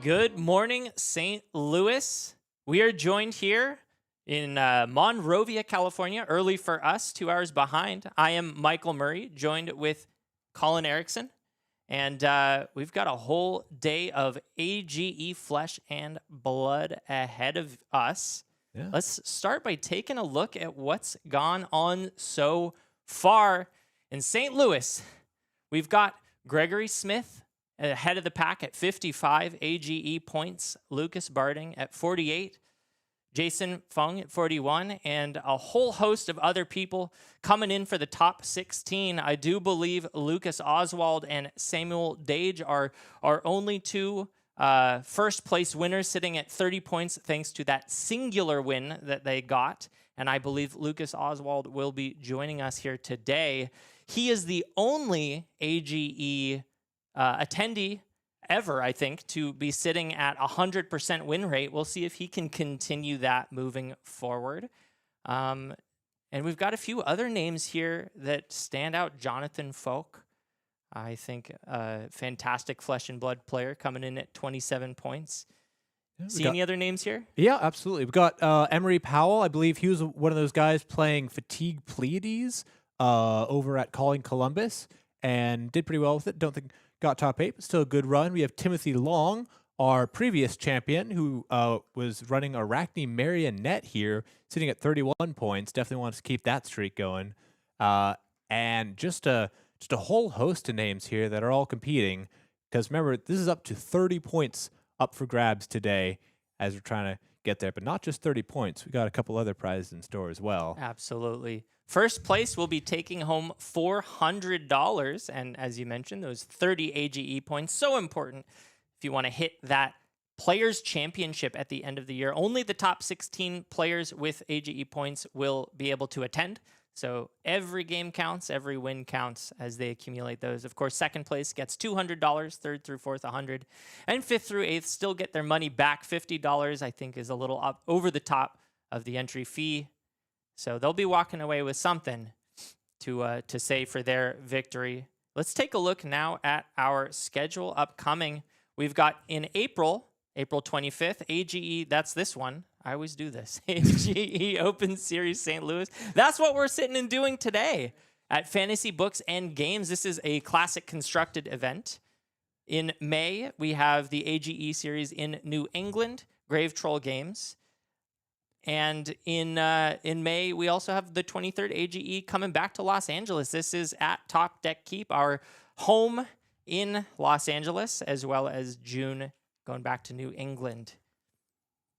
Good morning, St. Louis. We are joined here in Monrovia, California, early for us, 2 hours behind. I am Michael Murray, joined with Colin Erickson, and we've got a whole day of AGE Flesh and Blood ahead of us. Yeah. Let's start by taking a look at what's gone on so far. In St. Louis, we've got Gregory Smith ahead of the pack at 55 AGE points, Lucas Barding at 48, Jason Fung at 41, and a whole host of other people coming in for the top 16. I do believe Lucas Oswald and Samuel Dage are only two first place winners, sitting at 30 points thanks to that singular win that they got and I believe Lucas Oswald will be joining us here today. He is the only AGE attendee ever, I think, to be sitting at 100% win rate. We'll see if he can continue that moving forward. And we've got a few other names here that stand out. Jonathan Folk, I think, a fantastic Flesh and Blood player coming in at 27 points. See any other names here? Yeah, absolutely. We've got Emery Powell. I believe he was one of those guys playing Fatigue Pleiades over at Calling Columbus and did pretty well with it. Don't think got top 8, but still a good run. We have Timothy Long, our previous champion, who was running Arachne Marionette here, sitting at 31 points. Definitely wants to keep that streak going. And just a whole host of names here that are all competing. Because remember, this is up to 30 points up for grabs today as we're trying to get there. But not just 30 points. We got a couple other prizes in store as well. Absolutely. First place will be taking home $400. And as you mentioned, those 30 AGE points, so important if you want to hit that Players' Championship at the end of the year. Only the top 16 players with AGE points will be able to attend. So every game counts, every win counts as they accumulate those. Of course, second place gets $200, third through fourth, $100, and fifth through eighth still get their money back. $50, I think, is a little up over the top of the entry fee. So they'll be walking away with something to say for their victory. Let's take a look now at our schedule upcoming. We've got in April 25th, AGE, that's this one. I always do this. AGE Open Series St. Louis. That's what we're sitting and doing today at Fantasy Books and Games. This is a classic constructed event. In May, we have the AGE series in New England, Grave Troll Games. And in May, we also have the 23rd AGE coming back to Los Angeles. This is at Top Deck Keep, our home in Los Angeles, as well as June going back to New England.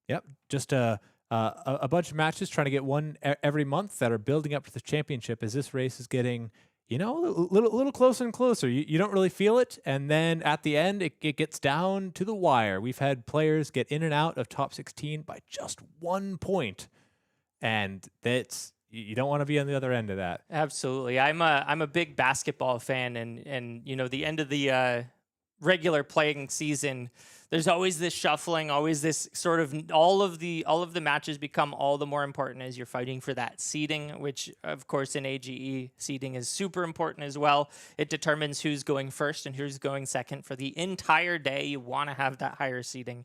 Yep, just a bunch of matches, trying to get one every month that are building up to the championship as this race is getting, a little closer and closer. You don't really feel it, and then at the end, it gets down to the wire. We've had players get in and out of top 16 by just 1 point, and you don't want to be on the other end of that. Absolutely. I'm a big basketball fan, and the end of the regular playing season, there's always this shuffling, always this sort of all of the matches become all the more important as you're fighting for that seeding, which of course in AGE seeding is super important as well. It determines who's going first and who's going second for the entire day. You want to have that higher seeding.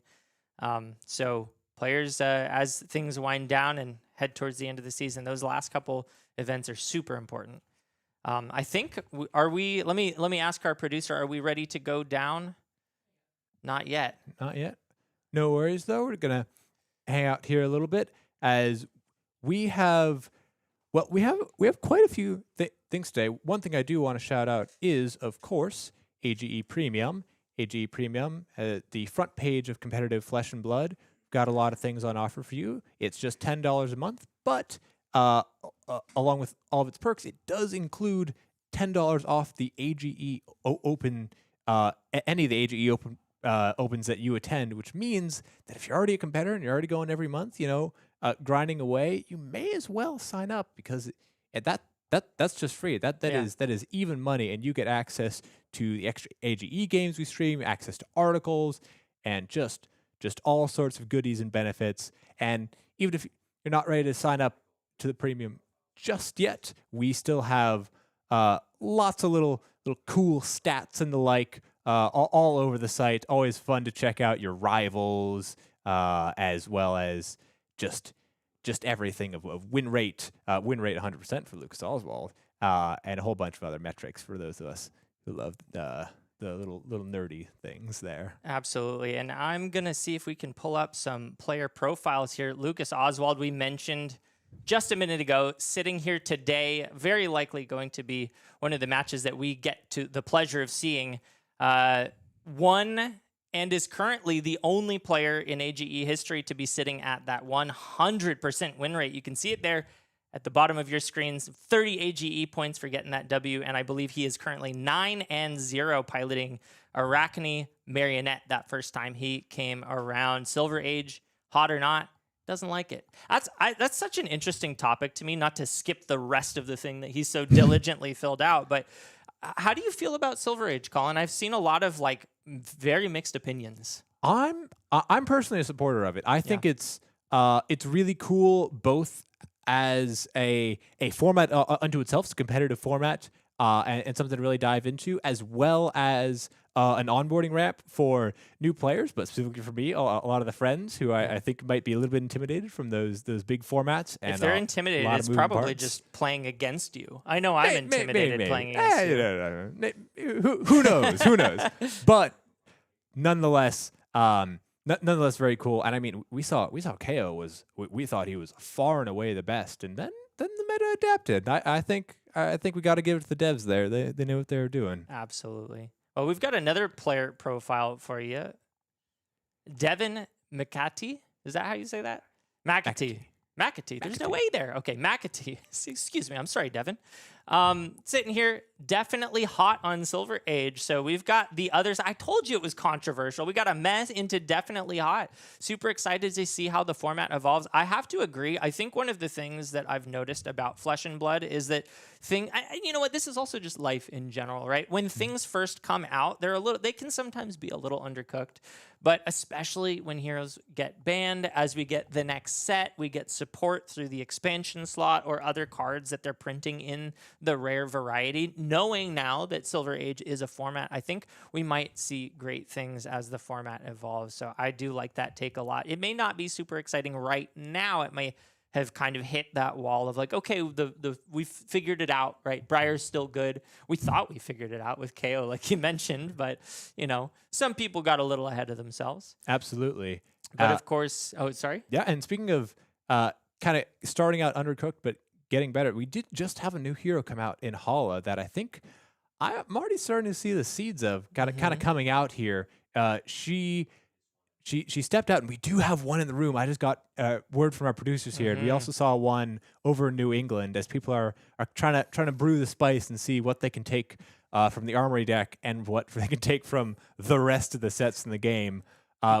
So players, as things wind down and head towards the end of the season, those last couple events are super important. I think, let me ask our producer, are we ready to go down? Not yet. Not yet. No worries, though. We're going to hang out here a little bit as we have quite a few things today. One thing I do want to shout out is, of course, AGE Premium. AGE Premium, the front page of competitive Flesh and Blood. Got a lot of things on offer for you. It's just $10 a month, but along with all of its perks, it does include $10 off the AGE Open, any of the AGE Open opens that you attend, which means that if you're already a competitor and you're already going every month, grinding away, you may as well sign up, because that's just free. That is even money, and you get access to the extra AGE games we stream, access to articles, and just all sorts of goodies and benefits. And even if you're not ready to sign up to the premium just yet, we still have lots of little cool stats and the like all over the site. Always fun to check out your rivals, as well as just everything of win rate 100% for Lucas Oswald, and a whole bunch of other metrics for those of us who love the little nerdy things there. Absolutely. And I'm going to see if we can pull up some player profiles here. Lucas Oswald, we mentioned just a minute ago, sitting here today, very likely going to be one of the matches that we get to the pleasure of seeing. Won and is currently the only player in AGE history to be sitting at that 100% win rate. You can see it there at the bottom of your screens, 30 AGE points for getting that W, and I believe he is currently 9-0 piloting Arachne Marionette that first time he came around. Silver Age, hot or not, Doesn't like it. That's such an interesting topic to me, not to skip the rest of the thing that he's so diligently filled out. But how do you feel about Silver Age, Colin? I've seen a lot of like very mixed opinions. I'm personally a supporter of it. I think it's really cool, both as a format unto itself, it's a competitive format, and something to really dive into, as well as an onboarding ramp for new players, but specifically for me, a lot of the friends who I think might be a little bit intimidated from those big formats. And if they're intimidated, it's probably just playing against you. I know I'm intimidated playing against you. Who knows? Who knows? But nonetheless, very cool. And I mean, we saw KO we thought he was far and away the best, and then the meta adapted. I think we got to give it to the devs there. They knew what they were doing. Absolutely. Well, we've got another player profile for you. Devin McAtee. Is that how you say that? McAtee. There's no way there. Okay, McAtee. Excuse me. I'm sorry, Devin. Sitting here, definitely hot on Silver Age. So we've got the others. I told you it was controversial. We got a mess into definitely hot. Super excited to see how the format evolves. I have to agree. I think one of the things that I've noticed about Flesh and Blood is that you know what? This is also just life in general, right? When things first come out, they can sometimes be a little undercooked. But especially when heroes get banned, as we get the next set, we get support through the expansion slot or other cards that they're printing in the rare variety. Knowing now that Silver Age is a format, I think we might see great things as the format evolves. So I do like that take a lot. It may not be super exciting right now. It may have kind of hit that wall of like, okay, we've figured it out, right? Briar's still good. We thought we figured it out with KO, like you mentioned, but you know, some people got a little ahead of themselves. Absolutely. But of course, sorry. Yeah, and speaking of kind of starting out undercooked but getting better, we did just have a new hero come out in Hala that I think I'm already starting to see the seeds of kind of coming out here. She stepped out, and we do have one in the room. I just got word from our producers here, and we also saw one over in New England as people are trying to brew the spice and see what they can take from the Armory deck and what they can take from the rest of the sets in the game,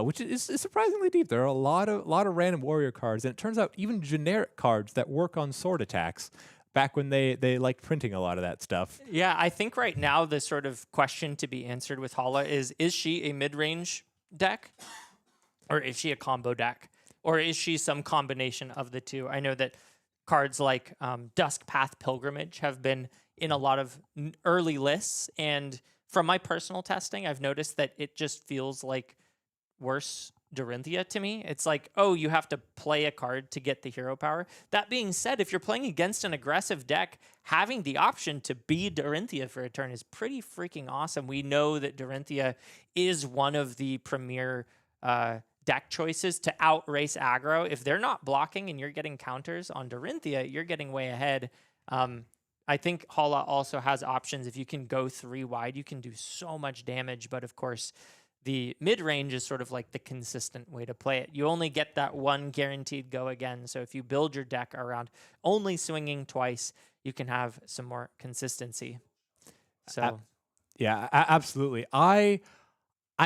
which is surprisingly deep. There are a lot of random warrior cards, and it turns out even generic cards that work on sword attacks. Back when they liked printing a lot of that stuff. Yeah, I think right now the sort of question to be answered with Hala is she a mid-range deck? Or is she a combo deck? Or is she some combination of the two? I know that cards like Dusk Path Pilgrimage have been in a lot of early lists. And from my personal testing, I've noticed that it just feels like worse Dorinthia to me. It's like, oh, you have to play a card to get the hero power. That being said, if you're playing against an aggressive deck, having the option to be Dorinthia for a turn is pretty freaking awesome. We know that Dorinthia is one of the premier deck choices to outrace aggro. If they're not blocking and you're getting counters on Dorinthia, you're getting way ahead. I think Hala also has options. If you can go 3 wide, you can do so much damage. But of course, the mid-range is sort of like the consistent way to play it. You only get that one guaranteed go again. So if you build your deck around only swinging twice, you can have some more consistency. So, yeah, absolutely. I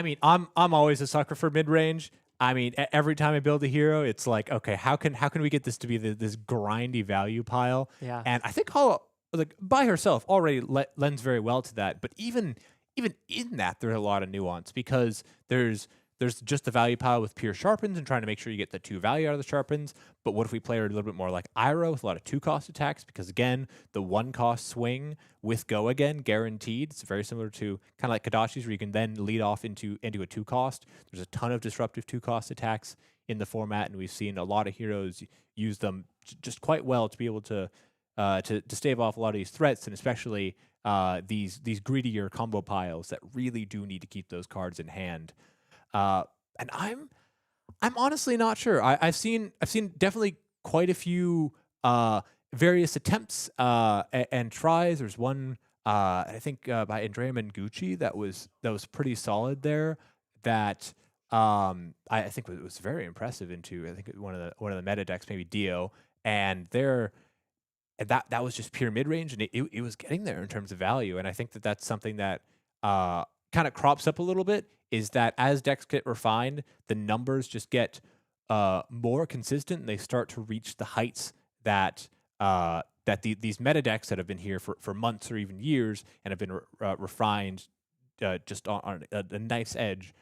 mean, I'm always a sucker for mid-range. I mean, every time I build a hero, it's like, okay, how can we get this to be this grindy value pile? Yeah. And I think Hala, like by herself, already lends very well to that. But even in that, there's a lot of nuance because there's just the value pile with pure sharpens and trying to make sure you get the 2 value out of the sharpens. But what if we play her a little bit more like Ira with a lot of 2-cost attacks? Because again, the 1-cost swing with go again guaranteed. It's very similar to kind of like Kadashi's, where you can then lead off into a 2-cost. There's a ton of disruptive 2-cost attacks in the format, and we've seen a lot of heroes use them just quite well to be able to stave off a lot of these threats, and especially these greedier combo piles that really do need to keep those cards in hand. And I'm honestly not sure. I've seen definitely quite a few various attempts and tries. There's one I think by Andrea Mengucci that was pretty solid there. That I think it was very impressive into I think one of the meta decks, maybe Dio, and that was just pure mid range, and it was getting there in terms of value. And I think that's something that kind of crops up a little bit, is that as decks get refined, the numbers just get more consistent and they start to reach the heights that these meta decks that have been here for months or even years and have been refined just on a nice edge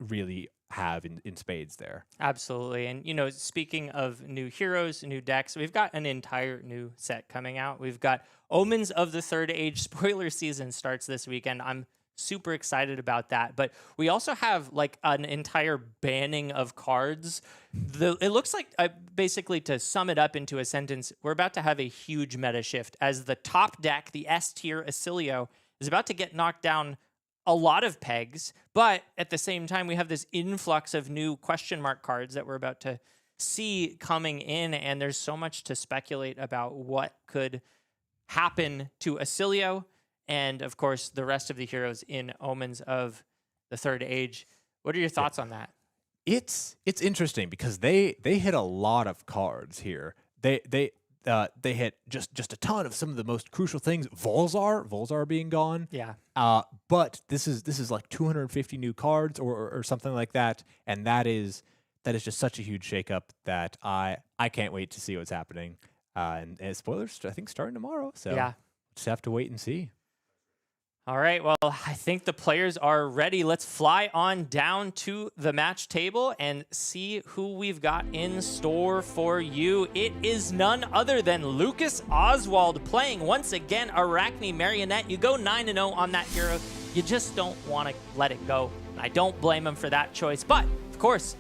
really have in spades there. Absolutely. And, you know, speaking of new heroes, new decks, we've got an entire new set coming out. We've got Omens of the Third Age. Spoiler season starts this weekend. I'm super excited about that. But we also have like an entire banning of cards. It looks like, basically to sum it up into a sentence, we're about to have a huge meta shift as the top deck, the S tier Oscilio, is about to get knocked down a lot of pegs, but at the same time, we have this influx of new question mark cards that we're about to see coming in, and there's so much to speculate about what could happen to Oscilio and, of course, the rest of the heroes in Omens of the Third Age. What are your thoughts on that? It's interesting because they hit a lot of cards here. They hit just a ton of some of the most crucial things. Volzar being gone. Yeah. But this is like 250 new cards or something like that, and that is just such a huge shakeup that I can't wait to see what's happening. And spoilers, I think starting tomorrow. So yeah, just have to wait and see. All right, well, I think the players are ready. Let's fly on down to the match table and see who we've got in store for you. It is none other than Lucas Oswald playing once again Arachne Marionette. You go 9-0 on that hero. You just don't want to let it go. I don't blame him for that choice. But, of course,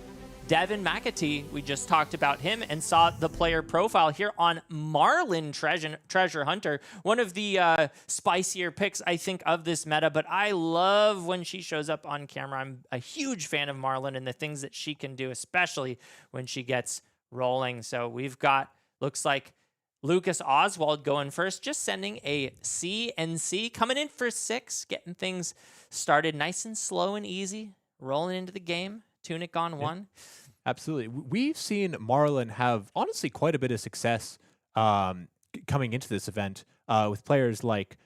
Devin McAtee, we just talked about him and saw the player profile here on Marlynn Treasure Hunter, one of the spicier picks, I think, of this meta, but I love when she shows up on camera. I'm a huge fan of Marlynn and the things that she can do, especially when she gets rolling. So we've got, looks like, Lucas Oswald going first, just sending a CNC, coming in for 6, getting things started nice and slow and easy, rolling into the game. Tunic on 1. Absolutely. We've seen Marlynn have, honestly, quite a bit of success coming into this event with players like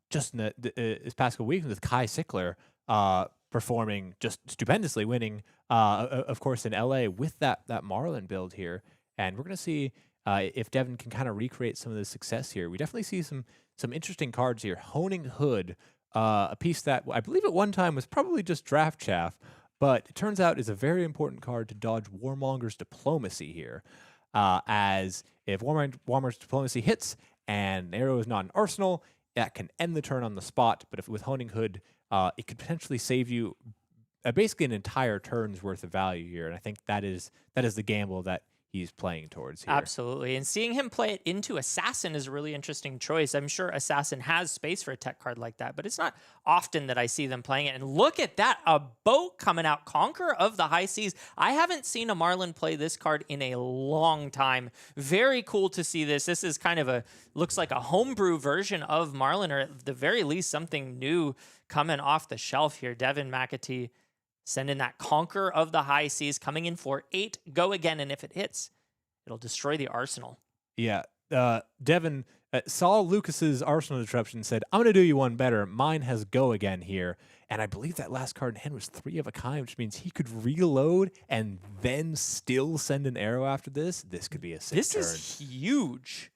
just in this past couple weeks with Kai Sickler performing just stupendously, winning, of course, in LA with that Marlynn build here. And we're going to see if Devin can kind of recreate some of the success here. We definitely see some interesting cards here. Honing Hood, a piece that I believe at one time was probably just draft chaff, but it turns out is a very important card to dodge Warmonger's Diplomacy here. As if Warmonger's Diplomacy hits and an arrow is not an arsenal, that can end the turn on the spot. But if with Honing Hood, it could potentially save you basically an entire turn's worth of value here. And I think that is the gamble that he's playing towards here. Absolutely. And seeing him play it into Assassin is a really interesting choice. I'm sure Assassin has space for a tech card like that, but it's not often that I see them playing it. And look at that, a boat coming out, Conqueror of the High Seas. I haven't seen a Marlynn play this card in a long time. Very cool to see this. This is kind of looks like a homebrew version of Marlynn, or at the very least something new coming off the shelf here. Devin McAtee sending that Conqueror of the High Seas, coming in for 8. Go again, and if it hits, it'll destroy the arsenal. Yeah. Devin saw Lucas's Arsenal Disruption and said, I'm going to do you one better. Mine has Go again here. And I believe that last card in hand was 3 of a kind, which means he could reload and then still send an arrow after this. This could be a sick turn. This is huge.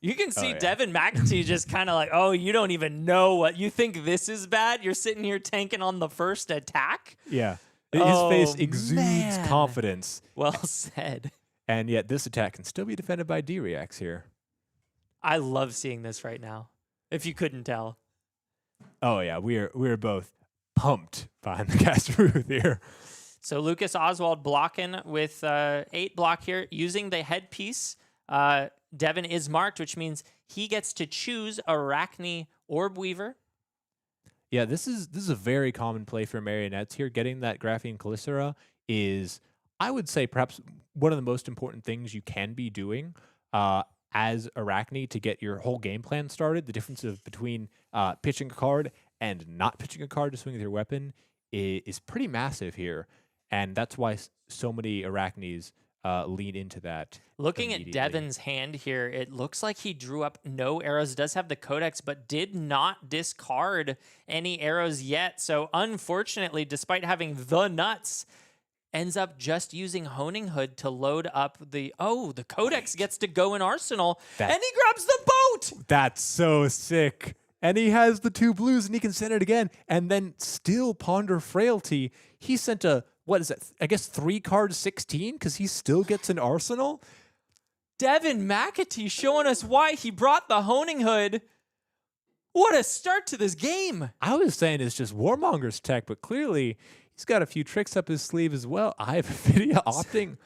You can see Devin McAtee just kind of like, oh, you don't even know what you think. This is bad. You're sitting here tanking on the first attack. Yeah. His face exudes confidence. Well said. And yet this attack can still be defended by D-Reacts here. I love seeing this right now, if you couldn't tell. Oh, yeah. We're both pumped behind the cast booth here. So Lucas Oswald blocking with 8 block here, using the headpiece. Devin is marked, which means he gets to choose Arachne Orb Weaver. Yeah, this is a very common play for marionettes here. Getting that Graphene Calicera is, I would say, perhaps one of the most important things you can be doing as Arachne to get your whole game plan started. The difference between pitching a card and not pitching a card to swing with your weapon is pretty massive here. And that's why so many Arachnes lean into that. Looking at Devin's hand here, it looks like he drew up no arrows. Does have the Codex, but did not discard any arrows yet. So unfortunately, despite having the nuts, ends up just using Honing Hood to load up the Codex gets to go in Arsenal, and he grabs the boat. That's so sick. And he has the 2 blues, and he can send it again, and then still ponder Frailty. He sent what is it? I guess 3 card 16 because he still gets an Arsenal. Devin McAtee showing us why he brought the Honing Hood. What a start to this game. I was saying it's just Warmonger's tech, but clearly he's got a few tricks up his sleeve as well. I have a video opting.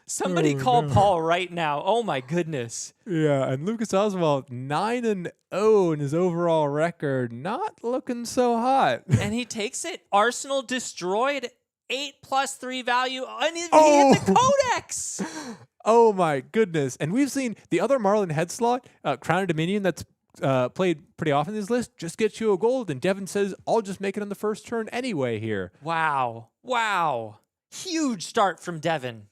Somebody call Paul right now. Oh my goodness. Yeah, and Lucas Oswald 9-0 in his overall record, not looking so hot. And he takes it. Arsenal destroyed 8+3 value, and he hit the Codex. Oh my goodness. And we've seen the other Marlynn head slot, Crown of Dominion, that's played pretty often in this list, just gets you a gold. And Devin says, I'll just make it on the first turn anyway here. Wow. Huge start from Devin.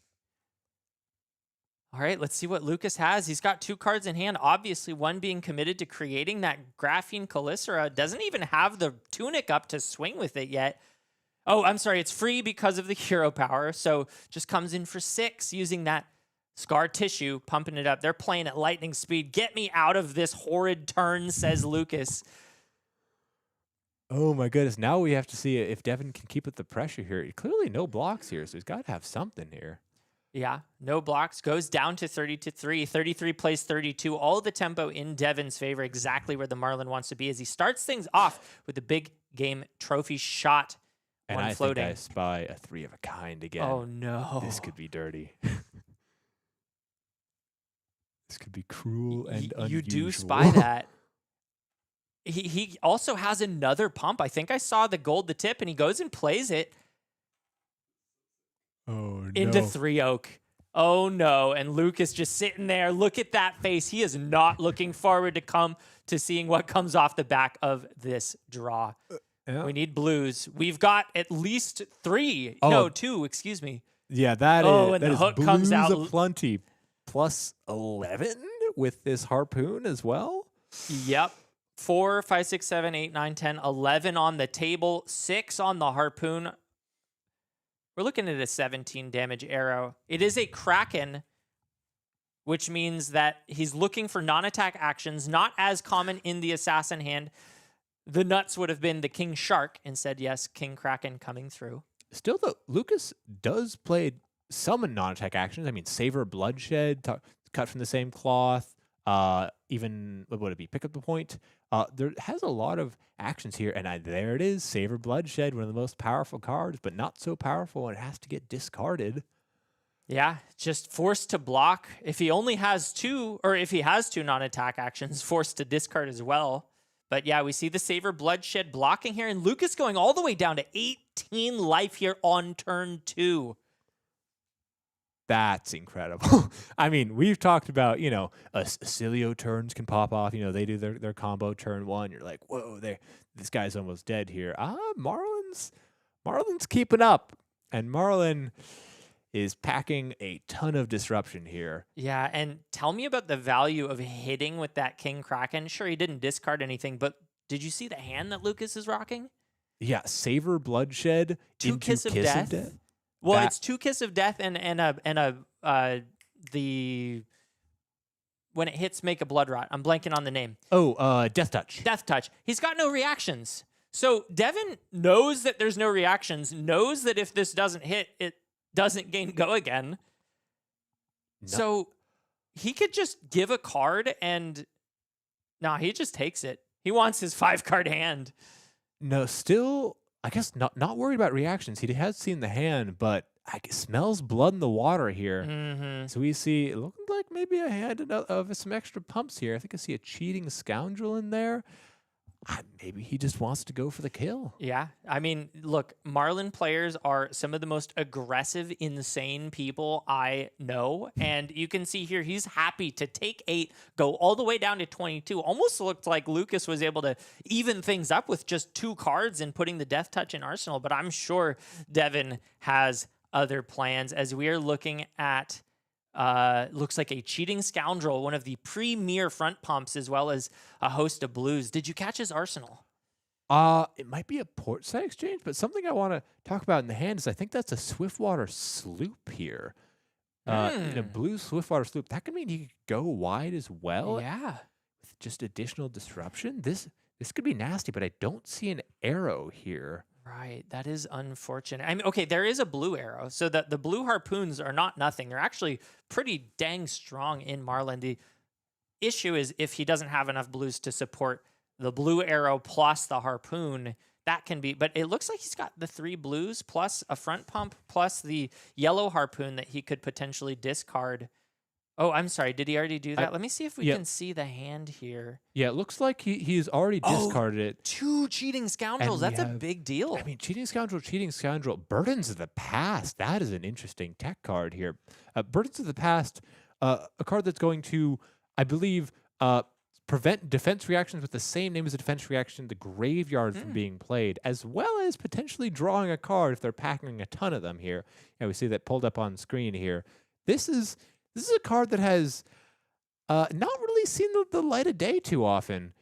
All right, let's see what Lucas has. He's got 2 cards in hand, obviously one being committed to creating that Graphene Calicera. Doesn't even have the tunic up to swing with it yet. Oh, I'm sorry, it's free because of the hero power, so just comes in for 6 using that Scar Tissue, pumping it up. They're playing at lightning speed. Get me out of this horrid turn, says Lucas. Oh my goodness, now we have to see if Devin can keep up the pressure here. Clearly no blocks here, so he's got to have something here. Yeah, no blocks. Goes down to 30-3. 33 plays 32. All the tempo in Devin's favor, exactly where the Marlynn wants to be as he starts things off with a big game trophy shot. And one I floating. think I spy a 3 of a kind again. Oh, no. This could be dirty. This could be cruel and unusual. You do spy that. He also has another pump. I think I saw the gold, the tip, and he goes and plays it. Oh, no. Into 3 oak. Oh, no. And Lucas just sitting there. Look at that face. He is not looking forward to seeing what comes off the back of this draw. Yeah. We need blues. We've got at least 3. Oh. No, 2, excuse me. Yeah, that and that the is hook blues comes out. aplenty. Plus 11 with this harpoon as well? Yep. 4, 5, 6, 7, 8, 9, 10, 11 on the table. 6 on the harpoon. We're looking at a 17 damage arrow. It is a Kraken, which means that he's looking for non-attack actions, not as common in the Assassin hand. The nuts would have been the King Shark. Instead, yes, King Kraken coming through. Still, though, Lucas does play some non-attack actions. I mean, Savor Bloodshed, cut from the same cloth. Even, what would it be? Pick up the point. There has a lot of actions here, and there it is. Savor Bloodshed, one of the most powerful cards, but not so powerful, and it has to get discarded. Yeah, just forced to block. If he only has 2, or if he has 2 non-attack actions, forced to discard as well. But yeah, we see the Savor Bloodshed blocking here, and Lucas going all the way down to 18 life here on turn 2. That's incredible. I mean, we've talked about, Oscilio turns can pop off. They do their combo turn 1. You're like, whoa, this guy's almost dead here. Marlyn's keeping up. And Marlynn is packing a ton of disruption here. Yeah, and tell me about the value of hitting with that King Kraken. Sure, he didn't discard anything, but did you see the hand that Lucas is rocking? Yeah, Savor Bloodshed. 2 Kiss of Death. Well, it's 2 Kiss of Death and when it hits, make a blood rot. I'm blanking on the name. Oh, Death Touch. Death Touch. He's got no reactions. So Devin knows that there's no reactions, knows that if this doesn't hit, it doesn't gain go again. No. So he could just give a card and he just takes it. He wants his 5-card hand. No, still, I guess not worried about reactions. He has seen the hand, but smells blood in the water here. Mm-hmm. So we see, it looking like maybe a hand of some extra pumps here. I think I see a cheating scoundrel in there. Maybe he just wants to go for the kill. Yeah. I mean, look, Marlynn players are some of the most aggressive, insane people I know. And you can see here, he's happy to take 8, go all the way down to 22. Almost looked like Lucas was able to even things up with just 2 cards and putting the Death Touch in Arsenal. But I'm sure Devin has other plans as we are looking at looks like a cheating scoundrel, one of the premier front pumps, as well as a host of blues. Did you catch his Arsenal? It might be a port side exchange, but something I want to talk about in the hand is I think that's a Swiftwater sloop here. In a blue Swiftwater sloop, that could mean he could go wide as well. Yeah. With just additional disruption. This could be nasty, but I don't see an arrow here. Right. That is unfortunate. I mean, okay, there is a blue arrow. So that the blue harpoons are not nothing. They're actually pretty dang strong in Marlynn. The issue is if he doesn't have enough blues to support the blue arrow plus the harpoon, that can be, but it looks like he's got the 3 blues plus a front pump plus the yellow harpoon that he could potentially discard. Oh, I'm sorry. Did he already do that? Let me see if we can see the hand here. Yeah, it looks like he's already discarded it. 2 cheating scoundrels. That's a big deal. I mean, cheating scoundrel. Burdens of the Past. That is an interesting tech card here. Burdens of the Past, a card that's going to, I believe, prevent defense reactions with the same name as a defense reaction in the graveyard from being played, as well as potentially drawing a card if they're packing a ton of them here. Yeah, we see that pulled up on screen here. This is a card that has not really seen the light of day too often,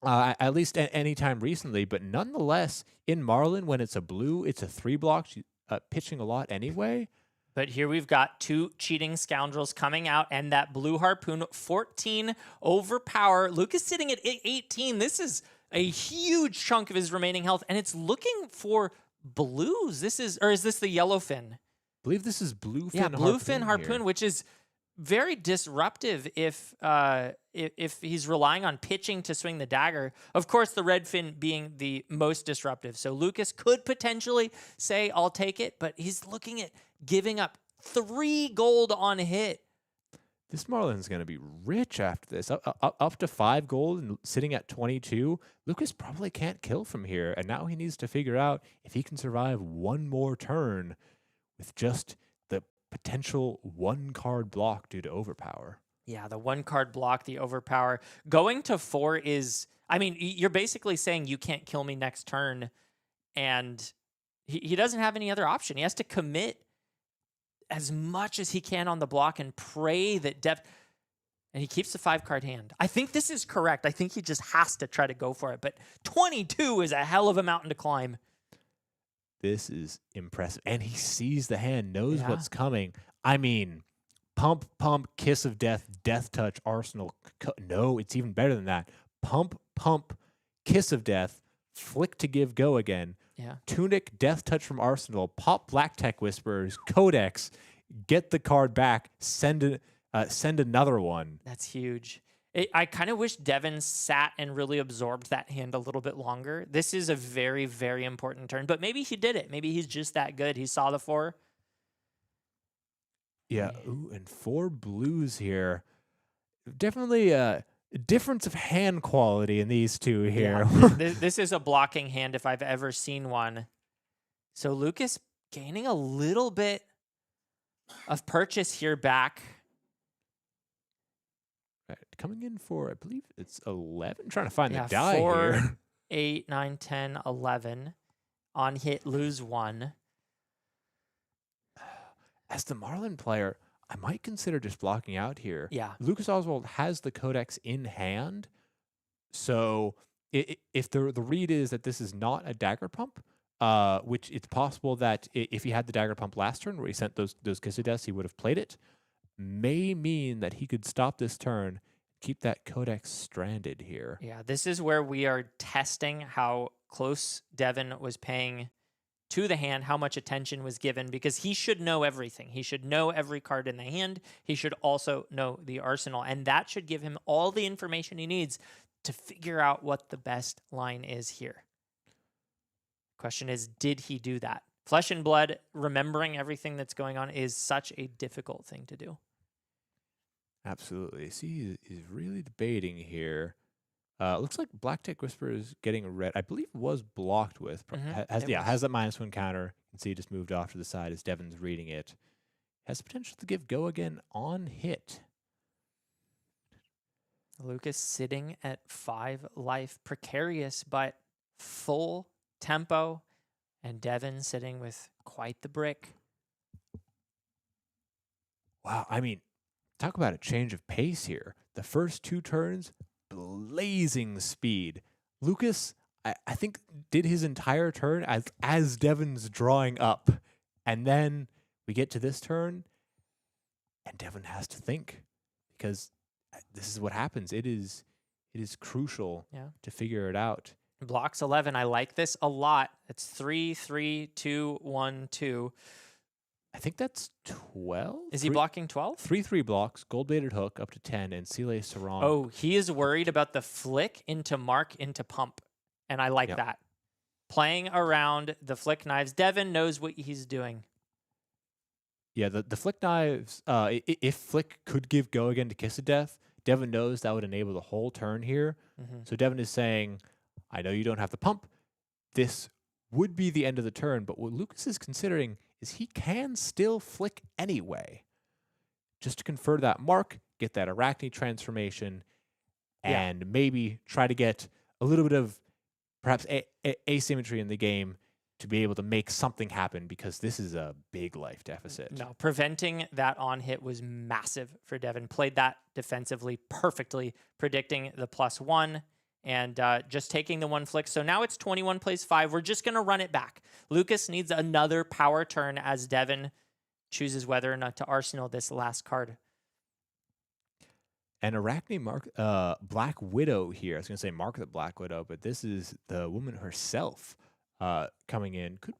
at least at any time recently. But nonetheless, in Marlynn, when it's a blue, it's a 3 block, pitching a lot anyway. But here we've got 2 cheating scoundrels coming out, and that blue harpoon, 14 overpower. Lucas sitting at 18. This is a huge chunk of his remaining health, and it's looking for blues. Is this the yellowfin? I believe this is bluefin. Yeah, bluefin harpoon, which is very disruptive if he's relying on pitching to swing the dagger. Of course, the red fin being the most disruptive. So Lucas could potentially say, I'll take it, but he's looking at giving up 3 gold on hit. This Marlynn's going to be rich after this. Up to 5 gold and sitting at 22. Lucas probably can't kill from here, and now he needs to figure out if he can survive one more turn with just the potential 1-card block due to overpower. Yeah, the 1-card block, the overpower. Going to 4 is, I mean, you're basically saying you can't kill me next turn, and he doesn't have any other option. He has to commit as much as he can on the block and pray that and he keeps the 5-card hand. I think this is correct. I think he just has to try to go for it, but 22 is a hell of a mountain to climb. This is impressive. And he sees the hand, knows what's coming. I mean, pump, kiss of death, death touch, arsenal. No, it's even better than that. Pump, kiss of death, flick to give go again. Yeah. Tunic, death touch from arsenal, pop black tech whisperers, codex, get the card back, send another one. That's huge. I kind of wish Devin sat and really absorbed that hand a little bit longer. This is a very, very important turn, but maybe he did it. Maybe he's just that good. He saw the 4. Yeah. Ooh, and 4 blues here. Definitely a difference of hand quality in these 2 here. Yeah. This is a blocking hand if I've ever seen one. So Lucas gaining a little bit of purchase here back. Right, coming in for, I believe it's 11. Trying to find the 4, die here. 8, 9, 10, 11. On hit, lose 1. As the Marlynn player, I might consider just blocking out here. Yeah. Lucas Oswald has the codex in hand. So if the read is that this is not a dagger pump, which it's possible that if he had the dagger pump last turn where he sent those kiss of deaths, he would have played it, may mean that he could stop this turn, keep that codex stranded here. Yeah, this is where we are testing how close Devin was paying to the hand, how much attention was given, because he should know everything. He should know every card in the hand. He should also know the arsenal, and that should give him all the information he needs to figure out what the best line is here. Question is, did he do that? Flesh and blood, remembering everything that's going on is such a difficult thing to do. Absolutely. See, he's really debating here. Looks like Black Tech Whisper is getting a red. I believe it was blocked with. Has that -1 counter. You can see it just moved off to the side as Devin's reading it. Has the potential to give go again on hit. Lucas sitting at 5 life, precarious but full tempo, and Devin sitting with quite the brick. Wow, I mean, talk about a change of pace here. The first 2 turns, blazing speed. Lucas, I think did his entire turn as Devin's drawing up, and then we get to this turn, and Devin has to think because this is what happens. It is crucial to figure it out. Blocks 11. I like this a lot. It's 3, 3, 2, 1, 2. I think that's 12. Is he blocking 12? 3 blocks, gold-baited hook up to 10, and Sile Sarong. Oh, he is worried about the flick into mark into pump, and I like that. Playing around the flick knives. Devin knows what he's doing. Yeah, the flick knives, if flick could give go again to Kiss of Death, Devin knows that would enable the whole turn here. So Devin is saying, I know you don't have to pump. This would be the end of the turn, but what Lucas is considering is he can still flick anyway. Just to confer that mark, get that Arachne transformation, and maybe try to get a little bit of perhaps asymmetry in the game to be able to make something happen, because this is a big life deficit. No, preventing that on hit was massive for Devin. Played that defensively perfectly, predicting the +1 and just taking the one flick. So now it's 21 plays 5. We're just going to run it back. Lucas needs another power turn as Devin chooses whether or not to arsenal this last card. And Arachne Black Widow here. I was going to say Mark the Black Widow, but this is the woman herself coming in. Could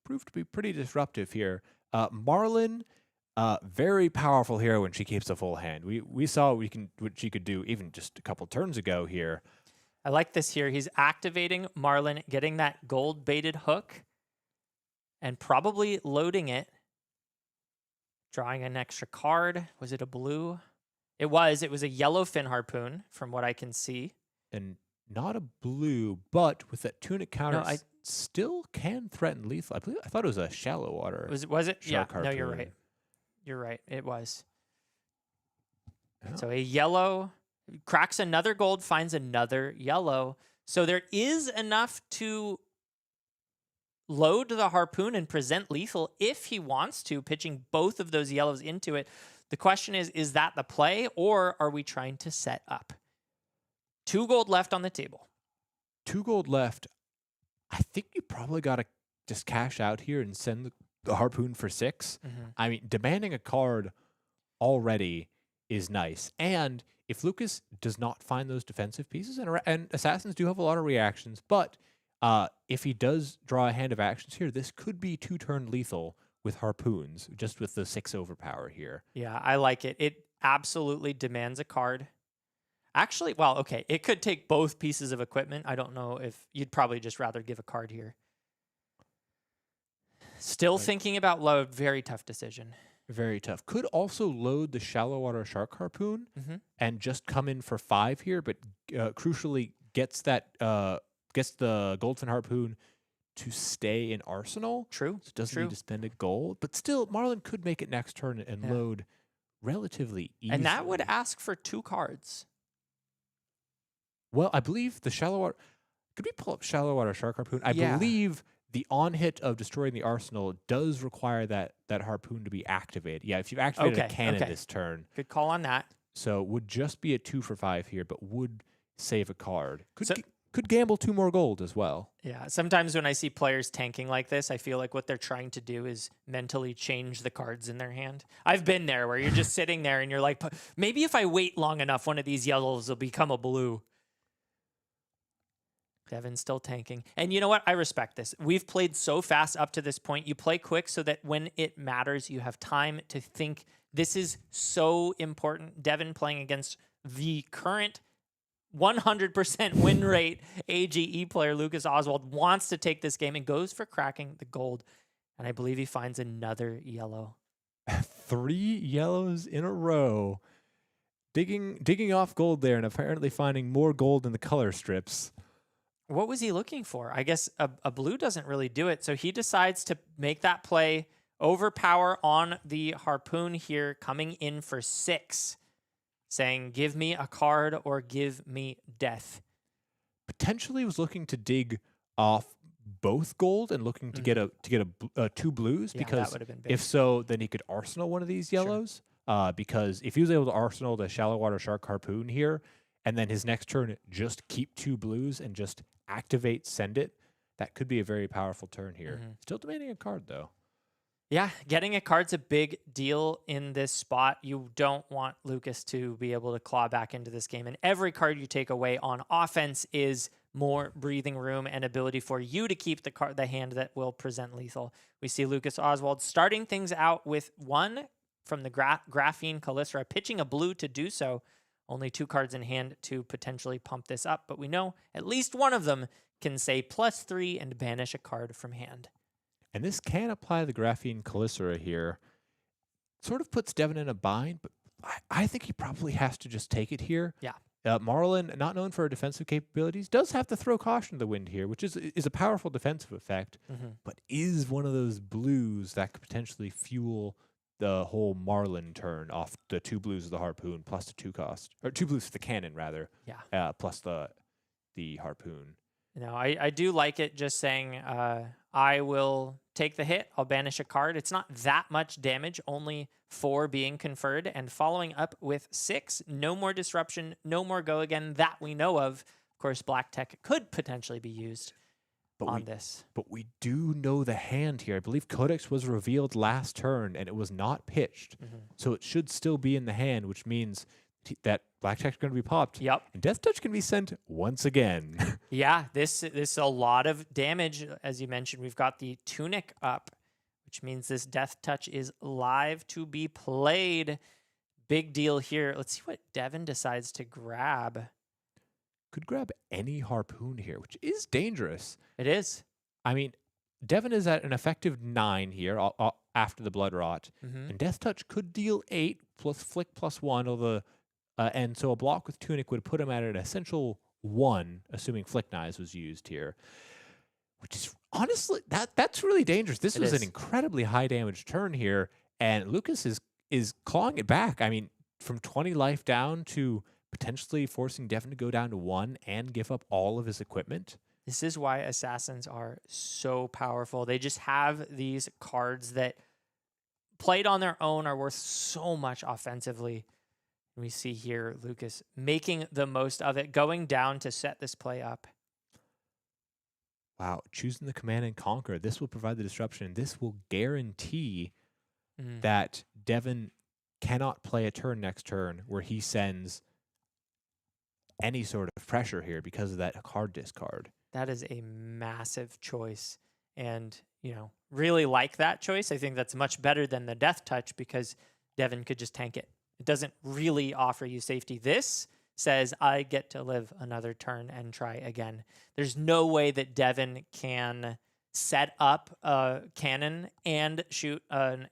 prove to be pretty disruptive here. Marlynn, very powerful here when she keeps a full hand. We saw what she could do even just a couple turns ago here. I like this here. He's activating Marlynn, getting that gold-baited hook, and probably loading it. Drawing an extra card. Was it a blue? It was a yellow fin harpoon, from what I can see. And not a blue, but with that tunic counter, still can threaten lethal. I thought it was a shallow water. Was it? Yeah. Harpoon. No, you're right. You're right. It was. Oh. So a yellow cracks another gold, finds another yellow. So there is enough to load the harpoon and present lethal if he wants to, pitching both of those yellows into it. The question is that the play, or are we trying to set up? 2 gold left on the table. 2 gold left. I think you probably got to just cash out here and send the harpoon for 6. I mean, demanding a card already is nice. And if Lucas does not find those defensive pieces, and assassins do have a lot of reactions, but if he does draw a hand of actions here, this could be 2-turn lethal with harpoons, just with the 6 overpower here. Yeah, I like it. It absolutely demands a card. Actually, well, okay, it could take both pieces of equipment. I don't know if you'd probably just rather give a card here. Still thinking about load. Very tough decision. Very tough. Could also load the shallow water shark harpoon and just come in for 5 here, but crucially gets that gets the goldfin harpoon to stay in arsenal. True. So it doesn't need to spend a gold. But still, Marlynn could make it next turn and load relatively easily. And that would ask for 2 cards. Well, I believe the shallow water... Could we pull up shallow water shark harpoon? I believe the on-hit of destroying the arsenal does require that harpoon to be activated. Yeah, if you activated a cannon this turn. Good call on that. So would just be a 2 for 5 here, but would save a card. Could gamble 2 more gold as well. Yeah, sometimes when I see players tanking like this, I feel like what they're trying to do is mentally change the cards in their hand. I've been there where you're just sitting there and you're like, maybe if I wait long enough, one of these yellows will become a blue. Devin's still tanking. And you know what? I respect this. We've played so fast up to this point. You play quick so that when it matters, you have time to think. This is so important. Devin playing against the current 100% win rate AGE player, Lucas Oswald, wants to take this game and goes for cracking the gold. And I believe he finds another yellow. 3 yellows in a row. Digging off gold there and apparently finding more gold in the color strips. What was he looking for? I guess a blue doesn't really do it. So he decides to make that play, overpower on the harpoon here, coming in for 6, saying, give me a card or give me death. Potentially was looking to dig off both gold and looking to get a 2 blues, because that would have been big. If so, then he could arsenal one of these yellows. Because if he was able to arsenal the shallow water shark harpoon here, and then his next turn just keep 2 blues and just activate Send It, that could be a very powerful turn here. Still demanding a card, though. Yeah, getting a card's a big deal in this spot. You don't want Lucas to be able to claw back into this game. And every card you take away on offense is more breathing room and ability for you to keep the hand that will present lethal. We see Lucas Oswald starting things out with one from the Graphene Calycera, pitching a blue to do so. Only 2 cards in hand to potentially pump this up, but we know at least one of them can say +3 and banish a card from hand. And this can apply the Graphene Calycera here. Sort of puts Devin in a bind, but I think he probably has to just take it here. Yeah. Marlynn, not known for her defensive capabilities, does have to throw caution to the wind here, which is a powerful defensive effect, but is one of those blues that could potentially fuel the whole Marlynn turn off the 2 blues of the harpoon plus the 2 cost, or 2 blues for the cannon rather. Yeah. Plus the harpoon. No, I do like it just saying I will take the hit, I'll banish a card. It's not that much damage, only 4 being conferred, and following up with 6, no more disruption, no more go again that we know of. Of course, black tech could potentially be used on this. But we do know the hand here. I believe Codex was revealed last turn, and it was not pitched. So it should still be in the hand, which means that black tech is going to be popped. Yep. And Death Touch can be sent once again. Yeah, this is a lot of damage. As you mentioned, we've got the Tunic up, which means this Death Touch is live to be played. Big deal here. Let's see what Devin decides to grab. Could grab any harpoon here, which is dangerous. It is. I mean, Devin is at an effective 9 here after the Blood Rot. And Death Touch could deal 8 plus Flick +1, although and so a block with Tunic would put him at an essential 1, assuming Flick Knives was used here. Which is honestly that's really dangerous. This was an incredibly high damage turn here, and Lucas is clawing it back. I mean, from 20 life down to potentially forcing Devin to go down to 1 and give up all of his equipment. This is why assassins are so powerful. They just have these cards that played on their own are worth so much offensively. We see here Lucas making the most of it, going down to set this play up. Wow, choosing the Command and Conquer. This will provide the disruption. This will guarantee that Devin cannot play a turn next turn where he sends any sort of pressure here because of that card discard. That is a massive choice. And, you know, really like that choice. I think that's much better than the Death Touch because Devin could just tank it. It doesn't really offer you safety. This says I get to live another turn and try again. There's no way that Devin can set up a cannon and shoot an...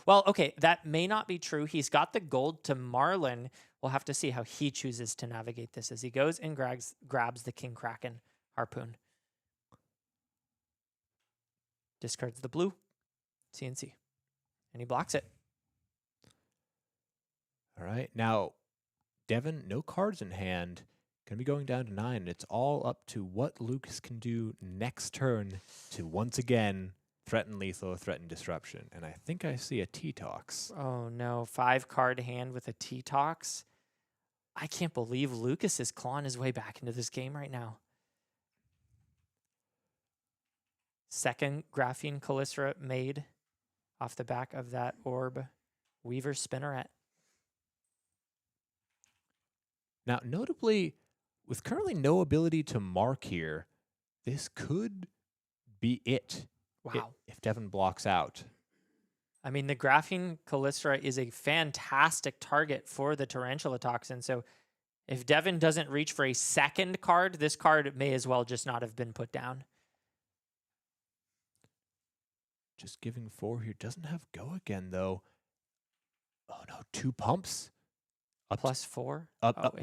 well, okay, that may not be true. He's got the gold to Marlynn. We'll have to see how he chooses to navigate this as he goes and grabs the King Kraken harpoon. Discards the blue, CNC, and he blocks it. All right, now Devin, no cards in hand, going to be going down to 9. It's all up to what Lucas can do next turn to once again threaten lethal, threaten disruption. And I think I see a T-Tox. Oh no, 5-card hand with a T-Tox. I can't believe Lucas is clawing his way back into this game right now. Second Graphene Calycera made off the back of that Orb Weaver Spinneret. Now, notably, with currently no ability to mark here, this could be it. Wow. If Devin blocks out. I mean, the Graphene Calycera is a fantastic target for the Tarantula Toxin. So if Devin doesn't reach for a second card, this card may as well just not have been put down. Just giving 4 here. Doesn't have go again, though. Oh, no. 2 pumps. Plus 4?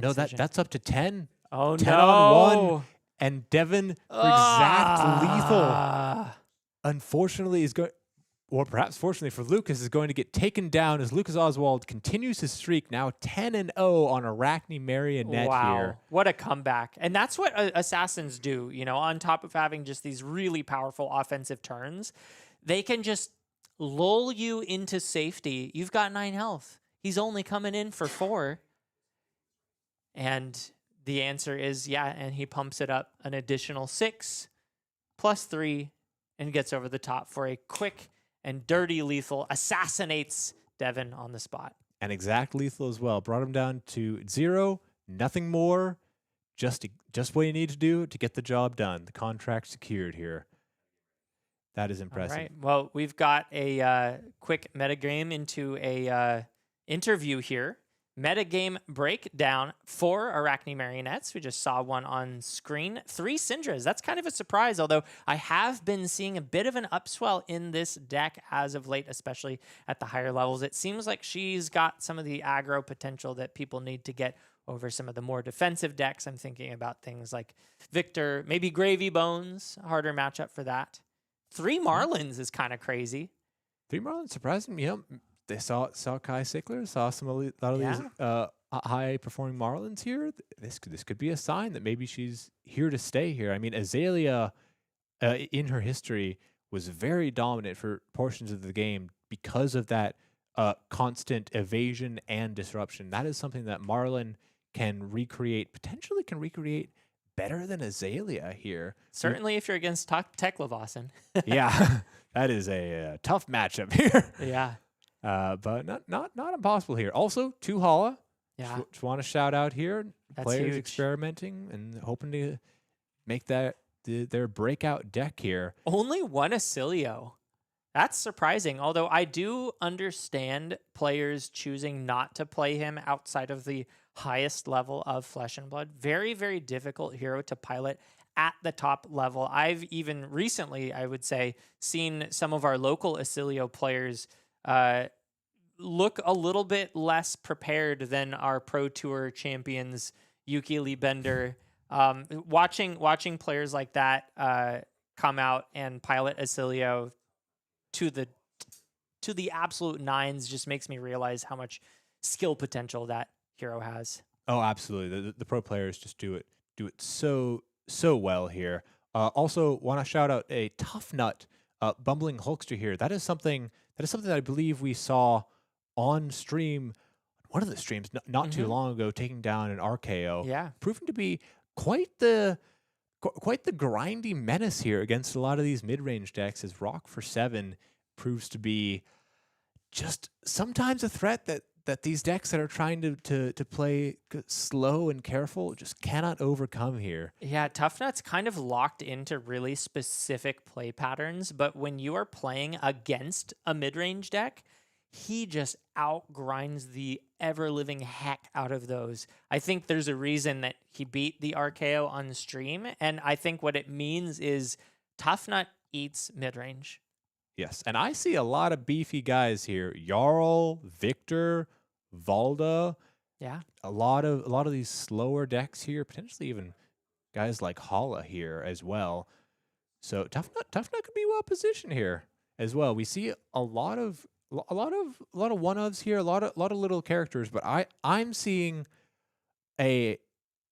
No, that's up to 10. Oh, 10 no. on 1. And Devin for exact lethal. Unfortunately, is going, or perhaps fortunately for Lucas, is going to get taken down as Lucas Oswald continues his streak, now 10-0 on Arachne Marionette here. What a comeback. And that's what assassins do, you know, on top of having just these really powerful offensive turns. They can just lull you into safety. You've got 9 health. He's only coming in for 4. And the answer is yeah, and he pumps it up an additional 6 plus 3 and gets over the top for a quick and dirty lethal, assassinates Devin on the spot. And exact lethal as well. Brought him down to 0, nothing more. Just what you need to do to get the job done. The contract secured here. That is impressive. All right. Well, we've got a quick metagame into a interview here. Metagame breakdown: 4 Arachne Marionettes. We just saw one on screen. 3 Syndras. That's kind of a surprise, although I have been seeing a bit of an upswell in this deck as of late, especially at the higher levels. It seems like she's got some of the aggro potential that people need to get over some of the more defensive decks. I'm thinking about things like Victor, maybe Gravy Bones, harder matchup for that. 3 Marlyns is kind of crazy. 3 Marlyns surprised me. They saw Kai Sickler, saw a lot of these high performing Marlyns here. This could be a sign that maybe she's here to stay here. I mean, Azalea in her history was very dominant for portions of the game because of that constant evasion and disruption. That is something that Marlynn potentially can recreate better than Azalea here. Certainly if you're against Teklevossen. Yeah, that is a tough matchup here. Yeah. But not impossible here. Also, 2 Hala. Yeah. Just want to shout out here. That's Players huge. experimenting and hoping to make that their breakout deck here. Only 1 Oscilio. That's surprising, although I do understand players choosing not to play him outside of the highest level of Flesh and Blood. Very, very difficult hero to pilot at the top level. I've even recently, I would say, seen some of our local Oscilio players look a little bit less prepared than our Pro Tour champions, Yuki Lee Bender. Watching players like that come out and pilot Oscilio to the absolute nines just makes me realize how much skill potential that hero has. Oh, absolutely. The pro players just do it so well here. Also, want to shout out a Tuffnut, bumbling Hulkster here. That is something that I believe we saw on stream, one of the streams not too long ago, taking down an RKO. Yeah, proving to be quite the grindy menace here against a lot of these mid-range decks, as Rock for 7 proves to be just sometimes a threat that these decks that are trying to play slow and careful just cannot overcome here. Yeah, Tuffnut's kind of locked into really specific play patterns, but when you are playing against a mid-range deck, he just outgrinds the ever-living heck out of those. I think there's a reason that he beat the RKO on stream, and I think what it means is Tuffnut eats mid-range. Yes, and I see a lot of beefy guys here. Jarl, Victor, Valda. Yeah. A lot of these slower decks here, potentially even guys like Hala here as well. So Tuffnut could be well positioned here as well. We see a lot of one-ofs here, a lot of little characters, but I'm seeing a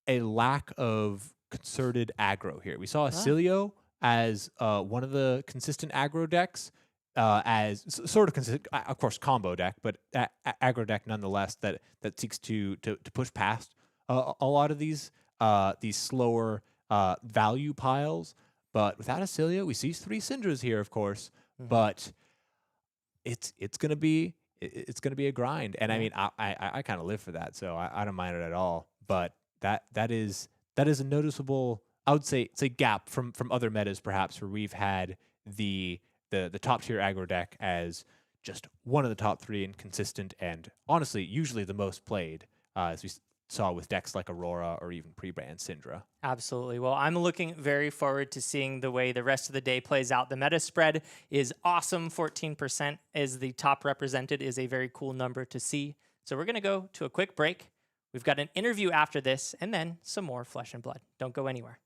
lack of concerted aggro here. We saw Oscilio as one of the consistent aggro decks, as sort of consistent, of course, combo deck, but aggro deck nonetheless that seeks to push past a lot of these slower value piles. But without Oscilio, we see 3 Syndras here, of course, but it's gonna be a grind, and I mean I kind of live for that, so I don't mind it at all. But that is a noticeable, I would say gap from other metas perhaps, where we've had the top tier aggro deck as just one of the top 3 and consistent, and honestly usually the most played, as we saw with decks like Aurora or even pre-brand Syndra. Absolutely. Well, I'm looking very forward to seeing the way the rest of the day plays out. The meta spread is awesome. 14% as the top represented is a very cool number to see. So we're going to go to a quick break. We've got an interview after this, and then some more Flesh and Blood. Don't go anywhere.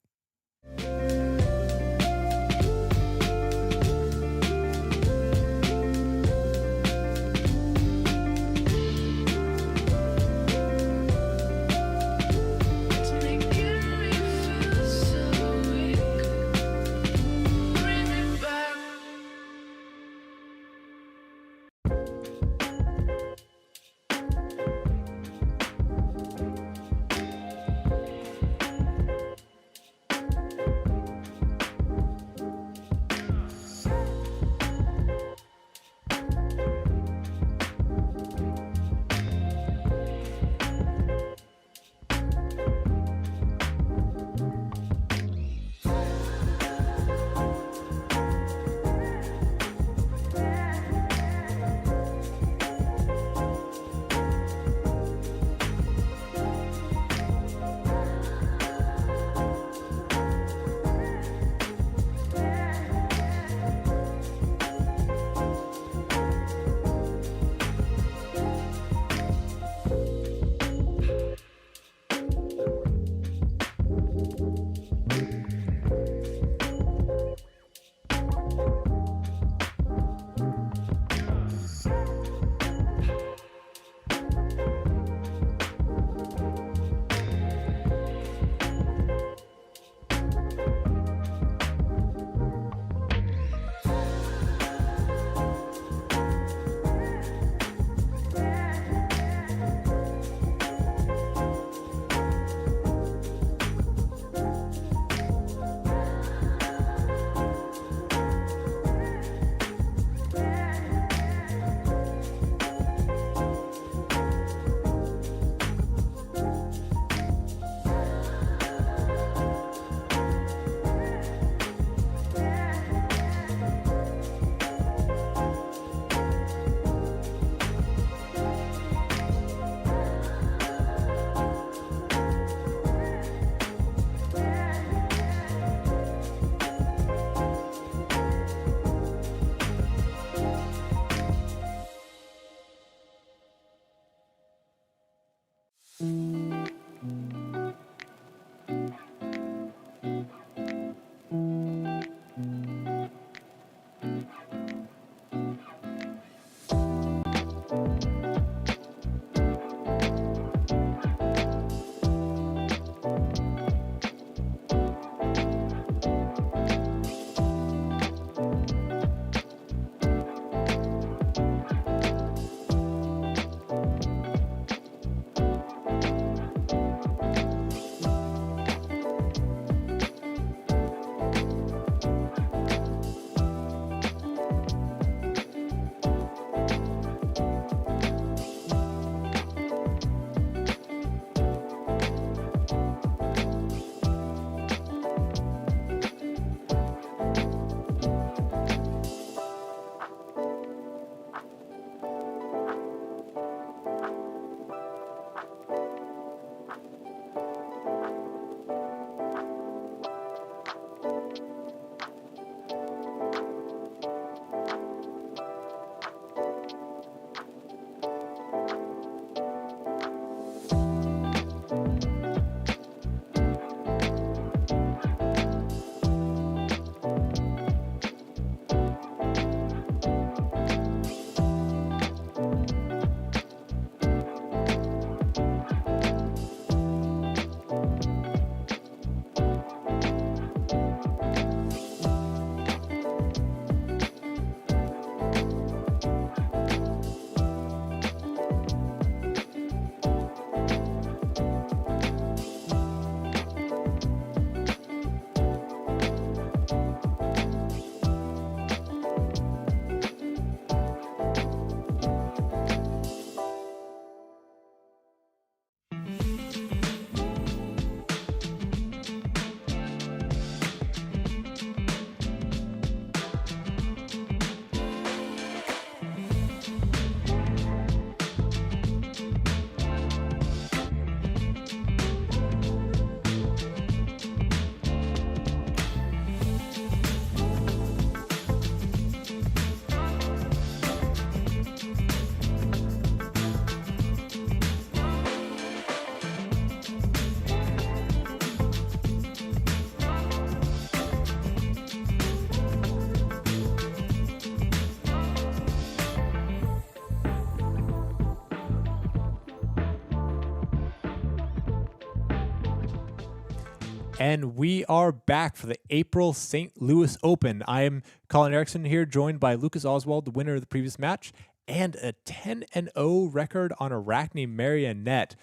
And we are back for the April St. Louis Open. I am Colin Erickson here, joined by Lucas Oswald, the winner of the previous match, and a 10-0 record on Arachne Marionette.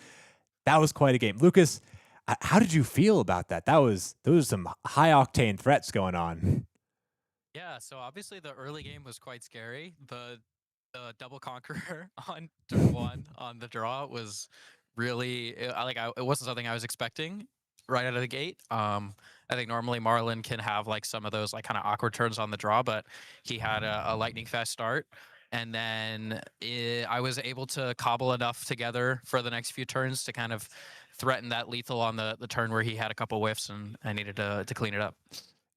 That was quite a game. Lucas, how did you feel about that? Those were some high-octane threats going on. Yeah, so obviously the early game was quite scary. The double conqueror on turn one on the draw was really it wasn't something I was expecting right out of the gate. I think normally Marlynn can have like some of those like kind of awkward turns on the draw, but he had a lightning fast start. And then I was able to cobble enough together for the next few turns to kind of threaten that lethal on the turn where he had a couple whiffs, and I needed to clean it up.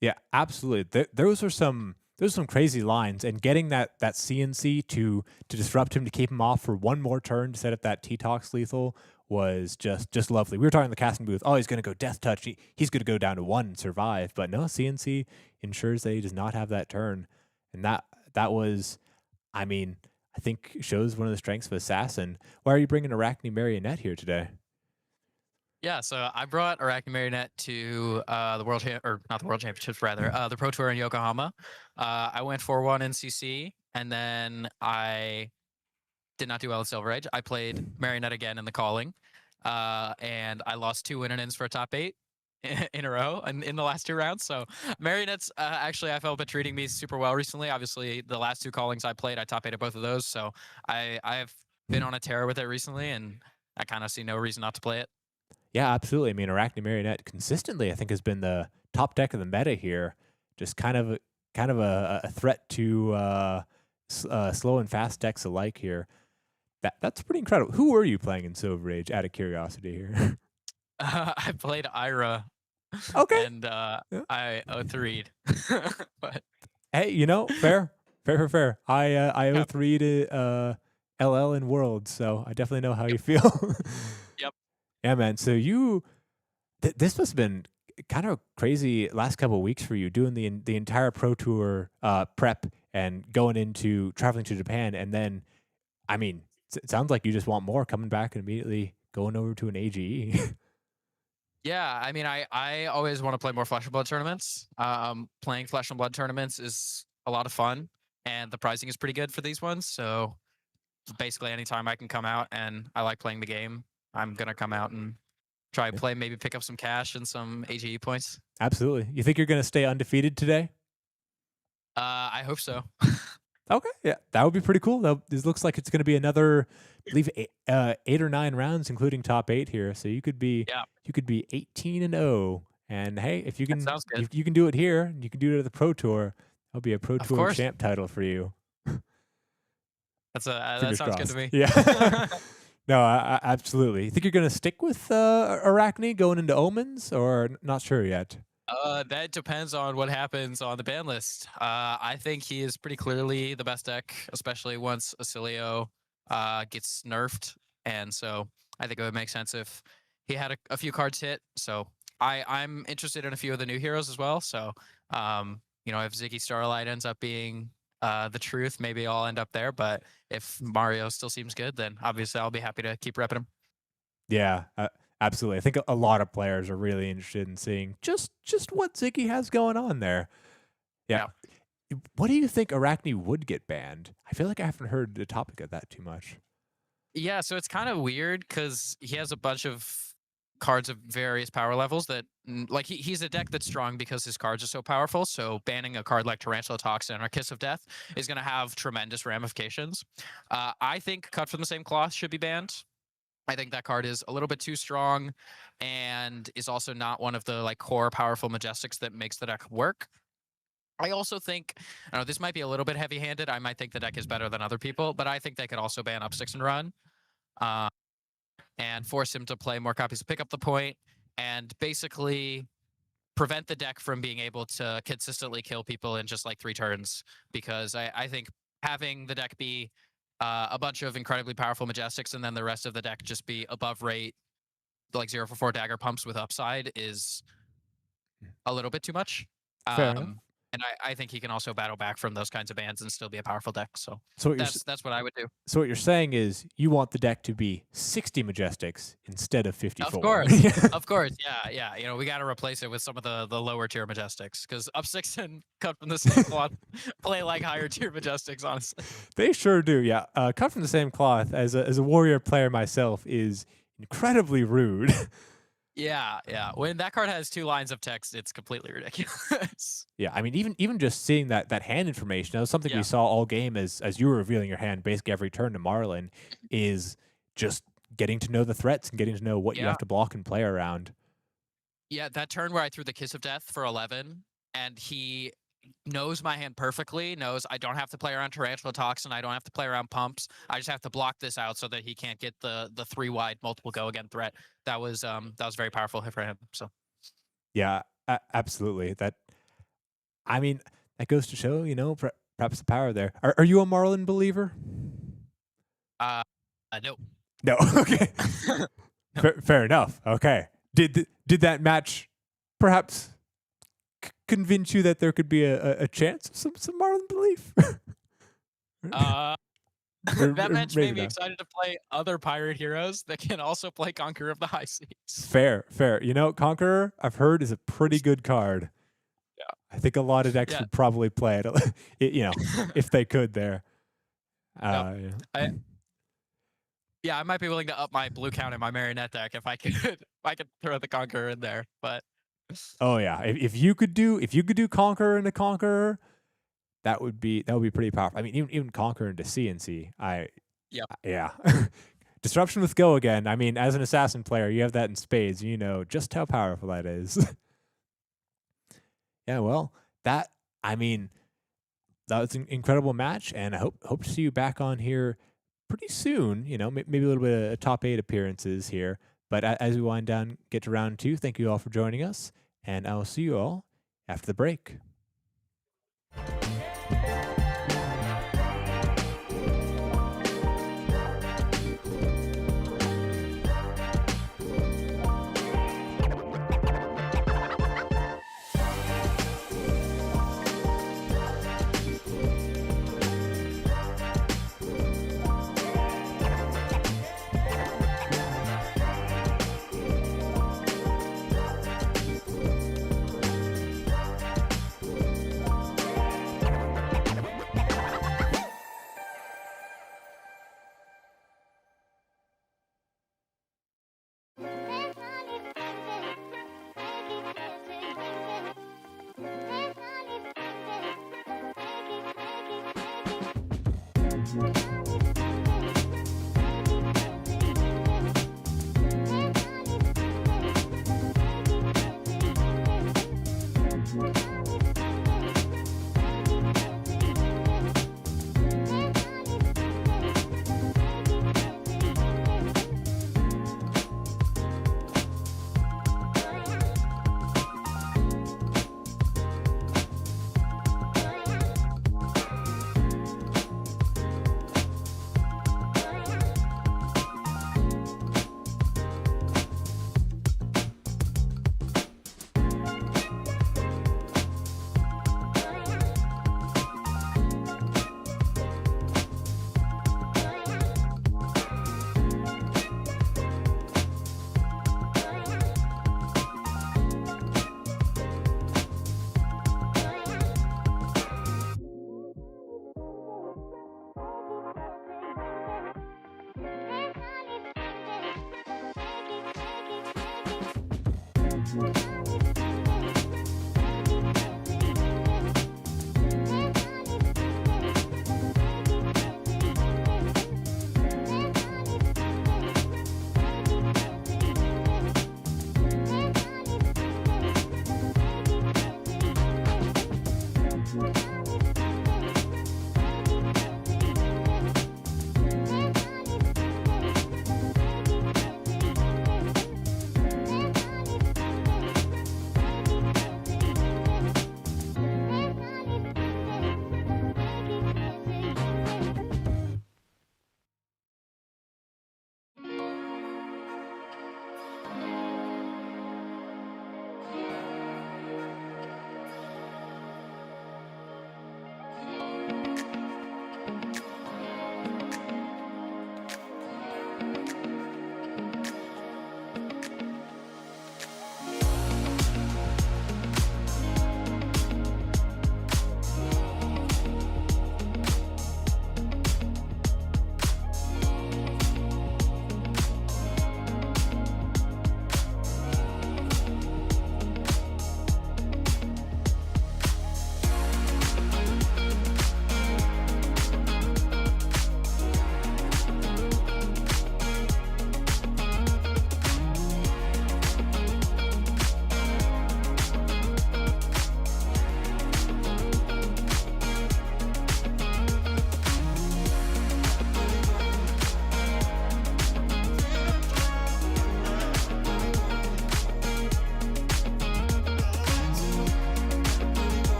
Yeah, absolutely. Those are some crazy lines, and getting that CNC to disrupt him, to keep him off for one more turn to set up that T-Tox lethal was just lovely. We were talking in the casting booth, oh, he's going to go Death Touch. He's going to go down to 1 and survive. But no, CNC ensures that he does not have that turn. And that was, I mean, I think shows one of the strengths of Assassin. Why are you bringing Arachne Marionette here today? Yeah, so I brought Arachne Marionette to the World not the World Championships, rather, the Pro Tour in Yokohama. I went 4-1 in CC, and then I did not do well in Silver Age. I played Marionette again in the Calling, and I lost 2 win-ins for a top 8 in a row in the last 2 rounds. So Marionette's actually, I felt, been treating me super well recently. Obviously, the last 2 Callings I played, I top 8 at both of those. So I've been on a tear with it recently, and I kind of see no reason not to play it. Yeah, absolutely. I mean, Arachne Marionette consistently, I think, has been the top deck of the meta here. Just kind of a threat to slow and fast decks alike here. That's pretty incredible. Who were you playing in Silver Age, out of curiosity here? I played Ira. Okay. And I 3'd. But hey, fair. I 3'd LL in Worlds, so I definitely know how you feel. Yep. Yeah, man. So this must have been kind of crazy last couple of weeks for you, doing the entire Pro Tour prep and going into traveling to Japan, and then, I mean, it sounds like you just want more, coming back and immediately going over to an AGE. Yeah, I mean, I always want to play more Flesh and Blood tournaments. Playing Flesh and Blood tournaments is a lot of fun, and the pricing is pretty good for these ones. So basically, anytime I can come out and I like playing the game, I'm gonna come out and try to play. Maybe pick up some cash and some AGE points. Absolutely. You think you're going to stay undefeated today? I hope so. Okay, yeah, that would be pretty cool. This looks like it's going to be another, I believe, 8 or 9 rounds, including top 8 here. So you could be 18-0, and hey, if you can, sounds good. if you can do it here, and you can do it at the Pro Tour, that'll be a Pro Tour course. champ title for you. That Fingers sounds good crossed. to me. Yeah. No, absolutely. You think you're going to stick with Arachne going into Omens, or not sure yet? That depends on what happens on the ban list. I think he is pretty clearly the best deck, especially once Oscilio gets nerfed. And so I think it would make sense if he had a few cards hit. So I'm interested in a few of the new heroes as well. So, if Ziggy Starlight ends up being the truth, maybe I'll end up there. But if Mario still seems good, then obviously I'll be happy to keep repping him. Yeah, absolutely. I think a lot of players are really interested in seeing just what Ziggy has going on there. Yeah. What do you think Arachne would get banned? I feel like I haven't heard the topic of that too much. Yeah, so it's kind of weird because he has a bunch of cards of various power levels that, like, he's a deck that's strong because his cards are so powerful. So banning a card like Tarantula Toxin or Kiss of Death is going to have tremendous ramifications. I think Cut from the Same Cloth should be banned. I think that card is a little bit too strong and is also not one of the like core powerful Majestics that makes the deck work. I also think, I know this might be a little bit heavy-handed. I might think the deck is better than other people, but I think they could also ban up 6 and run and force him to play more copies to pick up the point and basically prevent the deck from being able to consistently kill people in just like 3 turns. Because I think having the deck be a bunch of incredibly powerful Majestics and then the rest of the deck just be above rate, like 0 for 4 dagger pumps with upside is a little bit too much. Fair enough. And I think he can also battle back from those kinds of bans and still be a powerful deck. So that's what I would do. So what you're saying is you want the deck to be 60 Majestics instead of 54. Of course. Of course. Yeah. We got to replace it with some of the lower tier Majestics because up 6 and Cut from the Same Cloth play like higher tier Majestics, honestly. They sure do, yeah. Cut from the Same Cloth, as a warrior player myself, is incredibly rude. Yeah. When that card has 2 lines of text, it's completely ridiculous. Yeah, I mean, even just seeing that hand information, that was something we saw all game as you were revealing your hand basically every turn to Marlynn, is just getting to know the threats and getting to know what you have to block and play around. Yeah, that turn where I threw the Kiss of Death for 11, and he knows my hand perfectly, knows I don't have to play around Tarantula Toxin, I don't have to play around pumps, I just have to block this out so that he can't get the 3-wide multiple go again threat. That was very powerful for him. So yeah, absolutely. That goes to show, perhaps the power there. Are you a Marlynn believer? No. No. Okay. Fair enough. Okay. Did that match perhaps convince you that there could be a chance of some Marlynn belief? That match made me excited to play other pirate heroes that can also play Conqueror of the High Seas. Fair. Conqueror, I've heard, is a pretty good card. Yeah. I think a lot of decks would probably play it, if they could there. I might be willing to up my blue count in my Marionette deck if I could throw the Conqueror in there, but oh yeah, if you could do Conqueror into Conqueror, that would be pretty powerful. I mean, even Conqueror into CNC. Yeah. Disruption with Go again. I mean, as an assassin player, you have that in spades. You know just how powerful that is. Yeah, well, that was an incredible match, and I hope to see you back on here pretty soon. Maybe a little bit of top 8 appearances here. But as we wind down, get to round 2, thank you all for joining us, and I will see you all after the break.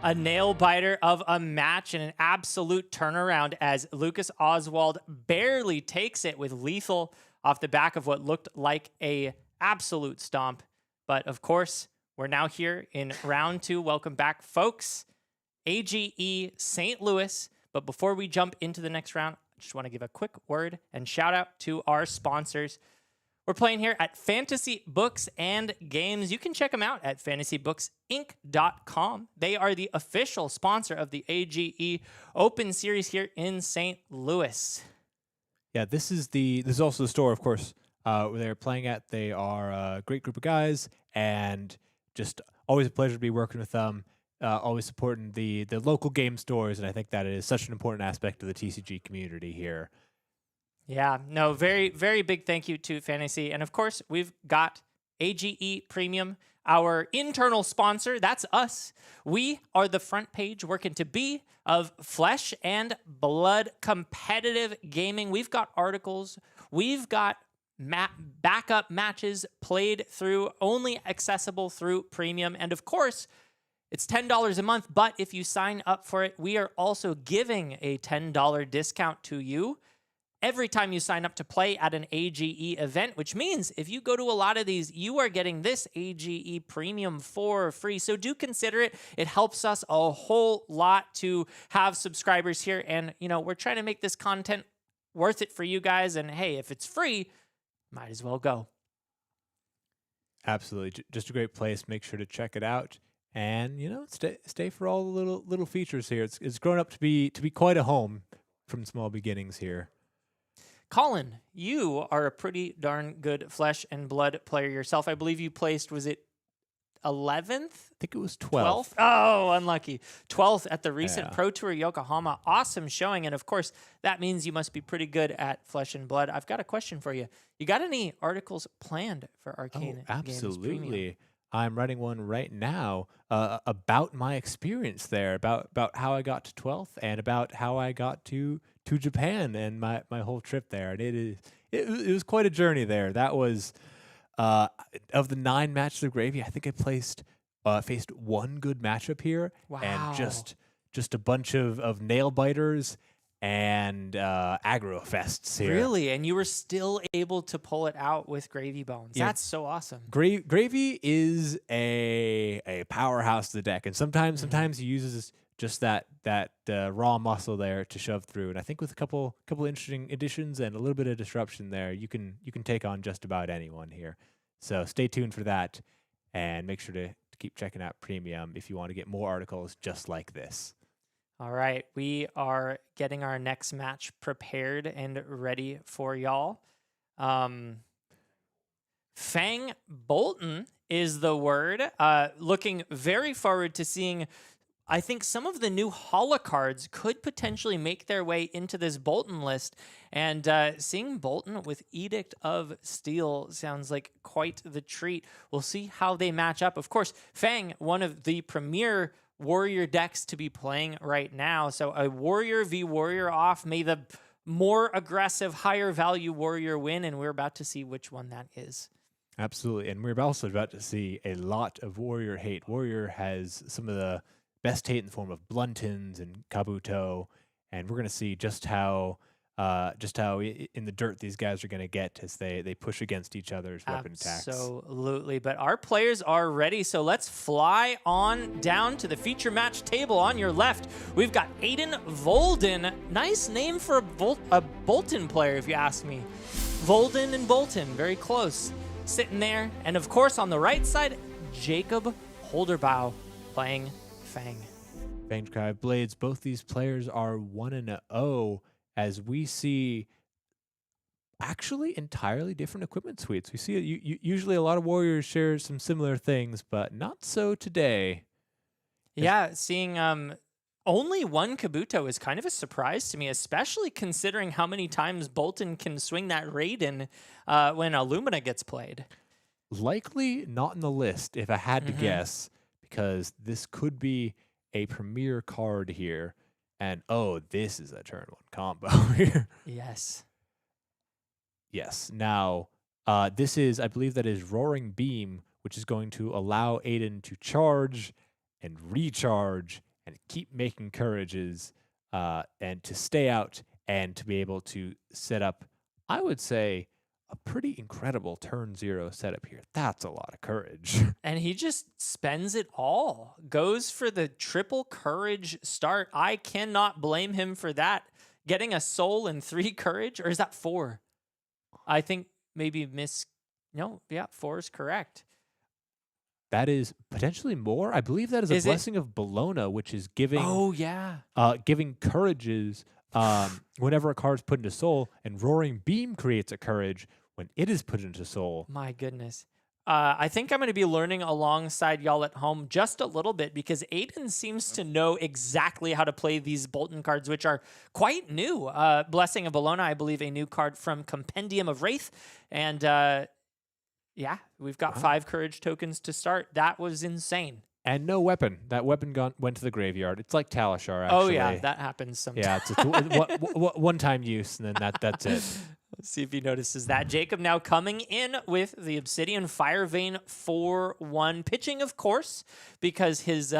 A nail biter of a match and an absolute turnaround as Lucas Oswald barely takes it with lethal off the back of what looked like a absolute stomp. But of course, we're now here in round 2. Welcome back, folks. AGE St. Louis. But before we jump into the next round, I just want to give a quick word and shout out to our sponsors. We're playing here at Fantasy Books and Games. You can check them out at fantasybooks.inc.com. They are the official sponsor of the AGE Open Series here in St. Louis. Yeah, this is also the store, of course, where they're playing at. They are a great group of guys, and just always a pleasure to be working with them. Always supporting the local game stores, and I think that is such an important aspect of the TCG community here. Yeah, no, very, very big thank you to Fantasy. And of course, we've got AGE Premium, our internal sponsor. That's us. We are the front page working to be of flesh and blood competitive gaming. We've got articles. We've got backup matches played through, only accessible through Premium. And of course, it's $10 a month. But if you sign up for it, we are also giving a $10 discount to you every time you sign up to play at an AGE event, which means if you go to a lot of these, you are getting this AGE Premium for free. So do consider it. It helps us a whole lot to have subscribers here. And, you know, we're trying to make this content worth it for you guys. And hey, if it's free, might as well go. Absolutely. Just a great place. Make sure to check it out. And, you know, stay for all the little features here. It's grown up to be quite a home from small beginnings here. Colin, you are a pretty darn good flesh and blood player yourself. I believe you placed, was it 11th? I think it was 12th. Oh, unlucky. 12th at the recent Pro Tour Yokohama. Awesome showing. And of course, that means you must be pretty good at flesh and blood. I've got a question for you. You got any articles planned for Arcane Games absolutely. Premium? I'm writing one right now about my experience there, about how I got to 12th and about how I got to Japan and my whole trip there. And it was quite a journey there. That was of the 9 matches of Gravy, I think I faced one good matchup here. Wow. And just a bunch of nail biters and aggro fests here. Really? And you were still able to pull it out with Gravy Bones. Yeah. That's so awesome. Gravy is a powerhouse to the deck, and sometimes he uses just that raw muscle there to shove through. And I think with a couple interesting additions and a little bit of disruption there, you can take on just about anyone here. So stay tuned for that, and make sure to keep checking out Premium if you want to get more articles just like this. All right, we are getting our next match prepared and ready for y'all. Fang Boltyn is the word. Looking very forward to seeing, I think some of the new holo cards could potentially make their way into this Boltyn list. And seeing Boltyn with Edict of Steel sounds like quite the treat. We'll see how they match up. Of course, Fang, one of the premier warrior decks to be playing right now. So a warrior v warrior off. May the more aggressive, higher value warrior win. And we're about to see which one that is. Absolutely. And we're also about to see a lot of warrior hate. Warrior has some of the best hate in the form of Bluntons and Kabuto. And we're going to see just how in the dirt these guys are going to get as they push against each other's weapon attacks. Absolutely. But our players are ready, so let's fly on down to the feature match table. On your left, we've got Aidan Voldan. Nice name for a Boltyn player, if you ask me. Voldan and Boltyn, very close. Sitting there. And of course, on the right side, Jacob Holderbaugh playing Fang. Fang Blades, both these players are 1-0. As we see actually entirely different equipment suites. We see usually a lot of warriors share some similar things, but not so today. Yeah, seeing Only one Kabuto is kind of a surprise to me, especially considering how many times Boltyn can swing that Raiden when Illumina gets played. Likely not in the list if I had to guess, because this could be a premier card here. And oh, this is a turn 1 combo here. Yes. Yes. Now, this is, I believe that is Roaring Beam, which is going to allow Aidan to charge and recharge and keep making courages and to stay out and to be able to set up, I would say, a pretty incredible turn 0 setup here. That's a lot of courage. And he just spends it all. Goes for the triple courage start. I cannot blame him for that. Getting a soul and 3 courage, or is that 4? I think maybe No, yeah, 4 is correct. That is potentially more. I believe that is a blessing of Bologna, which is giving. Oh yeah. Giving courages whenever a card is put into soul, and Roaring Beam creates a courage when it is put into soul. My goodness. I think I'm going to be learning alongside y'all at home just a little bit, because Aidan seems to know exactly how to play these Boltyn cards, which are quite new. Blessing of Bologna, I believe, a new card from Compendium of Wraith. And yeah, we've got 5 courage tokens to start. That was insane. And no weapon. That weapon went to the graveyard. It's like Talishar, actually. Oh, yeah, that happens sometimes. Yeah, it's one-time use, and then that's it. Let's see if he notices that. Jacob now coming in with the Obsidian Fire Vein 4-1. Pitching, of course, because his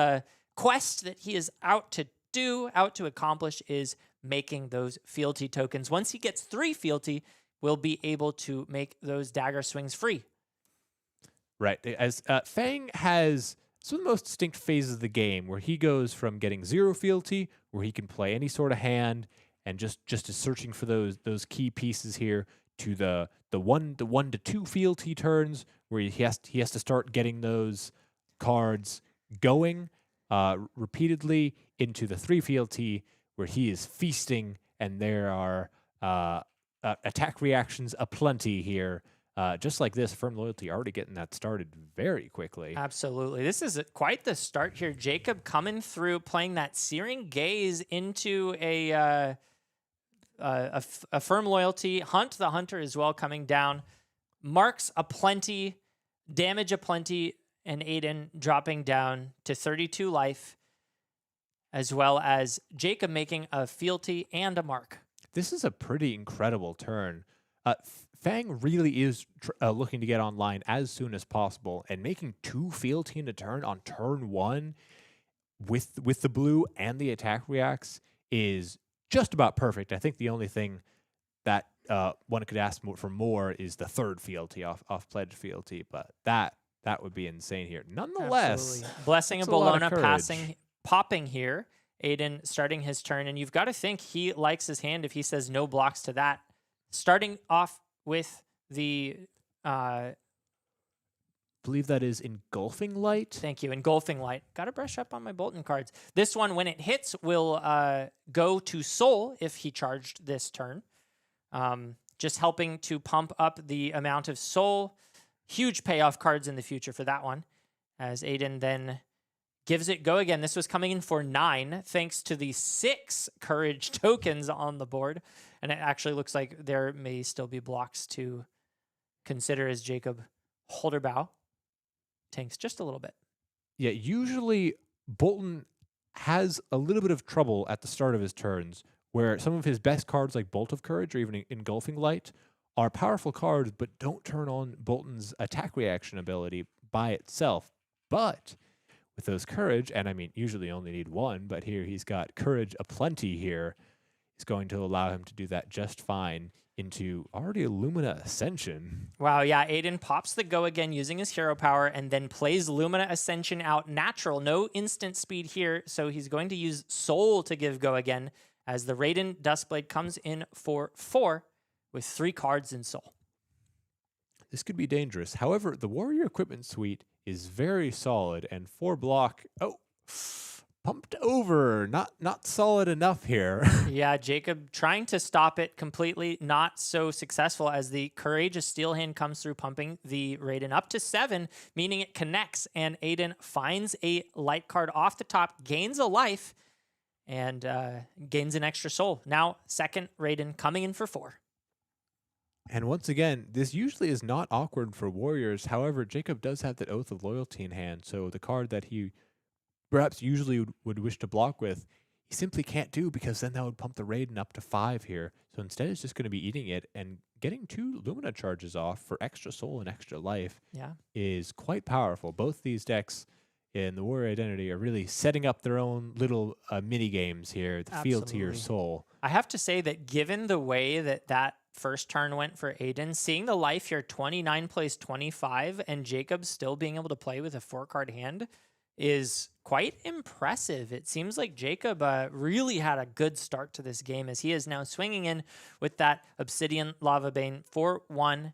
quest that he is out to accomplish is making those fealty tokens. Once he gets 3 fealty, we'll be able to make those dagger swings free. Right. As Fang has some of the most distinct phases of the game where he goes from getting 0 fealty, where he can play any sort of hand, and just is searching for those key pieces here, to the 1 to 2 fealty turns where he has to start getting those cards going repeatedly, into the 3 fealty where he is feasting, and there are attack reactions aplenty here. Just like this, Firm Loyalty already getting that started very quickly. Absolutely. This is quite the start here. Jacob coming through, playing that Searing Gaze into a Firm Loyalty. Hunt the Hunter as well coming down. Marks aplenty, damage aplenty, and Aidan dropping down to 32 life, as well as Jacob making a fealty and a mark. This is a pretty incredible turn. Fang really is looking to get online as soon as possible, and making 2 fealty in a turn on turn 1 with the blue and the attack reacts is just about perfect. I think the only thing that one could ask for more is the 3rd fealty off pledge fealty, but that would be insane here. Nonetheless, absolutely. Blessing of Bologna popping here. Aidan starting his turn, and you've got to think he likes his hand if he says no blocks to that. Starting off with the believe that is Engulfing Light. Thank you. Engulfing Light. Got to brush up on my Boltyn cards. This one, when it hits, will go to Soul if he charged this turn. Just helping to pump up the amount of Soul. Huge payoff cards in the future for that one. As Aidan then gives it go again. This was coming in for 9, thanks to the 6 courage tokens on the board. And it actually looks like there may still be blocks to consider as Jacob Holderbaugh tanks just a little bit. Yeah, usually Boltyn has a little bit of trouble at the start of his turns, where some of his best cards like Bolt of Courage or even Engulfing Light are powerful cards, but don't turn on Boltyn's attack reaction ability by itself. But with those courage, and I mean, usually only need 1, but here he's got courage aplenty here, is going to allow him to do that just fine into already Lumina Ascension. Wow, yeah, Aidan pops the go again using his hero power and then plays Lumina Ascension out natural. No instant speed here, so he's going to use Soul to give go again as the Raiden Duskblade comes in for 4 with 3 cards in Soul. This could be dangerous. However, the Warrior Equipment Suite is very solid, and 4 block, pumped over, not solid enough here. Yeah, Jacob trying to stop it completely, not so successful, as the Courageous Steel Hand comes through, pumping the Raiden up to 7, meaning it connects, and Aidan finds a light card off the top, gains a life, and gains an extra soul. Now, second Raiden coming in for 4. And once again, this usually is not awkward for warriors. However, Jacob does have that Oath of Loyalty in hand, so the card that he perhaps usually would wish to block with, he simply can't do, because then that would pump the Raiden up to 5 here. So instead, it's just going to be eating it, and getting 2 Lumina charges off for extra soul and extra life is quite powerful. Both these decks in the Warrior Identity are really setting up their own little mini games here, the field to your soul. I have to say that given the way that first turn went for Aidan, seeing the life here 29 plays 25 and Jacob still being able to play with a 4-card hand is quite impressive. It seems like Jacob really had a good start to this game, as he is now swinging in with that Obsidian Lava Bane for 1,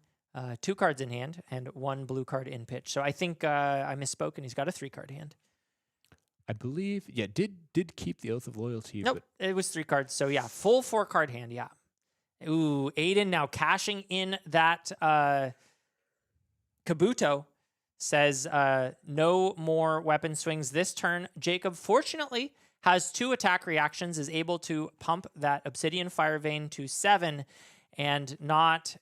2 cards in hand and 1 blue card in pitch. So I think I misspoke, and he's got a 3-card hand. I believe, did keep the Oath of Loyalty. Nope, it was 3 cards. So yeah, full 4-card hand, yeah. Ooh, Aidan now cashing in that Kabuto. Says no more weapon swings this turn. Jacob, fortunately, has 2 attack reactions, is able to pump that Obsidian Fire Vein to 7 and not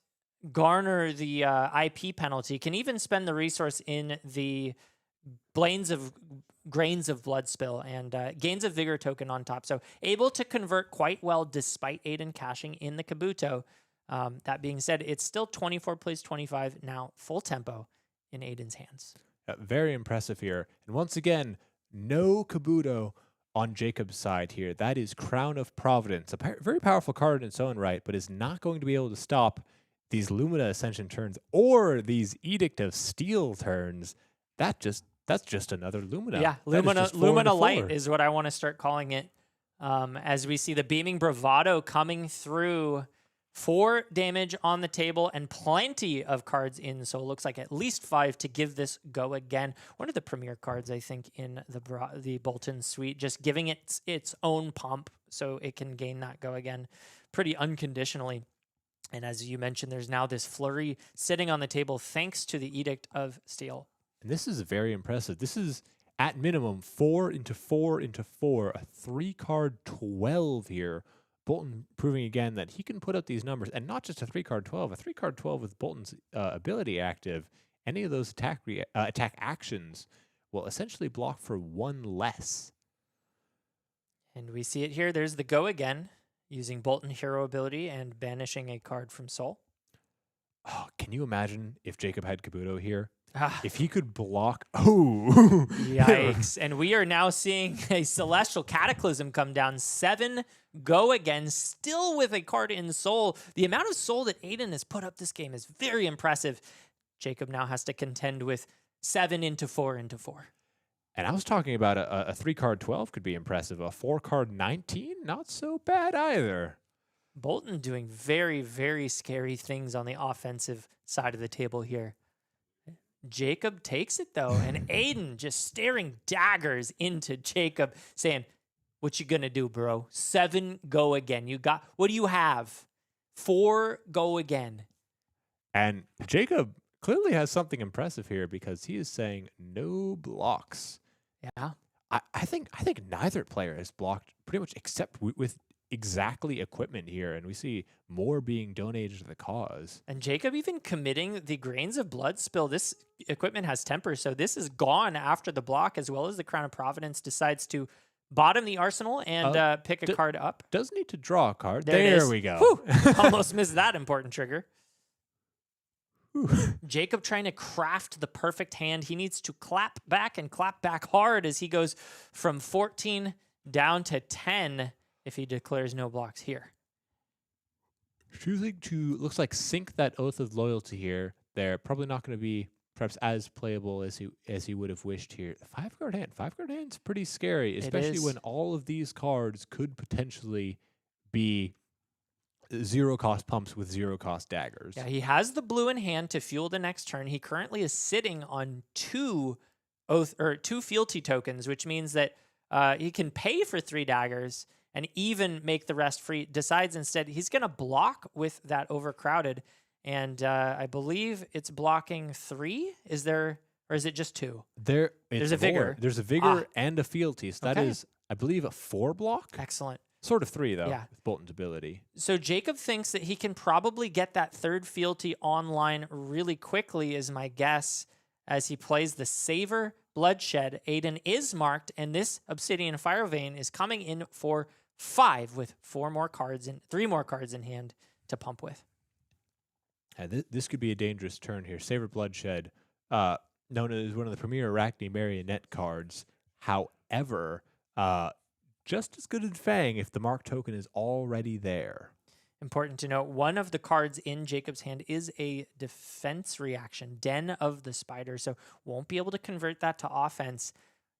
garner the IP penalty. Can even spend the resource in the Grains of Blood Spill and gains a Vigor token on top. So able to convert quite well despite Aidan cashing in the Kabuto. That being said, it's still 24 plays 25, now full tempo in Aidan's hands. Very impressive here. And once again, no Kabuto on Jacob's side here. That is Crown of Providence. A very powerful card in its own right, but is not going to be able to stop these Lumina Ascension turns or these Edict of Steel turns. That's just another Lumina. Yeah, Lumina Light is what I want to start calling it. As we see the Beaming Bravado coming through. 4 damage on the table and plenty of cards in, so it looks like at least 5 to give this go again. One of the premier cards, I think, in the Boltyn suite, just giving it its own pump so it can gain that go again pretty unconditionally. And as you mentioned, there's now this flurry sitting on the table thanks to the Edict of Steel. And this is very impressive. This is, at minimum, 4 into 4 into 4, a 3-card 12 here. Boltyn proving again that he can put up these numbers, and not just a 3-card 12, a 3-card 12 with Boltyn's ability active. Any of those attack actions will essentially block for 1 less. And we see it here. There's the go again, using Boltyn hero ability and banishing a card from Soul. Oh, can you imagine if Jacob had Kabuto here? Ah. If he could block, oh, yikes. And we are now seeing a Celestial Cataclysm come down. 7 go again, still with a card in Soul. The amount of Soul that Aidan has put up this game is very impressive. Jacob now has to contend with 7 into 4 into 4. And I was talking about a 3-card 12 could be impressive. A 4-card 19, not so bad either. Boltyn doing very, very scary things on the offensive side of the table here. Jacob takes it, though, and Aidan just staring daggers into Jacob, saying, what you gonna do, bro? 7 go again. What do you have? 4 go again. And Jacob clearly has something impressive here, because he is saying no blocks. Yeah. I think neither player has blocked pretty much, except with exactly equipment here, and we see more being donated to the cause. And Jacob even committing the Grains of Blood Spill. This equipment has temper, so this is gone after the block, as well as the Crown of Providence decides to bottom the arsenal and pick a card up. Does need to draw a card. There we go. Whew, almost missed that important trigger. Jacob trying to craft the perfect hand. He needs to clap back and clap back hard as he goes from 14 down to 10 if he declares no blocks here. Choosing to, looks like, sink that Oath of Loyalty here. They're probably not going to be perhaps as playable as he would have wished here. The 5-card hand. 5-card hand's pretty scary, especially when all of these cards could potentially be 0-cost pumps with 0-cost daggers. Yeah, he has the blue in hand to fuel the next turn. He currently is sitting on 2 fealty tokens, which means that he can pay for 3 daggers and even make the rest free. Decides instead he's going to block with that overcrowded. And I believe it's blocking 3. Is there Or is it just 2? There's a vigor. There's a vigor and a fealty. So that Okay. is, I believe, a 4 block. Excellent. Sort of 3 though. Yeah. With Boltyn's ability. So Jacob thinks that he can probably get that 3rd fealty online really quickly, is my guess, as he plays the Savor Bloodshed. Aidan is marked, and this Obsidian Fire Vein is coming in for 5 with 3 more cards in hand to pump with. This could be a dangerous turn here. Savor Bloodshed, known as one of the premier Arachne marionette cards. However, just as good as Fang if the mark token is already there. Important to note, one of the cards in Jacob's hand is a defense reaction, Den of the Spider, so won't be able to convert that to offense.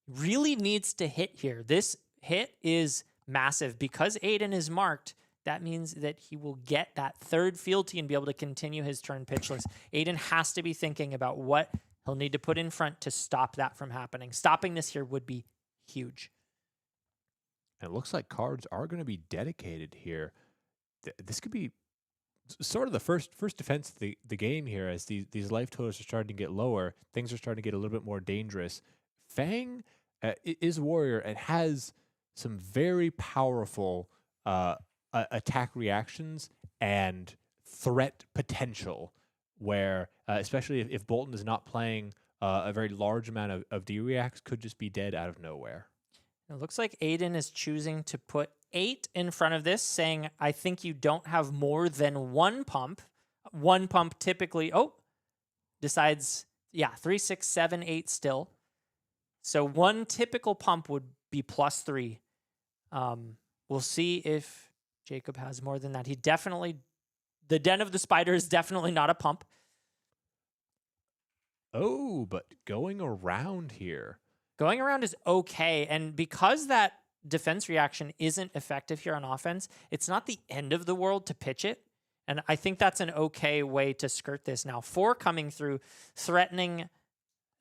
Really needs to hit here. This hit is massive. Because Aidan is marked, that means that he will get that 3rd fealty and be able to continue his turn pitchless. Aidan has to be thinking about what he'll need to put in front to stop that from happening. Stopping this here would be huge. And it looks like cards are going to be dedicated here. This could be sort of the first defense of the game here, as these life totals are starting to get lower. Things are starting to get a little bit more dangerous. Fang is a warrior and has some very powerful attack reactions and threat potential, where especially if Boltyn is not playing a very large amount of D-reacts, could just be dead out of nowhere. It looks like Aidan is choosing to put 8 in front of this, saying, I think you don't have more than 1 pump. 1 pump typically, decides, 3, 6, 7, 8 still. So 1 typical pump would be +3. We'll see if Jacob has more than that. The Den of the Spider is definitely not a pump. Oh, but going around here. Going around is okay, and because that defense reaction isn't effective here on offense, it's not the end of the world to pitch it, and I think that's an okay way to skirt this. Now, 4 coming through, threatening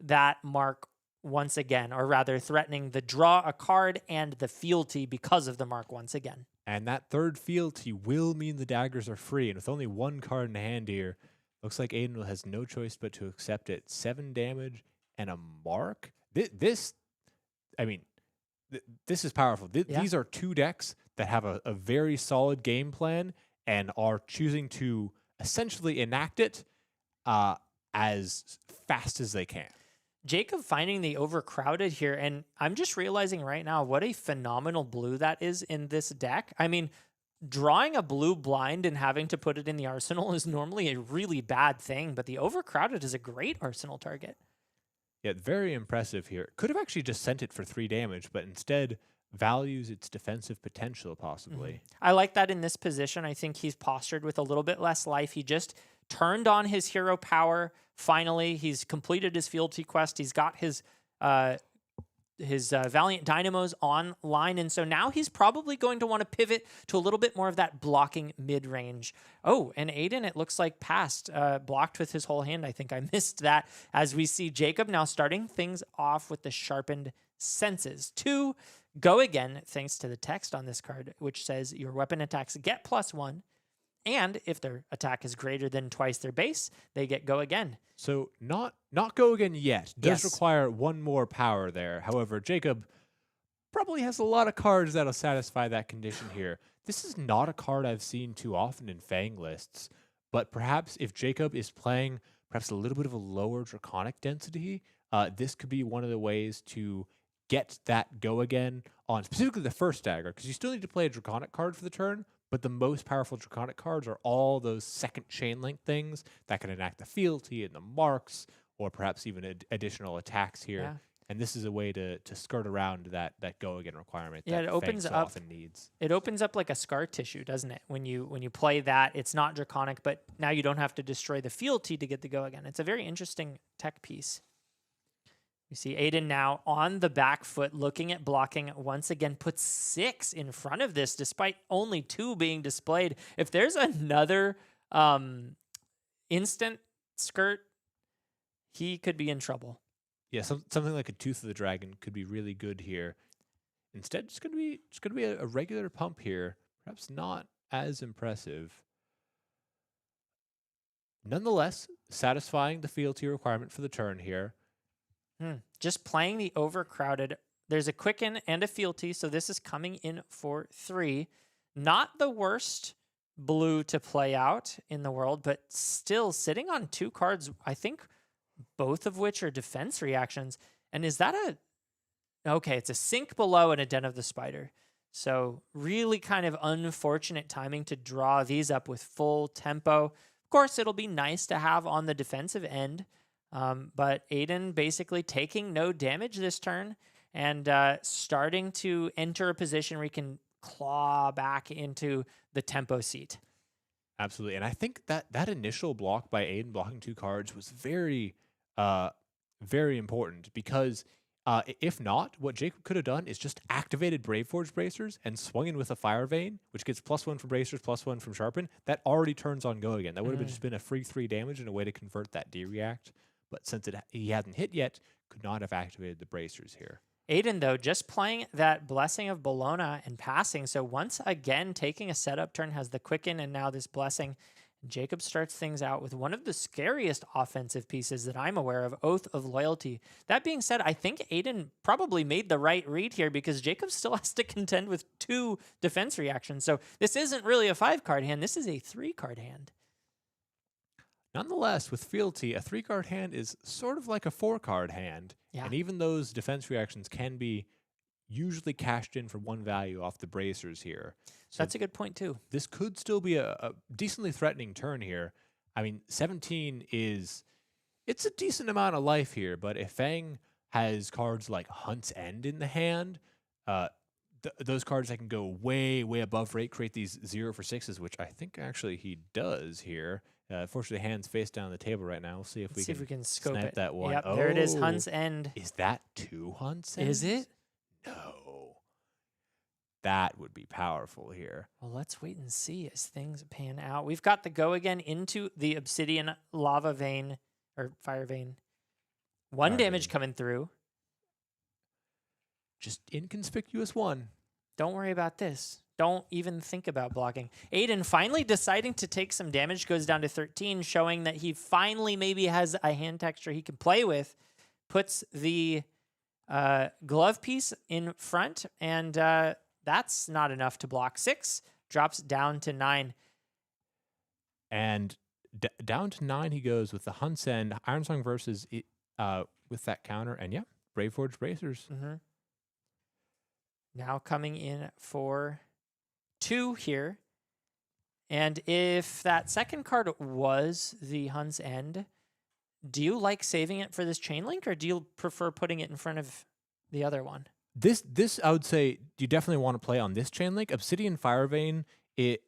that mark once again, or rather threatening the draw a card and the fealty because of the mark once again. And that 3rd fealty will mean the daggers are free, and with only 1 card in hand here, looks like Aidan has no choice but to accept it. 7 damage and a mark. This is powerful. These are 2 decks that have a very solid game plan and are choosing to essentially enact it as fast as they can. Jacob finding the overcrowded here, and I'm just realizing right now what a phenomenal blue that is in this deck. I mean, drawing a blue blind and having to put it in the arsenal is normally a really bad thing, but the overcrowded is a great arsenal target. Yeah, very impressive here. Could have actually just sent it for 3 damage, but instead values its defensive potential, possibly. Mm-hmm. I like that in this position. I think he's postured with a little bit less life. He just turned on his hero power. Finally, he's completed his fealty quest. He's got his Valiant Dynamos online, and so now he's probably going to want to pivot to a little bit more of that blocking mid-range. Oh, and Aidan, it looks like passed, blocked with his whole hand. I think I missed that, as we see Jacob now starting things off with the Sharpened Senses. 2 go again, thanks to the text on this card, which says your weapon attacks get +1, and if their attack is greater than twice their base, they get go again. So not go again yet. Does Yes. require 1 more power there. However, Jacob probably has a lot of cards that'll satisfy that condition here. This is not a card I've seen too often in Fang lists, but perhaps if Jacob is playing perhaps a little bit of a lower Draconic density, this could be one of the ways to get that go again on specifically the first dagger, because you still need to play a Draconic card for the turn, but the most powerful Draconic cards are all those second chain link things that can enact the fealty and the marks, or perhaps even additional attacks here. Yeah. And this is a way to skirt around that go again requirement. Yeah, that it opens Fang so up- often needs. It opens up like a scar tissue, doesn't it? When you play that, it's not Draconic, but now you don't have to destroy the fealty to get the go again. It's a very interesting tech piece. You see Aidan now on the back foot, looking at blocking, once again puts 6 in front of this, despite only 2 being displayed. If there's another instant skirt, he could be in trouble. Yeah, something like a Tooth of the Dragon could be really good here. Instead, it's going to be a regular pump here. Perhaps not as impressive. Nonetheless, satisfying the fealty requirement for the turn here. Just playing the overcrowded. There's a quicken and a fealty, so this is coming in for 3. Not the worst blue to play out in the world, but still sitting on 2 cards, I think both of which are defense reactions. And is that okay, it's a sink below and a den of the spider. So really kind of unfortunate timing to draw these up with full tempo. Of course, it'll be nice to have on the defensive end, but Aidan basically taking no damage this turn and starting to enter a position where he can claw back into the tempo seat. Absolutely. And I think that initial block by Aidan blocking 2 cards was very, very important because if not, what Jacob could have done is just activated Braveforge Bracers and swung in with a Fire Vein, which gets +1 from Bracers, +1 from Sharpen. That already turns on Go again. That would have just been a free 3 damage and a way to convert that D-React. But since he hadn't hit yet, could not have activated the Bracers here. Aidan, though, just playing that Blessing of Bologna and passing. So once again, taking a setup turn, has the Quicken and now this Blessing. Jacob starts things out with one of the scariest offensive pieces that I'm aware of, Oath of Loyalty. That being said, I think Aidan probably made the right read here because Jacob still has to contend with 2 defense reactions. So this isn't really a 5-card hand. This is a 3-card hand. Nonetheless, with Fealty, a 3-card hand is sort of like a 4-card hand. Yeah. And even those defense reactions can be usually cashed in for 1 value off the Bracers here. So that's a good point, too. This could still be a decently threatening turn here. I mean, 17 it's a decent amount of life here, but if Fang has cards like Hunt's End in the hand, those cards that can go way, way above rate, create these 0 for 6s, which I think actually he does here. Fortunately, hands face down the table right now. We'll see if we can scope snipe it. that one. Yep, there it is, Hunt's End. Is that 2 Hunt's Ends? Is it? No. That would be powerful here. Well, let's wait and see as things pan out. We've got the Go again into the Obsidian Lava Vein, or Fire Vein. 1 damage coming through. Just inconspicuous 1. Don't worry about this. Don't even think about blocking. Aidan finally deciding to take some damage, goes down to 13, showing that he finally maybe has a hand texture he can play with. Puts the glove piece in front, and that's not enough to block 6. Drops down to 9. And down to 9 he goes with the Hunt's End, Ironsong versus with that counter, and yeah, Braveforge Bracers. Now coming in for 2 here. And if that second card was the Hunt's End, do you like saving it for this chain link, or do you prefer putting it in front of the other one? This I would say you definitely want to play on this chain link. Obsidian Fire Vein is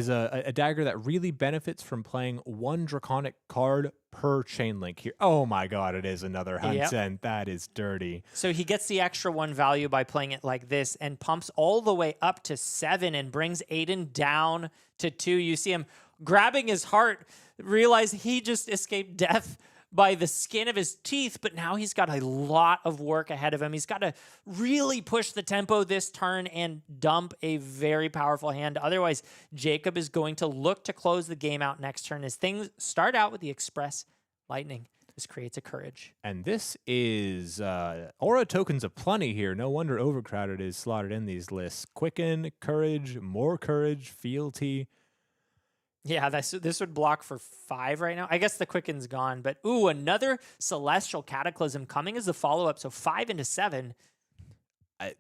a dagger that really benefits from playing 1 draconic card per chain link here. Oh my god, it is another Hunt's End. That is dirty. So he gets the extra 1 value by playing it like this and pumps all the way up to 7 and brings Aidan down to 2. You see him grabbing his heart, realize he just escaped death by the skin of his teeth, but now he's got a lot of work ahead of him. He's got to really push the tempo this turn and dump a very powerful hand. Otherwise, Jacob is going to look to close the game out next turn as things start out with the Express Lightning. This creates a Courage. And this is aura tokens aplenty here. No wonder Overcrowded is slotted in these lists. Quicken, Courage, more Courage, Fealty. Yeah, this would block for 5 right now. I guess the Quicken's gone, but ooh, another Celestial Cataclysm coming as the follow-up, so 5 into 7.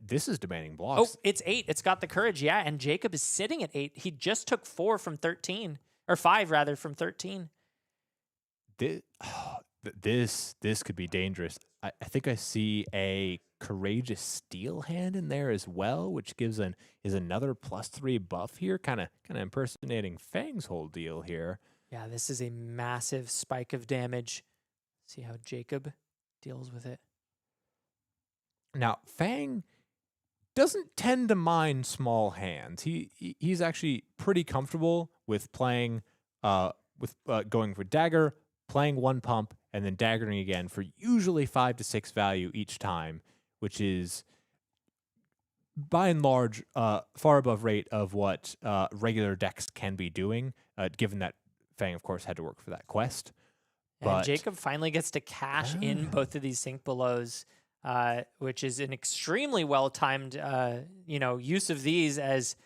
This is demanding blocks. Oh, it's 8. It's got the Courage, yeah, and Jacob is sitting at 8. He just took 4 from 13, or 5 rather, from 13. This could be dangerous. I think I see a Courageous Steel hand in there as well, which is another +3 buff here, kind of impersonating Fang's whole deal here. Yeah, this is a massive spike of damage. See how Jacob deals with it. Now, Fang doesn't tend to mind small hands. He's actually pretty comfortable with playing going for dagger, playing 1 pump, and then daggering again for usually 5 to 6 value each time, which is by and large far above rate of what regular decks can be doing, given that Fang, of course, had to work for that quest. And But Jacob finally gets to cash in both of these sync belows, which is an extremely well-timed, use of these, as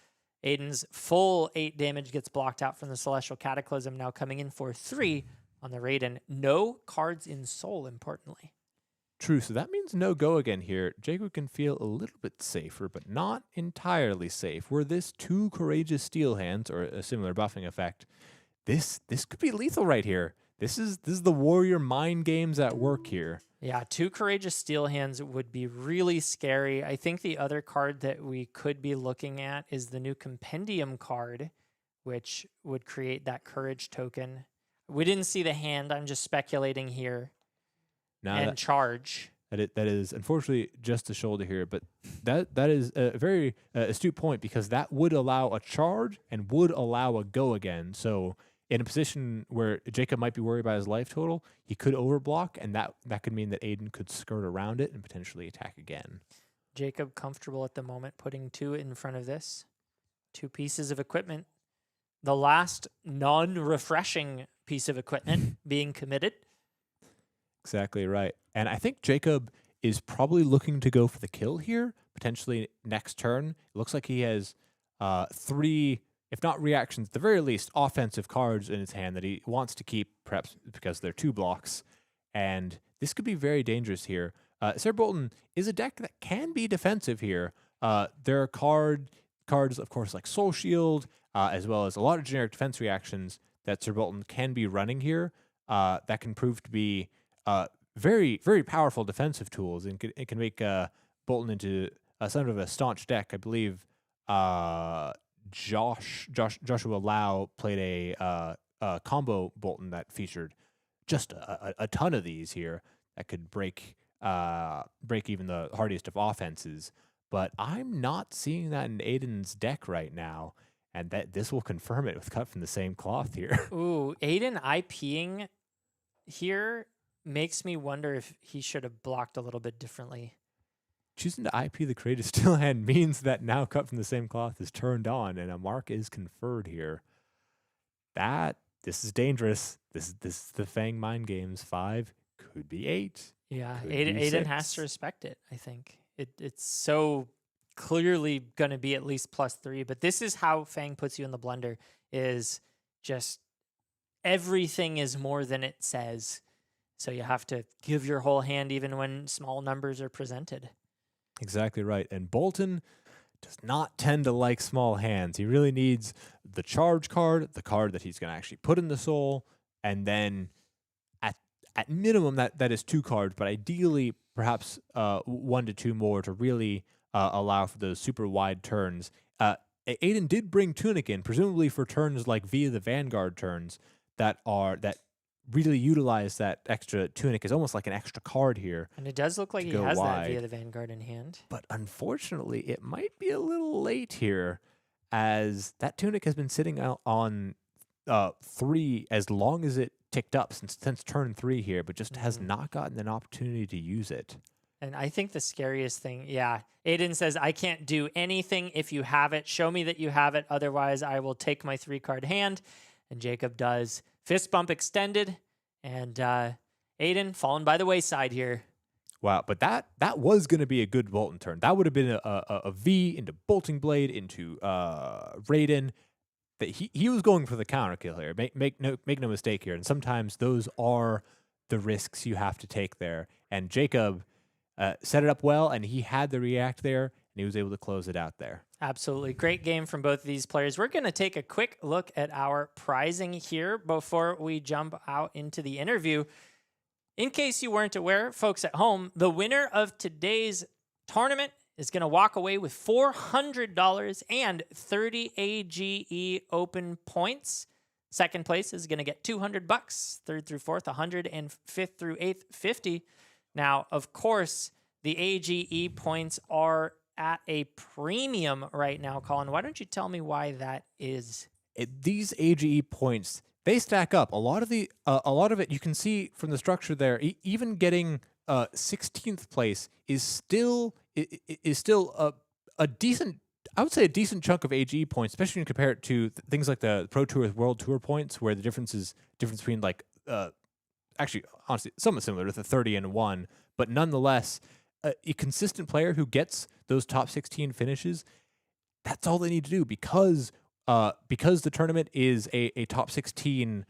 Aidan's full 8 damage gets blocked out from the Celestial Cataclysm, now coming in for 3 on the Raiden. No cards in Soul, importantly. True, so that means no go again here. Jacob can feel a little bit safer, but not entirely safe. Were this 2 Courageous Steel Hands, or a similar buffing effect, this could be lethal right here. This is the warrior mind games at work here. Yeah, 2 Courageous Steel Hands would be really scary. I think the other card that we could be looking at is the new Compendium card, which would create that Courage token. We didn't see the hand. I'm just speculating here. Now And charge. that is unfortunately just a shoulder here, but that is a very astute point, because that would allow a charge and would allow a go again. So in a position where Jacob might be worried about his life total, he could overblock, and that could mean that Aidan could skirt around it and potentially attack again. Jacob comfortable at the moment, putting 2 in front of this. 2 pieces of equipment. The last non-refreshing piece of equipment being committed. Exactly right. And I think Jacob is probably looking to go for the kill here, potentially next turn. It looks like he has 3, if not reactions, at the very least, offensive cards in his hand that he wants to keep, perhaps because they're 2 blocks. And this could be very dangerous here. Sir Boltyn is a deck that can be defensive here. There are cards, of course, like Soul Shield, as well as a lot of generic defense reactions that Sir Boltyn can be running here that can prove to be very, very powerful defensive tools, and it can make Boltyn into somewhat of a staunch deck. I believe Joshua Lau played a combo Boltyn that featured just a ton of these here that could break even the hardiest of offenses. But I'm not seeing that in Aidan's deck right now, and that this will confirm it with cut from the same cloth here. Ooh, Aidan IPing here makes me wonder if he should have blocked a little bit differently. Choosing to IP the Courageous Steel Hand means that now cut from the same cloth is turned on and a mark is conferred here. This is dangerous. This is the Fang mind games. 5 could be 8. Yeah, Could Aidan be 6. has to respect it, I think. It's so clearly going to be at least +3, but this is how Fang puts you in the blender, is just everything is more than it says. So you have to give your whole hand even when small numbers are presented. Exactly right. And Boltyn does not tend to like small hands. He really needs the charge card, the card that he's going to actually put in the soul, and then at minimum that is 2 cards, but ideally perhaps 1 to 2 more to really allow for those super wide turns. Aidan did bring Tunic in, presumably for turns like via the Vanguard turns that really utilize that extra Tunic as almost like an extra card here. And it does look like he has that via the Vanguard in hand. But unfortunately, it might be a little late here, as that Tunic has been sitting out on 3 as long as it ticked up since turn 3 here, but just has not gotten an opportunity to use it. And I think the scariest thing, Aidan says, I can't do anything if you have it. Show me that you have it. Otherwise, I will take my 3-card hand. And Jacob does. Fist bump extended. And Aidan falling by the wayside here. Wow, but that was going to be a good Boltyn turn. That would have been a V into Bolting Blade into Raiden. That he was going for the counter kill here. Make no mistake here. And sometimes those are the risks you have to take there. And Jacob set it up well, and he had the react there, and he was able to close it out there. Absolutely. Great game from both of these players. We're going to take a quick look at our prizing here before we jump out into the interview. In case you weren't aware, folks at home, the winner of today's tournament is going to walk away with $400 and 30 AGE open points. Second place is going to get $200. Third through fourth, 100, and fifth through eighth, 50. Now, of course, the AGE points are at a premium right now, Colin. Why don't you tell me why that is? These AGE points, they stack up. A lot of it you can see from the structure there. Even getting 16th place is still a decent, I would say, a decent chunk of AGE points, especially when you compare it to things like the Pro Tour World Tour points, where the difference between like actually, honestly, somewhat similar to the 30-1, but nonetheless, a consistent player who gets those top 16 finishes, that's all they need to do because the tournament is a top 16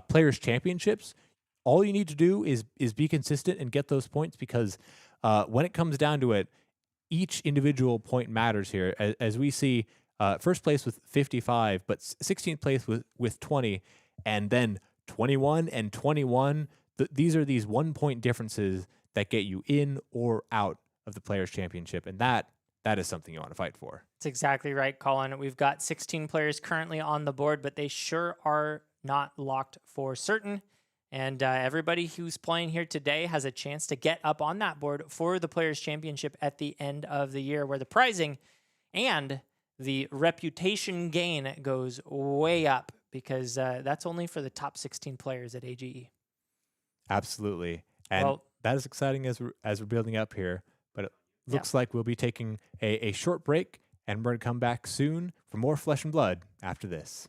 players championships. All you need to do is be consistent and get those points because when it comes down to it, each individual point matters here. As we see, first place with 55, but 16th place with 20, and then 21 and 21. These are these 1 point differences that get you in or out of the Players' Championship, and that is something you want to fight for. That's exactly right, Colin. We've got 16 players currently on the board, but they sure are not locked for certain. And everybody who's playing here today has a chance to get up on that board for the Players' Championship at the end of the year, where the prizing and the reputation gain goes way up because that's only for the top 16 players at AGE. Absolutely. And that is exciting as we're building up here. But it looks like we'll be taking a short break, and we're going to come back soon for more Flesh and Blood after this.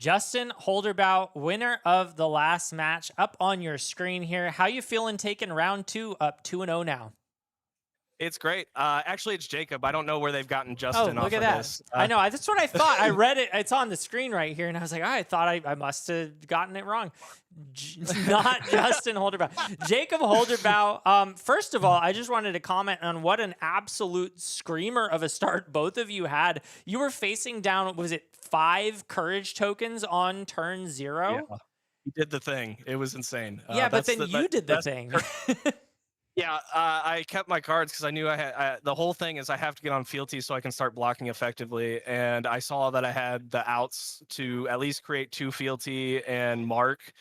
Justin Holderbaugh, winner of the last match, up on your screen here. How you feeling taking round 2 up 2-0 now? It's great. Actually, it's Jacob. I don't know where they've gotten Oh, Justin look off at of that. this. I know. That's what I thought. I read it. It's on the screen right here. And I was like, oh, I thought I must have gotten it wrong. Not Justin Holderbaugh. Jacob Holderbaugh. First of all, I just wanted to comment on what an absolute screamer of a start both of you had. You were facing down, was it 5 courage tokens on turn 0? Yeah, he did the thing. It was insane. Yeah, but then you did the thing. Yeah, I kept my cards because I knew I had the whole thing is I have to get on fealty so I can start blocking effectively. And I saw that I had the outs to at least create 2 fealty and mark.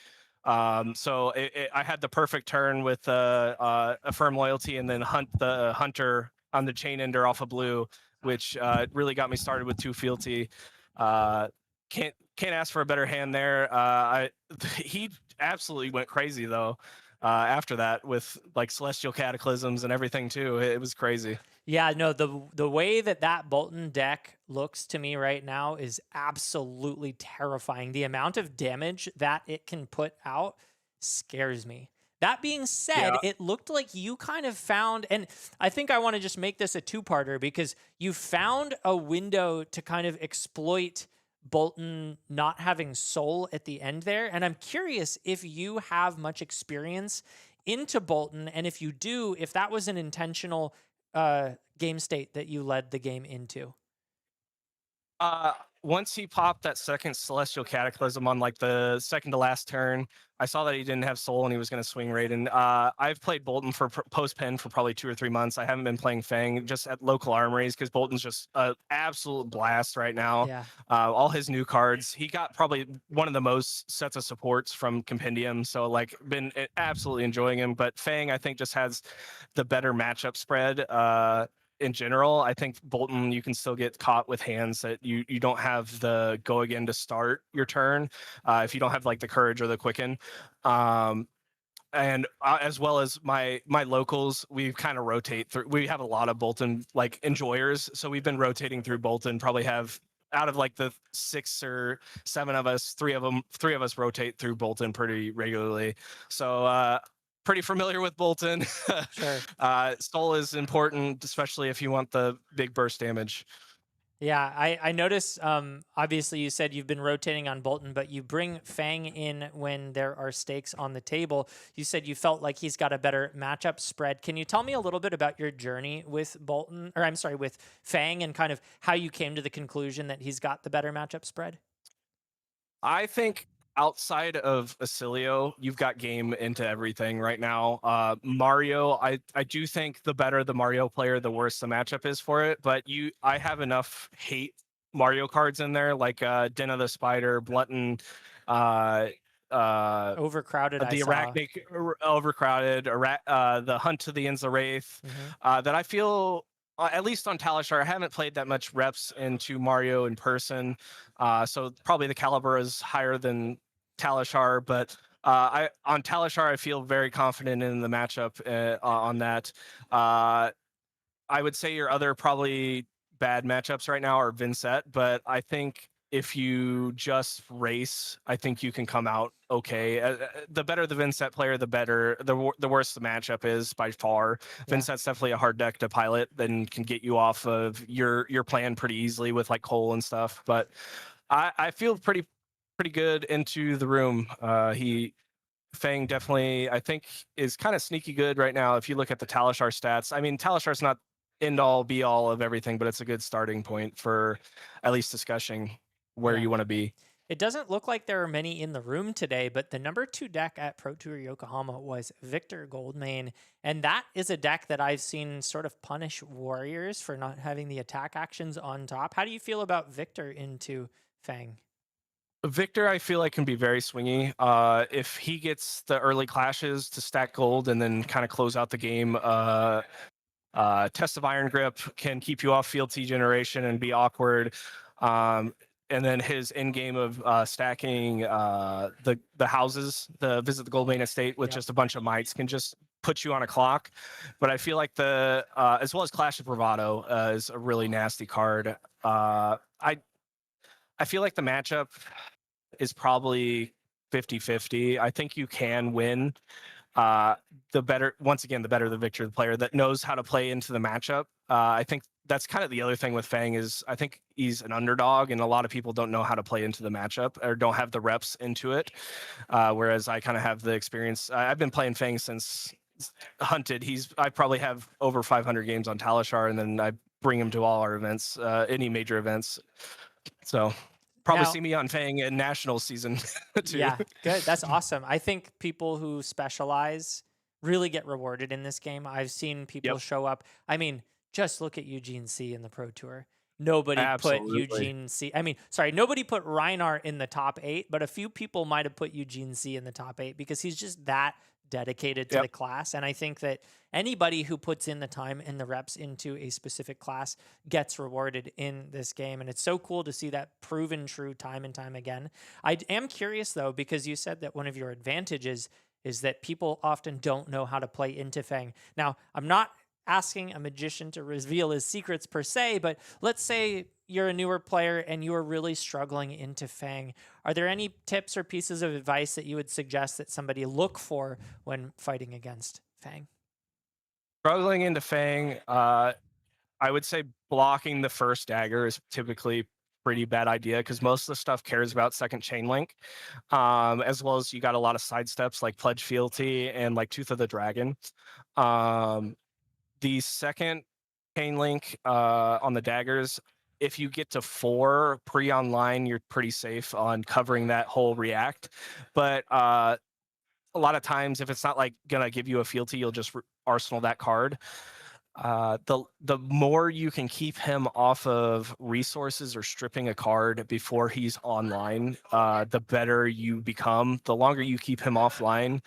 So I had the perfect turn with a firm loyalty and then hunt the hunter on the chain ender off of blue, which really got me started with 2 fealty. Can't ask for a better hand there. He absolutely went crazy though. After that with like celestial cataclysms and everything too. It was crazy. Yeah, no, the way that Boltyn deck looks to me right now is absolutely terrifying. The amount of damage that it can put out scares me. That being said, it looked like you kind of found, and I think I want to just make this a 2-parter because you found a window to kind of exploit Boltyn not having soul at the end there. And I'm curious if you have much experience into Boltyn, and if you do, if that was an intentional game state that you led the game into. Once he popped that second celestial cataclysm on like the second to last turn, I saw that he didn't have soul and he was going to swing Raiden. I've played Boltyn for post pen for probably 2 or 3 months. I haven't been playing Fang just at local armories because Boltyn's just an absolute blast right now. Yeah. All his new cards, he got probably one of the most sets of supports from Compendium. So like been absolutely enjoying him. But Fang, I think, just has the better matchup spread. In general, I think Boltyn, you can still get caught with hands that you don't have the go again to start your turn if you don't have like the courage or the quicken. And as well as my locals, we kind of rotate through. We have a lot of Boltyn like enjoyers, so we've been rotating through Boltyn. Probably have out of like the 6 or 7 of us, 3 of us rotate through Boltyn pretty regularly. So pretty familiar with Boltyn. Sure. Soul is important, especially if you want the big burst damage. Yeah, I notice, obviously you said you've been rotating on Boltyn, but you bring Fang in when there are stakes on the table. You said you felt like he's got a better matchup spread. Can you tell me a little bit about your journey with Boltyn, or I'm sorry, with Fang, and kind of how you came to the conclusion that he's got the better matchup spread? I think outside of Oscilio, you've got game into everything right now. Mario, I do think the better the Mario player, the worse the matchup is for it. But I have enough hate Mario cards in there, like Den of the Spider, Blutton, Overcrowded, the Arachnic, Overcrowded, the Hunt to the Ends of Wraith, that I feel. At least on Talishar, I haven't played that much reps into Mario in person, so probably the caliber is higher than Talishar. But on Talishar, I feel very confident in the matchup on that. I would say your other probably bad matchups right now are Vincent, but I think if you just race, I think you can come out okay. The better the Vincent player, the better, the worse the matchup is by far. Yeah. Vincent's definitely a hard deck to pilot, then can get you off of your plan pretty easily with like Cole and stuff. But I feel pretty good into the room. Fang definitely, I think, is kind of sneaky good right now. If you look at the Talishar stats, I mean, Talishar's not end all be all of everything, but it's a good starting point for at least discussing where you want to be. It doesn't look like there are many in the room today, but the number 2 deck at Pro Tour Yokohama was Victor Goldmane, and that is a deck that I've seen sort of punish warriors for not having the attack actions on top. How do you feel about Victor into Fang? Victor, I feel like, can be very swingy. If he gets the early clashes to stack gold and then kind of close out the game, Test of Iron Grip can keep you off fealty generation and be awkward. And then his end game of stacking the houses, the Visit the Goldmane Estate with just a bunch of mites can just put you on a clock. But I feel like as well as Clash of Bravado is a really nasty card. I feel like the matchup is probably 50-50. I think you can win. The better, once again, the better the victor, the player that knows how to play into the matchup. I think that's kind of the other thing with Fang is I think he's an underdog, and a lot of people don't know how to play into the matchup or don't have the reps into it. Whereas I kind of have the experience. I've been playing Fang since Hunted. I probably have over 500 games on Talishar, and then I bring him to all our events, any major events. So probably Now- see me on Fang in national season too. Yeah, good. That's awesome. I think people who specialize really get rewarded in this game. I've seen people Yep. show up. I mean, just look at Eugene C in the Pro Tour. Nobody put Absolutely. Eugene C. I mean, sorry, nobody put Reinhardt in the top 8, but a few people might have put Eugene C in the top 8 because he's just that dedicated to Yep. the class. And I think that anybody who puts in the time and the reps into a specific class gets rewarded in this game. And it's so cool to see that proven true time and time again. I am curious, though, because you said that one of your advantages is that people often don't know how to play into Fang. Now, I'm not asking a magician to reveal his secrets per se, but let's say you're a newer player and you are really struggling into Fang. Are there any tips or pieces of advice that you would suggest that somebody look for when fighting against Fang? Struggling into Fang, I would say blocking the first dagger is typically pretty bad idea because most of the stuff cares about second chain link, as well as you got a lot of side steps like Pledge Fealty and like Tooth of the Dragon. The second chain link on the daggers, if you get to 4 pre-online, you're pretty safe on covering that whole react. But a lot of times, if it's not like gonna give you a fealty, you'll just arsenal that card. The more you can keep him off of resources or stripping a card before he's online, the better you become. The longer you keep him offline,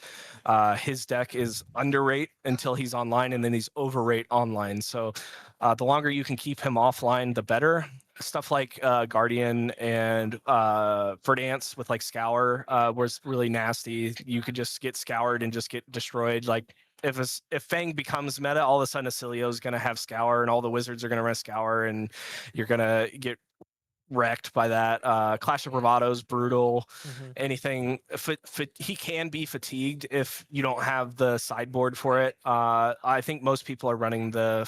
his deck is underrate until he's online, and then he's overrate online. So the longer you can keep him offline, the better. Stuff like Guardian and Verdance with like Scour was really nasty. You could just get scoured and just get destroyed. Like if Fang becomes meta, all of a sudden Oscilio is going to have Scour, and all the wizards are going to run Scour, and you're going to get wrecked by that. Clash of Bravado's brutal. Anything he can be fatigued if you don't have the sideboard for it. I think most people are running the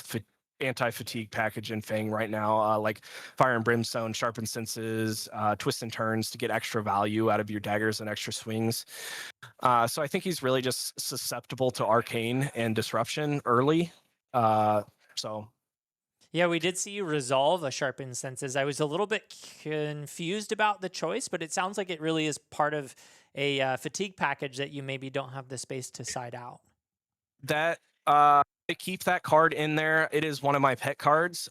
anti-fatigue package in Fang right now, like Fire and Brimstone, Sharpened Senses, Twists and Turns to get extra value out of your daggers and extra swings. So I think he's really just susceptible to Arcane and Disruption early. So Yeah, we did see you resolve a Sharpened Senses. I was a little bit confused about the choice, but it sounds like it really is part of a fatigue package that you maybe don't have the space to side out. That I keep that card in there. It is one of my pet cards.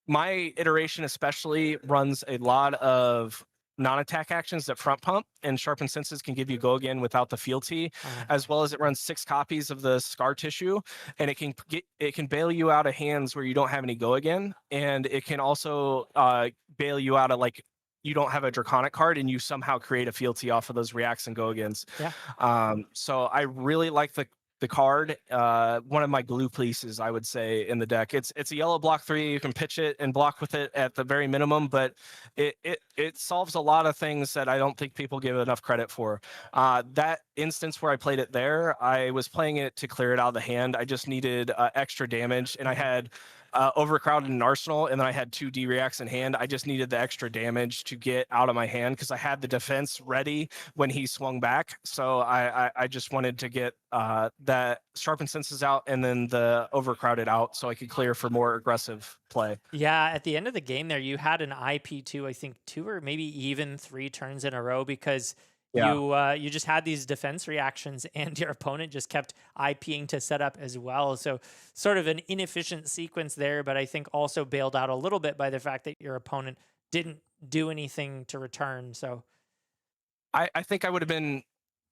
My iteration especially runs a lot of non-attack actions that front pump, and Sharpened Senses can give you go again without the fealty, as well as it runs 6 copies of the Scar Tissue, and it can bail you out of hands where you don't have any go again, and it can also bail you out of like you don't have a Draconic card and you somehow create a fealty off of those reacts and go agains. Yeah. So I really like the card. One of my glue pieces, I would say, in the deck. It's a yellow block 3. You can pitch it and block with it at the very minimum, but it solves a lot of things that I don't think people give enough credit for. That instance where I played it there, I was playing it to clear it out of the hand. I just needed extra damage, and I had overcrowded an arsenal, and then I had 2 D reacts in hand. I just needed the extra damage to get out of my hand because I had the defense ready when he swung back. So I just wanted to get that Sharpened Senses out and then the overcrowded out so I could clear for more aggressive play. Yeah, at the end of the game there, you had an IP2, I think 2 or maybe even 3 turns in a row because you just had these defense reactions and your opponent just kept IPing to set up as well. So sort of an inefficient sequence there, but I think also bailed out a little bit by the fact that your opponent didn't do anything to return. So I think I would have been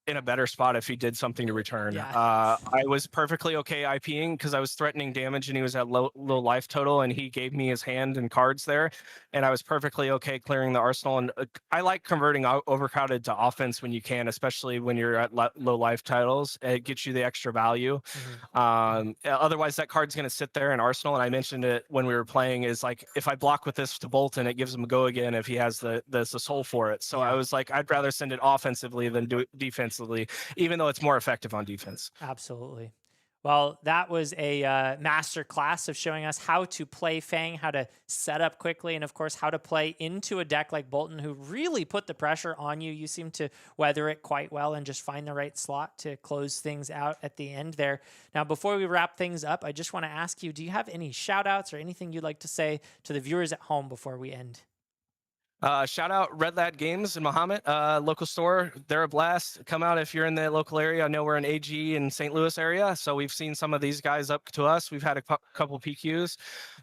in a better spot if he did something to return. Yeah. I was perfectly okay IPing because I was threatening damage and he was at low life total, and he gave me his hand and cards there, and I was perfectly okay clearing the arsenal. And I like converting overcrowded to offense when you can, especially when you're at low life titles. It gets you the extra value. Otherwise, that card's going to sit there in arsenal. And I mentioned it when we were playing, is like, if I block with this to Boltyn, it gives him a go again if he has the soul for it. So I was like, I'd rather send it offensively than do it defensively, even though it's more effective on defense. Absolutely. Well, that was a master class of showing us how to play Fang, how to set up quickly, and of course, how to play into a deck like Boltyn, who really put the pressure on you. You seem to weather it quite well and just find the right slot to close things out at the end there. Now, before we wrap things up, I just want to ask you, do you have any shout outs or anything you'd like to say to the viewers at home before we end? Shout out Red Lad Games in Mahomet, local store. They're a blast. Come out if you're in the local area. I know we're in AG in St. Louis area, so we've seen some of these guys up to us. We've had a couple PQs.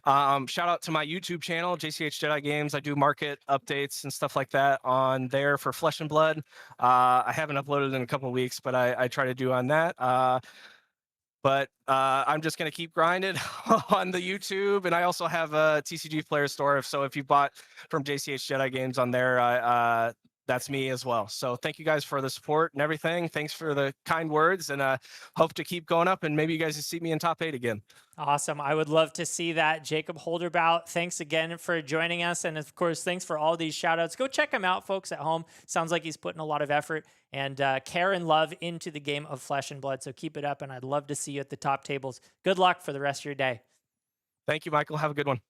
Shout out to my YouTube channel, JCH Jedi Games. I do market updates and stuff like that on there for Flesh and Blood. I haven't uploaded in a couple of weeks, but I try to do on that. But I'm just going to keep grinding on the YouTube. And I also have a TCG player store. So if you bought from JCH Jedi Games on there, that's me as well. So thank you guys for the support and everything. Thanks for the kind words, and hope to keep going up. And maybe you guys will see me in top 8 again. Awesome. I would love to see that. Jacob Holderbaugh, thanks again for joining us. And of course, thanks for all these shout outs. Go check him out, folks, at home. Sounds like he's putting a lot of effort and care and love into the game of Flesh and Blood. So keep it up, and I'd love to see you at the top tables. Good luck for the rest of your day. Thank you, Michael. Have a good one.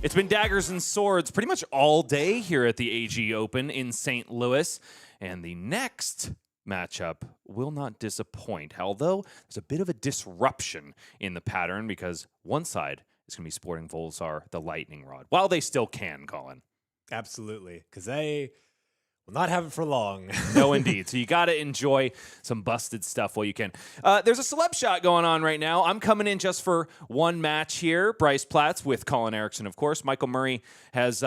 It's been daggers and swords pretty much all day here at the AG Open in St. Louis. And the next matchup will not disappoint, although there's a bit of a disruption in the pattern because one side is going to be sporting Volsar, the lightning rod, while they still can, Colin. Absolutely, because they will not have it for long. No, indeed. So you got to enjoy some busted stuff while you can. There's a celeb shot going on right now. I'm coming in just for one match here. Bryce Platts with Colin Erickson, of course. Michael Murray has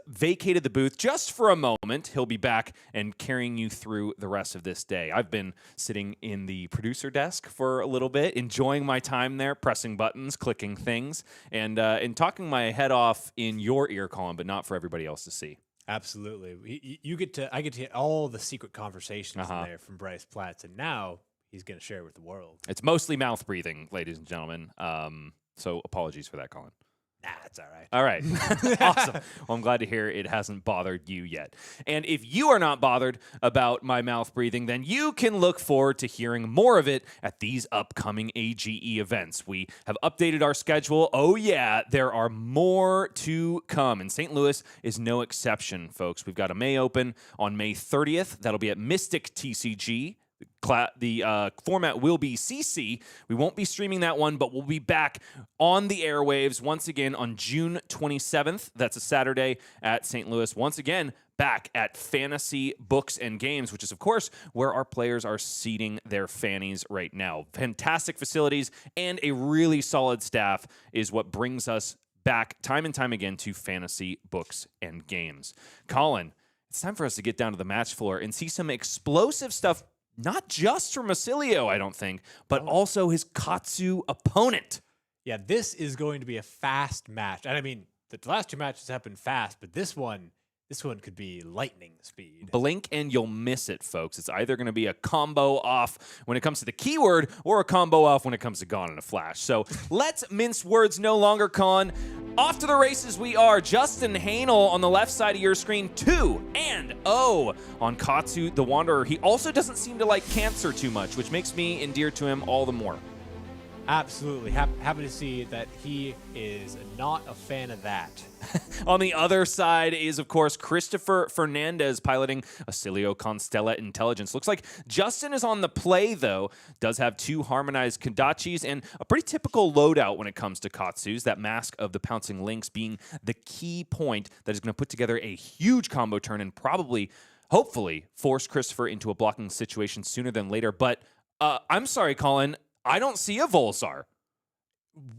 vacated the booth just for a moment. He'll be back and carrying you through the rest of this day. I've been sitting in the producer desk for a little bit, enjoying my time there, pressing buttons, clicking things, and talking my head off in your ear, Colin, but not for everybody else to see. Absolutely. I get to hear all the secret conversations in there from Bryce Platts, and now he's going to share it with the world. It's mostly mouth breathing, ladies and gentlemen. So apologies for that, Colin. Nah, it's all right. All right. Awesome. Well, I'm glad to hear it hasn't bothered you yet. And if you are not bothered about my mouth breathing, then you can look forward to hearing more of it at these upcoming AGE events. We have updated our schedule. Oh, yeah, there are more to come. And St. Louis is no exception, folks. We've got a May Open on May 30th. That'll be at Mystic TCG. The format will be CC. We won't be streaming that one, but we'll be back on the airwaves once again on June 27th. That's a Saturday at St. Louis. Once again, back at Fantasy Books and Games, which is, of course, where our players are seating their fannies right now. Fantastic facilities and a really solid staff is what brings us back time and time again to Fantasy Books and Games. Colin, it's time for us to get down to the match floor and see some explosive stuff. Not just from Oscilio, I don't think, but also his Katsu opponent. Yeah, this is going to be a fast match. And I mean, the last two matches have been fast, but this one could be lightning speed. Blink and you'll miss it, folks. It's either going to be a combo off when it comes to the keyword or a combo off when it comes to Gone in a Flash. So let's mince words no longer, Con. Off to the races we are. Justin Haener on the left side of your screen, 2-0 on Katsu the Wanderer. He also doesn't seem to like cancer too much, which makes me endear to him all the more. Absolutely. Happy to see that he is not a fan of that. On the other side is, of course, Christopher Fernandez piloting Oscilio Constella Intelligence. Looks like Justin is on the play, though. Does have two harmonized Kodachis and a pretty typical loadout when it comes to Katsus. That Mask of the Pouncing Lynx being the key point that is going to put together a huge combo turn and probably, hopefully, force Christopher into a blocking situation sooner than later. But I'm sorry, Colin, I don't see a Volsar.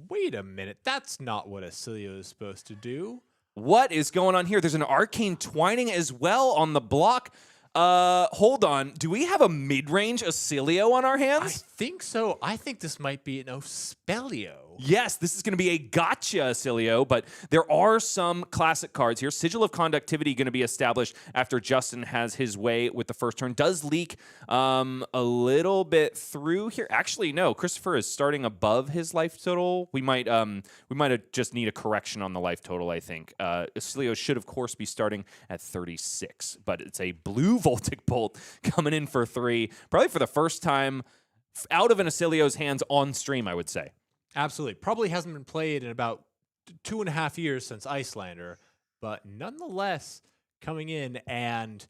Wait a minute. That's not what Oscilio is supposed to do. What is going on here? There's an Arcane Twining as well on the block. Hold on. Do we have a mid-range Oscilio on our I hands? think so. I think this might be an Oscilio. Yes, this is going to be a gotcha Oscilio, but there are some classic cards here. Sigil of Conductivity going to be established after Justin has his way with the first turn. Does leak a little bit through here. Actually, no. Christopher is starting above his life total. We might just need a correction on the life total, I think. Oscilio should, of course, be starting at 36, but it's a blue Voltic Bolt coming in for 3, probably for the first time out of an Oscilio's hands on stream, I would say. Absolutely. Probably hasn't been played in about 2.5 years since Icelander, but nonetheless coming in, and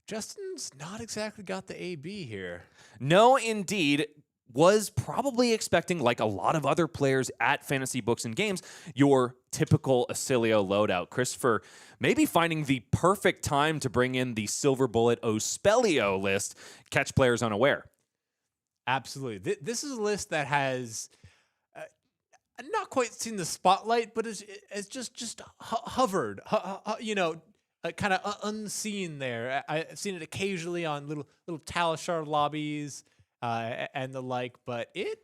Justin's not exactly got the AB here. No, indeed. Was probably expecting, like a lot of other players at Fantasy Books and Games, your typical Oscilio loadout. Christopher maybe finding the perfect time to bring in the Silver Bullet Ospelio list, catch players unaware. Absolutely. This is a list that has not quite seen the spotlight, but it's just hovered, kind of unseen there. I've seen it occasionally on little Talishar lobbies and the like, but it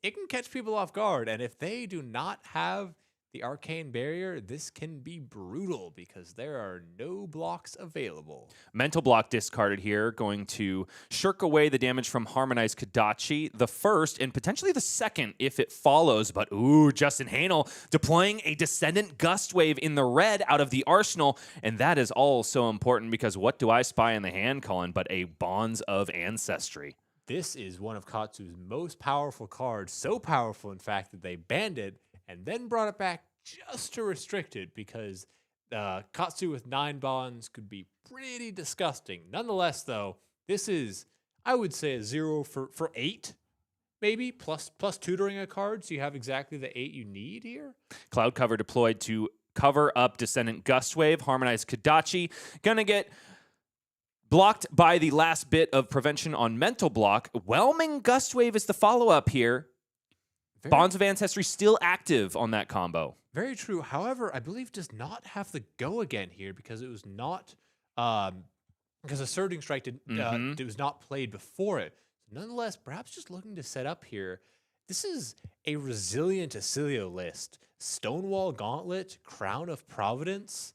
can catch people off guard. And if they do not have the Arcane Barrier, this can be brutal because there are no blocks available. Mental Block discarded here, going to shirk away the damage from Harmonized Kodachi, the first and potentially the second if it follows. But ooh, Justin Haener deploying a Descendant Gust Wave in the red out of the arsenal, and that is all so important because what do I spy in the hand, Colin, but a Bonds of Ancestry. This is one of Katsu's most powerful cards, so powerful, in fact, that they banned it and then brought it back just to restrict it because Katsu with 9 bonds could be pretty disgusting. Nonetheless, though, this is, I would say, a 0 for 8, maybe, plus tutoring a card, so you have exactly the 8 you need here. Cloud Cover deployed to cover up Descendant Gustwave. Harmonized Kodachi. Gonna get blocked by the last bit of prevention on Mental Block. Whelming Gustwave is the follow-up here. Bonds of Ancestry still active on that combo. Very true. However, I believe does not have the go again here because it was not because a Surging Strike it was not played before it. Nonetheless, perhaps just looking to set up here. This is a resilient Oscilio list. Stonewall Gauntlet, Crown of Providence.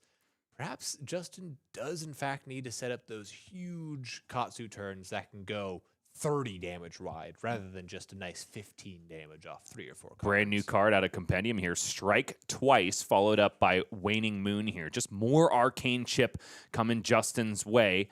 Perhaps Justin does in fact need to set up those huge Katsu turns that can go 30 damage wide rather than just a nice 15 damage off 3 or 4 cards. Brand new card out of Compendium here. Strike twice, followed up by Waning Moon here. Just more Arcane chip coming Justin's way.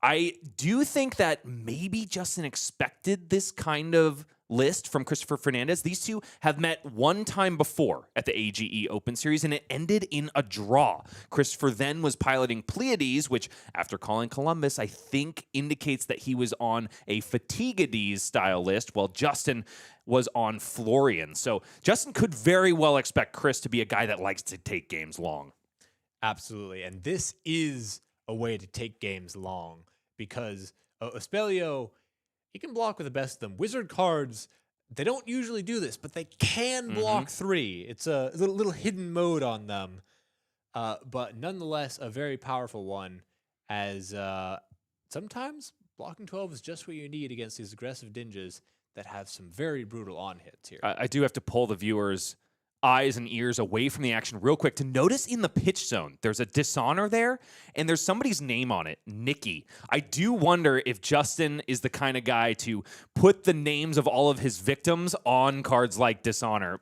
I do think that maybe Justin expected this kind of list from Christopher Fernandez. These two have met one time before at the AGE Open Series, and it ended in a draw. Christopher then was piloting Pleiades, which, after calling Columbus, I think indicates that he was on a Fabtcg style list, while Justin was on Florian. So Justin could very well expect Chris to be a guy that likes to take games long. Absolutely, and this is a way to take games long because Oscilio, he can block with the best of them. Wizard cards, they don't usually do this, but they can block 3. It's a little hidden mode on them, but nonetheless a very powerful one, as sometimes blocking 12 is just what you need against these aggressive ninjas that have some very brutal on-hits here. I do have to pull the viewers' eyes and ears away from the action real quick to notice in the pitch zone, there's a Dishonor there, and there's somebody's name on it, Nikki. I do wonder if Justin is the kind of guy to put the names of all of his victims on cards like Dishonor.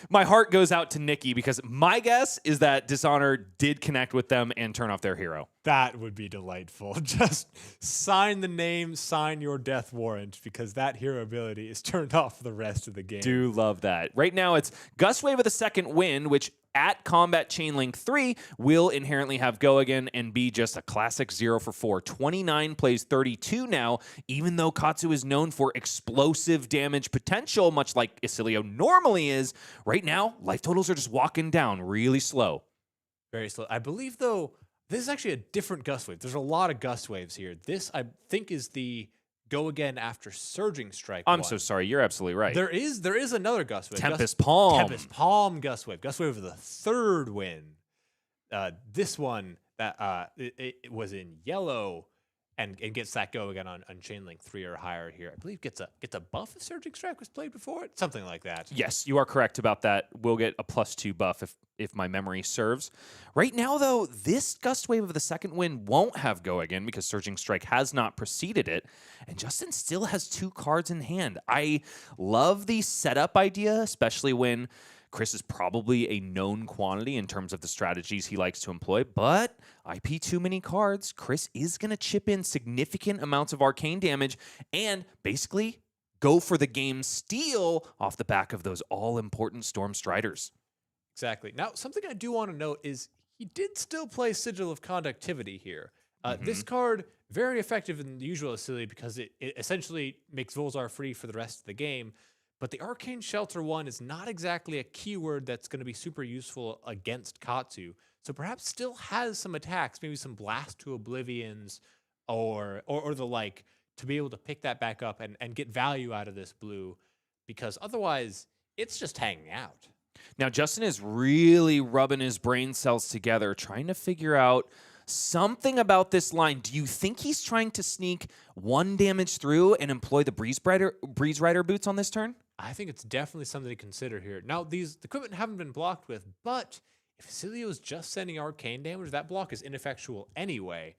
My heart goes out to Nikki because my guess is that Dishonor did connect with them and turn off their hero. That would be delightful. Just sign the name, sign your death warrant, because that hero ability is turned off for the rest of the game. Do love that. Right now, it's Gustwave with a second win, which at Combat Chainlink 3 will inherently have go again and be just a classic 0 for 4. 29 plays 32 now, even though Katsu is known for explosive damage potential, much like Oscilio normally is. Right now, life totals are just walking down really slow. Very slow. I believe, though, this is actually a different gust wave. There's a lot of gust waves here. This, I think, is the go again after Surging Strike. I'm so sorry. You're absolutely right. There is another gust wave. Tempest Palm. Tempest Palm gust wave. Gust wave of the 3rd win. This one that it was in yellow and gets that go again on Chainlink 3 or higher here. I believe gets a buff if Surging Strike was played before it. Something like that. Yes, you are correct about that. We'll get a +2 buff if my memory serves. Right now, though, this gust wave of the 2nd win won't have go again because Surging Strike has not preceded it, and Justin still has 2 cards in hand. I love the setup idea, especially when Chris is probably a known quantity in terms of the strategies he likes to employ, but IP too many cards. Chris is going to chip in significant amounts of arcane damage and basically go for the game steal off the back of those all-important Storm Striders. Exactly. Now, something I do want to note is he did still play Sigil of Conductivity here. This card, very effective in the usual Oscilio because it essentially makes Volzar free for the rest of the game. But the Arcane Shelter one is not exactly a keyword that's going to be super useful against Katsu. So perhaps still has some attacks, maybe some Blast to Oblivions or the like, to be able to pick that back up and get value out of this blue. Because otherwise, it's just hanging out. Now, Justin is really rubbing his brain cells together, trying to figure out something about this line. Do you think he's trying to sneak 1 damage through and employ the Breeze Rider boots on this turn? I think it's definitely something to consider here. Now, the equipment haven't been blocked with, but if Oscilio is just sending arcane damage, that block is ineffectual anyway.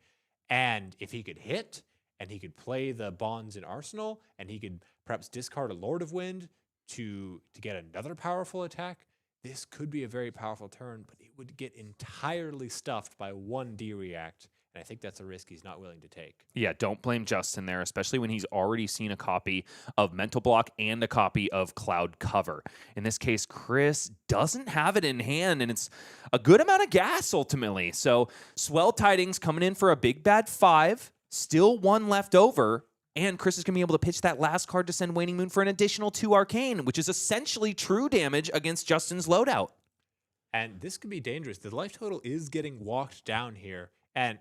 And if he could hit, and he could play the Bonds in Arsenal, and he could perhaps discard a Lord of Wind to get another powerful attack, this could be a very powerful turn, but it would get entirely stuffed by 1 D-React. And And I think that's a risk he's not willing to take. Yeah, don't blame Justin there, especially when he's already seen a copy of Mental Block and a copy of Cloud Cover. In this case, Chris doesn't have it in hand, and it's a good amount of gas ultimately. So Swell Tidings coming in for a big bad 5, still 1 left over, and Chris is going to be able to pitch that last card to send Waning Moon for an additional 2 Arcane, which is essentially true damage against Justin's loadout. And this could be dangerous. The life total is getting walked down here, and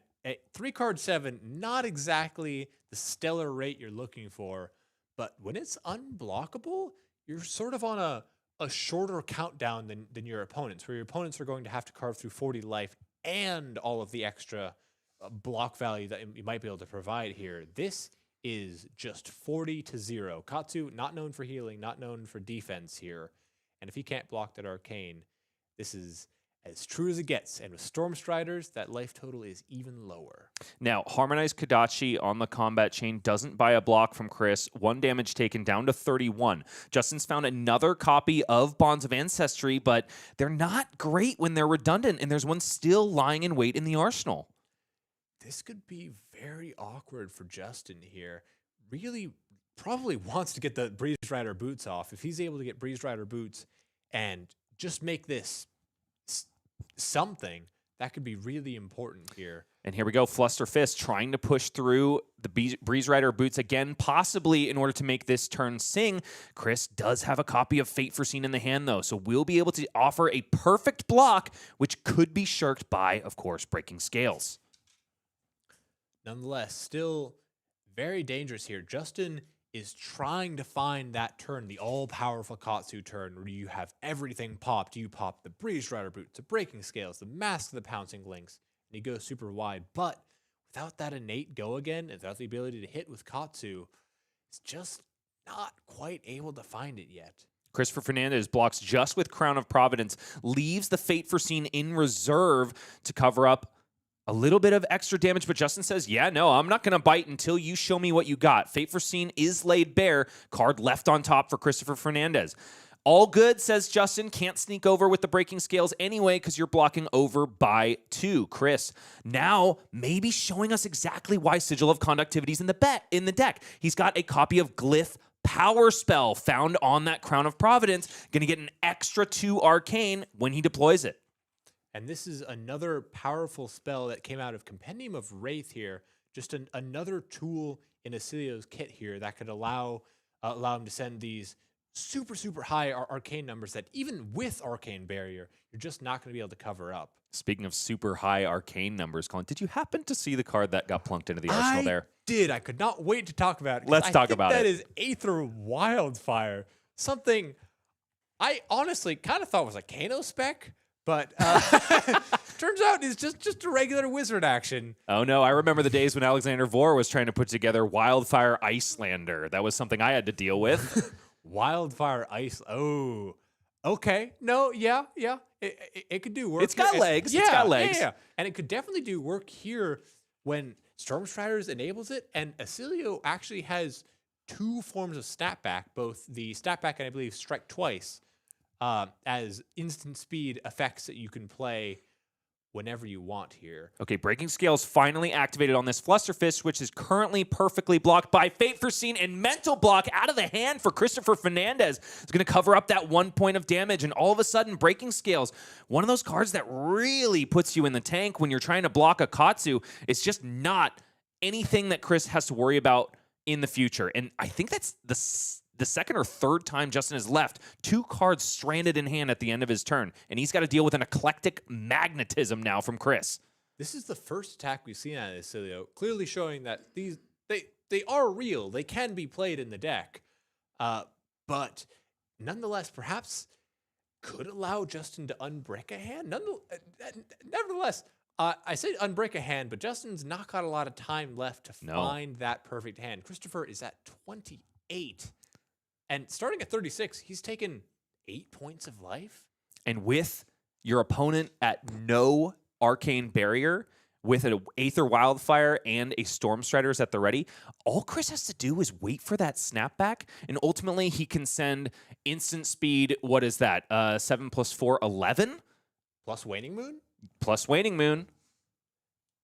3-card 7, not exactly the stellar rate you're looking for, but when it's unblockable, you're sort of on a shorter countdown than your opponents, where your opponents are going to have to carve through 40 life and all of the extra block value that you might be able to provide here. This is just 40-0. Katsu, not known for healing, not known for defense here, and if he can't block that Arcane, this is as true as it gets. And with Storm Striders, that life total is even lower. Now, Harmonized Kodachi on the combat chain doesn't buy a block from Chris. 1 damage taken down to 31. Justin's found another copy of Bonds of Ancestry, but they're not great when they're redundant, and there's one still lying in wait in the arsenal. This could be very awkward for Justin here. Really probably wants to get the Breeze Rider boots off. If he's able to get Breeze Rider boots and just make this something, that could be really important here. And here we go, Fluster Fist trying to push through the Breeze Rider boots again, possibly in order to make this turn sing. Chris does have a copy of Fate Foreseen in the hand, though, so we'll be able to offer a perfect block, which could be shirked by, of course, Breaking Scales. Nonetheless, still very dangerous here. Justin is trying to find that turn, the all-powerful Katsu turn, where you have everything popped. You pop the Breeze Rider boots, the Breaking Scales, the Mask of the Pouncing Lynx, and he goes super wide. But without that innate go again, and without the ability to hit with Katsu, it's just not quite able to find it yet. Christopher Fernandez blocks just with Crown of Providence, leaves the Fate Foreseen in reserve to cover up a little bit of extra damage, but Justin says, yeah, no, I'm not going to bite until you show me what you got. Fate Foreseen is laid bare. Card left on top for Christopher Fernandez. All good, says Justin. Can't sneak over with the Breaking Scales anyway because you're blocking over by 2. Chris, now maybe showing us exactly why Sigil of Conductivity is in the deck. He's got a copy of Glyph Power Spell found on that Crown of Providence. Going to get an extra 2 Arcane when he deploys it. And this is another powerful spell that came out of Compendium of Wraith here. Just another tool in Oscilio's kit here that could allow him to send these super, super high arcane numbers that even with Arcane Barrier, you're just not going to be able to cover up. Speaking of super high arcane numbers, Colin, did you happen to see the card that got plunked into the arsenal there? Did. I could not wait to talk about it. Let's talk about it. That is Aether Wildfire. Something I honestly kind of thought was a Kano spec, but turns out it's just a regular wizard action. Oh, no. I remember the days when Alexander Vore was trying to put together Wildfire Icelander. That was something I had to deal with. Wildfire Ice. Oh, okay. No, yeah. It could do work. It's got legs. Yeah, it's got legs. Yeah. And it could definitely do work here when Stormstriders enables it. And Oscilio actually has 2 forms of snapback, both the snapback and I believe strike twice, as instant speed effects that you can play whenever you want here. Okay, Breaking Scales finally activated on this Flusterfist, which is currently perfectly blocked by Fate Foreseen, and Mental Block out of the hand for Christopher Fernandez. It's going to cover up that 1 point of damage, and all of a sudden, Breaking Scales, one of those cards that really puts you in the tank when you're trying to block a Katsu. It's just not anything that Chris has to worry about in the future. And I think that's the second or third time Justin has left 2 cards stranded in hand at the end of his turn, and he's got to deal with an eclectic magnetism now from Chris. This is the first attack we've seen out of Oscilio, clearly showing that they are real. They can be played in the deck, but nonetheless, perhaps could allow Justin to unbreak a hand. Nevertheless, I say unbreak a hand, but Justin's not got a lot of time left to find that perfect hand. Christopher is at 28. And starting at 36, he's taken 8 points of life. And with your opponent at no Arcane Barrier, with an Aether Wildfire and a Stormstriders at the ready, all Chris has to do is wait for that snapback, and ultimately he can send instant speed, what is that, 7 + 4, 11? Plus Waning Moon? Plus Waning Moon.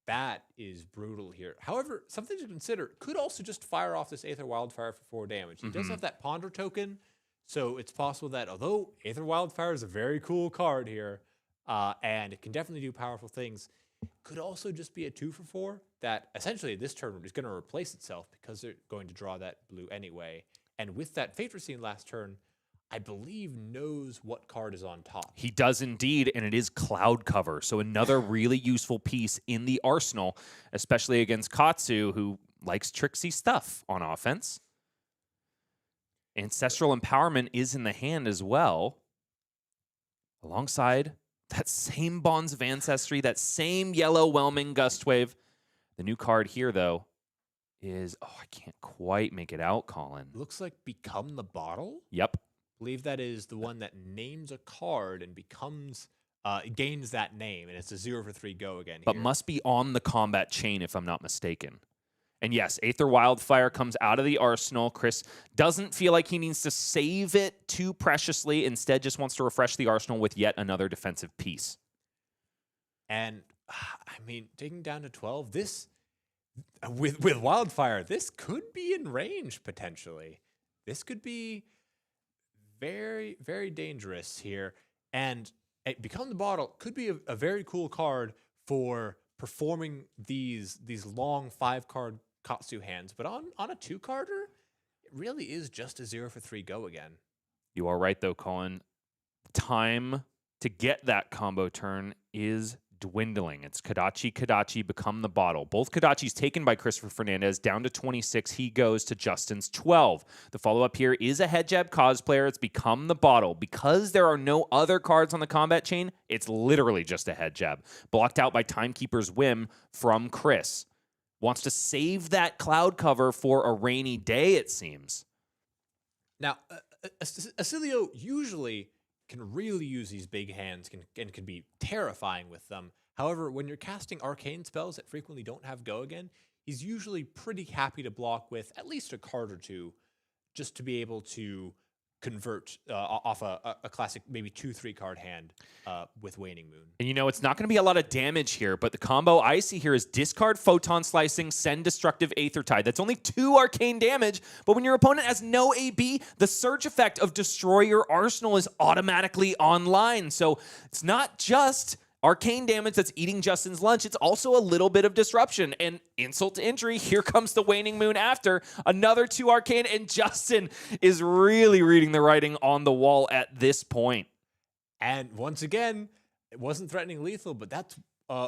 that is brutal here. However, something to consider, could also just fire off this Aether Wildfire for 4 damage. He does have that Ponder token, so it's possible that although Aether Wildfire is a very cool card here, and it can definitely do powerful things, could also just be a 2 for 4 that essentially this turn is going to replace itself because they're going to draw that blue anyway. And with that Fate Racine last turn, I believe knows what card is on top. He does indeed, and it is Cloud Cover. So another really useful piece in the arsenal, especially against Katsu, who likes tricksy stuff on offense. Ancestral Empowerment is in the hand as well, alongside that same Bonds of Ancestry, that same yellow Whelming Gustwave. The new card here, though, is, I can't quite make it out, Colin. Looks like Become the Bottle. Yep. Believe that is the one that names a card and becomes gains that name, and it's a 0 for 3 go again. But must be on the combat chain if I'm not mistaken. And yes, Aether Wildfire comes out of the arsenal. Chris doesn't feel like he needs to save it too preciously. Instead, just wants to refresh the arsenal with yet another defensive piece. And I mean, taking down to 12, this with Wildfire, this could be in range potentially. This could be very, very dangerous here. And Become the Bottle could be a very cool card for performing these long 5-card Katsu hands. But on a 2-carder, it really is just a 0 for 3 go again. You are right, though, Colin. Time to get that combo turn is dwindling. It's Kadachi, Become the Bottle. Both Kadachis taken by Christopher Fernandez down to 26. He goes to Justin's 12. The follow-up here is a head jab cosplayer. It's Become the Bottle. Because there are no other cards on the combat chain, it's literally just a head jab. Blocked out by Timekeeper's Whim from Chris. Wants to save that cloud cover for a rainy day, it seems. Now, Oscilio usually can really use these big hands and can be terrifying with them. However, when you're casting arcane spells that frequently don't have go again, he's usually pretty happy to block with at least a card or two just to be able to convert off a classic maybe 2-3 card hand with Waning Moon. And it's not going to be a lot of damage here, but the combo I see here is discard Photon Slicing, send Destructive Aether Tide. That's only 2 arcane damage, but when your opponent has no AB, the surge effect of Destroy Your Arsenal is automatically online. So it's not just arcane damage that's eating Justin's lunch. It's also a little bit of disruption. And insult to injury, here comes the Waning Moon after. Another 2 arcane, and Justin is really reading the writing on the wall at this point. And once again, it wasn't threatening lethal, but that's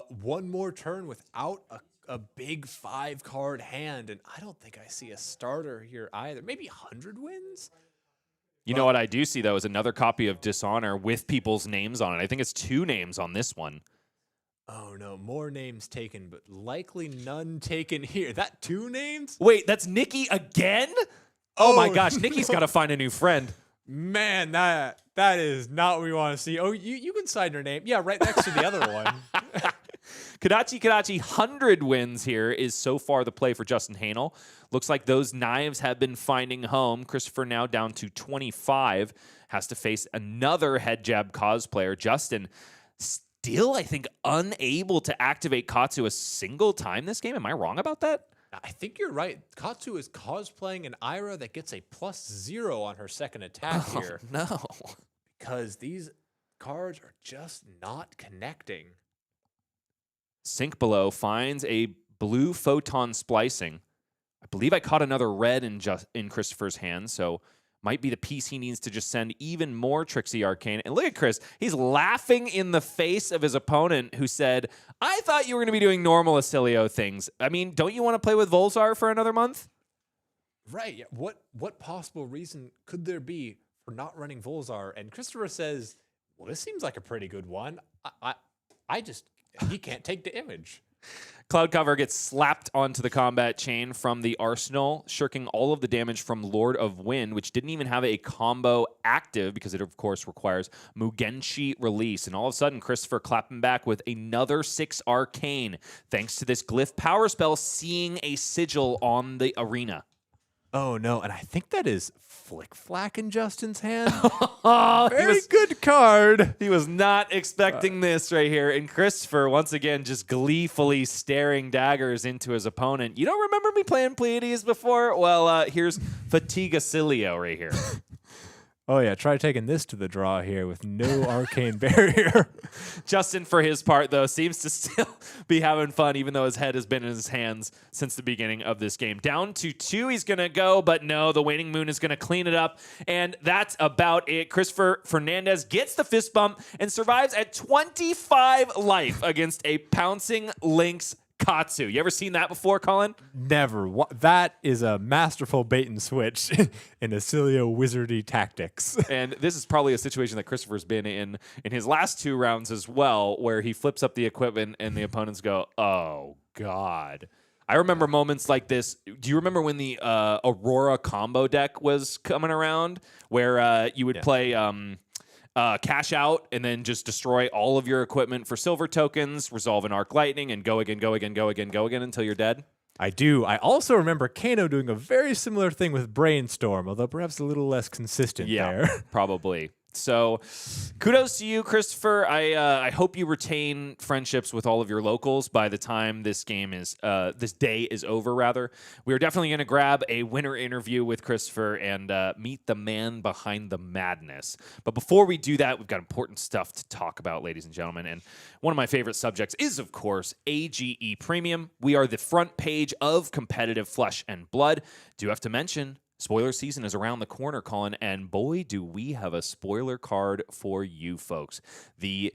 one more turn without a big 5-card hand. And I don't think I see a starter here either. Maybe 100 wins? You know what I do see, though, is another copy of Dishonor with people's names on it. I think it's 2 names on this one. Oh, no. More names taken, but likely none taken here. That 2 names? Wait, that's Nikki again? Oh my gosh, Nikki's got to find a new friend. Man, that is not what we want to see. Oh, you can sign your name. Yeah, right next to the other one. Kadachi, 100 wins here is so far the play for Justin Haener. Looks like those knives have been finding home. Christopher now down to 25. Has to face another head jab cosplayer. Justin still, I think, unable to activate Katsu a single time this game. Am I wrong about that? I think you're right. Katsu is cosplaying an Ira that gets a +0 on her second attack here. No. Because these cards are just not connecting. Sink Below finds a blue photon splicing. I believe I caught another red in Christopher's hand, so might be the piece he needs to just send even more Trixie Arcane. And look at Chris. He's laughing in the face of his opponent who said, I thought you were going to be doing normal Oscilio things. I mean, don't you want to play with Volzar for another month? Right. Yeah. What possible reason could there be for not running Volzar? And Christopher says, well, this seems like a pretty good one. He can't take the image. Cloud Cover gets slapped onto the combat chain from the arsenal, shirking all of the damage from Lord of Wind, which didn't even have a combo active because it, of course, requires Mugenshi release. And all of a sudden, Christopher clapping back with another 6 arcane, thanks to this glyph power spell seeing a sigil on the arena. Oh no, and I think that is Flick Flack in Justin's hand. Oh, Very good card. He was not expecting this right here. And Christopher, once again, just gleefully staring daggers into his opponent. You don't remember me playing Pleiades before? Well, here's Fabtcg Oscilio right here. Oh yeah, try taking this to the draw here with no arcane barrier. Justin, for his part, though, seems to still be having fun, even though his head has been in his hands since the beginning of this game. Down to 2, he's going to go, but no, the Waning Moon is going to clean it up, and that's about it. Christopher Fernandez gets the fist bump and survives at 25 life against a pouncing Lynx Katsu. You ever seen that before, Colin? Never. That is a masterful bait and switch in Oscilio wizardy tactics. And this is probably a situation that Christopher's been in his last 2 rounds as well, where he flips up the equipment and the opponents go, oh, God. I remember moments like this. Do you remember when the Aurora combo deck was coming around, where you would play cash out and then just destroy all of your equipment for silver tokens, resolve an arc lightning, and go again until you're dead? I do. I also remember Kano doing a very similar thing with Brainstorm, although perhaps a little less consistent there. Probably. So kudos to you, Christopher. I hope you retain friendships with all of your locals by the time this game is this day is over, rather. We're definitely going to grab a winner interview with Christopher and meet the man behind the madness. But before we do that, we've got important stuff to talk about, ladies and gentlemen. And one of my favorite subjects is, of course, AGE Premium. We are the front page of competitive Flesh and Blood. Do have to mention, spoiler season is around the corner, Colin, and boy, do we have a spoiler card for you folks. The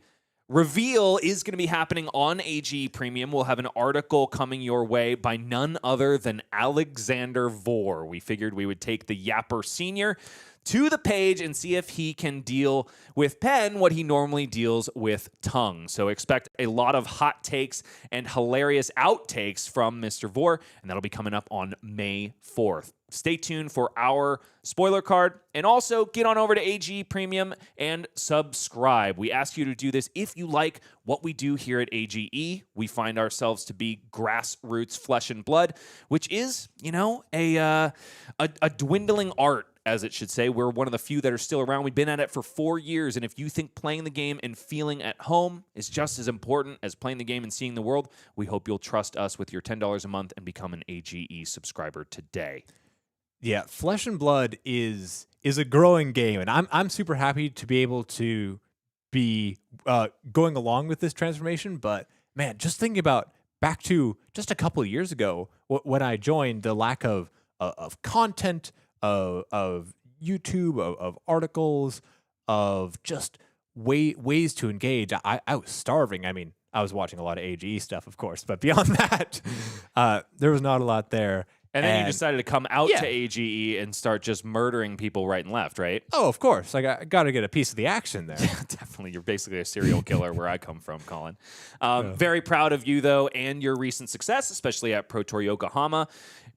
reveal is going to be happening on AGE Premium. We'll have an article coming your way by none other than Alexander Vore. We figured we would take the Yapper Senior to the page and see if he can deal with pen what he normally deals with tongue. So expect a lot of hot takes and hilarious outtakes from Mr. Vore, and that'll be coming up on May 4th. Stay tuned for our spoiler card, and also get on over to AGE Premium and subscribe. We ask you to do this if you like what we do here at AGE. We find ourselves to be grassroots Flesh and Blood, which is, you know, a dwindling art, as it should say. We're one of the few that are still around. We've been at it for 4 years, and if you think playing the game and feeling at home is just as important as playing the game and seeing the world, we hope you'll trust us with your $10 a month and become an AGE subscriber today. Yeah, Flesh and Blood is a growing game, and I'm super happy to be able to be going along with this transformation. But man, just thinking about back to just a couple of years ago when I joined, the lack of content, of YouTube, of articles, of just ways to engage. I was starving. I mean, I was watching a lot of AGE stuff, of course, but beyond that, there was not a lot there. And then you decided to come out to AGE and start just murdering people right and left, right? Oh, of course. I got to get a piece of the action there. Definitely. You're basically a serial killer where I come from, Colin. Very proud of you, though, and your recent success, especially at Pro Tour Yokohama.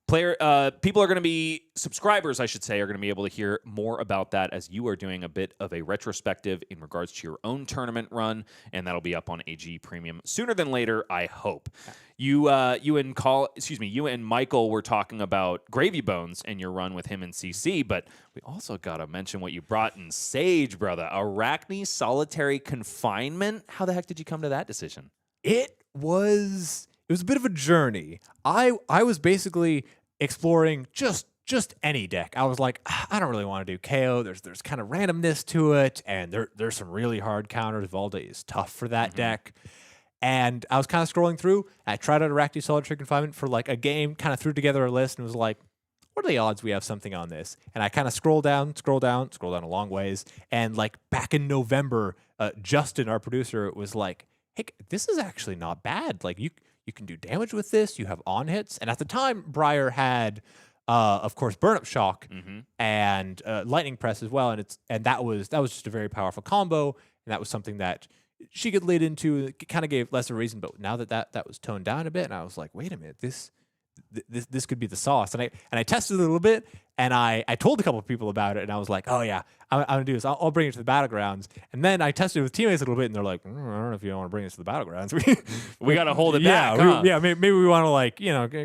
People are going to be, subscribers, I should say, are going to be able to hear more about that as you are doing a bit of a retrospective in regards to your own tournament run, and that'll be up on AGE Premium sooner than later, I hope. You and Michael were talking about Gravy Bones and your run with him in CC, but we also got to mention what you brought in Sage, brother. Arachne Solitary Confinement. How the heck did you come to that decision? It was a bit of a journey. I was basically exploring just any deck. I was like, I don't really want to do KO. There's kind of randomness to it, and there's some really hard counters. Valda is tough for that deck. And I was kind of scrolling through. I tried out Arachne Solitary Confinement for like a game, kind of threw together a list and was like, what are the odds we have something on this? And I kind of scroll down a long ways. And like back in November, Justin, our producer, was like, hey, this is actually not bad. Like you can do damage with this. You have on hits. And at the time, Briar had, of course, Burn Up Shock and Lightning Press as well. And that was just a very powerful combo. And that was something that she could lead into. It kind of gave less of a reason. But now that was toned down a bit, and I was like, wait a minute, this could be the sauce. And I tested it a little bit, And I told a couple of people about it, and I was like, oh, yeah, I'm going to do this. I'll bring it to the Battlegrounds. And then I tested it with teammates a little bit, and they're like, I don't know if you want to bring this to the Battlegrounds. We got to hold it yeah, back, huh? maybe we want to, like,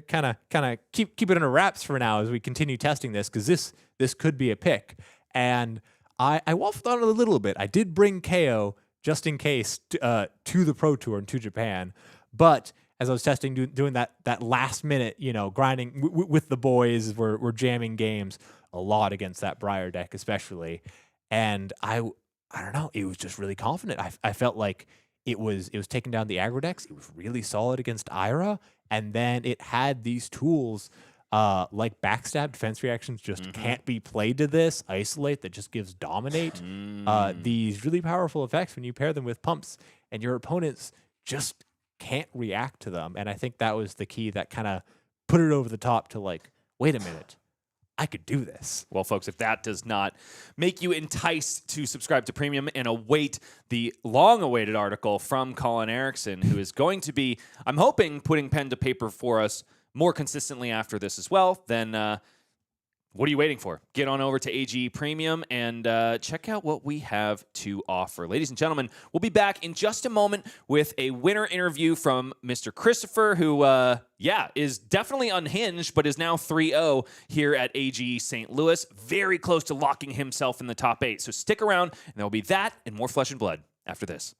kind of keep it under wraps for now as we continue testing this, because this could be a pick. And I waffled on it a little bit. I did bring KO just in case to the Pro Tour and to Japan. But as I was testing, doing that last minute, grinding with the boys, we're jamming games a lot against that Briar deck, especially. And I don't know, it was just really confident. I felt like it was taking down the aggro decks. It was really solid against Ira, and then it had these tools like backstab, defense reactions just can't be played to this, isolate that just gives dominate. These really powerful effects when you pair them with pumps, and your opponents just can't react to them. And I think that was the key that kind of put it over the top to, like, wait a minute, I could do this. Well, folks, if that does not make you enticed to subscribe to Premium and await the long-awaited article from Colin Erickson, who is going to be, I'm hoping, putting pen to paper for us more consistently after this as well, then what are you waiting for? Get on over to AGE Premium and check out what we have to offer. Ladies and gentlemen, we'll be back in just a moment with a winner interview from Mr. Christopher, who, is definitely unhinged, but is now 3-0 here at AGE St. Louis, very close to locking himself in the top 8. So stick around, and there will be that and more Flesh and Blood after this.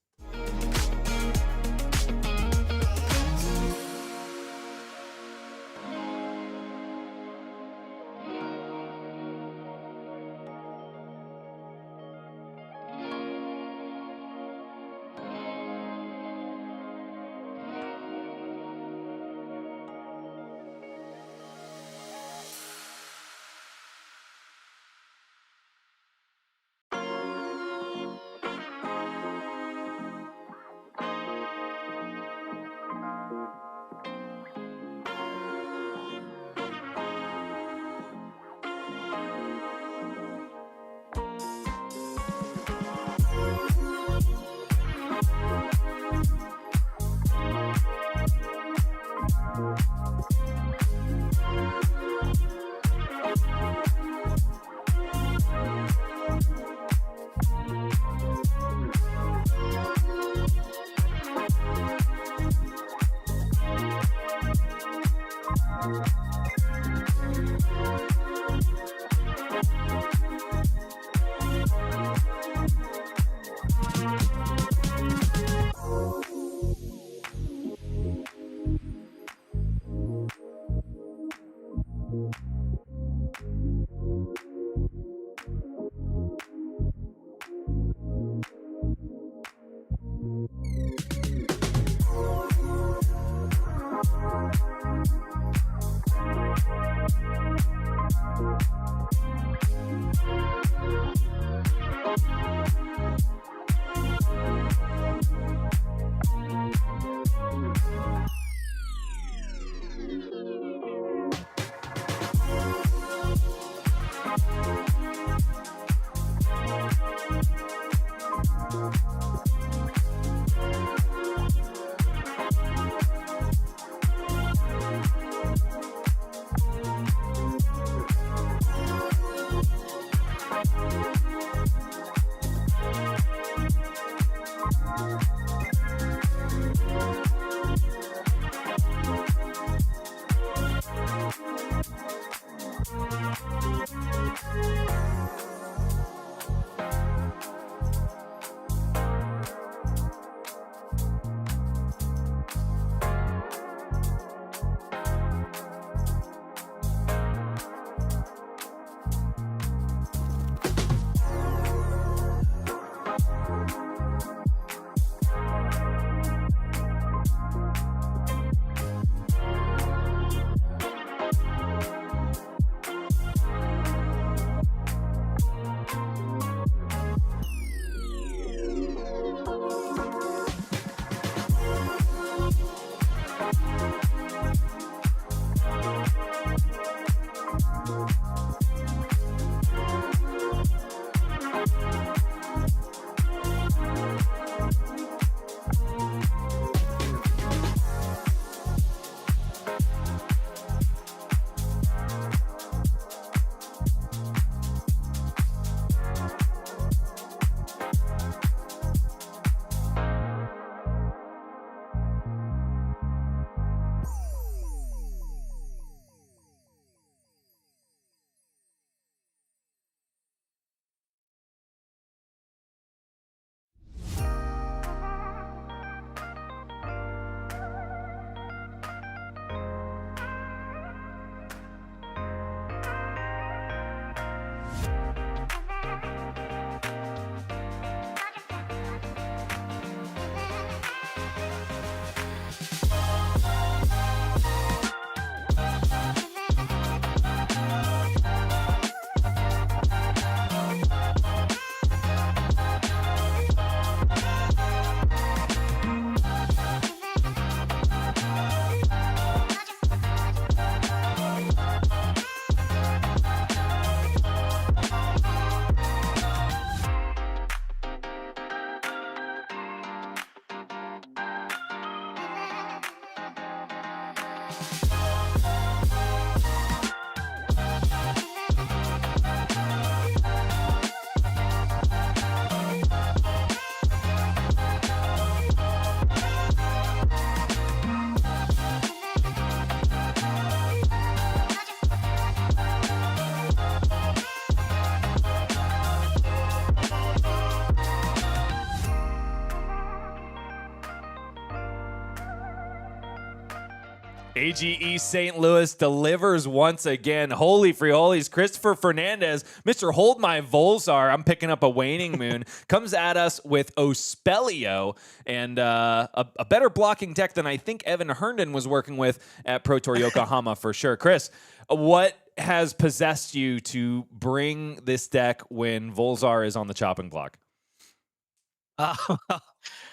AGE St. Louis delivers once again. Holy free-holies. Christopher Fernandez, Mr. Hold My Volzar, I'm picking up a waning moon, comes at us with Oscilio and a better blocking deck than I think Evan Herndon was working with at Pro Tour Yokohama for sure. Chris, what has possessed you to bring this deck when Volzar is on the chopping block?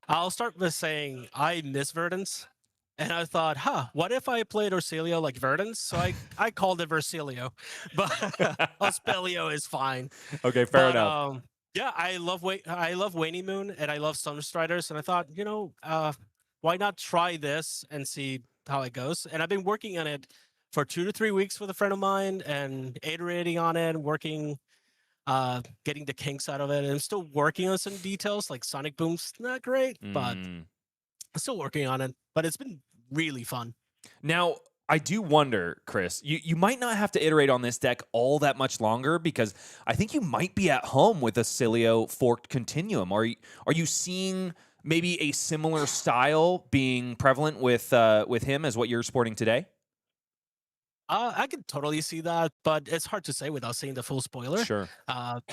I'll start with saying I miss Verdance. And I thought, what if I played Oscilio like Verdance? So I called it Versilio, but Oscilio is fine. Okay, fair enough. Yeah, I love Waning Moon and I love Sunstriders, and I thought, why not try this and see how it goes? And I've been working on it for 2 to 3 weeks with a friend of mine and iterating on it, working, getting the kinks out of it. And I'm still working on some details like Sonic Boom's not great, but I'm still working on it. But it's been really fun. Now, I do wonder, Chris, you might not have to iterate on this deck all that much longer because I think you might be at home with Oscilio Forked Continuum. Are you seeing maybe a similar style being prevalent with him as what you're sporting today? I can totally see that, but it's hard to say without seeing the full spoiler. Sure.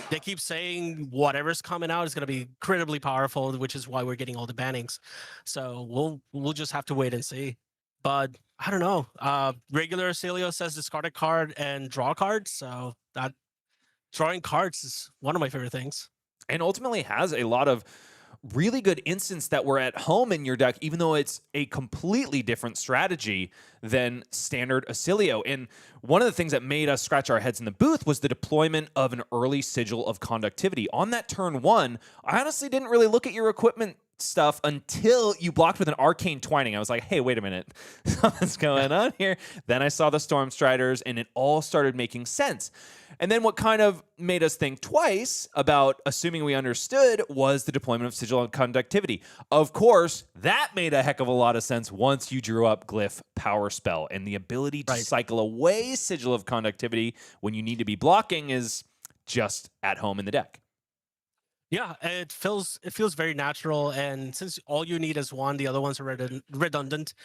They keep saying whatever's coming out is going to be incredibly powerful, which is why we're getting all the bannings. So we'll just have to wait and see. But I don't know. Regular Oscilio says discard a card and draw a card, so that drawing cards is one of my favorite things. And ultimately has a lot of really good instants that were at home in your deck, even though it's a completely different strategy than standard Oscilio. And one of the things that made us scratch our heads in the booth was the deployment of an early Sigil of Conductivity. On that turn 1, I honestly didn't really look at your equipment stuff until you blocked with an Arcane Twining. I was like, hey, wait a minute. Something's going on here. Then I saw the Stormstriders, and it all started making sense. And then what kind of made us think twice about assuming we understood was the deployment of Sigil of Conductivity. Of course, that made a heck of a lot of sense once you drew up Glyph Power Spell, and the ability to cycle away Sigil of Conductivity when you need to be blocking is just at home in the deck. Yeah, it feels very natural, and since all you need is one, the other ones are redundant.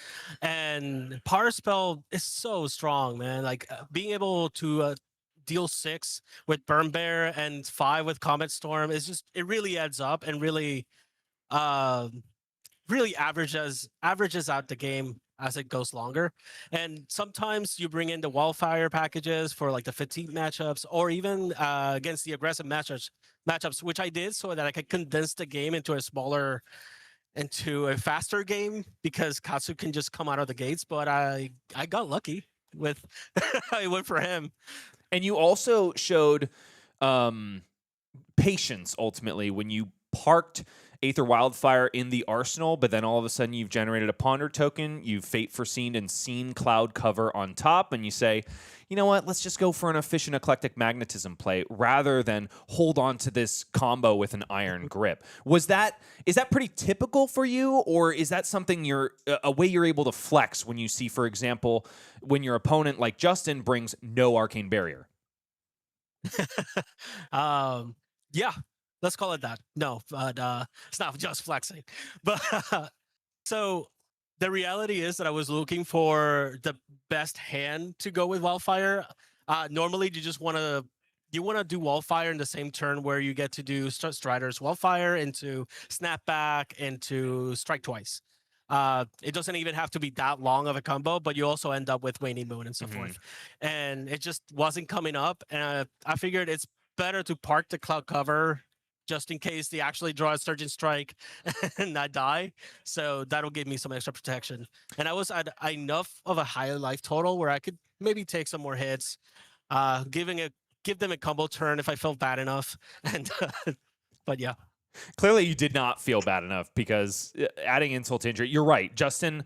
And Power Spell is so strong, man. Like being able to deal 6 with Burn Bear and 5 with Comet Storm is just, it really adds up and really averages out the game as it goes longer. And sometimes you bring in the Wildfire packages for like the fatigue matchups, or even against the aggressive matchups, which I did so that I could condense the game into a faster game, because Katsu can just come out of the gates. But I got lucky with I went for him. And you also showed patience ultimately when you parked Aether Wildfire in the arsenal, but then all of a sudden you've generated a Ponder token, you've Fate Foreseen and seen Cloud Cover on top, and you say, you know what, let's just go for an efficient Eclectic Magnetism play rather than hold on to this combo with an Iron Grip. Is that pretty typical for you, or is that something a way you're able to flex when you see, for example, when your opponent like Justin brings no Arcane Barrier? Yeah. Let's call it that. No, but it's not just flexing. But so the reality is that I was looking for the best hand to go with Wildfire. Normally, you just want to do Wildfire in the same turn where you get to do Striders Wildfire into Snapback into Strike Twice. It doesn't even have to be that long of a combo, but you also end up with Waning Moon and so forth. And it just wasn't coming up. And I figured it's better to park the Cloud Cover just in case they actually draw a Surgeon Strike and I die. So that'll give me some extra protection. And I was at enough of a higher life total where I could maybe take some more hits, give them a combo turn if I felt bad enough. And but yeah. Clearly you did not feel bad enough, because adding insult to injury, you're right. Justin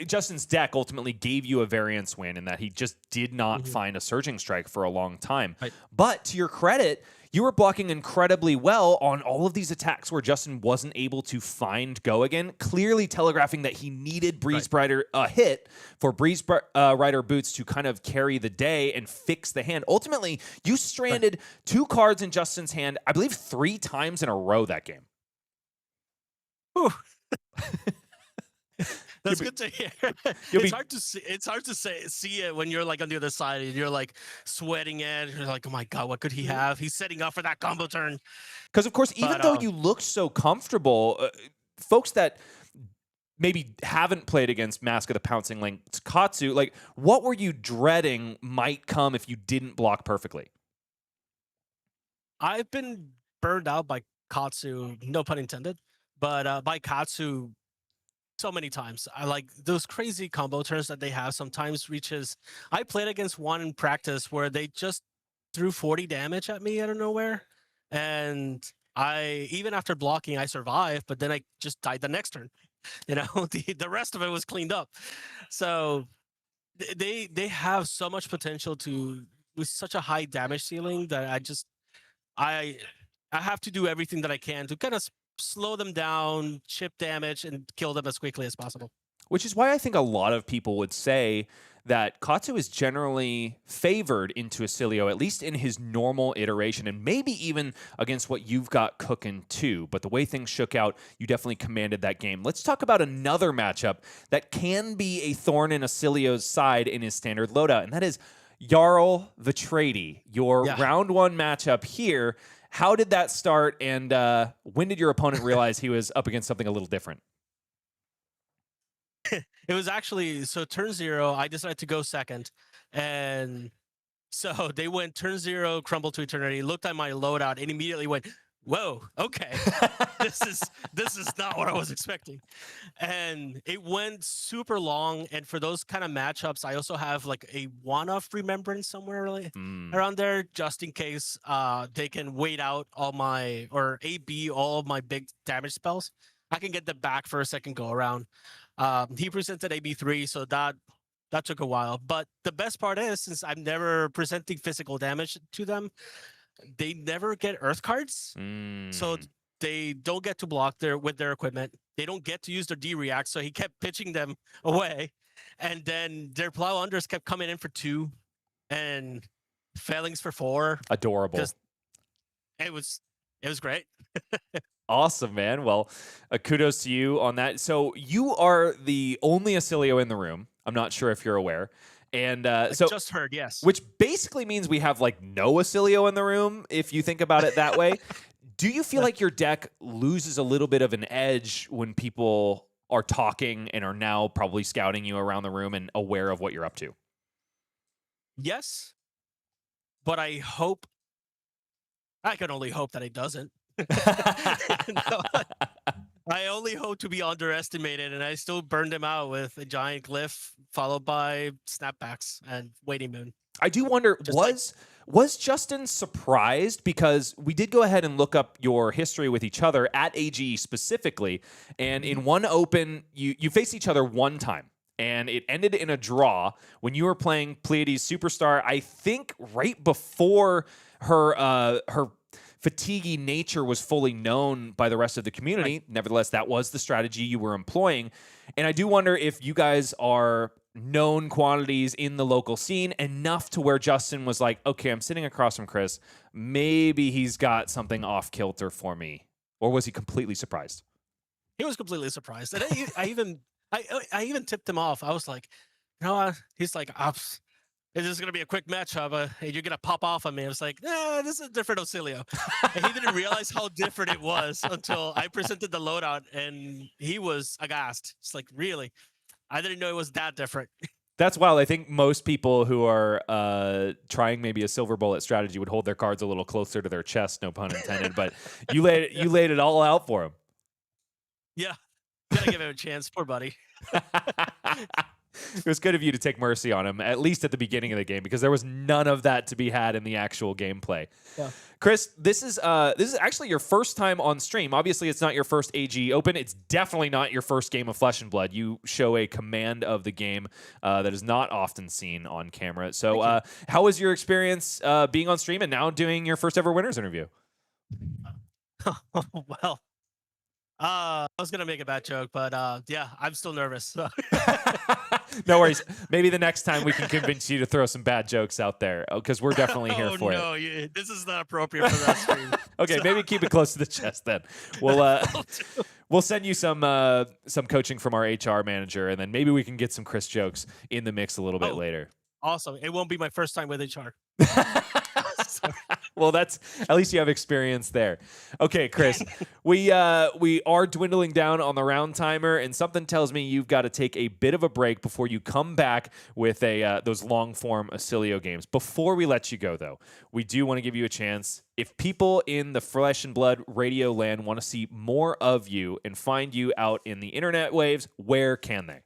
Justin's deck ultimately gave you a variance win in that he just did not find a Surging Strike for a long time. Right. But to your credit, you were blocking incredibly well on all of these attacks where Justin wasn't able to find go again, clearly telegraphing that he needed Breeze Rider a hit for Breeze Rider Boots to kind of carry the day and fix the hand. Ultimately, you stranded 2 cards in Justin's hand, I believe 3 times in a row that game. That's good to hear. It's hard to see. It's hard to see it when you're like on the other side and you're like sweating it. You're like, oh my god, what could he have? He's setting up for that combo turn. Because of course, even though you looked so comfortable, folks that maybe haven't played against Mask of the Pouncing Link's Katsu, like what were you dreading might come if you didn't block perfectly? I've been burned out by Katsu, no pun intended, but by Katsu so many times. I like those crazy combo turns that they have sometimes reaches. I played against one in practice where they just threw 40 damage at me out of nowhere. And even after blocking, I survived, but then I just died the next turn. You know, the rest of it was cleaned up. So they have so much potential with such a high damage ceiling that I have to do everything that I can to kind of slow them down, chip damage, and kill them as quickly as possible. Which is why I think a lot of people would say that Katsu is generally favored into Oscilio, at least in his normal iteration, and maybe even against what you've got cooking too. But the way things shook out, you definitely commanded that game. Let's talk about another matchup that can be a thorn in Oscilio's side in his standard loadout, and that is Jarl Vitradi, your round 1 matchup here. How did that start, and when did your opponent realize he was up against something a little different? It was actually, so turn 0, I decided to go second. And so they went turn 0, Crumble to Eternity, looked at my loadout, and immediately went, whoa, okay. this is not what I was expecting. And it went super long. And for those kind of matchups, I also have like a one-off Remembrance somewhere really around there, just in case they can wait out all my, or AB all of my big damage spells. I can get them back for a second go around. He presented AB3, so that took a while. But the best part is, since I'm never presenting physical damage to them, they never get Earth cards. So they don't get to block with their equipment. They don't get to use their D-React, so he kept pitching them away. And then their Plow Unders kept coming in for 2 and Failings for 4. Adorable. It was great. Awesome, man. Well, kudos to you on that. So you are the only Oscilio in the room. I'm not sure if you're aware. And so just heard, yes. Which basically means we have like no Oscilio in the room, if you think about it that way. Do you feel like your deck loses a little bit of an edge when people are talking and are now probably scouting you around the room and aware of what you're up to? Yes. But I can only hope that it doesn't. No, I only hope to be underestimated, and I still burned him out with a giant glyph followed by snapbacks and waiting moon. I do wonder, was Justin surprised? Because we did go ahead and look up your history with each other at AGE specifically, and in one open, you faced each other one time, and it ended in a draw when you were playing Pleiades Superstar, I think right before her Fabtcg nature was fully known by the rest of the community. Right. Nevertheless, that was the strategy you were employing. And I do wonder if you guys are known quantities in the local scene enough to where Justin was like, okay, I'm sitting across from Chris. Maybe he's got something off kilter for me. Or was he completely surprised? He was completely surprised. And I even tipped him off. I was like, you know what? He's like, this is going to be a quick matchup. You're going to pop off on me. I was like, this is a different Oscilio. And he didn't realize how different it was until I presented the loadout, and he was aghast. It's like, really? I didn't know it was that different. That's wild. I think most people who are trying maybe a silver bullet strategy would hold their cards a little closer to their chest, no pun intended. But you laid it all out for him. Yeah. Gotta give him a chance. Poor buddy. It was good of you to take mercy on him, at least at the beginning of the game, because there was none of that to be had in the actual gameplay. Yeah. Chris, this is actually your first time on stream. Obviously, it's not your first AG Open. It's definitely not your first game of Flesh and Blood. You show a command of the game that is not often seen on camera. So how was your experience being on stream and now doing your first ever winners interview? Well, I was gonna make a bad joke, but yeah, I'm still nervous. So. No worries. Maybe the next time we can convince you to throw some bad jokes out there, because we're definitely here for it. Oh no, this is not appropriate for that stream. Okay, maybe keep it close to the chest then. We'll send you some coaching from our HR manager, and then maybe we can get some Chris jokes in the mix a little bit later. Awesome. It won't be my first time with HR. Well, that's at least you have experience there. Okay, Chris, we are dwindling down on the round timer, and something tells me you've got to take a bit of a break before you come back with those long form Oscilio games. Before we let you go, though, we do want to give you a chance. If people in the Flesh and Blood radio land want to see more of you and find you out in the internet waves, where can they?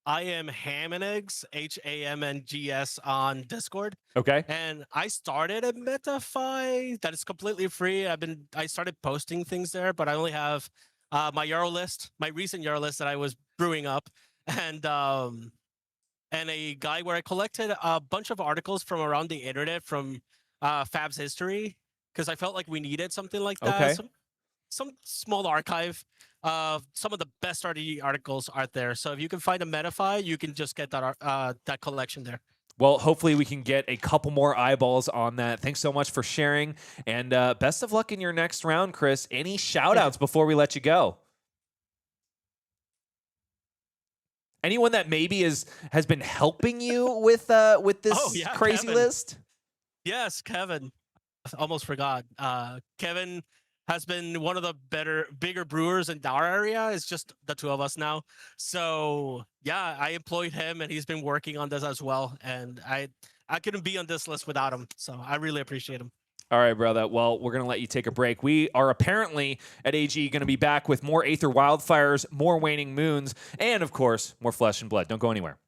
I am Hammaneggs, HAMNGS on Discord. Okay. And I started a MetaFi that is completely free. I started posting things there, but I only have my Euro list, my recent Euro list that I was brewing up, and a guide where I collected a bunch of articles from around the internet from Fab's history, because I felt like we needed something like that. Okay. Some small archive. Some of the best RD articles are there. So if you can find a MetaFi, you can just get that collection there. Well, hopefully we can get a couple more eyeballs on that. Thanks so much for sharing, and best of luck in your next round, Chris. Any shout-outs before we let you go? Anyone that maybe has been helping you with this crazy Kevin. list? Yes, Kevin. I almost forgot. Kevin has been one of the bigger brewers in our area. It's just the two of us now. So yeah, I employed him, and he's been working on this as well. And I couldn't be on this list without him. So I really appreciate him. All right, brother. Well, we're going to let you take a break. We are apparently at AG going to be back with more Aether Wildfires, more Waning Moons, and of course, more Flesh and Blood. Don't go anywhere.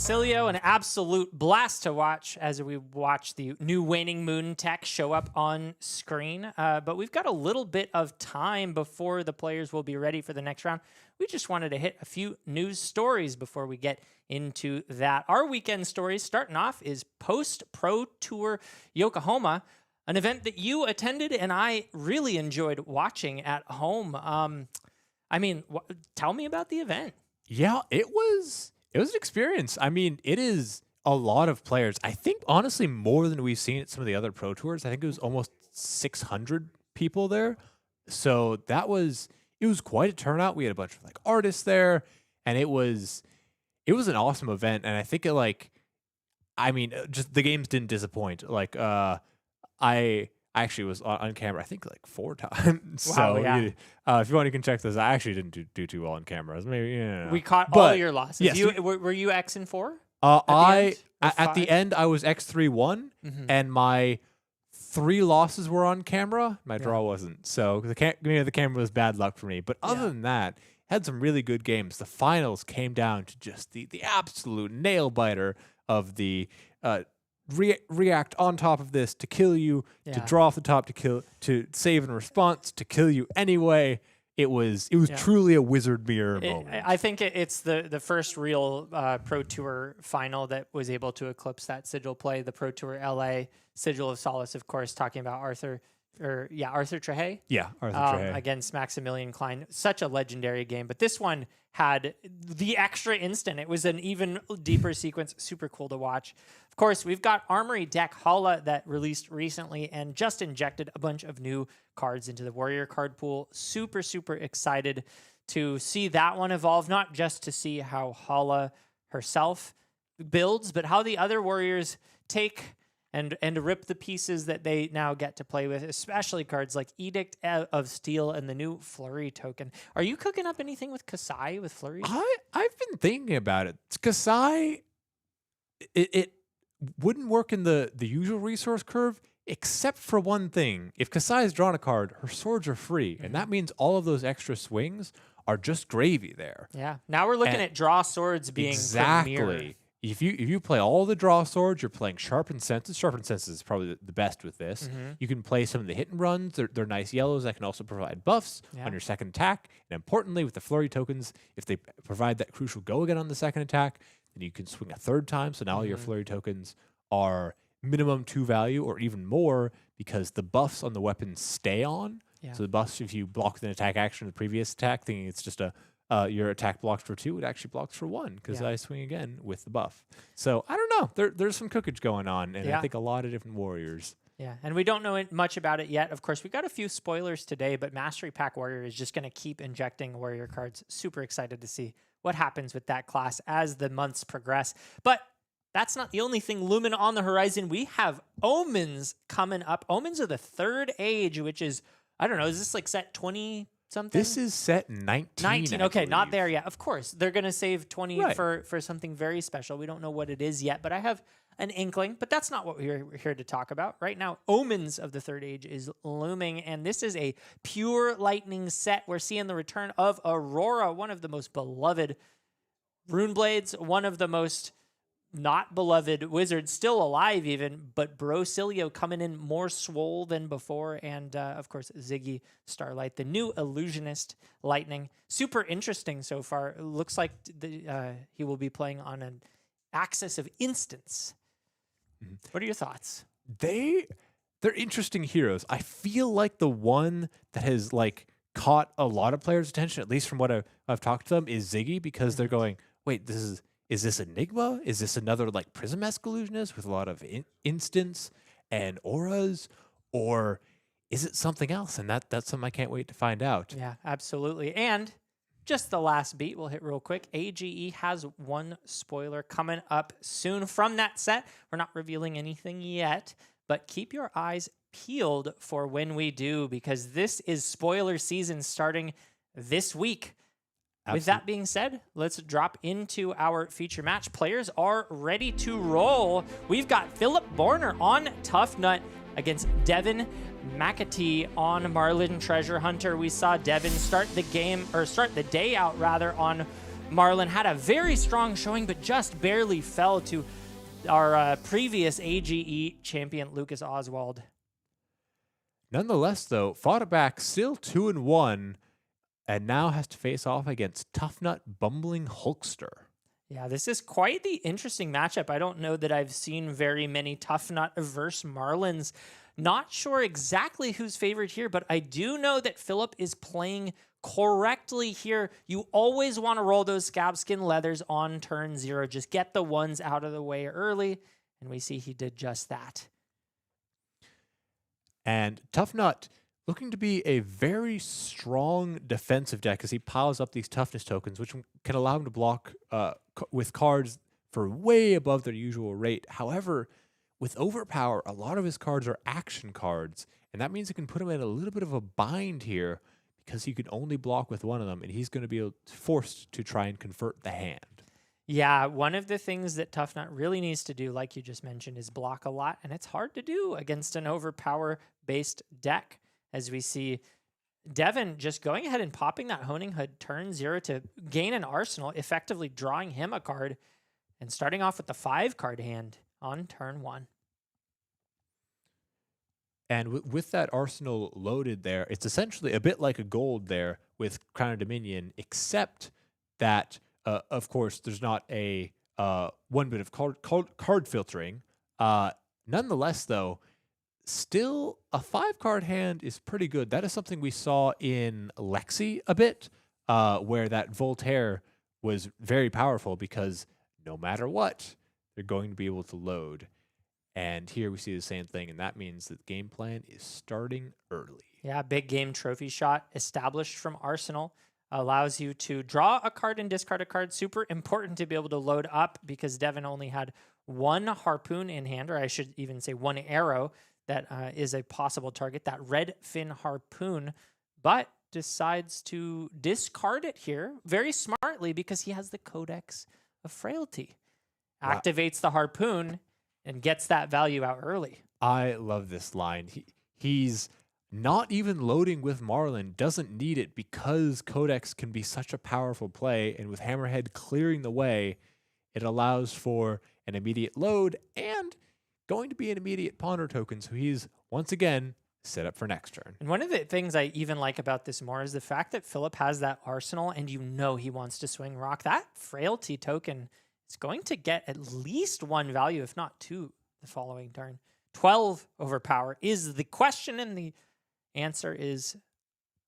Oscilio, an absolute blast to watch as we watch the new Waning Moon tech show up on screen. But we've got a little bit of time before the players will be ready for the next round. We just wanted to hit a few news stories before we get into that. Our weekend stories starting off is post-Pro Tour Yokohama, an event that you attended and I really enjoyed watching at home. Tell me about the event. Yeah, it was an experience. I mean, it is a lot of players. I think, honestly, more than we've seen at some of the other Pro Tours. I think it was almost 600 people there. So it was quite a turnout. We had a bunch of artists there, and it was an awesome event. And I think just the games didn't disappoint. I actually was on camera, I think 4 times. Wow, So yeah. if you want, you can check this. I actually didn't do too well on cameras. Maybe We caught all But, your losses. yes, Were you X and 4? At the end, I was X3-1, Mhm. and my 3 losses were on camera. My draw wasn't. So the camera was bad luck for me. But other than that, had some really good games. The finals came down to just the absolute nail biter of the react on top of this to kill you, to draw off the top to kill, to save in response, to kill you anyway. It was truly a wizard mirror moment. I think it's the first real Pro Tour final that was able to eclipse that Sigil play. The Pro Tour LA Sigil of Solace, of course, talking about Arthur Trehay. Yeah, Arthur Trehay. Against Maximilian Klein. Such a legendary game. But this one had the extra instant. It was an even deeper sequence. Super cool to watch. Of course, we've got Armory Deck Hala that released recently and just injected a bunch of new cards into the Warrior card pool. Super, super excited to see that one evolve, not just to see how Hala herself builds, but how the other Warriors take and rip the pieces that they now get to play with, especially cards like Edict of Steel and the new Flurry token. Are you cooking up anything with Kasai, with Flurry? I've been thinking about it. Kasai, it wouldn't work in the usual resource curve, except for one thing. If Kasai has drawn a card, her swords are free, and that means all of those extra swings are just gravy there. Yeah. Now we're looking at draw swords being premier. Exactly. If you play all the draw swords, you're playing Sharpened Senses. Sharpened Senses is probably the best with this. You can play some of the hit and runs. They're nice yellows that can also provide buffs on your second attack. And importantly, with the Flurry tokens, if they provide that crucial go again on the second attack, then you can swing a third time. So now all your Flurry tokens are minimum 2 value or even more because the buffs on the weapons stay on. Yeah. So the buffs, if you block with an attack action in the previous attack, thinking it's just your attack blocks for 2, it actually blocks for 1 because I swing again with the buff. So I don't know. There's some cookage going on, and I think a lot of different warriors. Yeah, and we don't know much about it yet. Of course, we got a few spoilers today, but Mastery Pack Warrior is just going to keep injecting warrior cards. Super excited to see what happens with that class as the months progress. But that's not the only thing looming on the horizon. We have Omens coming up. Omens of the Third Age, which is, I don't know, is this set 20 something? This is set 19. 19. Okay, not there yet. Of course, they're going to save 20 Right. for something very special. We don't know what it is yet, but I have an inkling. But that's not what we're here to talk about. Right now, Omens of the Third Age is looming, and this is a pure lightning set. We're seeing the return of Aurora, one of the most beloved rune blades, one of the most not beloved wizards, still alive even, but Brocilio coming in more swole than before, and of course Ziggy Starlight, the new illusionist lightning. Super interesting so far. It looks like he will be playing on an axis of instants. What are your thoughts? They're interesting heroes. I feel like the one that has caught a lot of players' attention, at least from what I've talked to them, is Ziggy, because they're going, wait, is this Enigma? Is this another Prismask illusionist with a lot of instants and auras? Or is it something else? And that's something I can't wait to find out. Yeah, absolutely. And just the last beat we'll hit real quick. AGE has one spoiler coming up soon from that set. We're not revealing anything yet, but keep your eyes peeled for when we do, because this is spoiler season starting this week. With that being said, let's drop into our feature match. Players are ready to roll. We've got Phillip Bourner on Tuffnut against Devin McAtee on Marlynn Treasure Hunter. We saw Devin start the day out on Marlynn had a very strong showing, but just barely fell to our previous AGE champion, Lucas Oswald. Nonetheless, though, fought back still 2-1, and now has to face off against Tuffnut Bumbling Hulkster. Yeah, this is quite the interesting matchup. I don't know that I've seen very many Tuffnut versus Marlyns. Not sure exactly who's favored here, but I do know that Phillip is playing correctly here. You always want to roll those scab skin leathers on turn 0. Just get the ones out of the way early, and we see he did just that. And Tuffnut looking to be a very strong defensive deck as he piles up these toughness tokens, which can allow him to block with cards for way above their usual rate. However, with Overpower, a lot of his cards are action cards, and that means it can put him in a little bit of a bind here because he can only block with one of them, and he's going to be forced to try and convert the hand. Yeah, one of the things that Tuffnut really needs to do, like you just mentioned, is block a lot, and it's hard to do against an Overpower-based deck, as we see Devin just going ahead and popping that Honing Hood turn 0 to gain an arsenal, effectively drawing him a card, and starting off with the 5-card hand on turn 1. And with that arsenal loaded there, it's essentially a bit like a gold there with Crown of Dominion, except that, of course, there's not a one bit of card filtering. Nonetheless, though, still a 5-card hand is pretty good. That is something we saw in Lexi a bit, where that Voltaire was very powerful because no matter what, they're going to be able to load. And here we see the same thing, and that means that the game plan is starting early. Yeah, big game trophy shot established from Arsenal. Allows you to draw a card and discard a card. Super important to be able to load up because Devin only had 1 harpoon in hand, or I should even say 1 arrow that is a possible target, that red fin harpoon, but decides to discard it here very smartly because he has the Codex of Frailty. Wow. Activates the harpoon and gets that value out early. I love this line. He's not even loading with Marlynn, doesn't need it because Codex can be such a powerful play, and with Hammerhead clearing the way, it allows for an immediate load and going to be an immediate ponder token, so he's once again set up for next turn. And one of the things I even like about this more is the fact that Phillip has that arsenal and you know he wants to swing rock. That Frailty token is going to get at least 1 value, if not 2, the following turn. 12 overpower is the question, and the answer is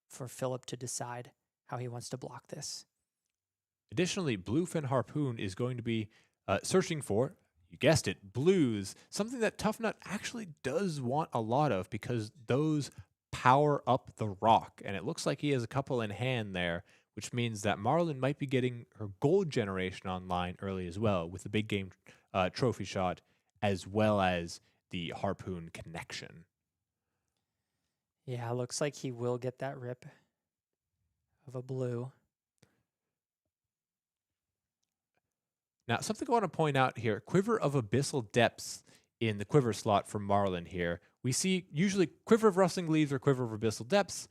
for Phillip to decide how he wants to block this. Additionally, Bluefin Harpoon is going to be searching for, you guessed it, blues, something that Tuffnut actually does want a lot of because those power up the rock. And it looks like he has a couple in hand there, which means that Marlynn might be getting her gold generation online early as well with the big game trophy shot as well as the harpoon connection. Yeah, looks like he will get that rip of a blue. Now, something I want to point out here, Quiver of Abyssal Depths in the quiver slot for Marlynn here. We see usually Quiver of Rustling Leaves or Quiver of Abyssal Depths.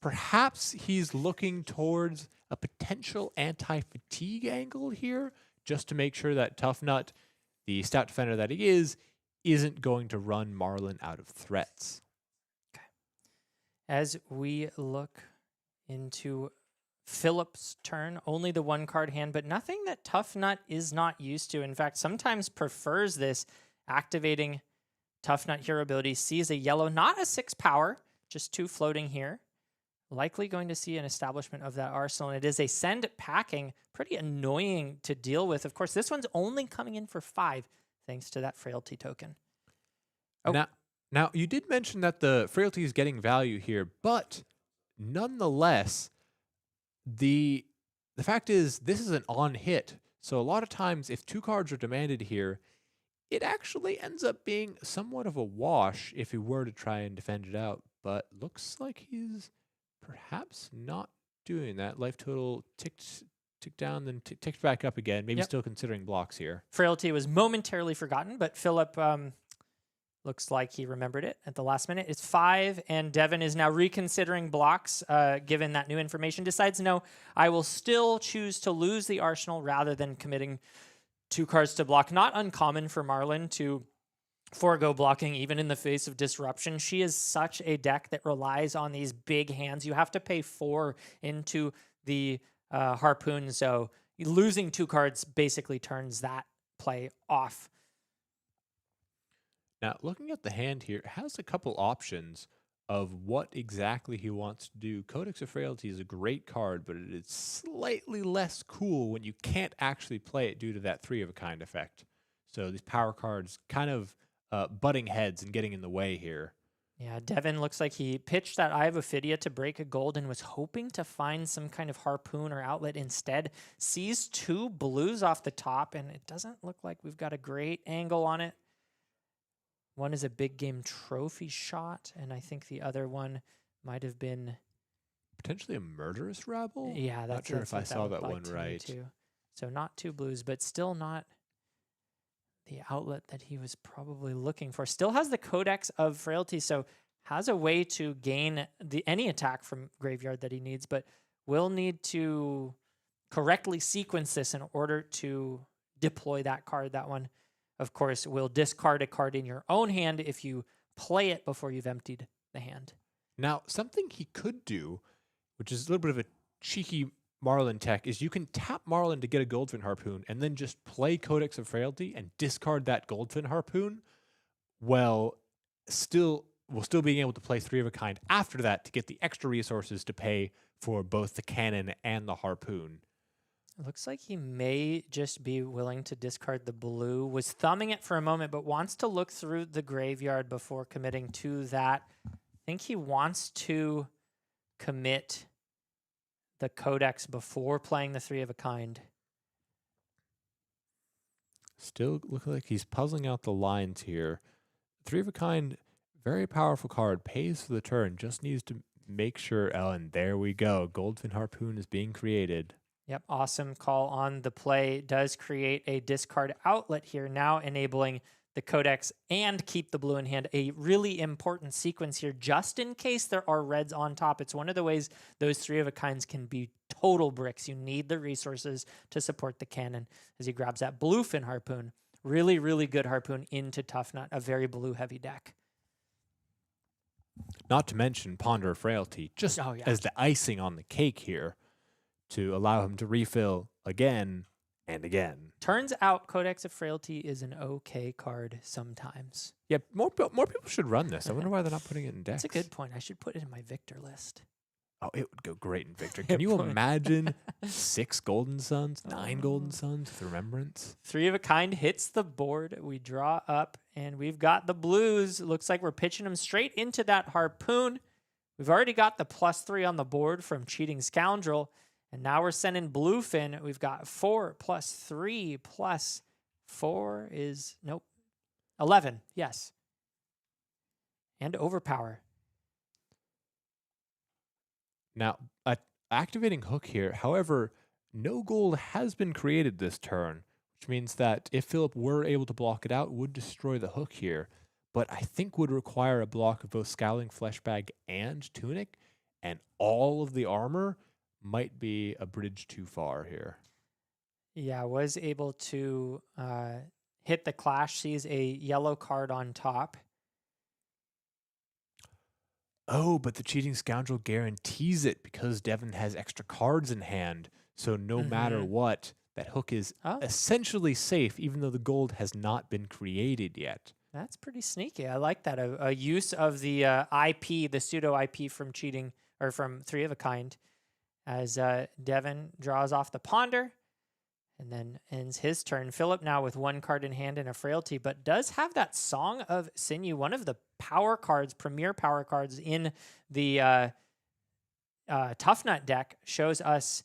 Perhaps he's looking towards a potential anti-fatigue angle here just to make sure that Tuffnut, the stout defender that he is, isn't going to run Marlynn out of threats. Okay. As we look into Phillip's turn, only the 1-card hand, but nothing that Tuffnut is not used to. In fact, sometimes prefers this, activating Tuffnut hero ability, sees a yellow, not a 6 power, just 2 floating here. Likely going to see an establishment of that arsenal. And it is a send packing, pretty annoying to deal with. Of course, this one's only coming in for 5, thanks to that Frailty token. Oh. Now, you did mention that the Frailty is getting value here, but nonetheless, the fact is this is an on hit. So a lot of times if 2 cards are demanded here, it actually ends up being somewhat of a wash if he were to try and defend it out. But looks like he's perhaps not doing that. Life total ticked down, then ticked back up again. Maybe still considering blocks here. Frailty was momentarily forgotten, but Phillip Looks like he remembered it at the last minute. It's 5, and Devin is now reconsidering blocks, given that new information. Decides, no, I will still choose to lose the Arsenal rather than committing 2 cards to block. Not uncommon for Marlynn to forego blocking, even in the face of disruption. She is such a deck that relies on these big hands. You have to pay 4 into the Harpoon, so losing 2 cards basically turns that play off. Now, looking at the hand here, it has a couple options of what exactly he wants to do. Codex of Frailty is a great card, but it is slightly less cool when you can't actually play it due to that 3 of a kind effect. So these power cards kind of butting heads and getting in the way here. Yeah, Devin looks like he pitched that Eye of Ophidia to break a gold and was hoping to find some kind of harpoon or outlet instead. Sees 2 blues off the top, and it doesn't look like we've got a great angle on it. One is a big game trophy shot, and I think the other one might have been potentially a murderous rabble. Yeah, not sure if I saw that one right. Too. So not 2 blues, but still not the outlet that he was probably looking for. Still has the Codex of Frailty, so has a way to gain any attack from graveyard that he needs, but will need to correctly sequence this in order to deploy that card. That one, of course, will discard a card in your own hand if you play it before you've emptied the hand. Now, something he could do, which is a little bit of a cheeky Marlynn tech, is you can tap Marlynn to get a Goldfin Harpoon and then just play Codex of Frailty and discard that Goldfin Harpoon, while still being able to play 3 of a kind after that to get the extra resources to pay for both the cannon and the harpoon. It looks like he may just be willing to discard the blue. Was thumbing it for a moment, but wants to look through the graveyard before committing to that. I think he wants to commit the Codex before playing the 3 of a kind. Still look like he's puzzling out the lines here. 3 of a kind, very powerful card, pays for the turn, just needs to make sure. Oh, and there we go. Goldfin Harpoon is being created. Yep, awesome call on the play. Does create a discard outlet here, now enabling the Codex and keep the blue in hand. A really important sequence here, just in case there are reds on top. It's one of the ways those 3 of a kinds can be total bricks. You need the resources to support the cannon as he grabs that bluefin harpoon. Really, really good harpoon into Tuffnut, a very blue heavy deck. Not to mention Ponder of Frailty, just as the icing on the cake here, to allow him to refill again and again. Turns out Codex of Frailty is an okay card sometimes. Yeah, more people should run this. I wonder why they're not putting it in decks. That's a good point. I should put it in my Victor list. Oh, it would go great in Victor. Can you imagine 6 Golden Suns, 9 Golden Suns with Remembrance? 3 of a kind hits the board. We draw up, and we've got the blues. Looks like we're pitching them straight into that harpoon. We've already got the +3 on the board from Cheating Scoundrel. And now we're sending bluefin. We've got 4 + 3 + 4 is, nope, 11, yes. And overpower. Now, activating Hook here, however, no gold has been created this turn, which means that if Phillip were able to block it out, would destroy the Hook here, but I think would require a block of both Scowling Fleshbag and Tunic, and all of the armor might be a bridge too far here. Yeah, was able to hit the clash, sees a yellow card on top. Oh, but the Cheating Scoundrel guarantees it because Devin has extra cards in hand. So no matter what, that Hook is essentially safe, even though the gold has not been created yet. That's pretty sneaky. I like that. A use of the IP, the pseudo IP from Cheating, or from 3 of a kind, as Devin draws off the Ponder and then ends his turn. Phillip now with 1 card in hand and a Frailty, but does have that Song of Sinew, one of the power cards, premier power cards in the Tuffnut deck. Shows us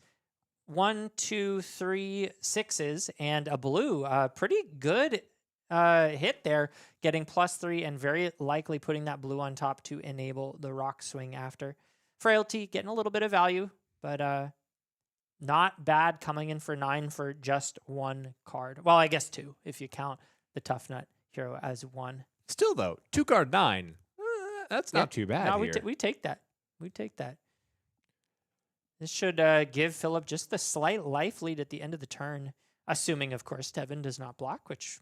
1, 2, 3 6s and a blue. Pretty good hit there, getting +3 and very likely putting that blue on top to enable the rock swing after. Frailty getting a little bit of value, but not bad coming in for 9 for just 1 card. Well, I guess 2 if you count the Tuffnut hero as 1. Still, though, 2-card 9. That's not too bad No, here. we take that. We take that. This should give Phillip just the slight life lead at the end of the turn, assuming, of course, Devin does not block, which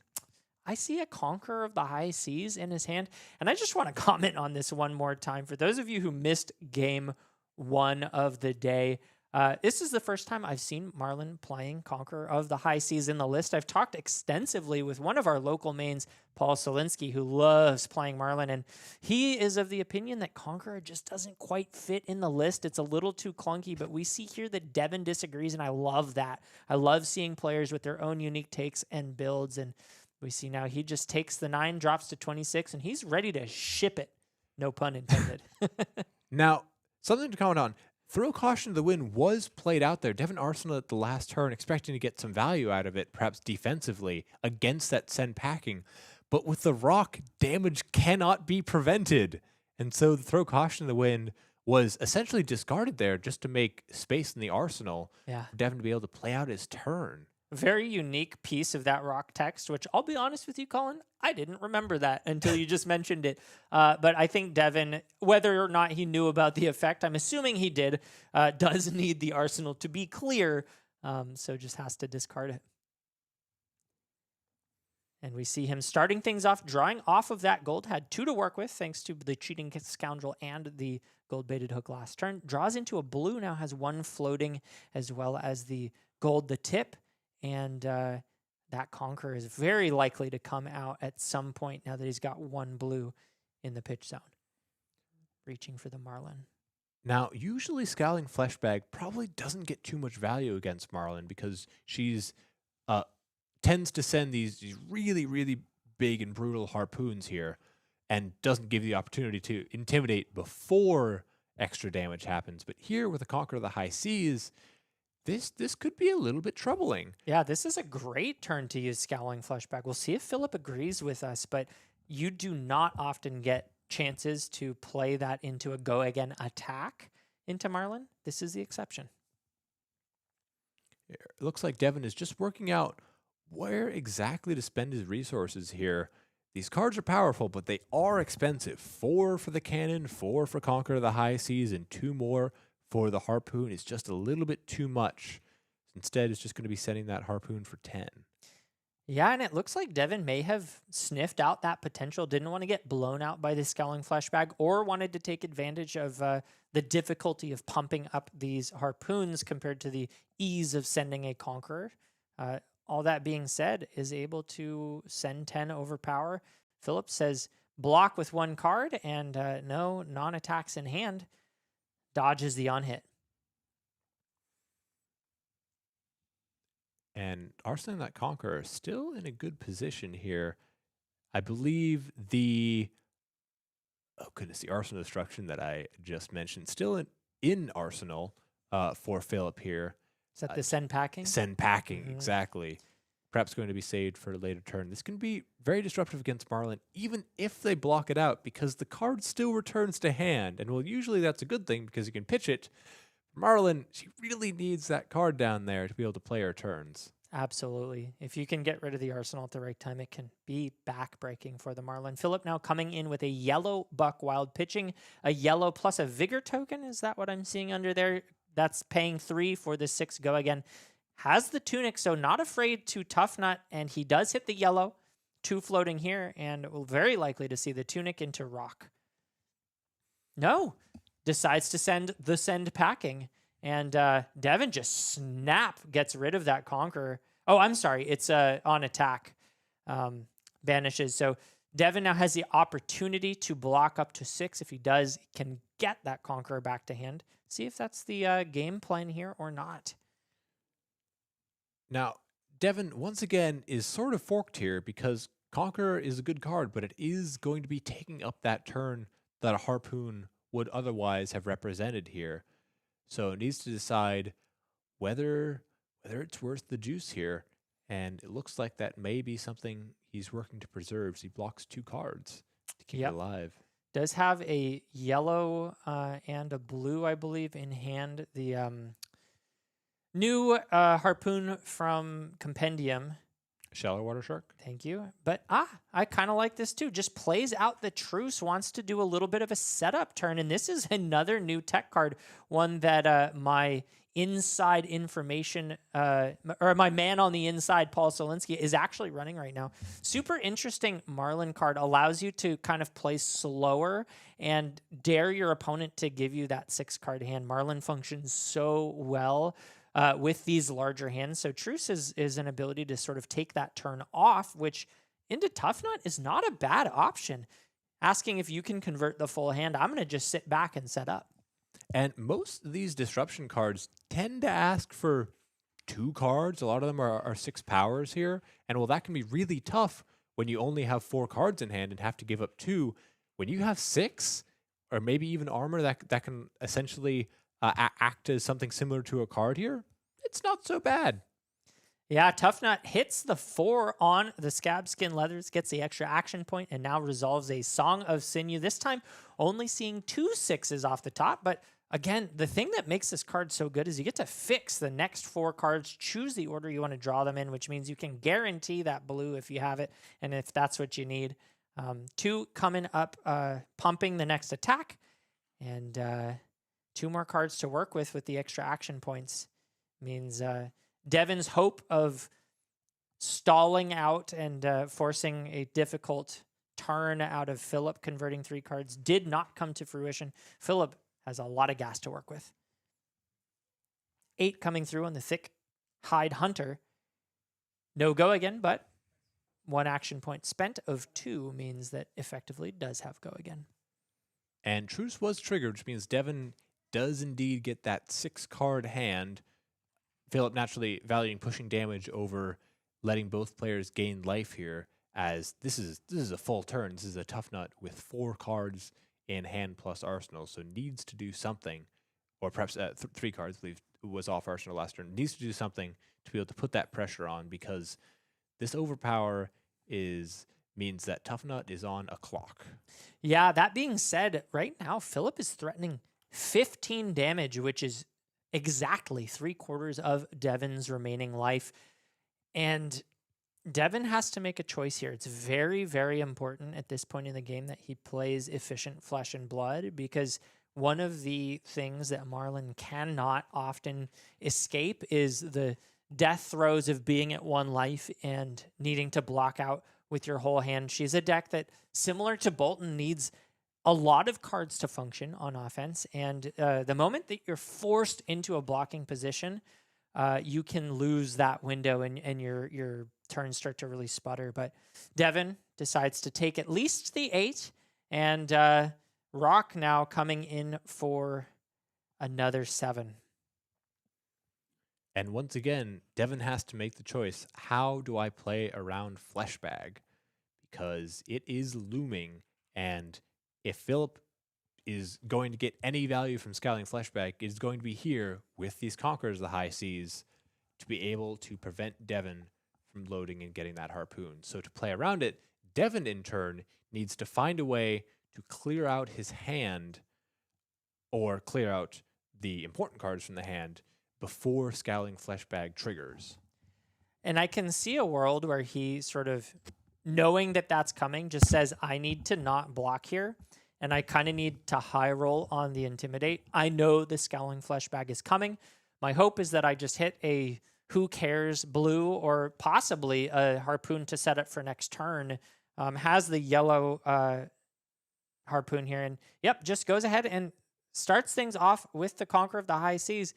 I see a Conqueror of the High Seas in his hand. And I just want to comment on this one more time. For those of you who missed game 1 of the day, this is the first time I've seen Marlynn playing Conqueror of the High Seas in the list. I've talked extensively with one of our local mains, Paul Solinsky, who loves playing Marlynn, and he is of the opinion that Conqueror just doesn't quite fit in the list. It's a little too clunky, but we see here that Devin disagrees, and I love that. I love seeing players with their own unique takes and builds, and we see now he just takes the 9, drops to 26, and he's ready to ship it. No pun intended. Now, something to comment on. Throw Caution to the Wind was played out there. Devin Arsenal at the last turn, expecting to get some value out of it, perhaps defensively, against that send packing. But with the rock, damage cannot be prevented. And so the Throw Caution to the Wind was essentially discarded there just to make space in the arsenal for Devin to be able to play out his turn. Very unique piece of that rock text, which I'll be honest with you, Colin, I didn't remember that until you just mentioned it. But I think Devin, whether or not he knew about the effect, I'm assuming he did, does need the arsenal to be clear, so just has to discard it. And we see him starting things off, drawing off of that gold, had 2 to work with, thanks to the cheating scoundrel and the gold-baited hook last turn. Draws into a blue, now has 1 floating, as well as the gold, the tip. And that Conqueror is very likely to come out at some point now that he's got 1 blue in the pitch zone. Reaching for the Marlynn. Now, usually Scowling Fleshbag probably doesn't get too much value against Marlynn because she's tends to send these really, really big and brutal harpoons here and doesn't give you the opportunity to intimidate before extra damage happens. But here with the Conqueror of the High Seas, this could be a little bit troubling. Yeah, this is a great turn to use Scowling Fleshbag. We'll see if Phillip agrees with us, but you do not often get chances to play that into a go-again attack into Marlynn. This is the exception. It looks like Devin is just working out where exactly to spend his resources here. These cards are powerful, but they are expensive. 4 for the cannon, 4 for Conqueror of the High Seas, and 2 more for the harpoon is just a little bit too much. Instead, it's just going to be sending that harpoon for 10. Yeah, and it looks like Devin may have sniffed out that potential, didn't want to get blown out by the Scowling Fleshbag, or wanted to take advantage of the difficulty of pumping up these harpoons compared to the ease of sending a Conqueror. All that being said, is able to send 10 overpower. Phillip says block with 1 card, and no non-attacks in hand. Dodges the on-hit. And arsenal that Conqueror still in a good position here. I believe the Arsenal Destruction that I just mentioned still in Arsenal for Phillip here. Is that the send packing? Send packing, exactly. Perhaps going to be saved for a later turn. This can be very disruptive against Marlynn, even if they block it out, because the card still returns to hand. And well, usually that's a good thing because you can pitch it. Marlynn, she really needs that card down there to be able to play her turns. Absolutely. If you can get rid of the arsenal at the right time, it can be back-breaking for the Marlynn. Phillip now coming in with a yellow Buck Wild, pitching a yellow plus a Vigor token. Is that what I'm seeing under there? That's paying 3 for the 6 go again. Has the tunic, so not afraid to Tuffnut, and he does hit the yellow. 2 floating here, and very likely to see the tunic into rock. No, decides to send the send packing, and Devin just gets rid of that Conqueror. Oh, I'm sorry, it's on attack. Banishes, so Devin now has the opportunity to block up to 6. If he does, he can get that Conqueror back to hand. See if that's the game plan here or not. Now, Devin, once again, is sort of forked here because Conqueror is a good card, but it is going to be taking up that turn that a harpoon would otherwise have represented here. So it needs to decide whether it's worth the juice here. And it looks like that may be something he's working to preserve. So he blocks 2 cards to keep it alive. Does have a yellow and a blue, I believe, in hand. The new harpoon from Compendium Shallow water shark. Thank you. But I kind of like this too. Just plays out the truce, wants to do a little bit of a setup turn. And this is another new tech card, one that my inside information, or my man on the inside, Paul Solinsky, is actually running right now. Super interesting Marlynn card. Allows you to kind of play slower and dare your opponent to give you that 6-card hand. Marlynn functions so well with these larger hands. So Truce is an ability to sort of take that turn off, which into Tuffnut is not a bad option. Asking if you can convert the full hand, I'm going to just sit back and set up. And most of these disruption cards tend to ask for 2 cards. A lot of them are 6 powers here. And well, that can be really tough when you only have 4 cards in hand and have to give up 2. When you have 6, or maybe even armor that can essentially act as something similar to a card here, it's not so bad. Yeah, Tuffnut hits the 4 on the Scab Skin Leathers, gets the extra action point, and now resolves a Song of Sinew. This time, only seeing 2 6s off the top. But again, the thing that makes this card so good is you get to fix the next 4 cards, choose the order you want to draw them in, which means you can guarantee that blue if you have it, and if that's what you need. 2 coming up, pumping the next attack, and 2 more cards to work with the extra action points. Means Devin's hope of stalling out and forcing a difficult turn out of Phillip converting 3 cards did not come to fruition. Phillip has a lot of gas to work with. 8 coming through on the thick hide hunter. No go again, but 1 action point spent of 2 means that effectively does have go again. And Truce was triggered, which means Devin does indeed get that 6-card hand. Phillip naturally valuing pushing damage over letting both players gain life here, as this is a full turn. This is a Tuffnut with 4 cards in hand plus arsenal, so needs to do something, or perhaps 3 cards, I believe, was off arsenal last turn. Needs to do something to be able to put that pressure on, because this overpower means that Tuffnut is on a clock. Yeah, that being said, right now Phillip is threatening 15 damage, which is exactly 3/4 of Devin's remaining life. And Devin has to make a choice here. It's very, very important at this point in the game that he plays efficient flesh and blood, because one of the things that Marlynn cannot often escape is the death throes of being at 1 life and needing to block out with your whole hand. She's a deck that, similar to Boltyn, needs a lot of cards to function on offense. And the moment that you're forced into a blocking position, you can lose that window and your turns start to really sputter. But Devin decides to take at least the 8, and Rock now coming in for another 7. And once again, Devin has to make the choice. How do I play around Fleshbag? Because it is looming, and if Phillip is going to get any value from Scowling Fleshbag, it is going to be here with these Conquerors of the High Seas to be able to prevent Devin from loading and getting that harpoon. So to play around it, Devin in turn needs to find a way to clear out his hand, or clear out the important cards from the hand, before Scowling Fleshbag triggers. And I can see a world where he sort of, knowing that that's coming, just says, I need to not block here, and I kind of need to high roll on the Intimidate. I know the Scowling Fleshbag is coming. My hope is that I just hit a who cares blue, or possibly a harpoon to set up for next turn. Has the yellow harpoon here, and yep, just goes ahead and starts things off with the Conqueror of the High Seas.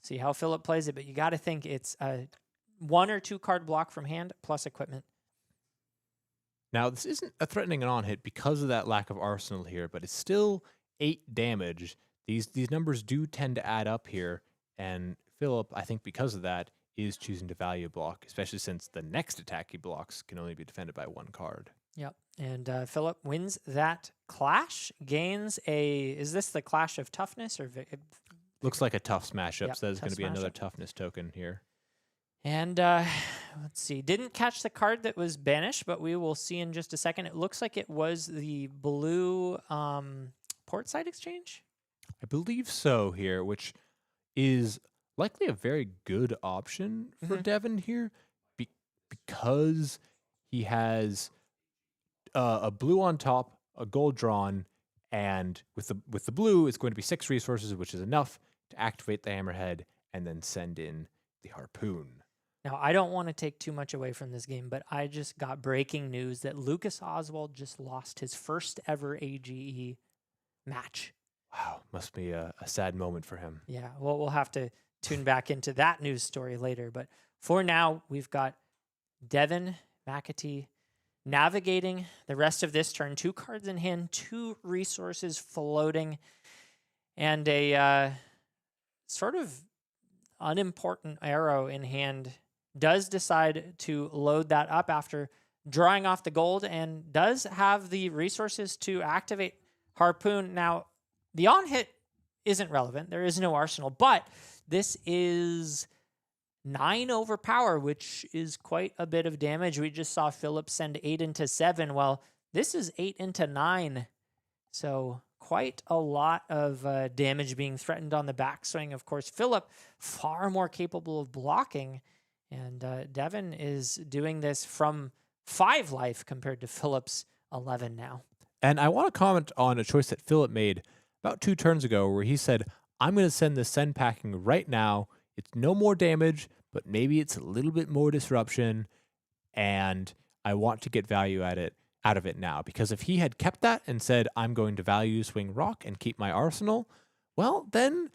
See how Phillip plays it, but you got to think it's a 1 or 2 card block from hand plus equipment. Now, this isn't a threatening an on-hit because of that lack of arsenal here, but it's still 8 damage. These numbers do tend to add up here, and Phillip, I think because of that, is choosing to value block, especially since the next attack he blocks can only be defended by 1 card. Yep, and Phillip wins that clash, gains a... Is this the Clash of Toughness? Or Looks like a tough smash up, Yep, so there's going to tough be another smash-up. toughness token here. And let's see, didn't catch the card that was banished, but we will see in just a second. It looks like it was the blue Portside Exchange. I believe so here, which is likely a very good option for Devin here. because he has a blue on top, a gold drawn, and with the blue, it's going to be 6 resources, which is enough to activate the hammerhead and then send in the harpoon. Now, I don't want to take too much away from this game, but I just got breaking news that Lucas Oswald just lost his first ever AGE match. Wow, must be a sad moment for him. Yeah, well, we'll have to tune back into that news story later. But for now, we've got Devin, McAtee, navigating the rest of this turn. 2 cards in hand, 2 resources floating, and a sort of unimportant arrow in hand. Does decide to load that up after drawing off the gold and does have the resources to activate Harpoon. Now, the on-hit isn't relevant. There is no arsenal, but this is 9 overpower, which is quite a bit of damage. We just saw Phillip send 8 into 7. Well, this is 8 into 9. So quite a lot of damage being threatened on the backswing. Of course, Phillip far more capable of blocking. And Devin is doing this from 5 life compared to Phillip's 11 now. And I want to comment on a choice that Phillip made about 2 turns ago where he said, I'm going to send this send packing right now. It's no more damage, but maybe it's a little bit more disruption, and I want to get value out of it now. Because if he had kept that and said, I'm going to value swing rock and keep my arsenal, well, then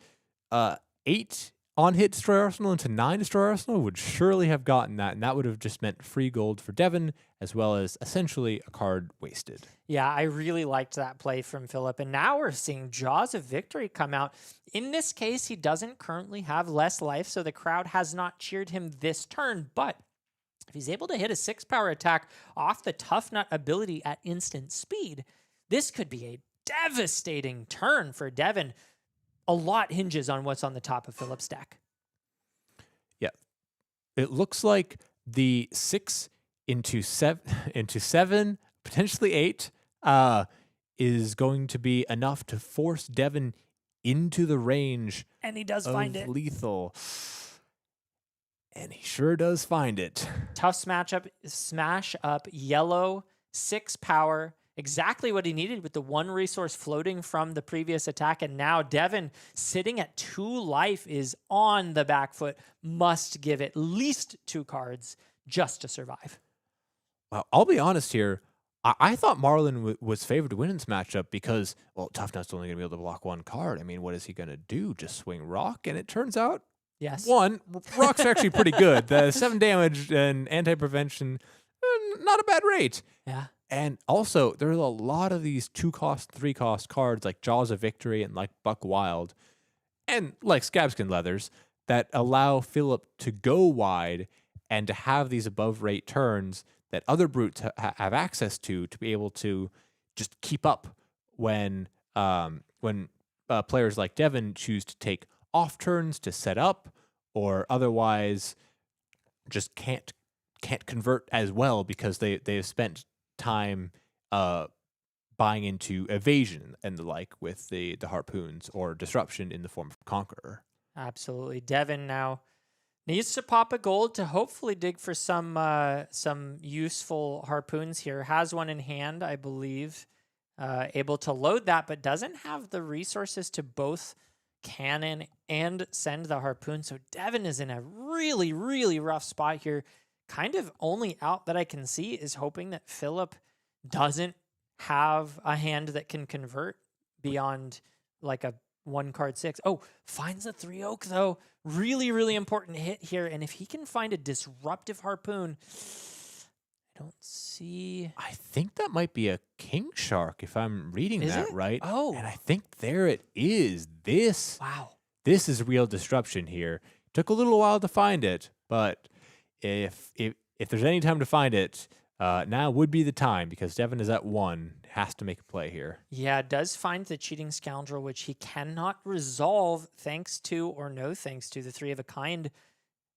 8 on-hit destroy arsenal into 9 destroy arsenal would surely have gotten that, and that would have just meant free gold for Devin, as well as essentially a card wasted. Yeah, I really liked that play from Phillip, and now we're seeing Jaws of Victory come out. In this case, he doesn't currently have less life, so the crowd has not cheered him this turn, but if he's able to hit a 6-power attack off the Tuffnut ability at instant speed, this could be a devastating turn for Devin. A lot hinges on what's on the top of Phillip's deck. Yeah. It looks like the 6 into 7, potentially 8, is going to be enough to force Devin into the range And he does of find it. lethal. And he sure does find it. Tough smash up, yellow, 6 power. Exactly what he needed with the 1 resource floating from the previous attack. And now Devin, sitting at 2 life, is on the back foot. Must give at least 2 cards just to survive. Well, I'll be honest here. I thought Marlynn was favored to win in this matchup because, well, Tuffnut's only going to be able to block 1 card. I mean, what is he going to do? Just swing rock? And it turns out, Yes. 1, rock's actually pretty good. The 7 damage and anti-prevention, not a bad rate. Yeah. And also, there's a lot of these 2-cost, 3-cost cards like Jaws of Victory and like Buck Wild and like Scabskin Leathers that allow Phillip to go wide and to have these above rate turns that other brutes have access to be able to just keep up when players like Devin choose to take off turns to set up or otherwise just can't convert as well because they've spent time buying into evasion and the like with the harpoons or disruption in the form of Conqueror. Absolutely. Devin now needs to pop a gold to hopefully dig for some useful harpoons here. Has one in hand, I believe. Able to load that, but doesn't have the resources to both cannon and send the harpoon. So Devin is in a really, really rough spot here. Kind of only out that I can see is hoping that Phillip doesn't have a hand that can convert beyond like a 1-card 6. Oh, finds a 3 oak though. Really, really important hit here. And if he can find a disruptive harpoon, I don't see. I think that might be a king shark if I'm reading Is that it? right. Oh. And I think there it is. This is real disruption here. Took a little while to find it, but if there's any time to find it, now would be the time because Devin is at 1, has to make a play here. Yeah, does find the cheating scoundrel, which he cannot resolve thanks to or no thanks to the 3 of a kind,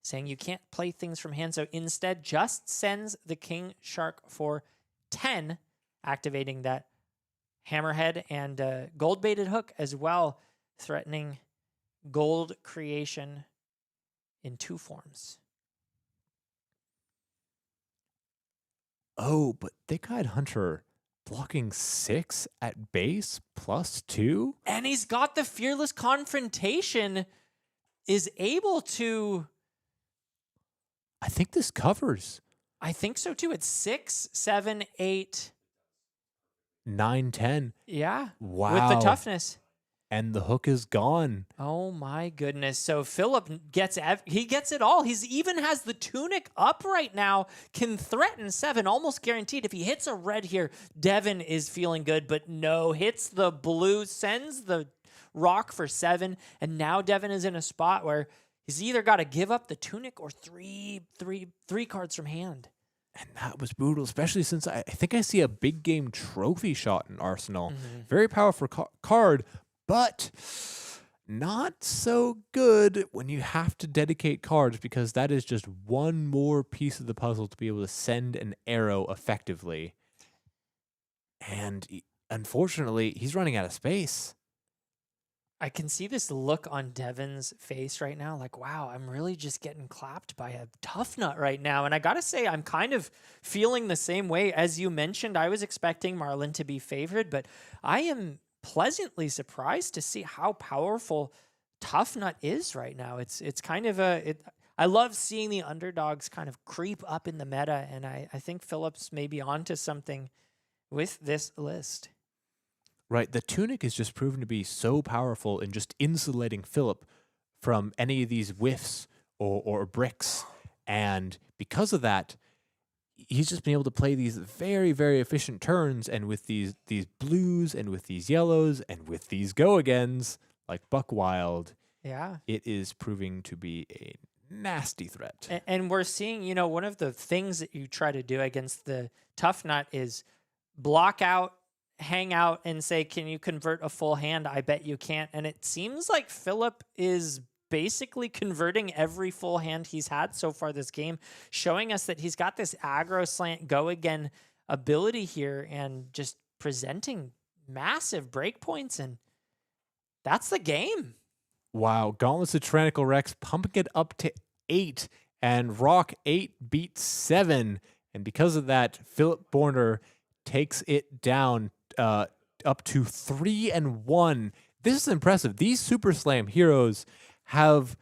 saying you can't play things from hand. So instead just sends the king shark for 10, activating that hammerhead and gold baited hook as well, threatening gold creation in 2 forms. Oh, but Thick-Eyed Hunter blocking 6 at base +2? And he's got the Fearless Confrontation, is able to... I think this covers. I think so too. It's 6, 7, 8. 9, 10. Yeah. Wow. With the toughness. And the hook is gone. Oh my goodness. So Phillip gets it all. He's even has the tunic up right now, can threaten 7, almost guaranteed. If he hits a red here, Devin is feeling good, but no, hits the blue, sends the rock for 7, and now Devin is in a spot where he's either got to give up the tunic or three cards from hand. And that was brutal, especially since I think I see a big game trophy shot in Arsenal. Very powerful card, but not so good when you have to dedicate cards, because that is just one more piece of the puzzle to be able to send an arrow effectively. And unfortunately, he's running out of space. I can see this look on Devin's face right now, like, wow, I'm really just getting clapped by a Tuffnut right now. And I got to say, I'm kind of feeling the same way. As you mentioned, I was expecting Marlynn to be favored, but I am pleasantly surprised to see how powerful Tuffnut is right now. It's kind of I love seeing the underdogs kind of creep up in the meta, and I think Phillip's maybe onto something with this list. Right, the tunic is just proven to be so powerful in just insulating Phillip from any of these whiffs or bricks. And because of that, he's just been able to play these very, very efficient turns, and with these blues and with these yellows and with these go-agains, like Buckwild, Yeah. it is proving to be a nasty threat. And we're seeing, one of the things that you try to do against the Tuffnut is block out, hang out, and say, can you convert a full hand? I bet you can't. And it seems like Phillip is basically converting every full hand he's had so far this game, showing us that he's got this aggro slant go again ability here and just presenting massive breakpoints. And that's the game. Wow, Gauntlets of Tyrannical Rex pumping it up to 8, and Rock 8 beats 7. And because of that, Phillip Bourner takes it down up to 3-1. This is impressive. These Super Slam heroes have,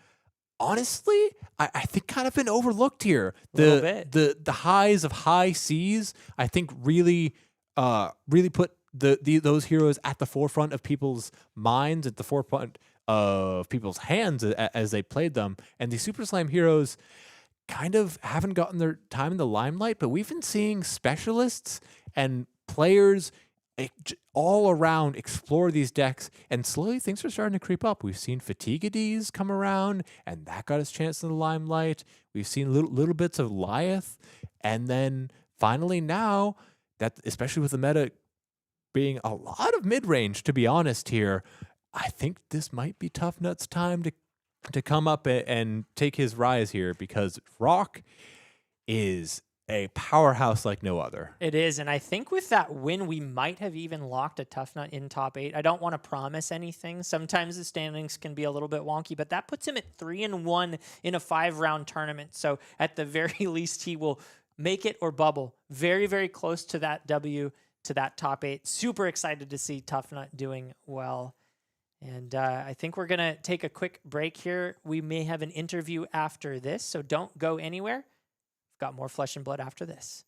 honestly, I think kind of been overlooked here. The highs of high seas, I think, really put those heroes at the forefront of people's minds, at the forefront of people's hands as they played them. And the Super Slam heroes kind of haven't gotten their time in the limelight, but we've been seeing specialists and players all around explore these decks, and slowly things are starting to creep up. We've seen Fabtcg come around, and that got his chance in the limelight. We've seen little bits of Lyeth, and then finally now, that especially with the meta being a lot of mid-range, to be honest here, I think this might be Tuffnut's time to come up and take his rise here, because Rock is a powerhouse like no other. It is, and I think with that win, we might have even locked a Tuffnut in top 8. I don't want to promise anything. Sometimes the standings can be a little bit wonky, but that puts him at 3-1 in a 5-round tournament. So at the very least, he will make it or bubble. Very, very close to that W, to that top 8. Super excited to see Tuffnut doing well. And I think we're going to take a quick break here. We may have an interview after this, so don't go anywhere. We've got more Flesh and Blood after this.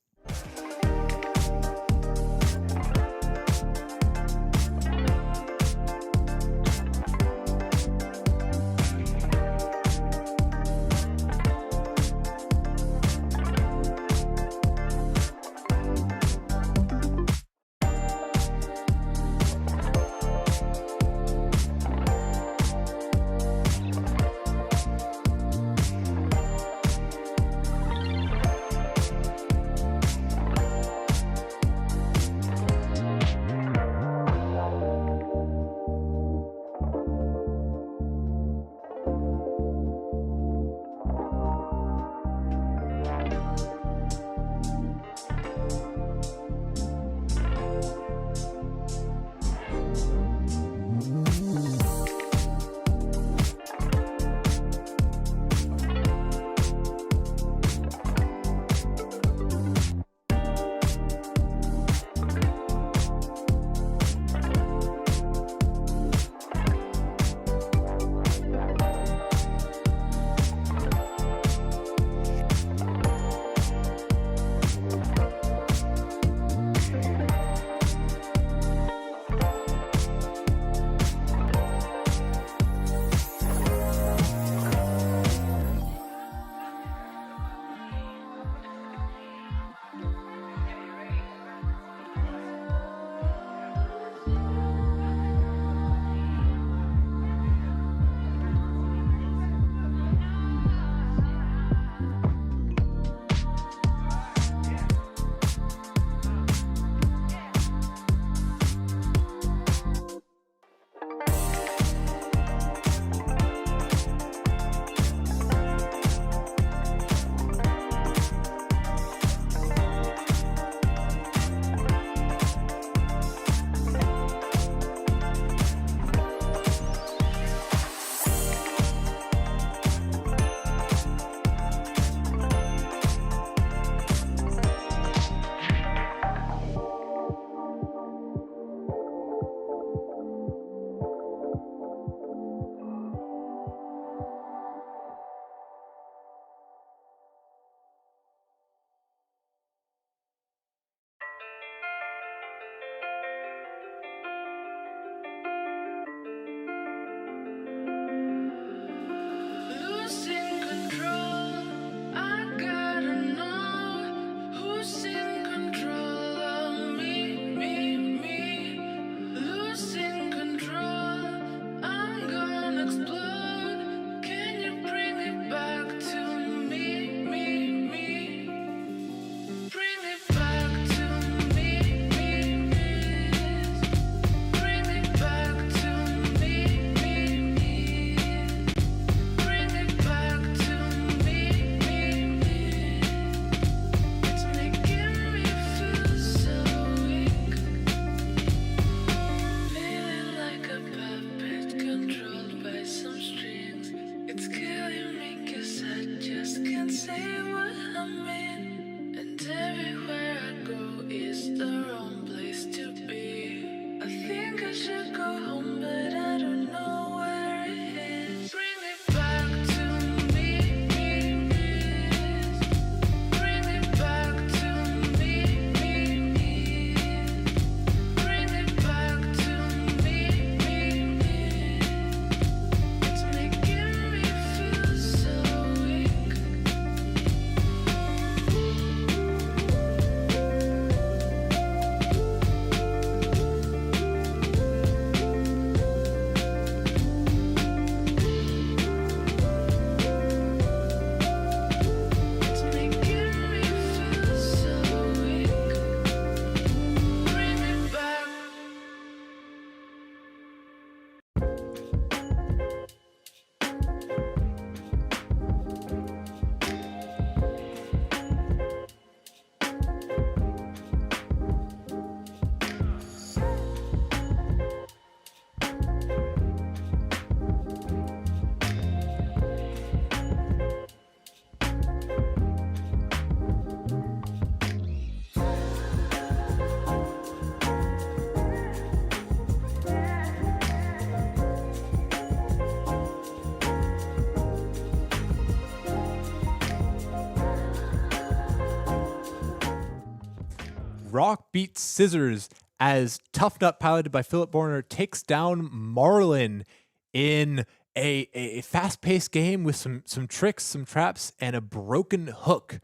beats scissors as Tuffnut, piloted by Phillip Bourner, takes down Marlynn in a fast-paced game with some tricks, some traps, and a broken hook.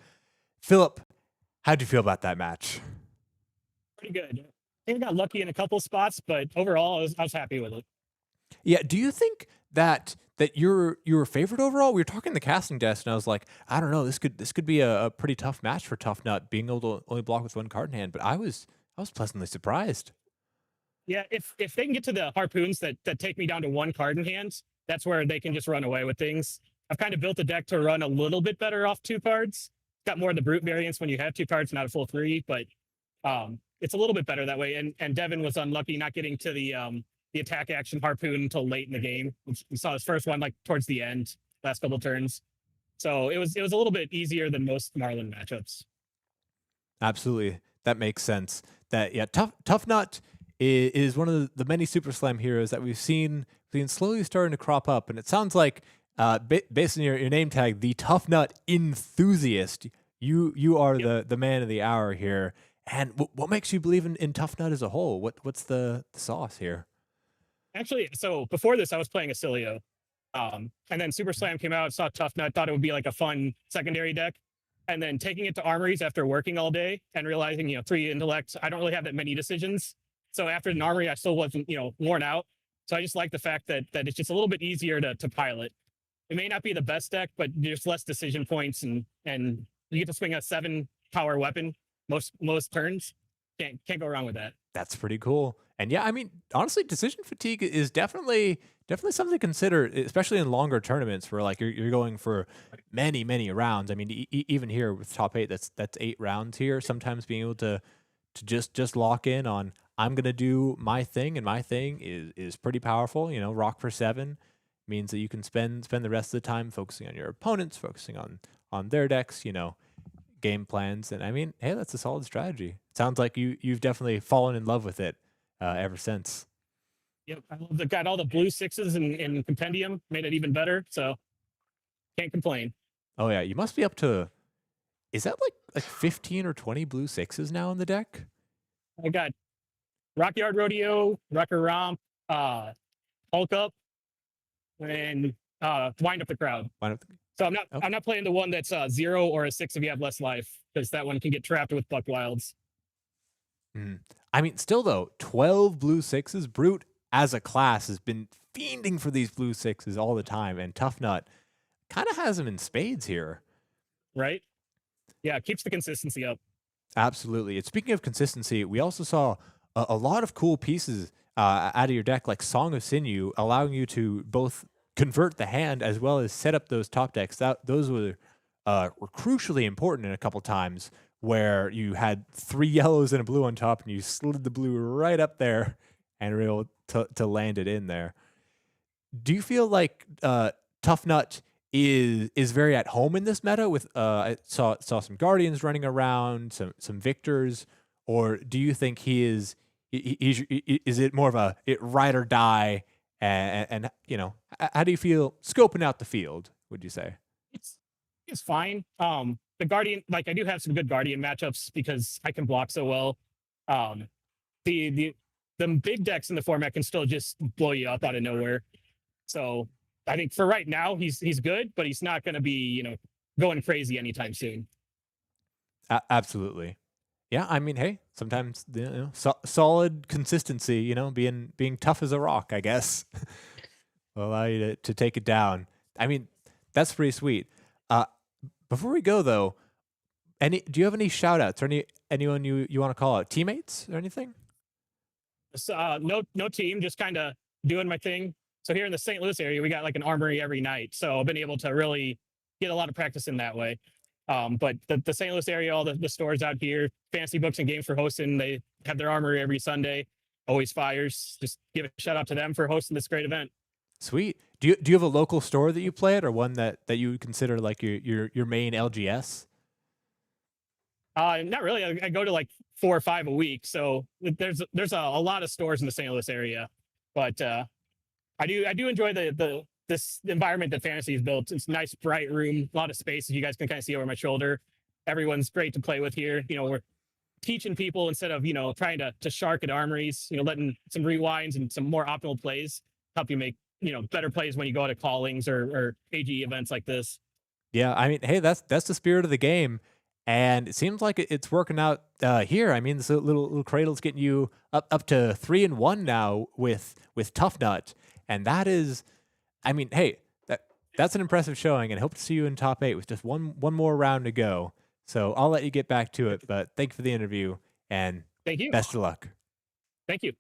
Phillip, how'd you feel about that match? Pretty good. I think I got lucky in a couple spots, but overall, I was happy with it. Yeah, do you think that you were favored overall? We were talking the casting desk, and I was like, I don't know, this could be a pretty tough match for Tuffnut, being able to only block with one card in hand. But I was pleasantly surprised. Yeah, if they can get to the harpoons that take me down to one card in hand, that's where they can just run away with things. I've kind of built a deck to run a little bit better off 2 cards. Got more of the brute variance when you have 2 cards, not a full 3, but it's a little bit better that way. And Devin was unlucky not getting to the attack action harpoon until late in the game. We saw his first one like towards the end, last couple turns. So it was a little bit easier than most Marlynn matchups. Absolutely, that makes sense. That Tuffnut is one of the many Super Slam heroes that we've seen slowly starting to crop up, and it sounds like based on your name tag, the Tuffnut enthusiast. You are the man of the hour here. And what makes you believe in Tuffnut as a whole? What's the sauce here? Actually, so before this, I was playing Oscilio. And then Super Slam came out, saw Tuffnut, thought it would be like a fun secondary deck. And then taking it to Armories after working all day and realizing, 3 intellect, I don't really have that many decisions. So after an Armory, I still wasn't, worn out. So I just like the fact that it's just a little bit easier to pilot. It may not be the best deck, but there's less decision points and you get to swing a 7 power weapon most turns. Can't go wrong with that. That's pretty cool. And yeah, I mean, honestly, decision fatigue is definitely something to consider, especially in longer tournaments where like you're going for many rounds. I mean, even here with top 8, that's 8 rounds here. Sometimes being able to just lock in on, I'm gonna do my thing, and my thing is pretty powerful. Rock for 7 means that you can spend the rest of the time focusing on your opponents, focusing on their decks, game plans. And I mean, hey, that's a solid strategy. It sounds like you've definitely fallen in love with it ever since. Yep, I love got all the blue 6s in Compendium, made it even better. So can't complain. Oh yeah, you must be up to, is that like 15 or 20 blue 6s now in the deck? I got Rockyard Rodeo, Wrecker Romp, Hulk Up, and Wind Up the Crowd. So I'm not playing the one that's 0 or a 6 if you have less life, because that one can get trapped with Buck Wilds. I mean, still though, 12 blue 6s. Brute as a class has been fiending for these blue 6s all the time, and Tuffnut kind of has them in spades here. Right? Yeah, it keeps the consistency up. Absolutely. And speaking of consistency, we also saw a lot of cool pieces out of your deck, like Song of Sinew, allowing you to both convert the hand as well as set up those top decks. Those were crucially important in a couple times where you had 3 yellows and a blue on top, and you slid the blue right up there and were able to land it in there. Do you feel like Tuffnut is very at home in this meta? With I saw some Guardians running around, some Victors, or do you think is it more of a ride or die? And how do you feel scoping out the field, would you say? It's fine. The Guardian, like I do have some good Guardian matchups because I can block so well. The big decks in the format can still just blow you up out of nowhere. So I think for right now he's good, but he's not going to be going crazy anytime soon. Absolutely. Yeah, I mean, hey, sometimes solid consistency, being tough as a rock, I guess, will allow you to take it down. I mean, that's pretty sweet. Before we go though, do you have any shout outs or anyone you want to call out? Teammates or anything? So, no team, just kind of doing my thing. So here in the St. Louis area, we got like an armory every night. So I've been able to really get a lot of practice in that way. But the St. Louis area, all the stores out here, Fantasy Books and Games for hosting, they have their armory every Sunday. Always fires. Just give a shout out to them for hosting this great event. Sweet. Do you have a local store that you play at, or one that you would consider like your main LGS? Not really. I go to like 4 or 5 a week. So there's a lot of stores in the St. Louis area, but I do enjoy this environment that Fantasy has built. It's a nice, bright room, a lot of space, as you guys can kind of see over my shoulder. Everyone's great to play with here. teaching people instead of trying to shark at armories, letting some rewinds and some more optimal plays help you make better plays when you go to callings or AGE events like this. Yeah, I mean, hey, that's the spirit of the game, and it seems like it's working out here. I mean, this little cradle's getting you up to 3-1 now with Tuffnut, and that is, I mean, hey, that's an impressive showing, and I hope to see you in top 8 with just one more round to go. So I'll let you get back to it, but thank you for the interview, and Thank you. best of luck. Thank you.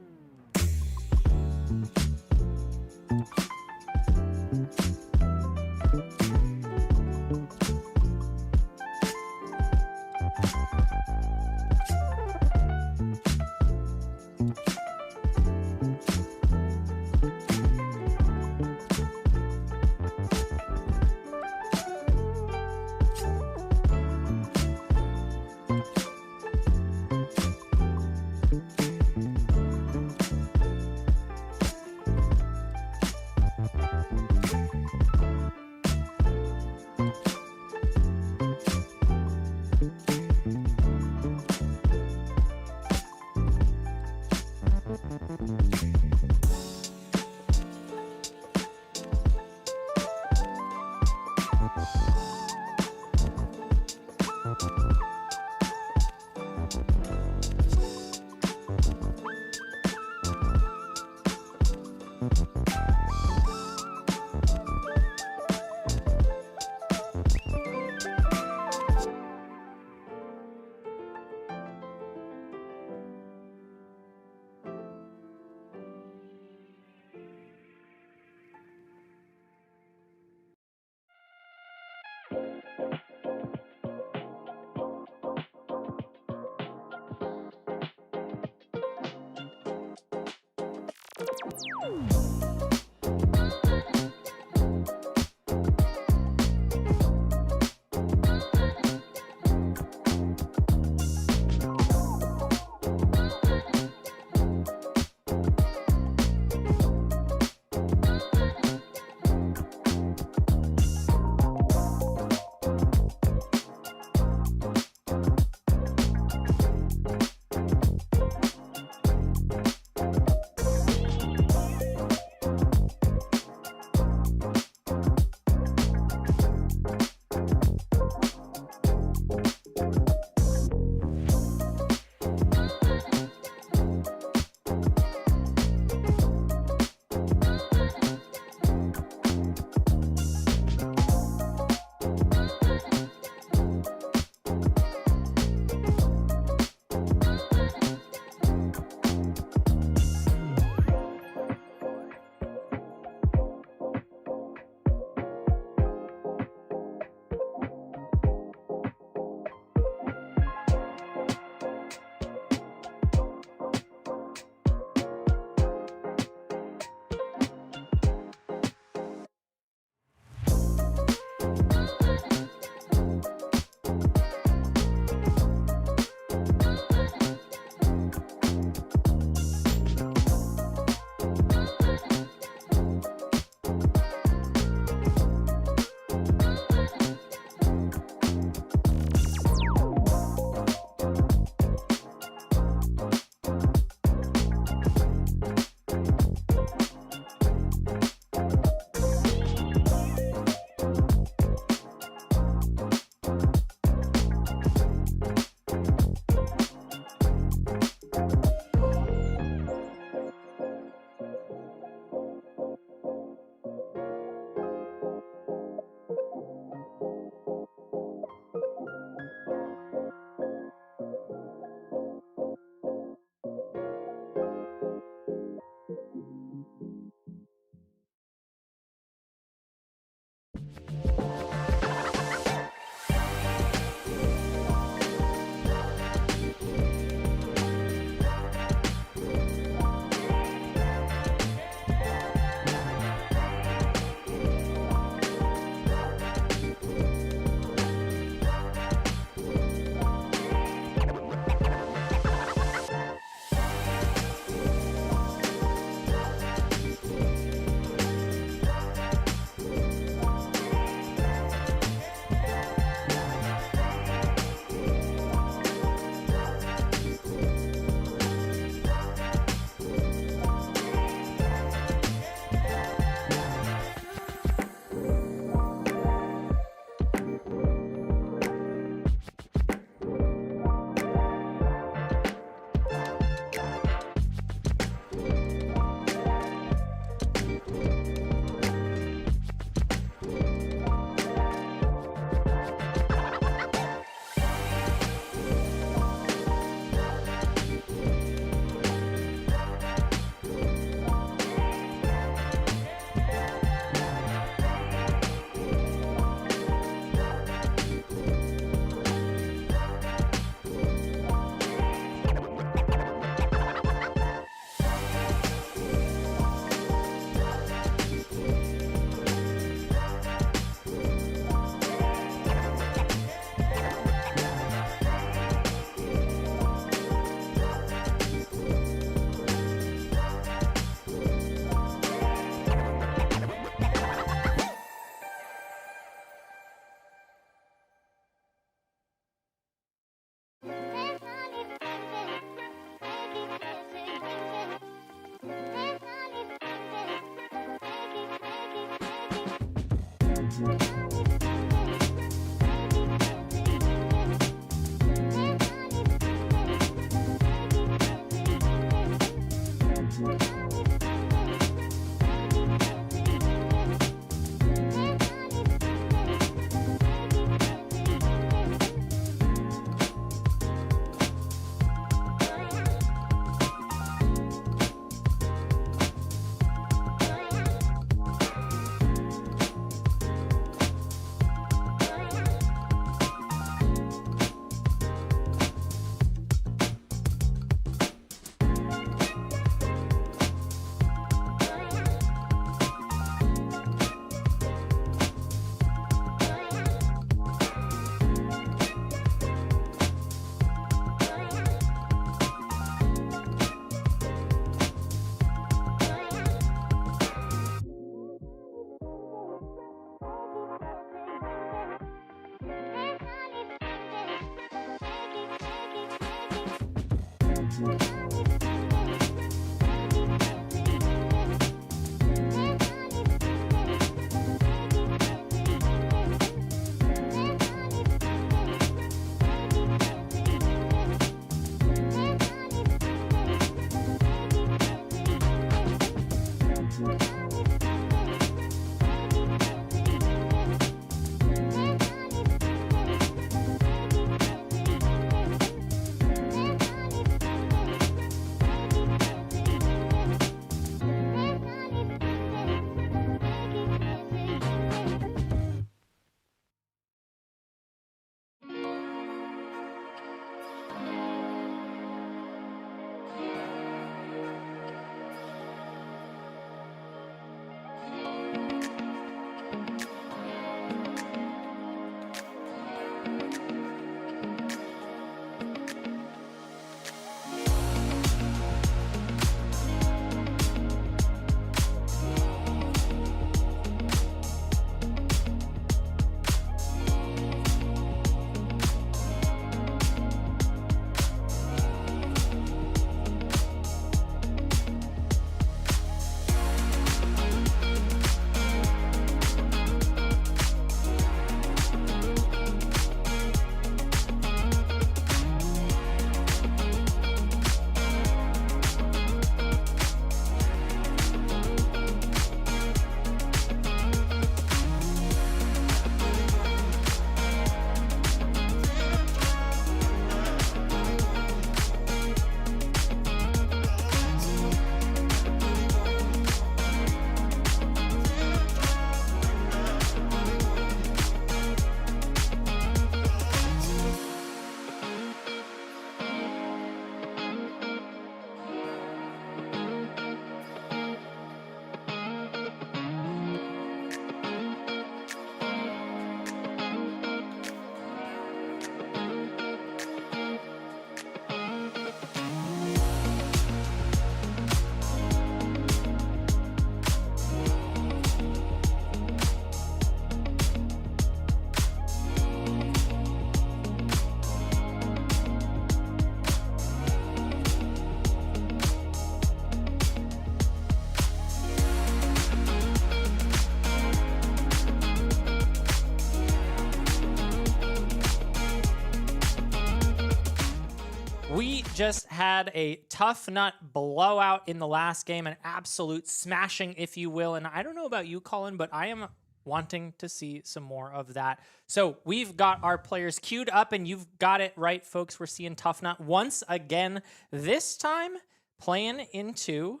We just had a Tuffnut blowout in the last game, an absolute smashing, if you will. And I don't know about you, Colin, but I am wanting to see some more of that. So we've got our players queued up, and you've got it right, folks. We're seeing Tuffnut once again, this time playing into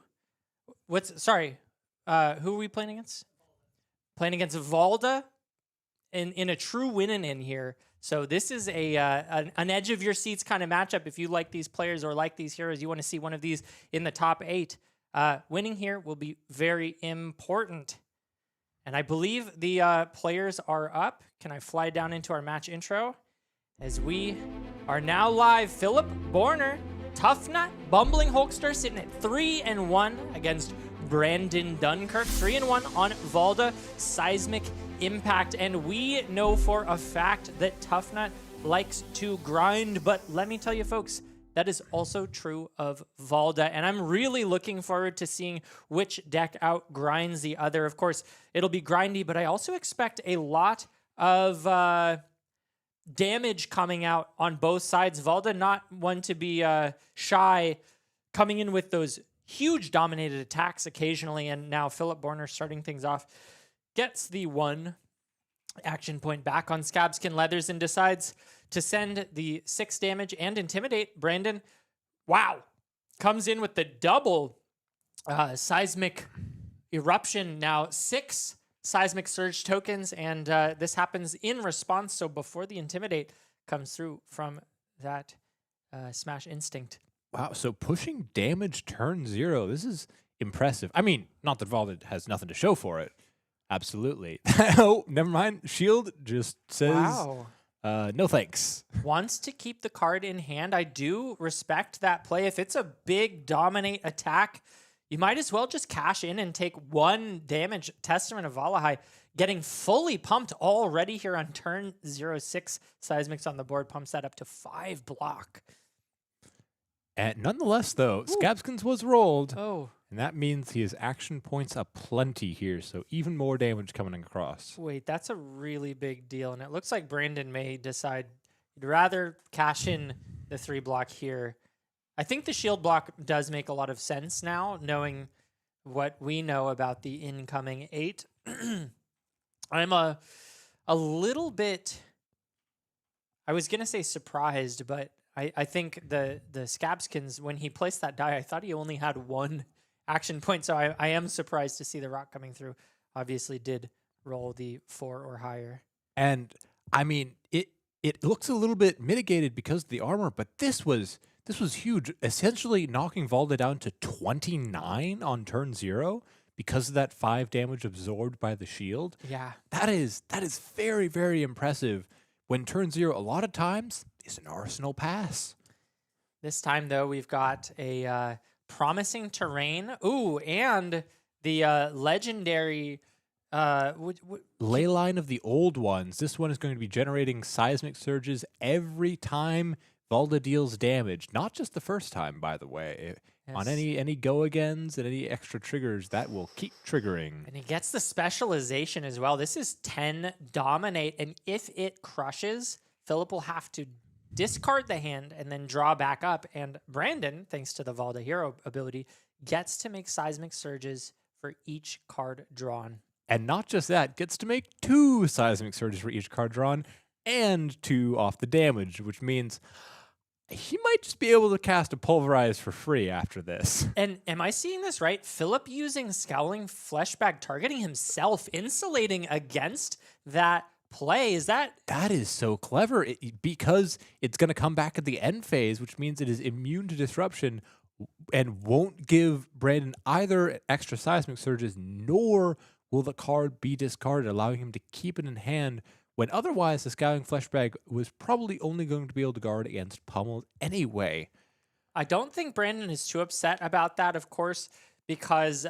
who are we playing against? Playing against Valda in a true win in here. So this is an edge of your seats kind of matchup. If you like these players or like these heroes, you want to see one of these in the top 8. Winning here will be very important. And I believe the players are up. Can I fly down into our match intro? As we are now live, Phillip, Bourner, Tuffnut, Bumbling Hulkster sitting at 3-1 against Brandon Dunkirk. 3-1 on Valda, Seismic Impact. And we know for a fact that Tuffnut likes to grind. But let me tell you, folks, that is also true of Valda. And I'm really looking forward to seeing which deck out grinds the other. Of course, it'll be grindy, but I also expect a lot of damage coming out on both sides. Valda not one to be shy, coming in with those huge dominated attacks occasionally. And now Phillip Bourner starting things off, gets the 1 action point back on Scabskin Leathers and decides to send the 6 damage and intimidate. Brandon, wow, comes in with the double seismic eruption. Now 6 seismic surge tokens, and this happens in response. So before the intimidate comes through from that smash instinct. Wow, so pushing damage turn 0. This is impressive. I mean, not that Voldan has nothing to show for it. Absolutely. Oh, never mind. Shield just says, Wow. No thanks. Wants to keep the card in hand. I do respect that play. If it's a big dominate attack, you might as well just cash in and take 1 damage. Testament of Valahai getting fully pumped already here on turn 0-6. Seismics on the board pumps that up to 5 block. And nonetheless, though, Scabskins was rolled. Oh, And that means he has action points aplenty here, so even more damage coming across. wait, that's a really big deal. And it looks like Brandon may decide he'd rather cash in the 3 block here. I think the shield block does make a lot of sense now, knowing what we know about the incoming 8. I'm a little bit, I was going to say surprised, but I think the Scabskins, when he placed that die, I thought he only had 1 action point. So I am surprised to see the rock coming through. Obviously did roll the 4 or higher. And I mean, it looks a little bit mitigated because of the armor, but this was huge. Essentially knocking Valda down to 29 on turn 0 because of that 5 damage absorbed by the shield. Yeah. That is very, very impressive. When turn 0, a lot of times, is an arsenal pass. This time, though, we've got a promising terrain. Ooh, and the legendary Ley line of the old ones. This one is going to be generating seismic surges every time Valda deals damage. Not just the first time, by the way. On any go-agains and any extra triggers, that will keep triggering. And he gets the specialization as well. This is 10 dominate, and if it crushes, Phillip will have to discard the hand and then draw back up. And Brandon, thanks to the Valda hero ability, gets to make seismic surges for each card drawn. And not just that, gets to make 2 seismic surges for each card drawn and 2 off the damage, which means he might just be able to cast a Pulverize for free after this. And am I seeing this right? Phillip using Scowling Fleshbag, targeting himself, insulating against that play. Is that... That is so clever because it's going to come back at the end phase, which means it is immune to disruption and won't give Brandon either extra seismic surges, nor will the card be discarded, allowing him to keep it in hand when otherwise the Scowling Fleshbag was probably only going to be able to guard against Pummel anyway. I don't think Brandon is too upset about that, of course, because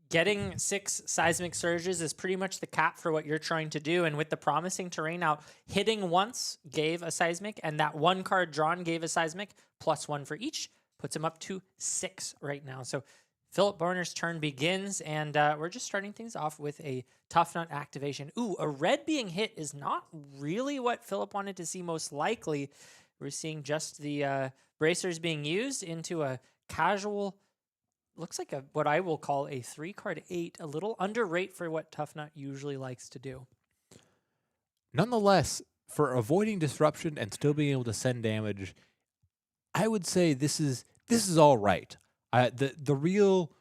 getting 6 seismic surges is pretty much the cap for what you're trying to do. And with the promising terrain out, hitting once gave a seismic, and that 1 card drawn gave a seismic, +1 for each, puts him up to 6 right now. So Phillip Bourner's turn begins, and we're just starting things off with a Tuffnut activation. Ooh, a red being hit is not really what Phillip wanted to see most likely. We're seeing just the bracers being used into a casual, looks like what I will call a 3-card 8, a little underrate for what Tuffnut usually likes to do. Nonetheless, for avoiding disruption and still being able to send damage, I would say this is all right. The real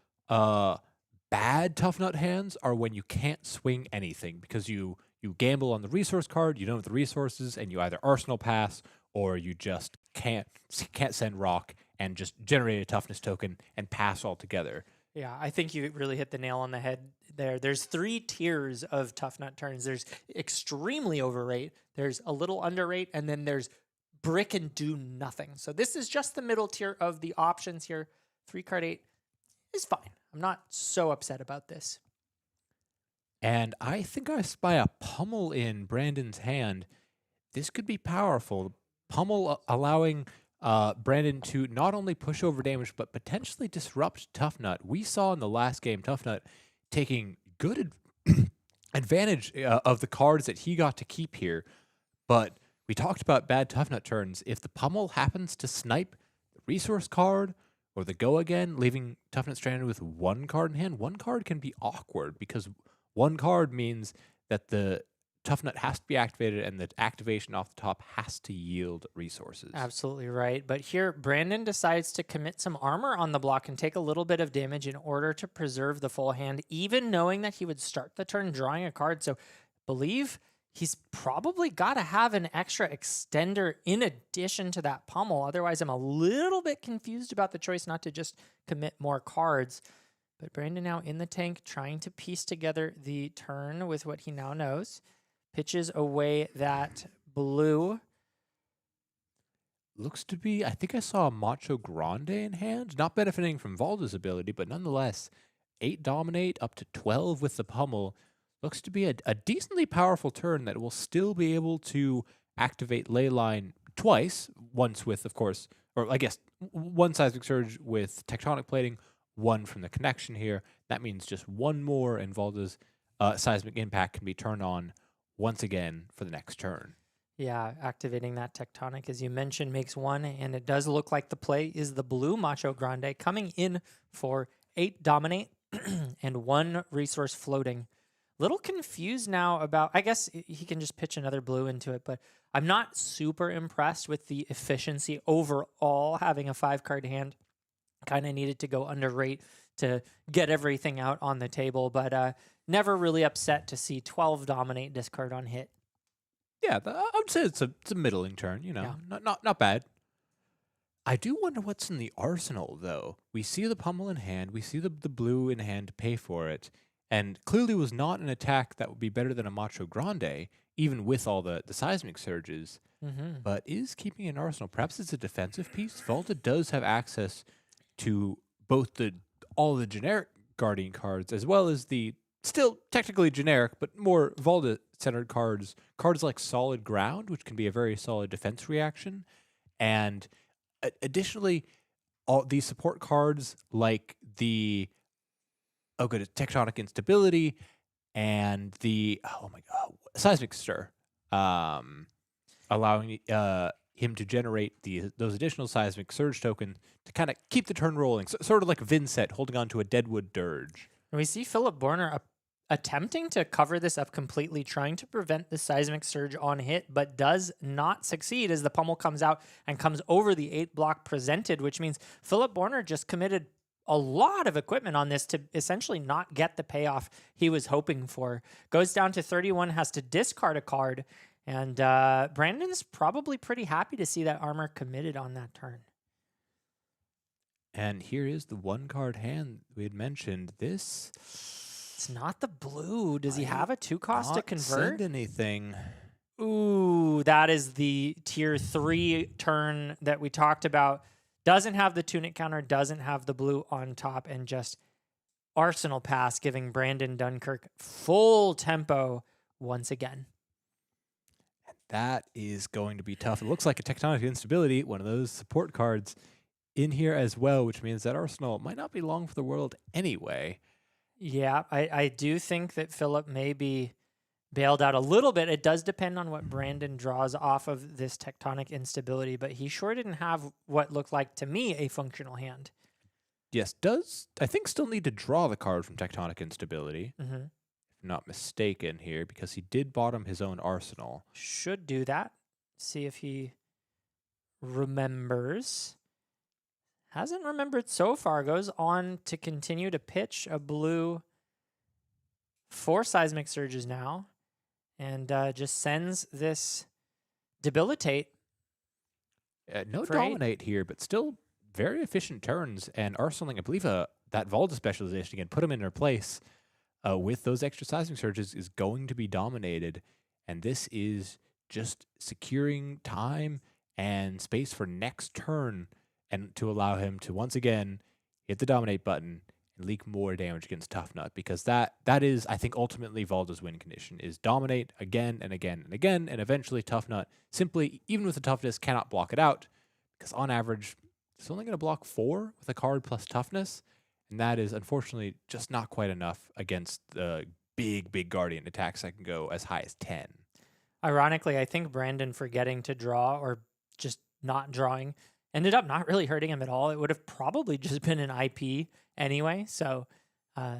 bad Tuffnut hands are when you can't swing anything because you gamble on the resource card, you don't have the resources, and you either arsenal pass or you just can't send rock and just generate a toughness token and pass altogether. Yeah, I think you really hit the nail on the head there. There's 3 tiers of Tuffnut turns. There's extremely overrate, there's a little underrate, and then there's brick and do nothing. So this is just the middle tier of the options here. 3-card 8 is fine. I'm not so upset about this. And I think I spy a Pummel in Brandon's hand. This could be powerful. Pummel allowing Brandon to not only push over damage, but potentially disrupt Tuffnut. We saw in the last game Tuffnut taking good advantage of the cards that he got to keep here. But we talked about bad Tuffnut turns. If the pummel happens to snipe the resource card or the go again, leaving Tuffnut stranded with one card in hand, one card can be awkward because one card means that the Tuffnut has to be activated and the activation off the top has to yield resources. Absolutely right. But here, Brandon decides to commit some armor on the block and take a little bit of damage in order to preserve the full hand, even knowing that he would start the turn drawing a card. So believe he's probably got to have an extra extender in addition to that pummel. Otherwise, I'm a little bit confused about the choice not to just commit more cards. But Brandon now in the tank, trying to piece together the turn with what he now knows. Pitches away that blue. Looks to be, I think I saw a Macho Grande in hand. Not benefiting from Valda's ability, but nonetheless, 8 dominate up to 12 with the pummel. Looks to be a decently powerful turn that will still be able to activate Leyline twice. Once with, of course, or I guess one Seismic Surge with Tectonic Plating, one from the connection here. That means just one more, and Valda's Seismic Impact can be turned on once again for the next turn. Yeah, activating that Tectonic, as you mentioned, makes one, and it does look like the play is the blue Macho Grande coming in for 8 dominate and 1 resource floating. Little confused now about, I guess he can just pitch another blue into it, but I'm not super impressed with the efficiency overall. Having a 5-card hand kind of needed to go under rate to get everything out on the table, but never really upset to see 12 dominate discard on hit. Yeah, I would say it's a middling turn, Yeah. not bad. I do wonder what's in the arsenal, though. We see the pummel in hand, we see the blue in hand to pay for it, and clearly was not an attack that would be better than a Macho Grande, even with all the seismic surges, but is keeping an arsenal. Perhaps it's a defensive piece. Valda does have access to both all the generic Guardian cards, as well as the still technically generic, but more Valda-centered cards like Solid Ground, which can be a very solid defense reaction, and additionally, all these support cards like the Tectonic Instability and the Seismic Stir, allowing him to generate those additional Seismic Surge token to kind of keep the turn rolling, sort of like Vincent holding on to a Deadwood Dirge. And we see Phillip Bourner attempting to cover this up completely, trying to prevent the Seismic Surge on hit, but does not succeed as the pummel comes out and comes over the 8 block presented, which means Phillip Bourner just committed a lot of equipment on this to essentially not get the payoff he was hoping for. Goes down to 31, has to discard a card, and Brandon's probably pretty happy to see that armor committed on that turn. And here is the 1-card hand we had mentioned. This... It's not the blue. Does he have a 2-cost to convert? Send anything. Ooh, that is the tier 3 turn that we talked about. Doesn't have the tunic counter, doesn't have the blue on top, and just Arsenal pass, giving Brandon Dunkirk full tempo once again. That is going to be tough. It looks like a Tectonic Instability, one of those support cards in here as well, which means that Arsenal might not be long for the world anyway. Yeah, I do think that Phillip may be bailed out a little bit. It does depend on what Brandon draws off of this Tectonic Instability, but he sure didn't have what looked like to me a functional hand. Yes, does, I think, still need to draw the card from Tectonic Instability, if I'm not mistaken here, because he did bottom his own Arsenal. Should do that. See if he remembers. Hasn't remembered so far. Goes on to continue to pitch a blue 4 Seismic Surges now, and just sends this Debilitate. No for Dominate here, but still very efficient turns, and arsenaling, I believe, that Valda specialization again, put him in their place with those extra Seismic Surges is going to be dominated, and this is just securing time and space for next turn, and to allow him to once again hit the Dominate button and leak more damage against Tuffnut, because that is, I think, ultimately Valda's win condition, is dominate again and again and again, and eventually Tuffnut simply, even with the toughness, cannot block it out, because on average, it's only going to block 4 with a card plus toughness, and that is unfortunately just not quite enough against the big Guardian attacks that can go as high as 10. Ironically, I think Brandon forgetting to draw or just not drawing ended up not really hurting him at all. It would have probably just been an IP anyway. So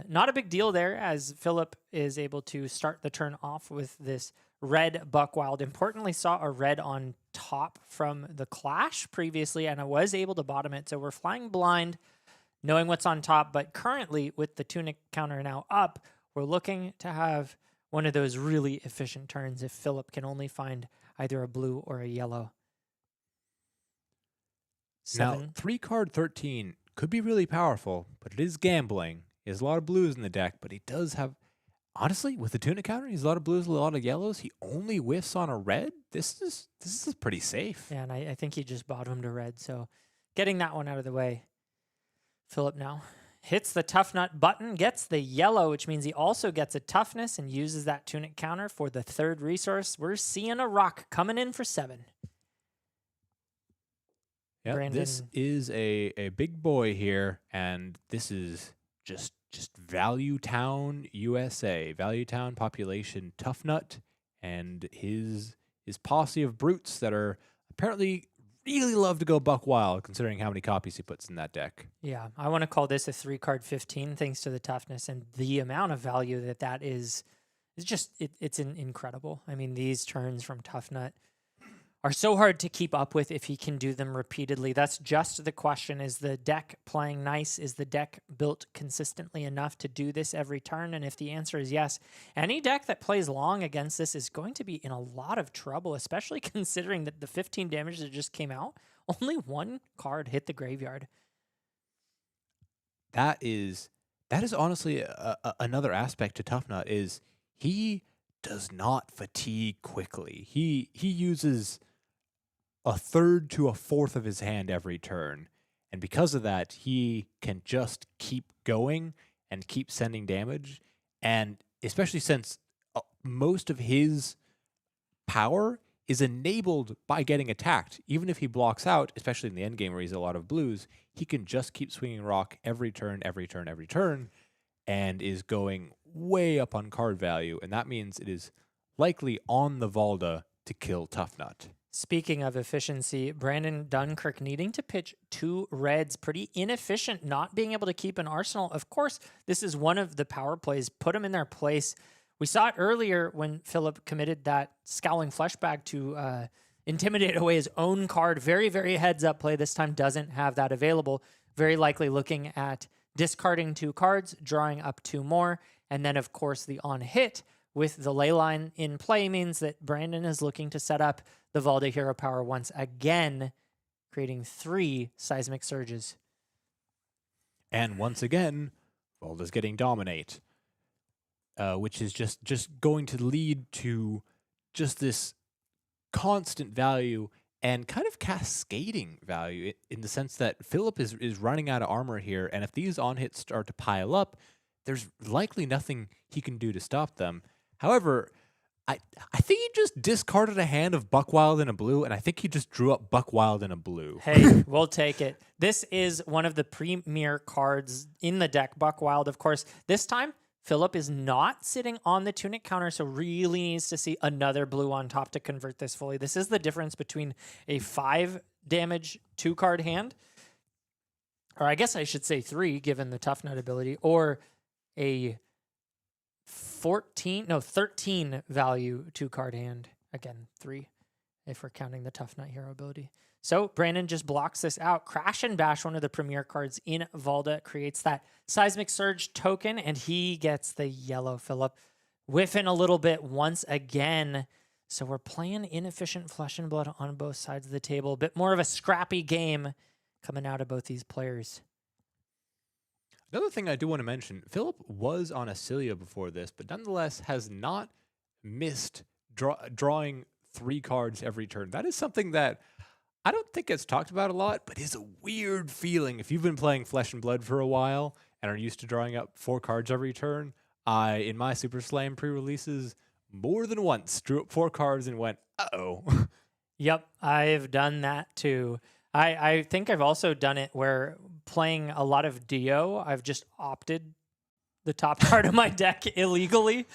not a big deal there, as Phillip is able to start the turn off with this red Buckwild. Importantly, saw a red on top from the clash previously, and I was able to bottom it. So we're flying blind, knowing what's on top. But currently, with the Tunic counter now up, we're looking to have one of those really efficient turns if Phillip can only find either a blue or a yellow. Now, 3-card 13 could be really powerful, but it is gambling. He has a lot of blues in the deck, but he does have, honestly, with the Tunic counter, he's a lot of blues, a lot of yellows. He only whiffs on a red. This is pretty safe. Yeah, and I think he just bottomed a red, so getting that one out of the way. Phillip now hits the Tuffnut button, gets the yellow, which means he also gets a toughness and uses that Tunic counter for the 3rd resource. We're seeing a rock coming in for 7. Yeah, this is a big boy here, and this is just Value Town, USA. Value Town population Tuffnut and his posse of brutes that are apparently really love to go buck wild, considering how many copies he puts in that deck. Yeah, I want to call this a 3-card 15 thanks to the toughness and the amount of value that is just it's incredible. I mean, these turns from Tuffnut are so hard to keep up with if he can do them repeatedly. That's just the question. Is the deck playing nice? Is the deck built consistently enough to do this every turn? And if the answer is yes, any deck that plays long against this is going to be in a lot of trouble, especially considering that the 15 damage that just came out, only 1 card hit the graveyard. That is honestly another aspect to Tuffnut is he does not fatigue quickly. He uses 1/3 to 1/4 of his hand every turn. And because of that, he can just keep going and keep sending damage. And especially since most of his power is enabled by getting attacked. Even if he blocks out, especially in the endgame where he's a lot of blues, he can just keep swinging rock every turn, and is going way up on card value. And that means it is likely on the Valda to kill Tuffnut. Speaking of efficiency, Brandon Dunkirk needing to pitch 2 reds, pretty inefficient, not being able to keep an arsenal. Of course, this is one of the power plays. Put them in their place. We saw it earlier when Phillip committed that Scowling Fleshbag to intimidate away his own card. Very, very heads up play. This time doesn't have that available. Very likely looking at discarding 2 cards, drawing up 2 more, and then, of course, the on-hit with the Leyline in play means that Brandon is looking to set up the Valda Hero Power once again, creating 3 Seismic Surges. And once again, Valda's getting Dominate, which is just going to lead to just this constant value and kind of cascading value in the sense that Phillip is running out of armor here, and if these on-hits start to pile up, there's likely nothing he can do to stop them. However, I think he just discarded a hand of Buckwild in a blue, and I think he just drew up Buckwild in a blue. Hey, we'll take it. This is one of the premier cards in the deck, Buckwild, of course. This time, Phillip is not sitting on the Tunic counter, so really needs to see another blue on top to convert this fully. This is the difference between a 5 damage 2-card hand, or I guess I should say 3, given the Tuffnut ability, or a 13 value 2-card hand. Again, 3 if we're counting the Tuffnut hero ability. So Brandon just blocks this out. Crash and Bash, one of the premier cards in Valda, creates that Seismic Surge token, and he gets the yellow. Phillip whiffing a little bit once again. So we're playing inefficient Flesh and Blood on both sides of the table. A bit more of a scrappy game coming out of both these players. Another thing I do want to mention, Phillip was on Oscilio before this, but nonetheless has not missed drawing 3 cards every turn. That is something that I don't think gets talked about a lot, but is a weird feeling. If you've been playing Flesh and Blood for a while and are used to drawing up 4 cards every turn, I, in my Super Slam pre-releases, more than once drew up 4 cards and went, uh-oh. Yep, I've done that too. I think I've also done it where playing a lot of Dio, I've just opted the top card of my deck illegally.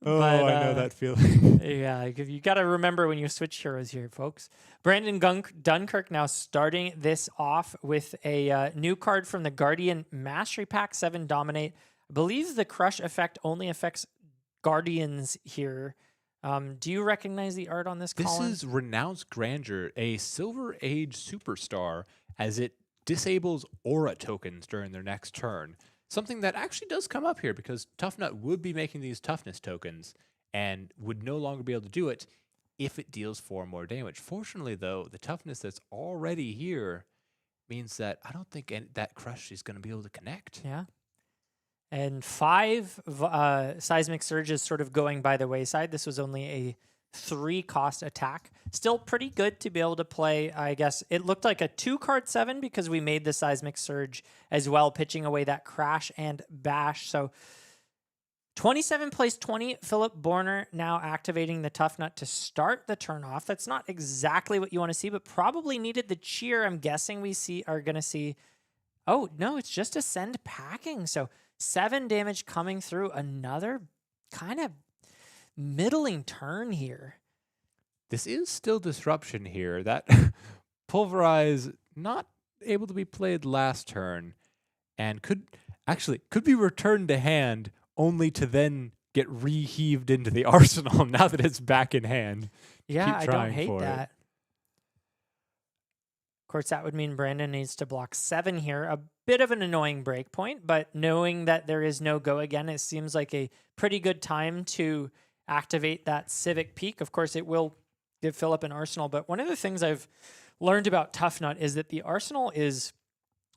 Oh, But, I know that feeling. Yeah, you got to remember when you switch heroes here, folks. Brandon Dunkirk now starting this off with a new card from the Guardian Mastery Pack 7 Dominate. I believe the Crush effect only affects Guardians here. Do you recognize the art on this, This Colin? is Renounced Grandeur, a Silver Age superstar, as it disables aura tokens during their next turn. Something that actually does come up here because Tuffnut would be making these toughness tokens and would no longer be able to do it if it deals 4 more damage. Fortunately, though, the toughness that's already here means that I don't think that Crush is going to be able to connect. Yeah. And 5 Seismic Surges sort of going by the wayside. This was only a 3-cost attack. Still pretty good to be able to play, I guess. It looked like a 2-card 7 because we made the Seismic Surge as well, pitching away that Crash and Bash. So 27 plays 20. Phillip Bourner now activating the Tuffnut to start the turn off. That's not exactly what you want to see, but probably needed the cheer. I'm guessing we are going to see... Oh, no, it's just a send packing. So 7 damage coming through. Another kind of middling turn here. This is still disruption here. That Pulverize not able to be played last turn and could be returned to hand only to then get reheaved into the arsenal now that it's back in hand. Yeah, Keep I don't trying hate for it. that. Of course, that would mean Brandon needs to block 7 here. A bit of an annoying break point, but knowing that there is no go again, it seems like a pretty good time to activate that Civic Peak. Of course, it will give Phillip an arsenal, but one of the things I've learned about Tuffnut is that the arsenal is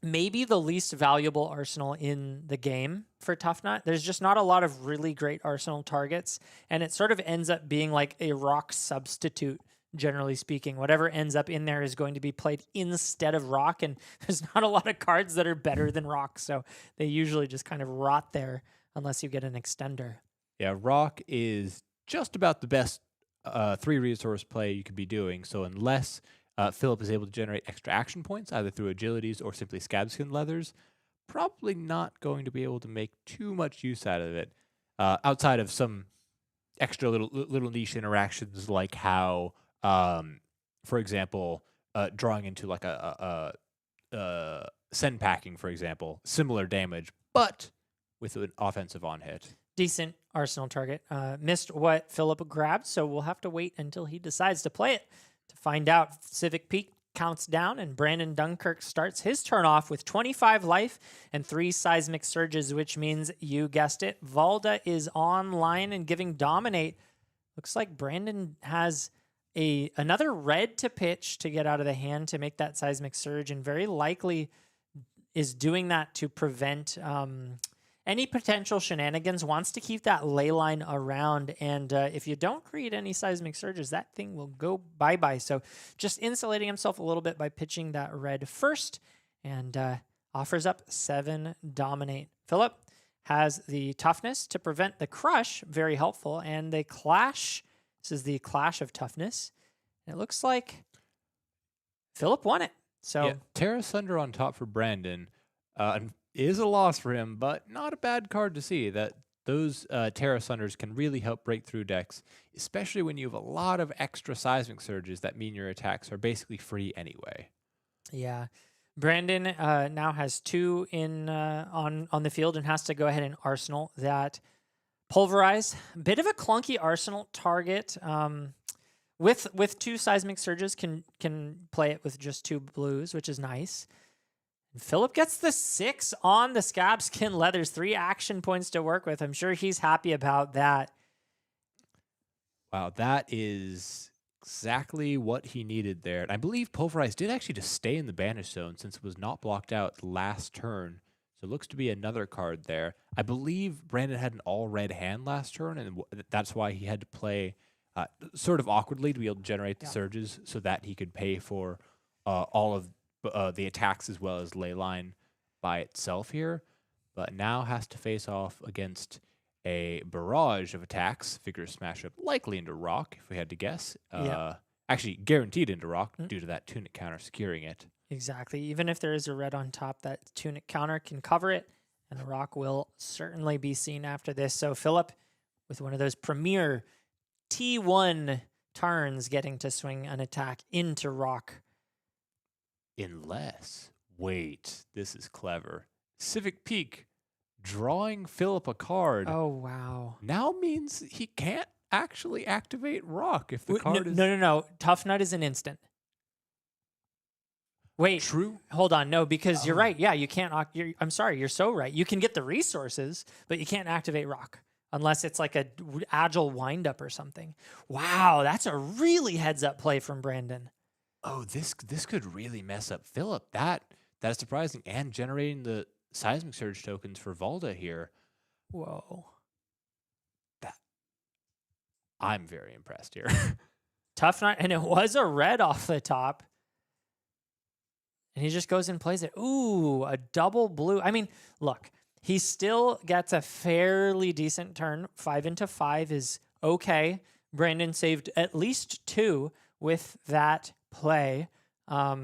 maybe the least valuable arsenal in the game for Tuffnut. There's just not a lot of really great arsenal targets, and it sort of ends up being like a rock substitute, generally speaking. Whatever ends up in there is going to be played instead of rock, and there's not a lot of cards that are better than rock, so they usually just kind of rot there unless you get an extender. Yeah, rock is just about the best 3-resource play you could be doing. So unless Phillip is able to generate extra action points, either through agilities or simply scabskin leathers, probably not going to be able to make too much use out of it, outside of some extra little niche interactions, like how, for example, drawing into like a send packing, for example, similar damage, but with an offensive on hit. Decent arsenal target. Missed what Phillip grabbed, so we'll have to wait until he decides to play it to find out. Civic Peak counts down, and Brandon Dunkirk starts his turn off with 25 life and 3 Seismic Surges, which means, you guessed it, Valda is online and giving Dominate. Looks like Brandon has another red to pitch to get out of the hand to make that Seismic Surge, and very likely is doing that to prevent any potential shenanigans. Wants to keep that ley line around, and if you don't create any Seismic Surges, that thing will go bye-bye. So just insulating himself a little bit by pitching that red first, and offers up 7 Dominate. Phillip has the Toughness to prevent the Crush, very helpful, and they clash. This is the Clash of Toughness. And it looks like Phillip won it. So yeah, Terra Sunder on top for Brandon is a loss for him, but not a bad card to see. That those Terra Sunders can really help break through decks, especially when you have a lot of extra Seismic Surges that mean your attacks are basically free anyway. yeah, Brandon now has 2 in on the field and has to go ahead and arsenal that Pulverize. Bit of a clunky arsenal target. With 2 Seismic Surges can play it with just 2 blues, which is nice. And Phillip gets the 6 on the Scabskin Leathers, 3 action points to work with. I'm sure he's happy about that. Wow, that is exactly what he needed there. And I believe Pulverize did actually just stay in the Banish Zone since it was not blocked out last turn. So it looks to be another card there. I believe Brandon had an all-red hand last turn, and that's why he had to play sort of awkwardly to be able to generate the surges so that he could pay for all of the attacks as well as Leyline by itself here. But now has to face off against a barrage of attacks. Figure smash up likely into rock, if we had to guess. actually guaranteed into rock due to that tunic counter securing it. Exactly. Even if there is a red on top, that tunic counter can cover it, and the rock will certainly be seen after this. So Phillip, with one of those premier T1 turns, getting to swing an attack into rock. Unless, wait, this is clever. Civic Peak drawing Phillip a card Oh, wow. now means he can't actually activate rock if the No, card is no. Tuffnut is an instant. Wait, true. hold on. No, because you're right. Yeah, you can't. I'm sorry. You're so right. You can get the resources, but you can't activate rock unless it's like a agile windup or something. Wow, that's a really heads up play from Brandon. Oh, this could really mess up Phillip. That is surprising, and generating the seismic surge tokens for Valda here. Whoa. I'm very impressed here. Tuffnut, and it was a red off the top. And he just goes and plays it. Ooh, a double blue. I mean, look, he still gets a fairly decent turn. 5 into 5 is okay. Brandon saved at least 2 with that play. I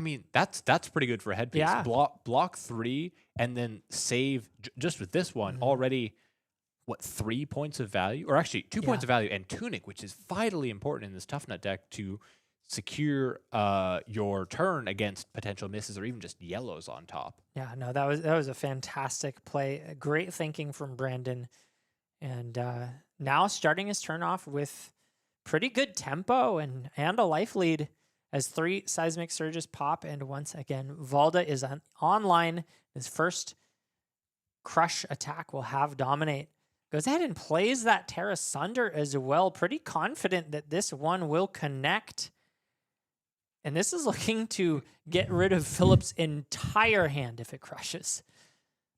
mean, that's pretty good for a headpiece. Yeah. Block 3 and then save just with this one already. What, 3 points of value, or actually 2 points of value, and tunic, which is vitally important in this Tuffnut deck to secure your turn against potential misses or even just yellows on top. Yeah, no, that was a fantastic play. Great thinking from Brandon. And now starting his turn off with pretty good tempo and a life lead as 3 seismic surges pop. And once again, Valda is online. His first crush attack will have dominate. Goes ahead and plays that Terra Sunder as well. Pretty confident that this one will connect. And this is looking to get rid of Phillip's entire hand if it crushes.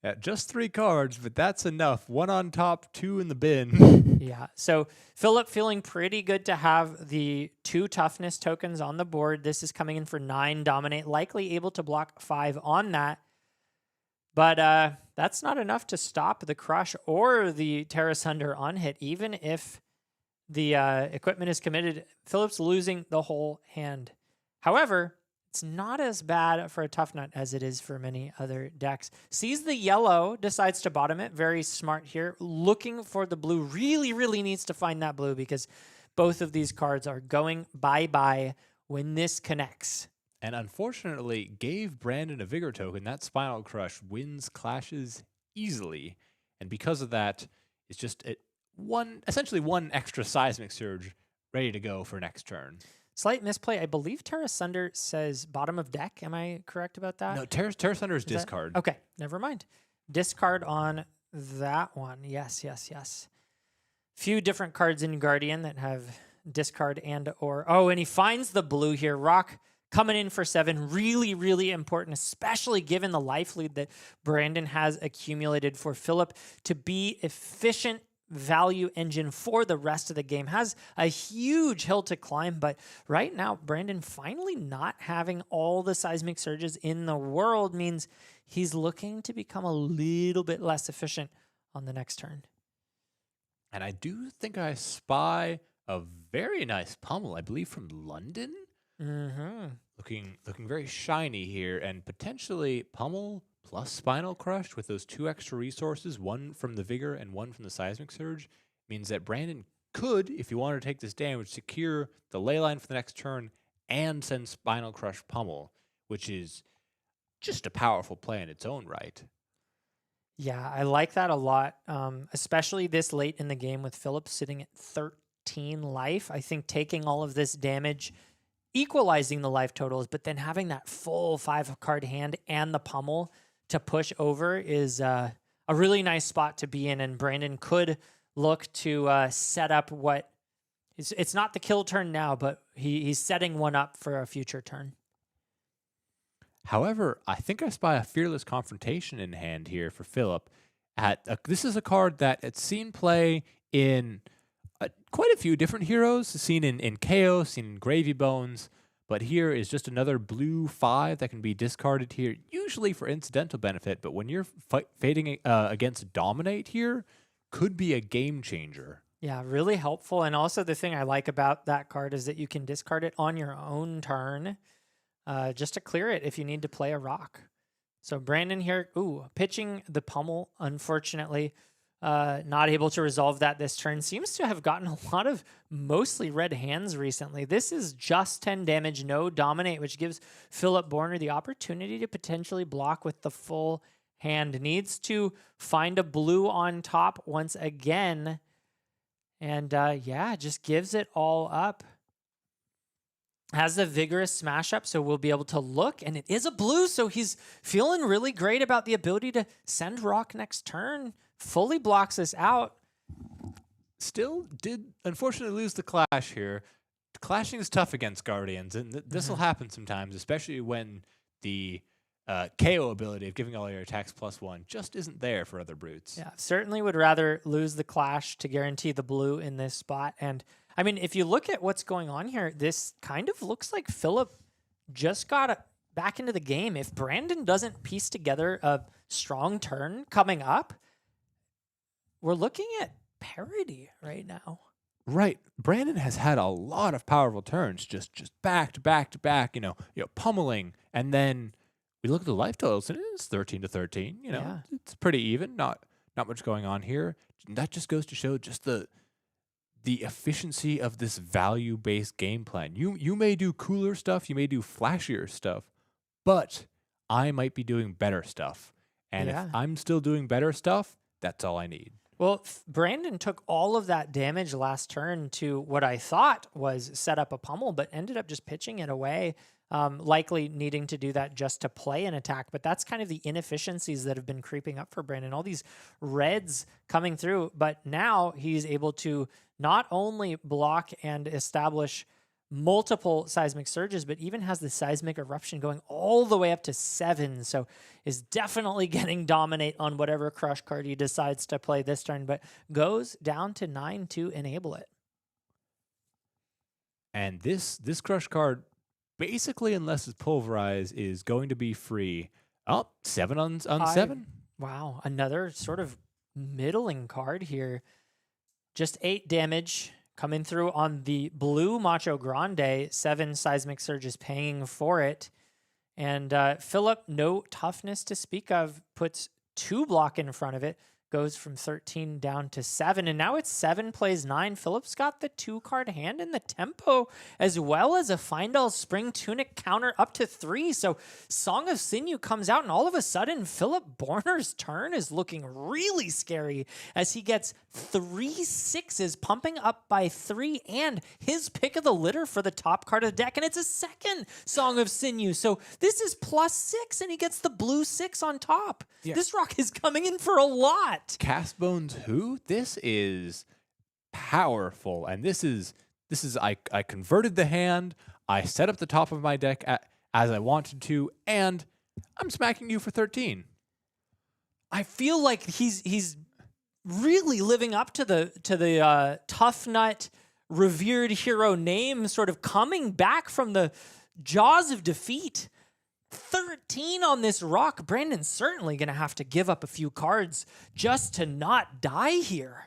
Yeah, just 3 cards, but that's enough. 1 on top, 2 in the bin. Yeah, so Phillip feeling pretty good to have the 2 toughness tokens on the board. This is coming in for 9 dominate, likely able to block 5 on that. But that's not enough to stop the crush or the Terra Sunder on hit, even if the equipment is committed. Phillip's losing the whole hand. However, it's not as bad for a Tuffnut as it is for many other decks. Sees the yellow, decides to bottom it. Very smart here. Looking for the blue. Really, really needs to find that blue because both of these cards are going bye-bye when this connects. And unfortunately, gave Brandon a Vigor token. That Spinal Crush wins clashes easily. And because of that, it's just essentially one extra Seismic Surge ready to go for next turn. Slight misplay. I believe Terra Sunder says bottom of deck. Am I correct about that? No, Terra Sunder is discard. Okay, never mind. Discard on that one. Yes. Few different cards in Guardian that have discard and or... Oh, and he finds the blue here. Rock coming in for 7. Really, really important, especially given the life lead that Brandon has accumulated for Phillip to be efficient value engine for the rest of the game. Has a huge hill to climb, but right now, Brandon finally not having all the seismic surges in the world means he's looking to become a little bit less efficient on the next turn. And I do think I spy a very nice pummel, I believe from London. Looking very shiny here, and potentially pummel plus Spinal Crush with those 2 extra resources, 1 from the Vigor and 1 from the Seismic Surge, means that Brandon could, if he wanted to take this damage, secure the ley line for the next turn and send Spinal Crush pummel, which is just a powerful play in its own right. Yeah, I like that a lot, especially this late in the game with Phillip sitting at 13 life. I think taking all of this damage, equalizing the life totals, but then having that full 5-card hand and the pummel to push over is a really nice spot to be in. And Brandon could look to set up what it's not the kill turn now, but he's setting one up for a future turn. However, I think I spy a Fearless Confrontation in hand here for Phillip. This is a card that it's seen play in quite a few different heroes, seen in Chaos, seen in Gravy Bones, but here is just another blue 5 that can be discarded here, usually for incidental benefit, but when you're fighting against Dominate here, could be a game changer. Yeah, really helpful. And also the thing I like about that card is that you can discard it on your own turn just to clear it if you need to play a rock. So Brandon here, pitching the pummel, unfortunately. Not able to resolve that this turn. Seems to have gotten a lot of mostly red hands recently. This is just 10 damage, no dominate, which gives Phillip Bourner the opportunity to potentially block with the full hand. Needs to find a blue on top once again. And yeah, just gives it all up. Has the vigorous smash up, so we'll be able to look, and it is a blue, so he's feeling really great about the ability to send rock next turn. Fully blocks this out. Still did unfortunately lose the clash here. Clashing is tough against Guardians, and this will happen sometimes, especially when the KO ability of giving all your attacks +1 just isn't there for other brutes. Yeah, certainly would rather lose the clash to guarantee the blue in this spot. And I mean, if you look at what's going on here, this kind of looks like Phillip just got back into the game. If Brandon doesn't piece together a strong turn coming up, we're looking at parity right now. Right. Brandon has had a lot of powerful turns, just back to back to back, pummeling. And then we look at the life totals, and it's 13-13. Yeah. It's pretty even. Not much going on here. That just goes to show just the efficiency of this value-based game plan. You may do cooler stuff, you may do flashier stuff, but I might be doing better stuff. And if I'm still doing better stuff, that's all I need. Well, Brandon took all of that damage last turn to what I thought was set up a pummel, but ended up just pitching it away, likely needing to do that just to play an attack. But that's kind of the inefficiencies that have been creeping up for Brandon. All these reds coming through, but now he's able to not only block and establish multiple seismic surges, but even has the seismic eruption going all the way up to 7. So is definitely getting dominate on whatever crush card he decides to play this turn, but goes down to 9 to enable it. And this crush card, basically, unless it's pulverized, is going to be free. Oh, 7 on 7. Wow, another sort of middling card here. Just 8 damage. Coming through on the blue Macho Grande, 7 seismic surges paying for it. And Phillip, no toughness to speak of, puts 2 block in front of it, goes from 13 down to 7. And now it's 7 plays 9. Phillip's got the 2-card hand in the tempo, as well as a Findall's Spring Tunic counter up to 3. So Song of Sinew comes out, and all of a sudden, Phillip Bourner's turn is looking really scary as he gets 3 6s, pumping up by 3, and his pick of the litter for the top card of the deck, and it's a second Song of Sinew. So this is +6, and he gets the blue 6 on top. Yeah. This rock is coming in for a lot. Castbones who? This is powerful, and this is I converted the hand, I set up the top of my deck as I wanted to, and I'm smacking you for 13. I feel like he's really living up to the Tuffnut revered hero name, sort of coming back from the jaws of defeat. 13 on this rock. Brandon's certainly going to have to give up a few cards just to not die here.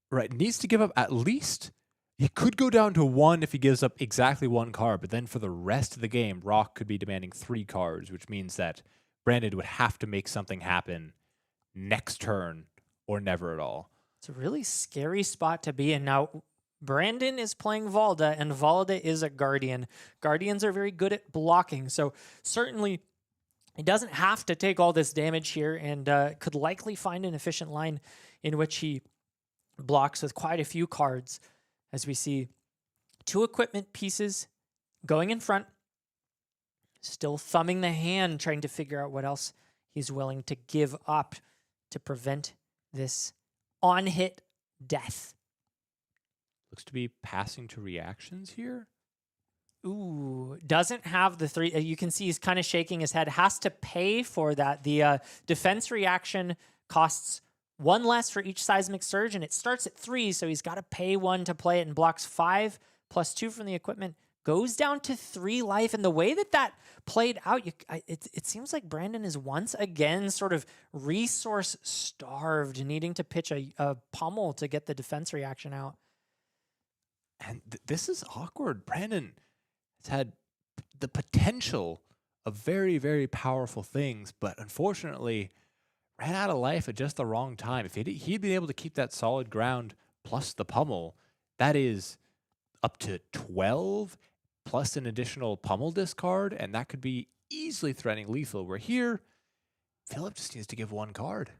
Right, needs to give up at least. He could go down to 1 if he gives up exactly 1 card, but then for the rest of the game, Rock could be demanding 3 cards, which means that Brandon would have to make something happen next turn or never at all. It's a really scary spot to be in. Now, Brandon is playing Valda, and Valda is a Guardian. Guardians are very good at blocking, so certainly he doesn't have to take all this damage here, and could likely find an efficient line in which he blocks with quite a few cards, as we see 2 equipment pieces going in front, still thumbing the hand, trying to figure out what else he's willing to give up to prevent this on-hit death. Looks to be passing to reactions here. Ooh, doesn't have the 3. You can see he's kind of shaking his head. Has to pay for that. The defense reaction costs 1 less for each seismic surge, and it starts at 3, so he's got to pay 1 to play it, and blocks 5 +2 from the equipment, goes down to 3 life. And the way that played out, it seems like Brandon is once again sort of resource starved, needing to pitch a pummel to get the defense reaction out. And this is awkward. Brandon has had the potential of very, very powerful things, but unfortunately ran out of life at just the wrong time. If he'd been able to keep that solid ground plus the pummel, that is up to 12 plus an additional pummel discard, and that could be easily threatening lethal. Where here, Phillip just needs to give 1 card.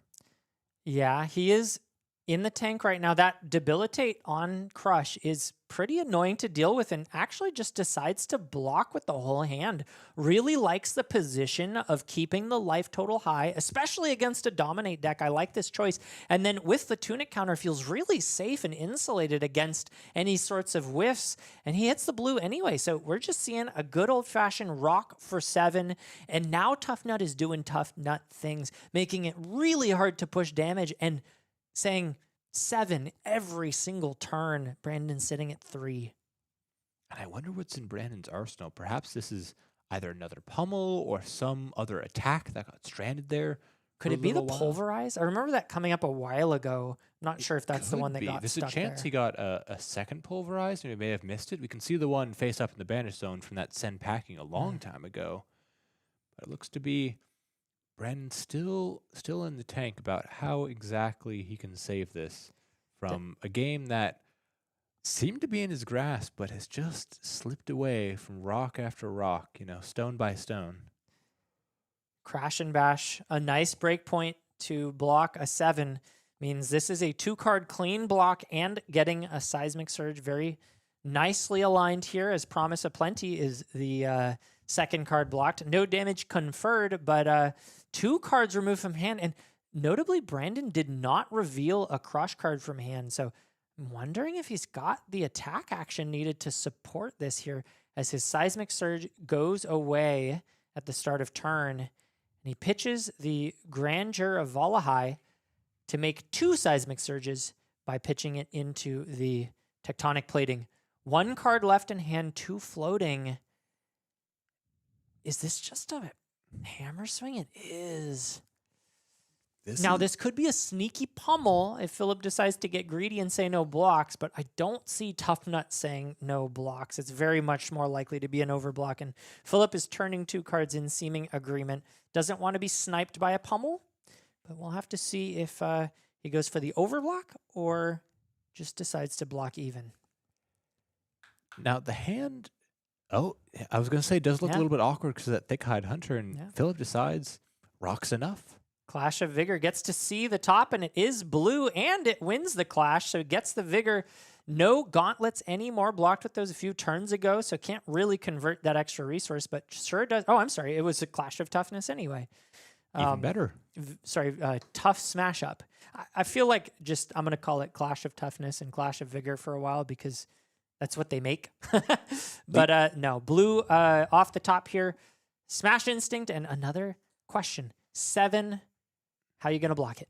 Yeah, he is in the tank right now. That debilitate on Crush is pretty annoying to deal with, and actually just decides to block with the whole hand. Really likes the position of keeping the life total high, especially against a dominate deck. I like this choice. And then with the tunic counter, feels really safe and insulated against any sorts of whiffs, and he hits the blue anyway. So we're just seeing a good old-fashioned rock for 7, and now Tuffnut is doing Tuffnut things, making it really hard to push damage and saying 7 every single turn. Brandon's sitting at 3. And I wonder what's in Brandon's arsenal. Perhaps this is either another pummel or some other attack that got stranded there. Could it be the pulverize? I remember that coming up a while ago. I'm not sure if that's the one that got There's stuck a chance there. he got a second pulverize, and we may have missed it. We can see the one face up in the banish zone from that send packing a long time ago. But it looks to be Brandon's still in the tank about how exactly he can save this from a game that seemed to be in his grasp, but has just slipped away from rock after rock, stone by stone. Crash and bash, a nice break point to block a 7 means this is a 2-card clean block and getting a seismic surge. Very nicely aligned here, as Promise of Plenty is the second card blocked. No damage conferred, but 2 cards removed from hand. And notably, Brandon did not reveal a crush card from hand. So I'm wondering if he's got the attack action needed to support this here, as his seismic surge goes away at the start of turn. And he pitches the Grandeur of Valahai to make 2 seismic surges by pitching it into the tectonic plating. 1 card left in hand, 2 floating. Is this just a hammer swing? It is. This could be a sneaky pummel if Phillip decides to get greedy and say no blocks, but I don't see Tuffnut saying no blocks. It's very much more likely to be an overblock, and Phillip is turning 2 cards in seeming agreement. Doesn't want to be sniped by a pummel, but we'll have to see if he goes for the overblock or just decides to block even. Now, the hand, I was going to say, does look a little bit awkward because of that thick-hide hunter, and Phillip decides rock's enough. Clash of Vigor gets to see the top, and it is blue, and it wins the clash, so it gets the Vigor. No gauntlets anymore, blocked with those a few turns ago, so can't really convert that extra resource, but sure does. Oh, I'm sorry, it was a Clash of Toughness anyway. Even better. Tough Smash Up. I feel like I'm going to call it Clash of Toughness and Clash of Vigor for a while because that's what they make. But no, blue off the top here. Smash Instinct, and another question. 7, how are you going to block it?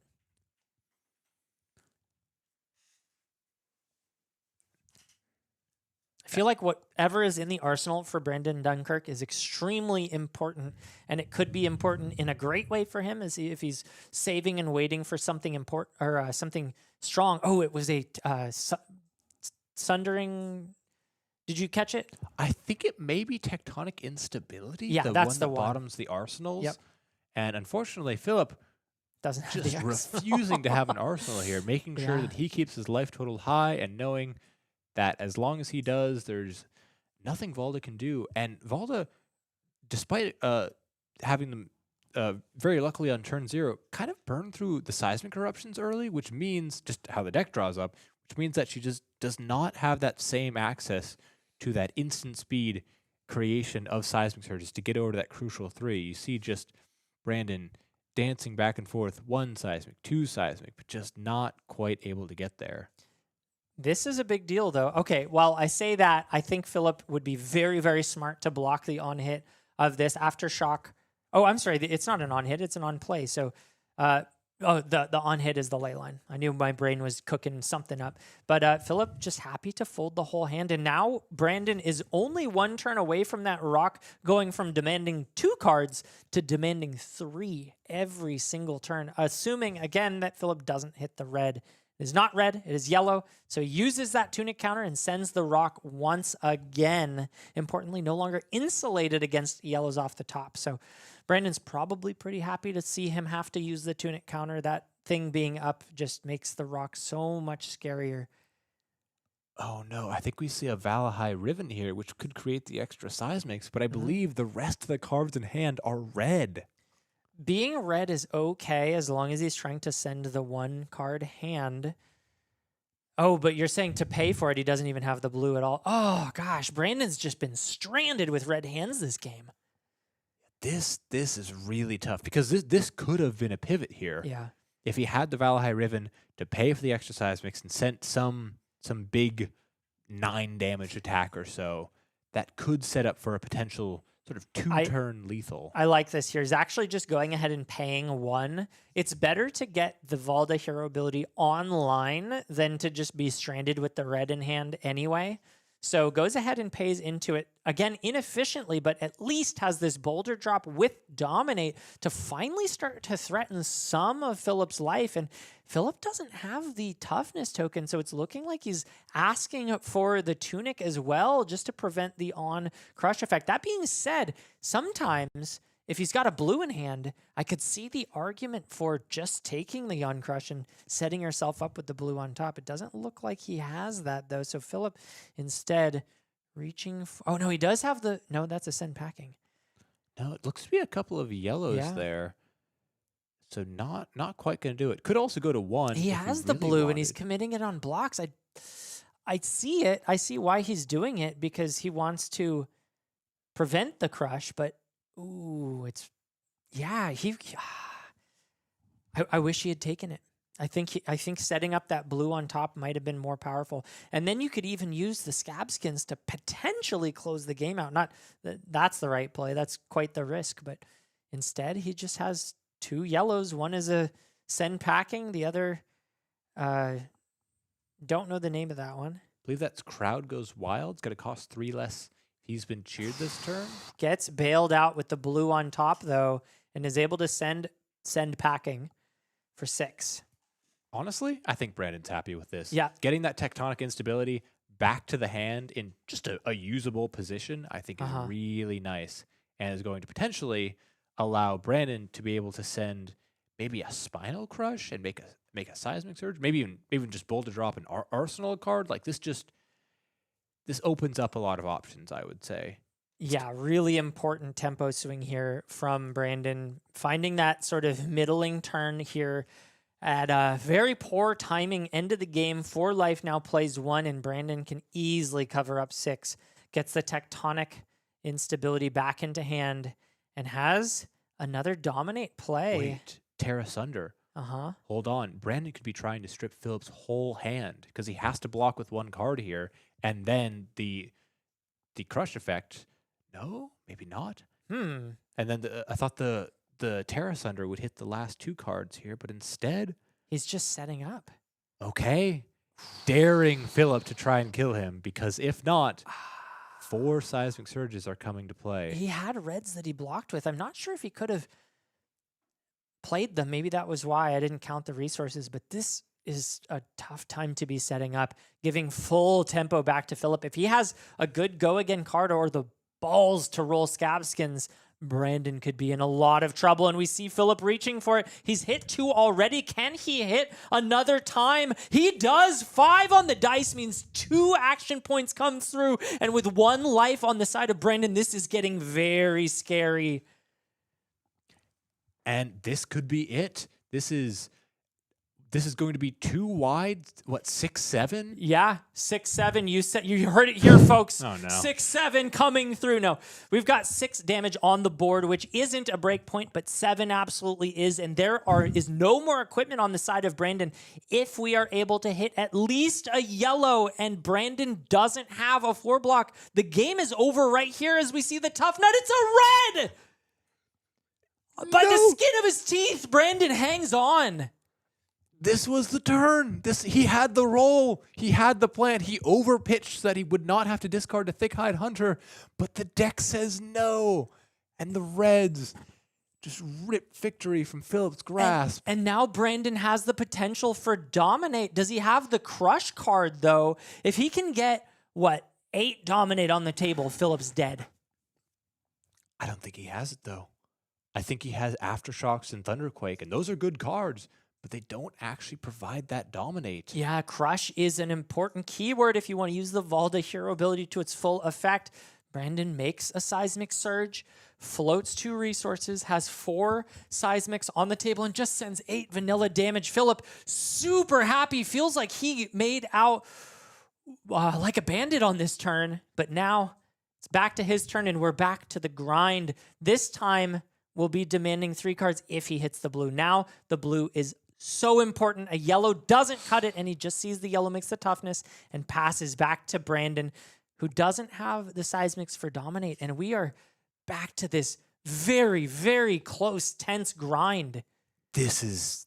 I feel like whatever is in the arsenal for Brandon Dunkirk is extremely important, and it could be important in a great way for him as if he's saving and waiting for something important or something strong. Oh, it was a sundering. Did you catch it? I think it may be Tectonic Instability. Yeah, that's the one. Bottoms the arsenals. Yep. And unfortunately, Phillip doesn't have just the arsenal. refusing to have an arsenal here, making sure that he keeps his life total high and knowing that as long as he does, there's nothing Valda can do. And Valda, despite having them very luckily on turn 0, kind of burned through the seismic eruptions early, which means just how the deck draws up, which means that she just does not have that same access to that instant speed creation of seismic surges to get over to that crucial 3. You see just Brandon dancing back and forth, 1 seismic, 2 seismic, but just not quite able to get there. This is a big deal, though. Okay, well, I say that. I think Phillip would be very, very smart to block the on-hit of this Aftershock. Oh, I'm sorry. It's not an on-hit. It's an on-play. So Oh, the on hit is the ley line. I knew my brain was cooking something up. But Phillip just happy to fold the whole hand. And now Brandon is only one turn away from that rock, going from demanding 2 cards to demanding 3 every single turn, assuming, again, that Phillip doesn't hit the red. It is not red, it is yellow. So he uses that tunic counter and sends the rock once again. Importantly, no longer insulated against yellows off the top. So Brandon's probably pretty happy to see him have to use the tunic counter. That thing being up just makes the rock so much scarier. Oh no, I think we see a Valahai Riven here, which could create the extra seismics, but I believe the rest of the cards in hand are red. Being red is okay as long as he's trying to send the 1 card hand. Oh, but you're saying to pay for it, he doesn't even have the blue at all. Oh gosh, Brandon's just been stranded with red hands this game. This is really tough because this could have been a pivot here. Yeah. If he had the Valahai Riven to pay for the extra seismics and sent some big 9 damage attack or so, that could set up for a potential sort of 2-turn lethal. I like this here. He's actually just going ahead and paying 1. It's better to get the Valda hero ability online than to just be stranded with the red in hand anyway. So goes ahead and pays into it, again, inefficiently, but at least has this boulder drop with Dominate to finally start to threaten some of Phillip's life. And Phillip doesn't have the toughness token, so it's looking like he's asking for the tunic as well, just to prevent the on-crush effect. That being said, sometimes if he's got a blue in hand, I could see the argument for just taking the uncrush and setting yourself up with the blue on top. It doesn't look like he has that, though. So Phillip instead reaching for... Oh, no, he does have the... No, that's a send packing. No, it looks to be a couple of yellows there. So not quite going to do it. Could also go to 1. He has the blue, and he's committing it on blocks. I see it. I see why he's doing it, because he wants to prevent the crush, but... Ooh, it's, yeah, I wish he had taken it. I think setting up that blue on top might have been more powerful. And then you could even use the scab skins to potentially close the game out. Not that that's the right play. That's quite the risk. But instead, he just has 2 yellows. One is a send packing. The other, don't know the name of that one. I believe that's Crowd Goes Wild. It's going to cost 3 less. He's been cheered this turn. Gets bailed out with the blue on top, though, and is able to send packing for 6. Honestly, I think Brandon's happy with this. Yeah. Getting that tectonic instability back to the hand in just a usable position, I think is really nice, and is going to potentially allow Brandon to be able to send maybe a Spinal Crush and make a Seismic Surge, maybe even just Boulder Drop an Arsenal card. Like this opens up a lot of options, I would say. Yeah, really important tempo swing here from Brandon. Finding that sort of middling turn here at a very poor timing, end of the game. 4 life now plays 1, and Brandon can easily cover up 6. Gets the tectonic instability back into hand, and has another Dominate play. Wait, Terra Sunder. Hold on. Brandon could be trying to strip Phillip's whole hand because he has to block with 1 card here. And then the crush effect, no, maybe not. And then I thought the Terra Sunder would hit the last 2 cards here, but instead he's just setting up. Okay, daring Phillip to try and kill him, because if not, 4 Seismic Surges are coming to play. He had reds that he blocked with. I'm not sure if he could have played them. Maybe that was why I didn't count the resources, but this is a tough time to be setting up, giving full tempo back to Phillip. If he has a good go again card or the balls to roll scab skins, Brandon could be in a lot of trouble. And we see Phillip reaching for it. He's hit 2 already. Can he hit another time? He does. 5 on the dice means 2 action points come through. And with 1 life on the side of Brandon, this is getting very scary. And this could be it. This is going to be 2 wide. What, 6-7? Yeah, 6-7. You heard it here, folks. Oh, no. 6-7 coming through. No, we've got 6 damage on the board, which isn't a break point, but 7 absolutely is. And there is no more equipment on the side of Brandon. If we are able to hit at least a yellow, and Brandon doesn't have a 4 block, the game is over right here as we see the Tuffnut. It's a red. By the No. skin of his teeth, Brandon hangs on. This was the turn. He had the roll. He had the plan. He overpitched so that he would not have to discard the Thick-Hide Hunter, but the deck says no. And the Reds just rip victory from Phillip's grasp. And now Brandon has the potential for dominate. Does he have the crush card, though? If he can get, 8 dominate on the table, Phillip's dead. I don't think he has it, though. I think he has Aftershocks and Thunderquake, and those are good cards, but they don't actually provide that dominate. Yeah, crush is an important keyword if you want to use the Valda hero ability to its full effect. Brandon makes a Seismic Surge, floats 2 resources, has 4 Seismics on the table, and just sends 8 vanilla damage. Phillip, super happy, feels like he made out like a bandit on this turn, but now it's back to his turn, and we're back to the grind. This time, we'll be demanding 3 cards if he hits the blue. Now, the blue is so important. A yellow doesn't cut it, and he just sees the yellow makes the toughness and passes back to Brandon, who doesn't have the Seismics for dominate. And we are back to this very, very close, tense grind. This is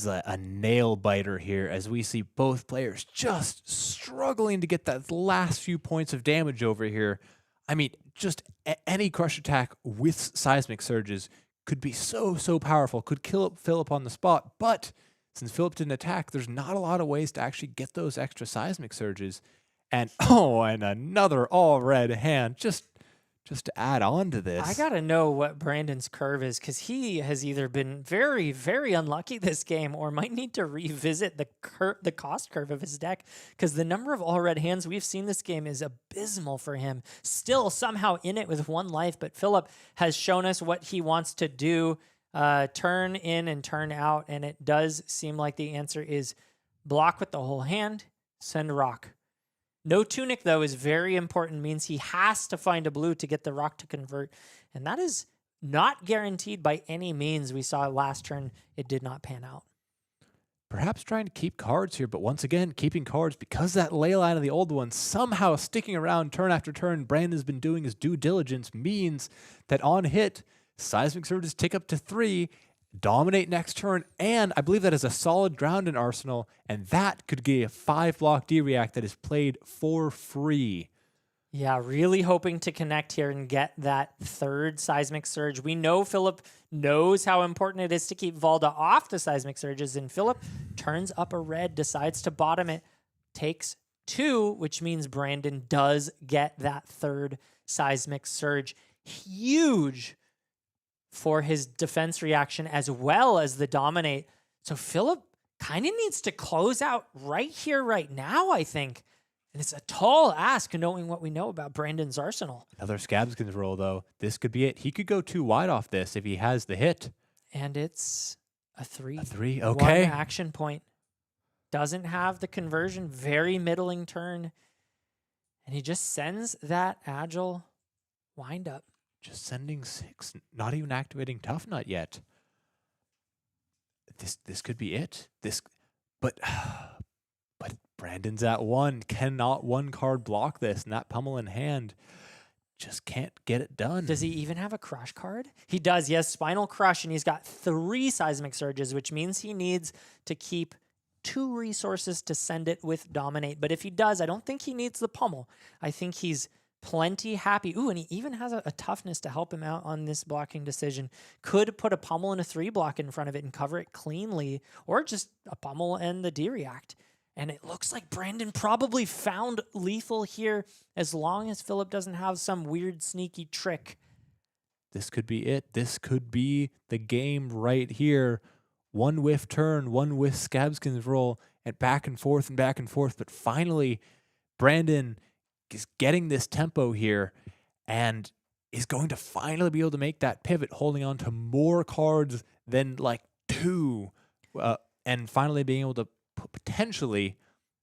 a nail biter here as we see both players just struggling to get that last few points of damage over here. I mean, just any crush attack with Seismic Surges could be so powerful, could kill Phillip on the spot. But since Phillip didn't attack, there's not a lot of ways to actually get those extra Seismic Surges. And and another all red hand just to add on to this. I gotta know what Brandon's curve is, because he has either been very, very unlucky this game or might need to revisit the cost curve of his deck, because the number of all red hands we've seen this game is abysmal for him. Still somehow in it with 1 life, but Phillip has shown us what he wants to do, turn in and turn out, and it does seem like the answer is block with the whole hand, send rock. No Tunic, though, is very important, means he has to find a blue to get the rock to convert, and that is not guaranteed by any means. We saw last turn, it did not pan out. Perhaps trying to keep cards here, but once again, keeping cards because that ley line of the old one somehow sticking around turn after turn. Brandon's been doing his due diligence means that on hit, Seismic Surges tick up to 3, dominate next turn, and I believe that is a solid ground in Arsenal, and that could get a 5-block D-React that is played for free. Yeah, really hoping to connect here and get that 3rd Seismic Surge. We know Phillip knows how important it is to keep Valda off the Seismic Surges, and Phillip turns up a red, decides to bottom it, takes 2, which means Brandon does get that 3rd Seismic Surge. Huge for his defense reaction as well as the dominate. So Phillip kind of needs to close out right here, right now, I think. And it's a tall ask knowing what we know about Brandon's arsenal. Another Scabskin's roll, though. This could be it. He could go 2 wide off this if he has the hit. And it's a 3. A 3, okay. 1 action point. Doesn't have the conversion. Very middling turn. And he just sends that agile wind up. Just sending 6, not even activating Tuffnut yet. This could be it. But Brandon's at 1. Cannot 1-card block this, and that pummel in hand just can't get it done. Does he even have a crush card? He does. He has Spinal Crush, and he's got 3 Seismic Surges, which means he needs to keep 2 resources to send it with Dominate. But if he does, I don't think he needs the pummel. I think he's plenty happy. Ooh, and he even has a toughness to help him out on this blocking decision. Could put a pummel and a 3 block in front of it and cover it cleanly, or just a pummel and the D-React. And it looks like Brandon probably found lethal here, as long as Phillip doesn't have some weird sneaky trick. This could be it. This could be the game right here. 1 whiff turn, 1 whiff Scabskin's roll, and back and forth. But finally, Brandon is getting this tempo here and is going to finally be able to make that pivot, holding on to more cards than like 2, and finally being able to potentially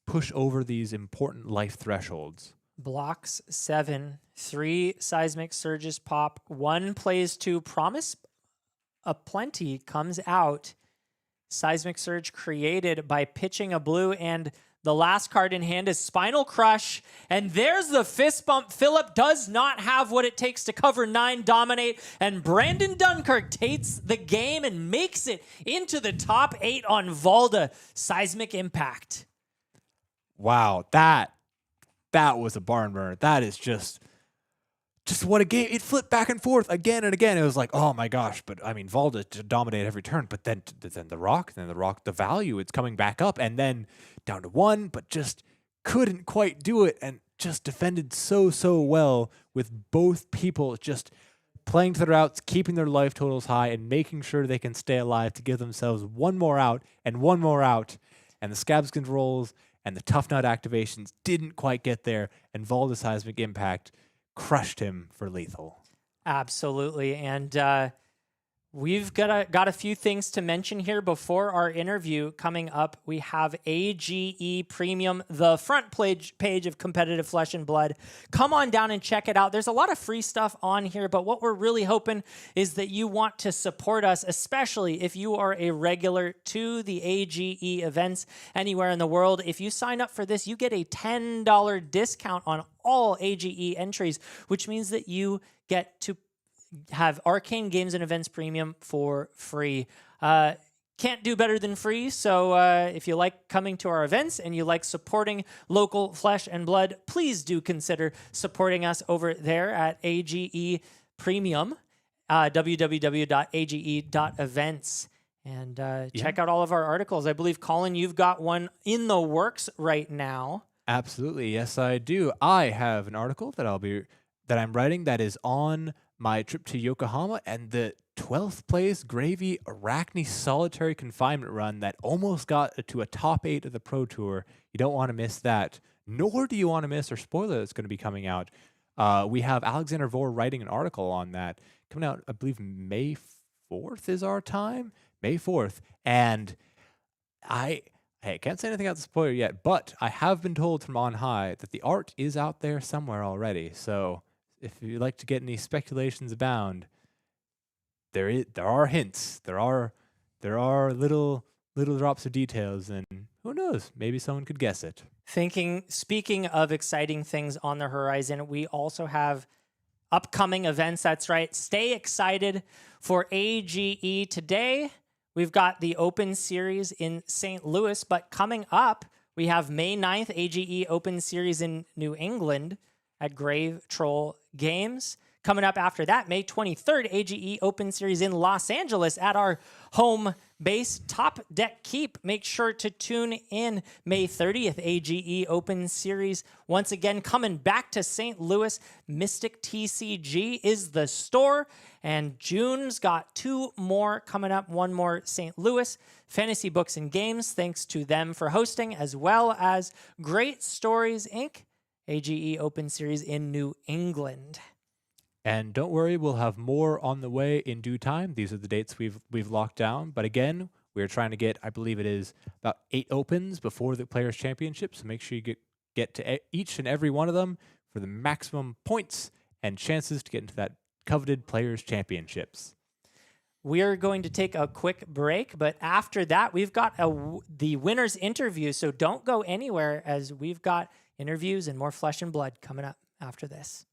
push over these important life thresholds. Blocks 7, 3 Seismic Surges pop, 1 plays 2, Promise a Plenty comes out. Seismic Surge created by pitching a blue, and The last card in hand is Spinal Crush, and there's the fist bump. Phillip does not have what it takes to cover 9 dominate, and Brandon Dunkirk takes the game and makes it into the top 8 on Valda. Seismic Impact. Wow, that was a barn burner. That is just what a game. It flipped back and forth again and again. It was like, oh my gosh, but I mean, Valda dominated every turn, but then the rock, the value, it's coming back up, and then down to 1, but just couldn't quite do it, and just defended so well with both people just playing to their outs, keeping their life totals high, and making sure they can stay alive to give themselves one more out, and the Scabs controls and the Tuffnut activations didn't quite get there, and Valda's Seismic Impact crushed him for lethal. Absolutely. And we've got a few things to mention here before our interview coming up. We have AGE Premium, the front page of competitive Flesh and Blood. Come on down and check it out. There's a lot of free stuff on here, but what we're really hoping is that you want to support us, especially if you are a regular to the AGE events anywhere in the world. If you sign up for this, you get a $10 discount on all AGE entries, which means that you get to have Arcane Games and Events Premium for free. Can't do better than free, so if you like coming to our events and you like supporting local Flesh and Blood, please do consider supporting us over there at AGE Premium, www.age.events. And check out all of our articles. I believe, Colin, you've got one in the works right now. Absolutely, yes, I do. I have an article that I'm writing that is on my trip to Yokohama and the 12th place Gravy Arachne Solitary Confinement run that almost got to a top 8 of the Pro Tour. You don't want to miss that, nor do you want to miss our spoiler that's going to be coming out. We have Alexander Vore writing an article on that coming out, I believe May 4th is our time. May 4th. And I can't say anything about the spoiler yet, but I have been told from on high that the art is out there somewhere already. So if you'd like to get any speculations abound, there are hints. There are little drops of details, and who knows? Maybe someone could guess it. Speaking of exciting things on the horizon, we also have upcoming events. That's right. Stay excited for AGE today. We've got the Open Series in St. Louis, but coming up, we have May 9th, AGE Open Series in New England at Grave Troll Games. Coming up after that, May 23rd, AGE Open Series in Los Angeles at our home base, Top Deck Keep. Make sure to tune in. May 30th, AGE Open Series. Once again, coming back to St. Louis, Mystic TCG is the store. And June's got 2 more coming up, 1 more St. Louis. Fantasy Books and Games, thanks to them for hosting, as well as Great Stories, Inc., AGE Open Series in New England. And don't worry, we'll have more on the way in due time. These are the dates we've locked down. But again, we're trying to get, I believe it is about 8 opens before the Players' Championship. So make sure you get to each and every one of them for the maximum points and chances to get into that coveted Players' Championships. We are going to take a quick break, but after that, we've got the winner's interview. So don't go anywhere, as we've got interviews and more Flesh and Blood coming up after this.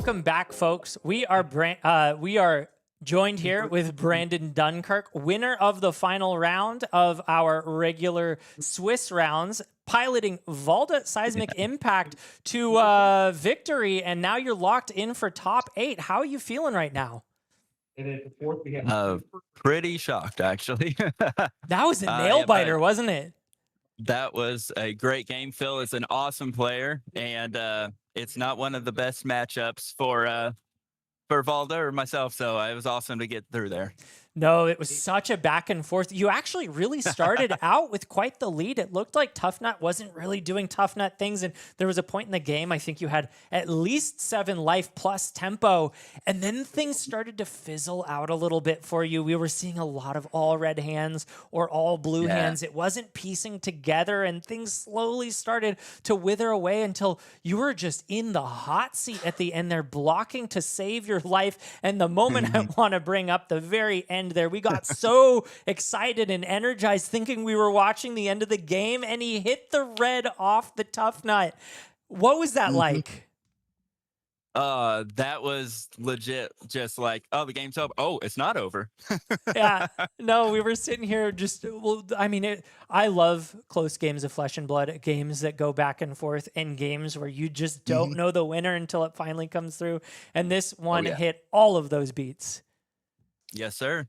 Welcome back, folks. We are joined here with Brandon Dunkirk, winner of the final round of our regular Swiss rounds, piloting Valda Seismic Impact to victory, and now you're locked in for top 8. How are you feeling right now? Pretty shocked, actually. That was a nail biter, wasn't it? That was a great game. Phil is an awesome player, and it's not one of the best matchups for Valda or myself, so it was awesome to get through there. No, it was such a back and forth. You actually really started out with quite the lead. It looked like Tuffnut wasn't really doing Tuffnut things, and there was a point in the game, I think you had at least 7 life plus tempo, and then things started to fizzle out a little bit for you. We were seeing a lot of all red hands or all blue hands. It wasn't piecing together, and things slowly started to wither away until you were just in the hot seat at the end there, blocking to save your life. And the moment I want to bring up, the very end there, we got so excited and energized thinking we were watching the end of the game, and he hit the red off the Tuffnut. What was that like? That was legit just like, oh, the game's over. Oh, it's not over. Yeah, no, we were sitting here just, well, I mean, I love close games of Flesh and Blood, games that go back and forth, and games where you just don't know the winner until it finally comes through. And this one hit all of those beats. Yes, sir.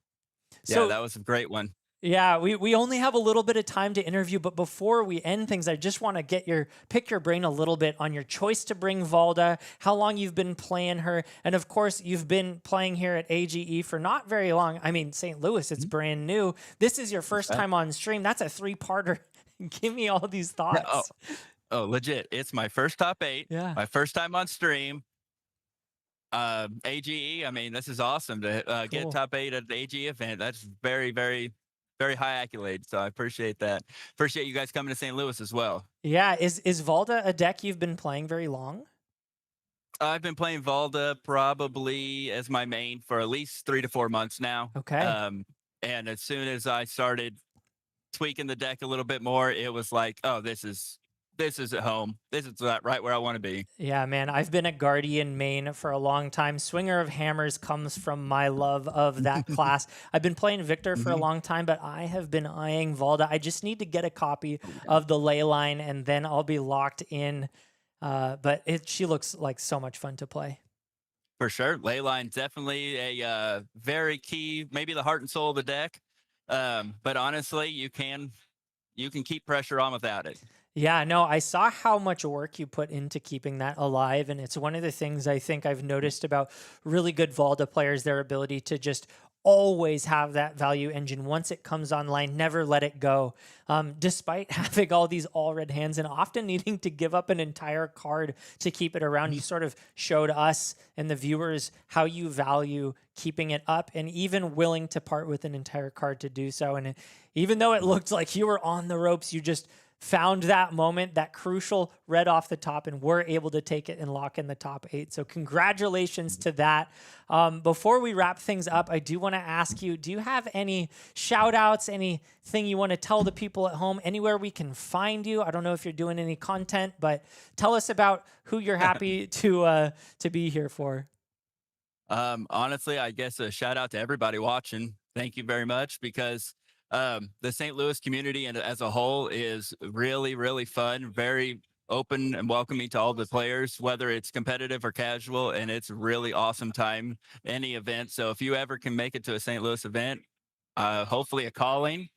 So, yeah, that was a great one. Yeah, we only have a little bit of time to interview, but before we end things, I just want to pick your brain a little bit on your choice to bring Valda, how long you've been playing her, and of course, you've been playing here at AGE for not very long. I mean, St. Louis, it's brand new. This is your first time on stream. That's a 3-parter. Give me all these thoughts. Oh, legit. It's my first top 8. Yeah. My first time on stream. AGE, I mean, this is awesome to get top 8 at the AGE event. That's very, very, very high accolade. So I appreciate that. Appreciate you guys coming to St. Louis as well. Yeah. Is Valda a deck you've been playing very long? I've been playing Valda probably as my main for at least 3 to 4 months now. Okay. And as soon as I started tweaking the deck a little bit more, it was like, oh, this is at home. This is right where I want to be. Yeah, man. I've been a Guardian main for a long time. Swinger of Hammers comes from my love of that class. I've been playing Victor for a long time, but I have been eyeing Valda. I just need to get a copy of the ley line, and then I'll be locked in. But she looks like so much fun to play. For sure. Ley line, definitely a very key, maybe the heart and soul of the deck. But honestly, you can keep pressure on without it. Yeah, no, I saw how much work you put into keeping that alive, and it's one of the things I think I've noticed about really good Valda players, their ability to just always have that value engine. Once it comes online, never let it go. Despite having all these all red hands and often needing to give up an entire card to keep it around, you sort of showed us and the viewers how you value keeping it up and even willing to part with an entire card to do so. And even though it looked like you were on the ropes, you just found that moment, that crucial red off the top, and were able to take it and lock in the top 8. So congratulations to that. Before we wrap things up, I do want to ask you, do you have any shout outs, anything you want to tell the people at home, anywhere we can find you? I don't know if you're doing any content, but tell us about who you're happy to be here for. Honestly, I guess a shout out to everybody watching. Thank you very much, because the St. Louis community and as a whole is really, really fun, very open and welcoming to all the players, whether it's competitive or casual, and it's a really awesome time, any event. So if you ever can make it to a St. Louis event, hopefully a calling,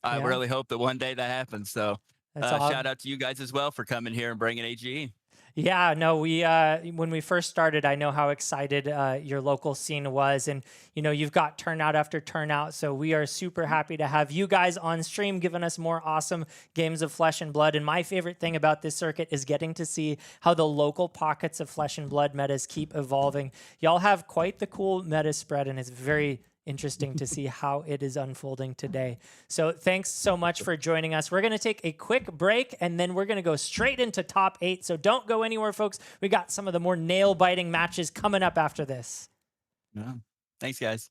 I really hope that one day that happens. So shout out to you guys as well for coming here and bringing AGE. Yeah, no, we when we first started, I know how excited your local scene was, and you've got turnout after turnout. So we are super happy to have you guys on stream, giving us more awesome games of Flesh and Blood. And my favorite thing about this circuit is getting to see how the local pockets of Flesh and Blood metas keep evolving. Y'all have quite the cool meta spread, and it's very interesting to see how it is unfolding today. So thanks so much for joining us. We're going to take a quick break, and then we're going to go straight into top 8. So don't go anywhere, folks. We got some of the more nail-biting matches coming up after this. Yeah. Thanks, guys.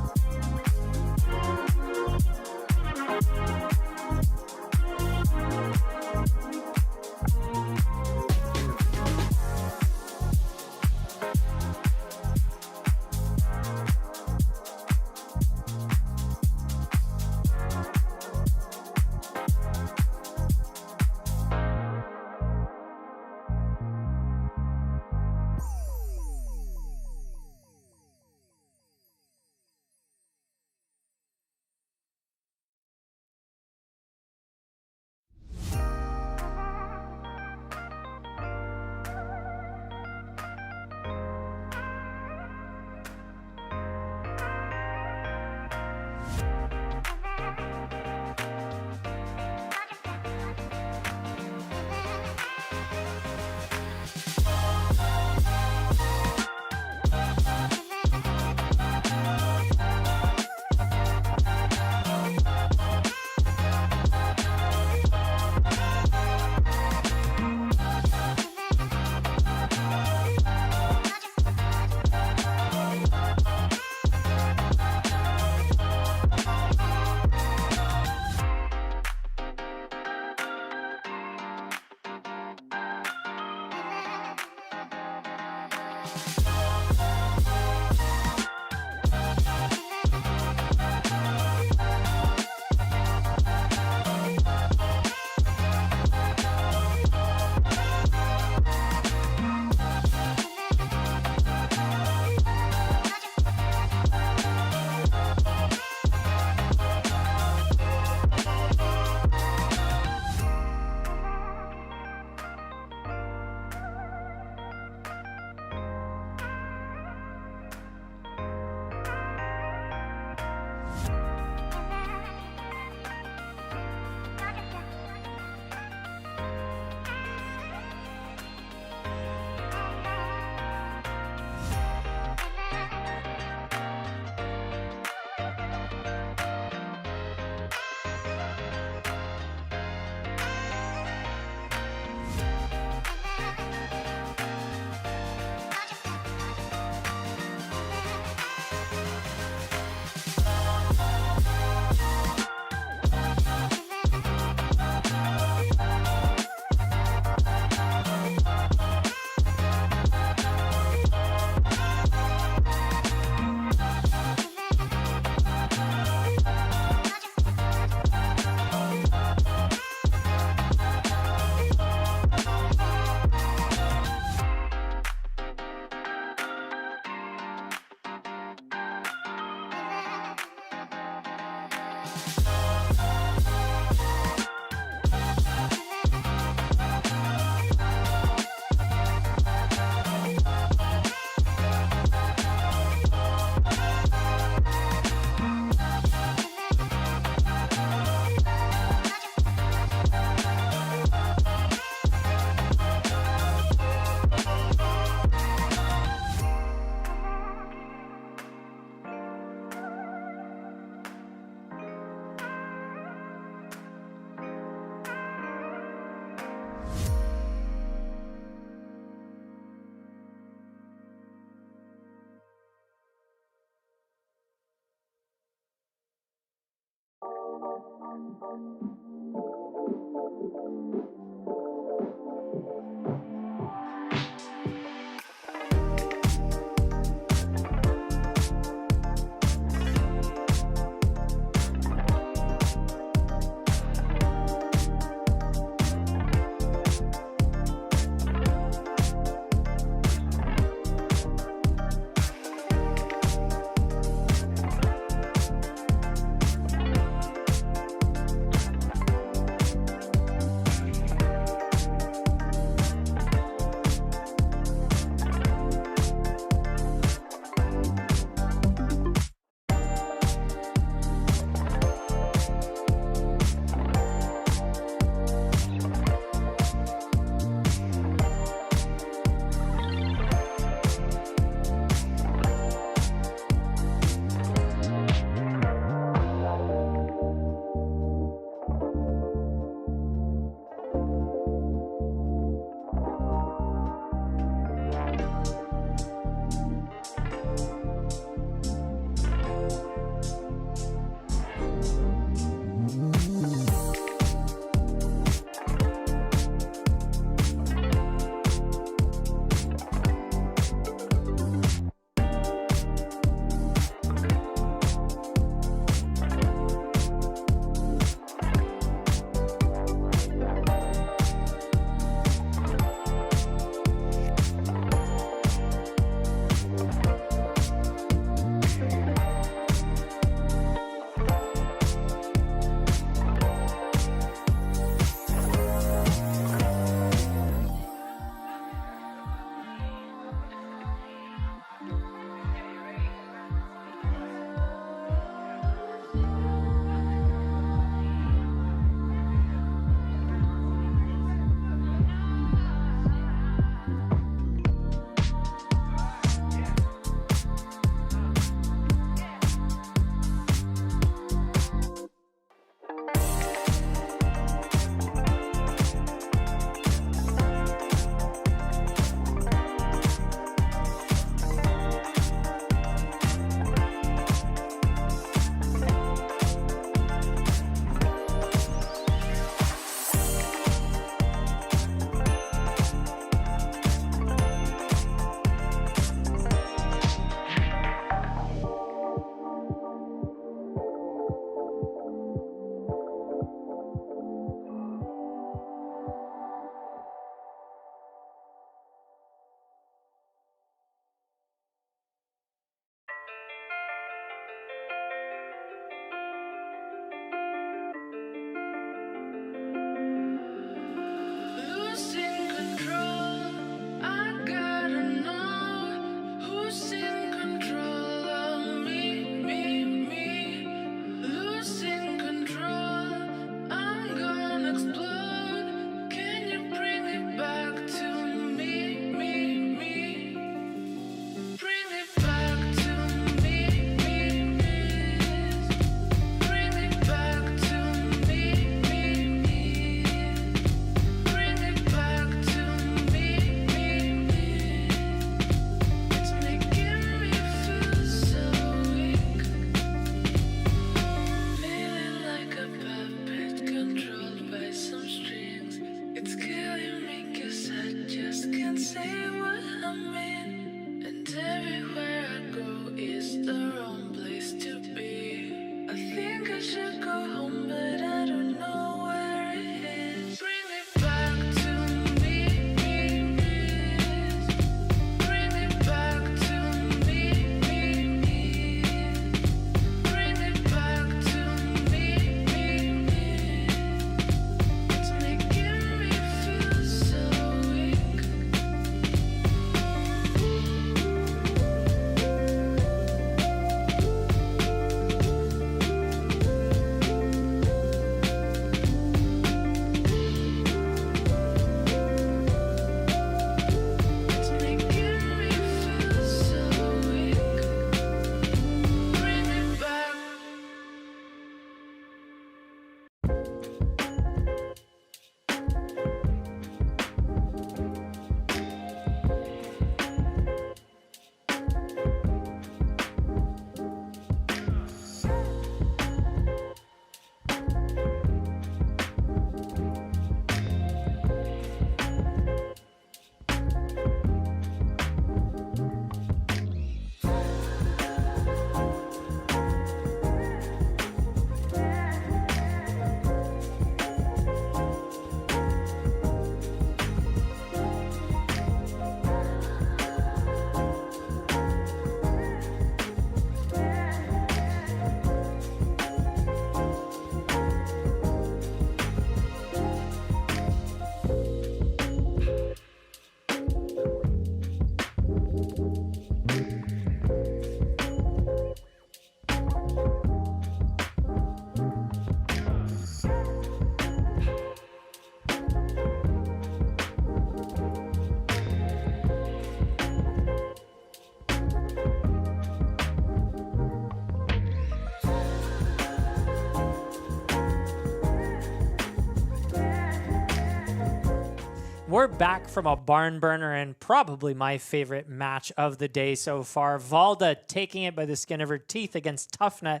We're back from a barn burner and probably my favorite match of the day so far. Valda taking it by the skin of her teeth against Tuffnut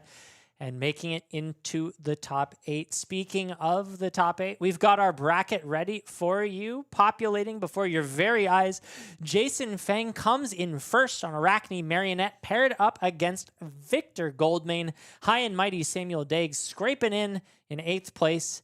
and making it into the top 8. Speaking of the top 8, we've got our bracket ready for you, populating before your very eyes. Jason Fang comes in first on Arachne Marionette, paired up against Victor Goldmane. High and mighty Samuel Daggs scraping in 8th place.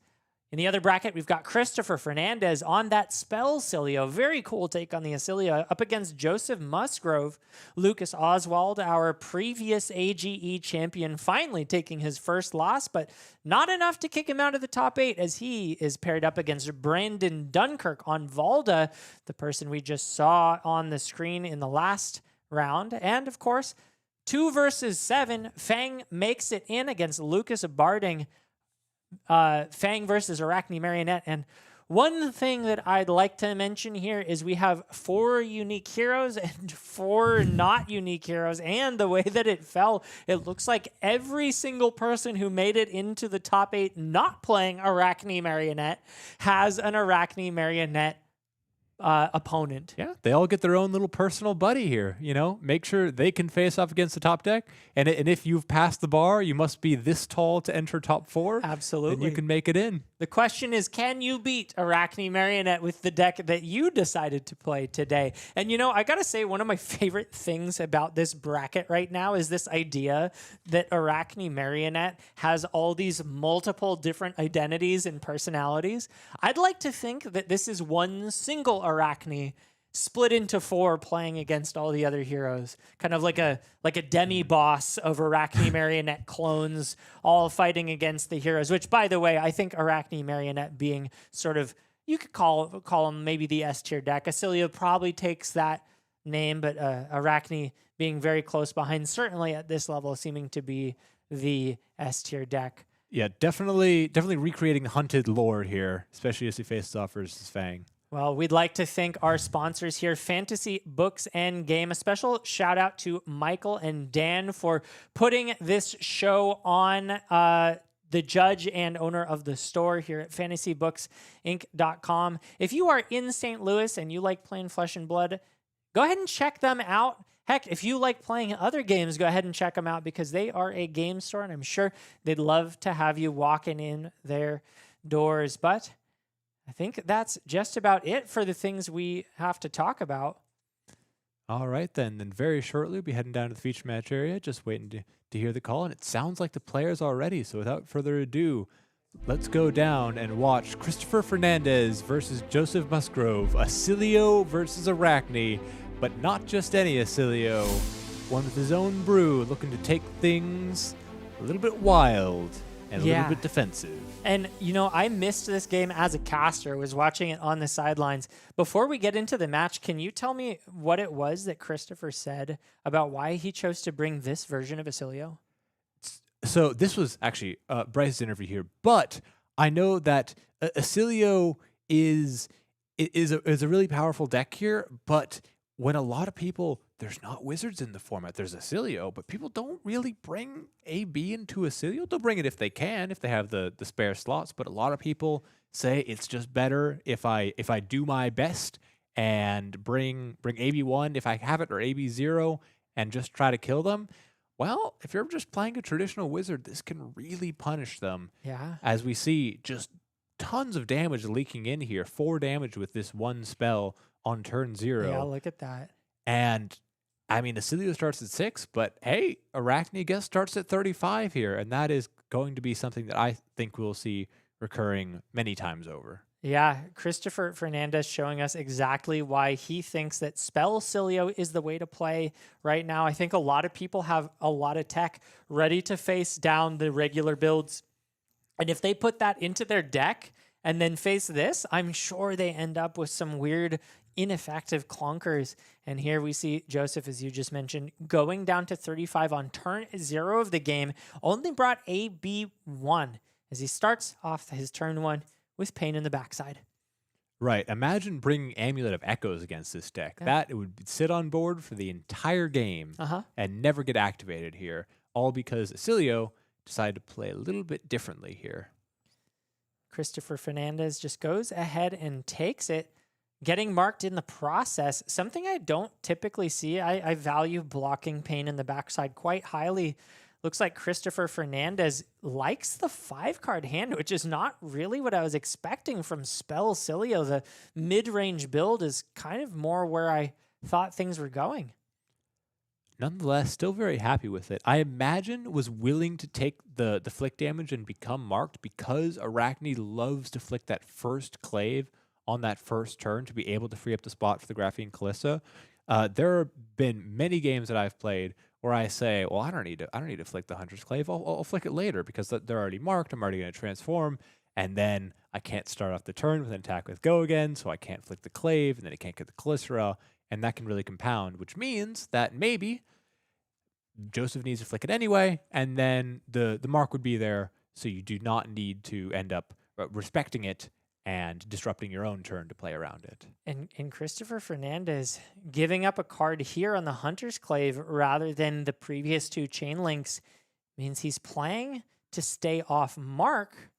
In the other bracket, we've got Christopher Fernandez on that Spellcilio. Very cool take on the Oscilio up against Joseph Musgrove. Lucas Oswald, our previous AGE champion, finally taking his first loss, but not enough to kick him out of the top 8 as he is paired up against Brandon Dunkirk on Valda, the person we just saw on the screen in the last round. And of course, 2 versus 7, Fang makes it in against Lucas Barding. Fang versus Arachne Marionette. And one thing that I'd like to mention here is we have 4 unique heroes and 4 not unique heroes. And the way that it fell, it looks like every single person who made it into the top 8 not playing Arachne Marionette has an Arachne Marionette opponent. Yeah, they all get their own little personal buddy here. Make sure they can face off against the top deck. And if you've passed the bar, you must be this tall to enter top 4. Absolutely. Then you can make it in. The question is, can you beat Arachne Marionette with the deck that you decided to play today? And I gotta say, one of my favorite things about this bracket right now is this idea that Arachne Marionette has all these multiple different identities and personalities. I'd like to think that this is one single Arachne split into 4 playing against all the other heroes, kind of like a demi-boss of Arachne Marionette clones all fighting against the heroes, which, by the way, I think Arachne Marionette being sort of, you could call them maybe the S-tier deck. Oscilio probably takes that name, but Arachne being very close behind, certainly at this level, seeming to be the S-tier deck. Yeah, definitely recreating Hunted lore here, especially as he faces off versus Fang. Well, we'd like to thank our sponsors here, Fantasy Books and Game. A special shout out to Michael and Dan for putting this show on, the judge and owner of the store here at fantasybooks.inc.com. If you are in St. Louis and you like playing Flesh and Blood, go ahead and check them out. Heck, if you like playing other games, go ahead and check them out because they are a game store, and I'm sure they'd love to have you walking in their doors. But I think that's just about it for the things we have to talk about. All right, then. Then very shortly, we'll be heading down to the feature match area, just waiting to hear the call. And it sounds like the players are ready. So without further ado, let's go down and watch Christopher Fernandez versus Joseph Musgrove, Oscilio versus Arachne, but not just any Oscilio, one with his own brew, looking to take things a little bit wild and a little bit defensive. And, I missed this game as a caster, was watching it on the sidelines. Before we get into the match, can you tell me what it was that Christopher said about why he chose to bring this version of Oscilio? So this was actually Bryce's interview here, but I know that Oscilio is a really powerful deck here, but when a lot of people, there's not wizards in the format, there's Oscilio, but people don't really bring AB into Oscilio. They'll bring it if they can, if they have the spare slots, but a lot of people say it's just better if I do my best and bring AB1 if I have it, or AB0, and just try to kill them. Well, if you're just playing a traditional wizard, this can really punish them. Yeah. As we see just tons of damage leaking in here, 4 damage with this one spell on turn 0. Yeah, look at that. And I mean, Oscilio starts at 6, but hey, Arachne, I guess, starts at 35 here. And that is going to be something that I think we'll see recurring many times over. Yeah, Christopher Fernandez showing us exactly why he thinks that Spellcilio is the way to play right now. I think a lot of people have a lot of tech ready to face down the regular builds. And if they put that into their deck and then face this, I'm sure they end up with some weird, ineffective clunkers. And here we see Joseph, as you just mentioned, going down to 35 on turn 0 of the game. Only brought AB1 as he starts off his turn 1 with pain in the backside. Right. Imagine bringing Amulet of Echoes against this deck. Yeah. That it would sit on board for the entire game and never get activated here, all because Oscilio decided to play a little bit differently here. Christopher Fernandez just goes ahead and takes it, getting marked in the process, something I don't typically see. I value blocking pain in the backside quite highly. Looks like Christopher Fernandez likes the 5-card hand, which is not really what I was expecting from Oscilio. The mid-range build is kind of more where I thought things were going. Nonetheless, still very happy with it. I imagine was willing to take the flick damage and become marked because Arachne loves to flick that first clave on that first turn to be able to free up the spot for the Graphene Callisto. There have been many games that I've played where I say, well, I don't need to flick the Hunter's Clave. I'll flick it later because they're already marked. I'm already going to transform, and then I can't start off the turn with an attack with go again, so I can't flick the Clave, and then I can't get the Callisto, and that can really compound, which means that maybe Joseph needs to flick it anyway, and then the mark would be there, so you do not need to end up respecting it and disrupting your own turn to play around it. And Christopher Fernandez giving up a card here on the Hunter's Clave rather than the previous 2 chain links means he's playing to stay off mark,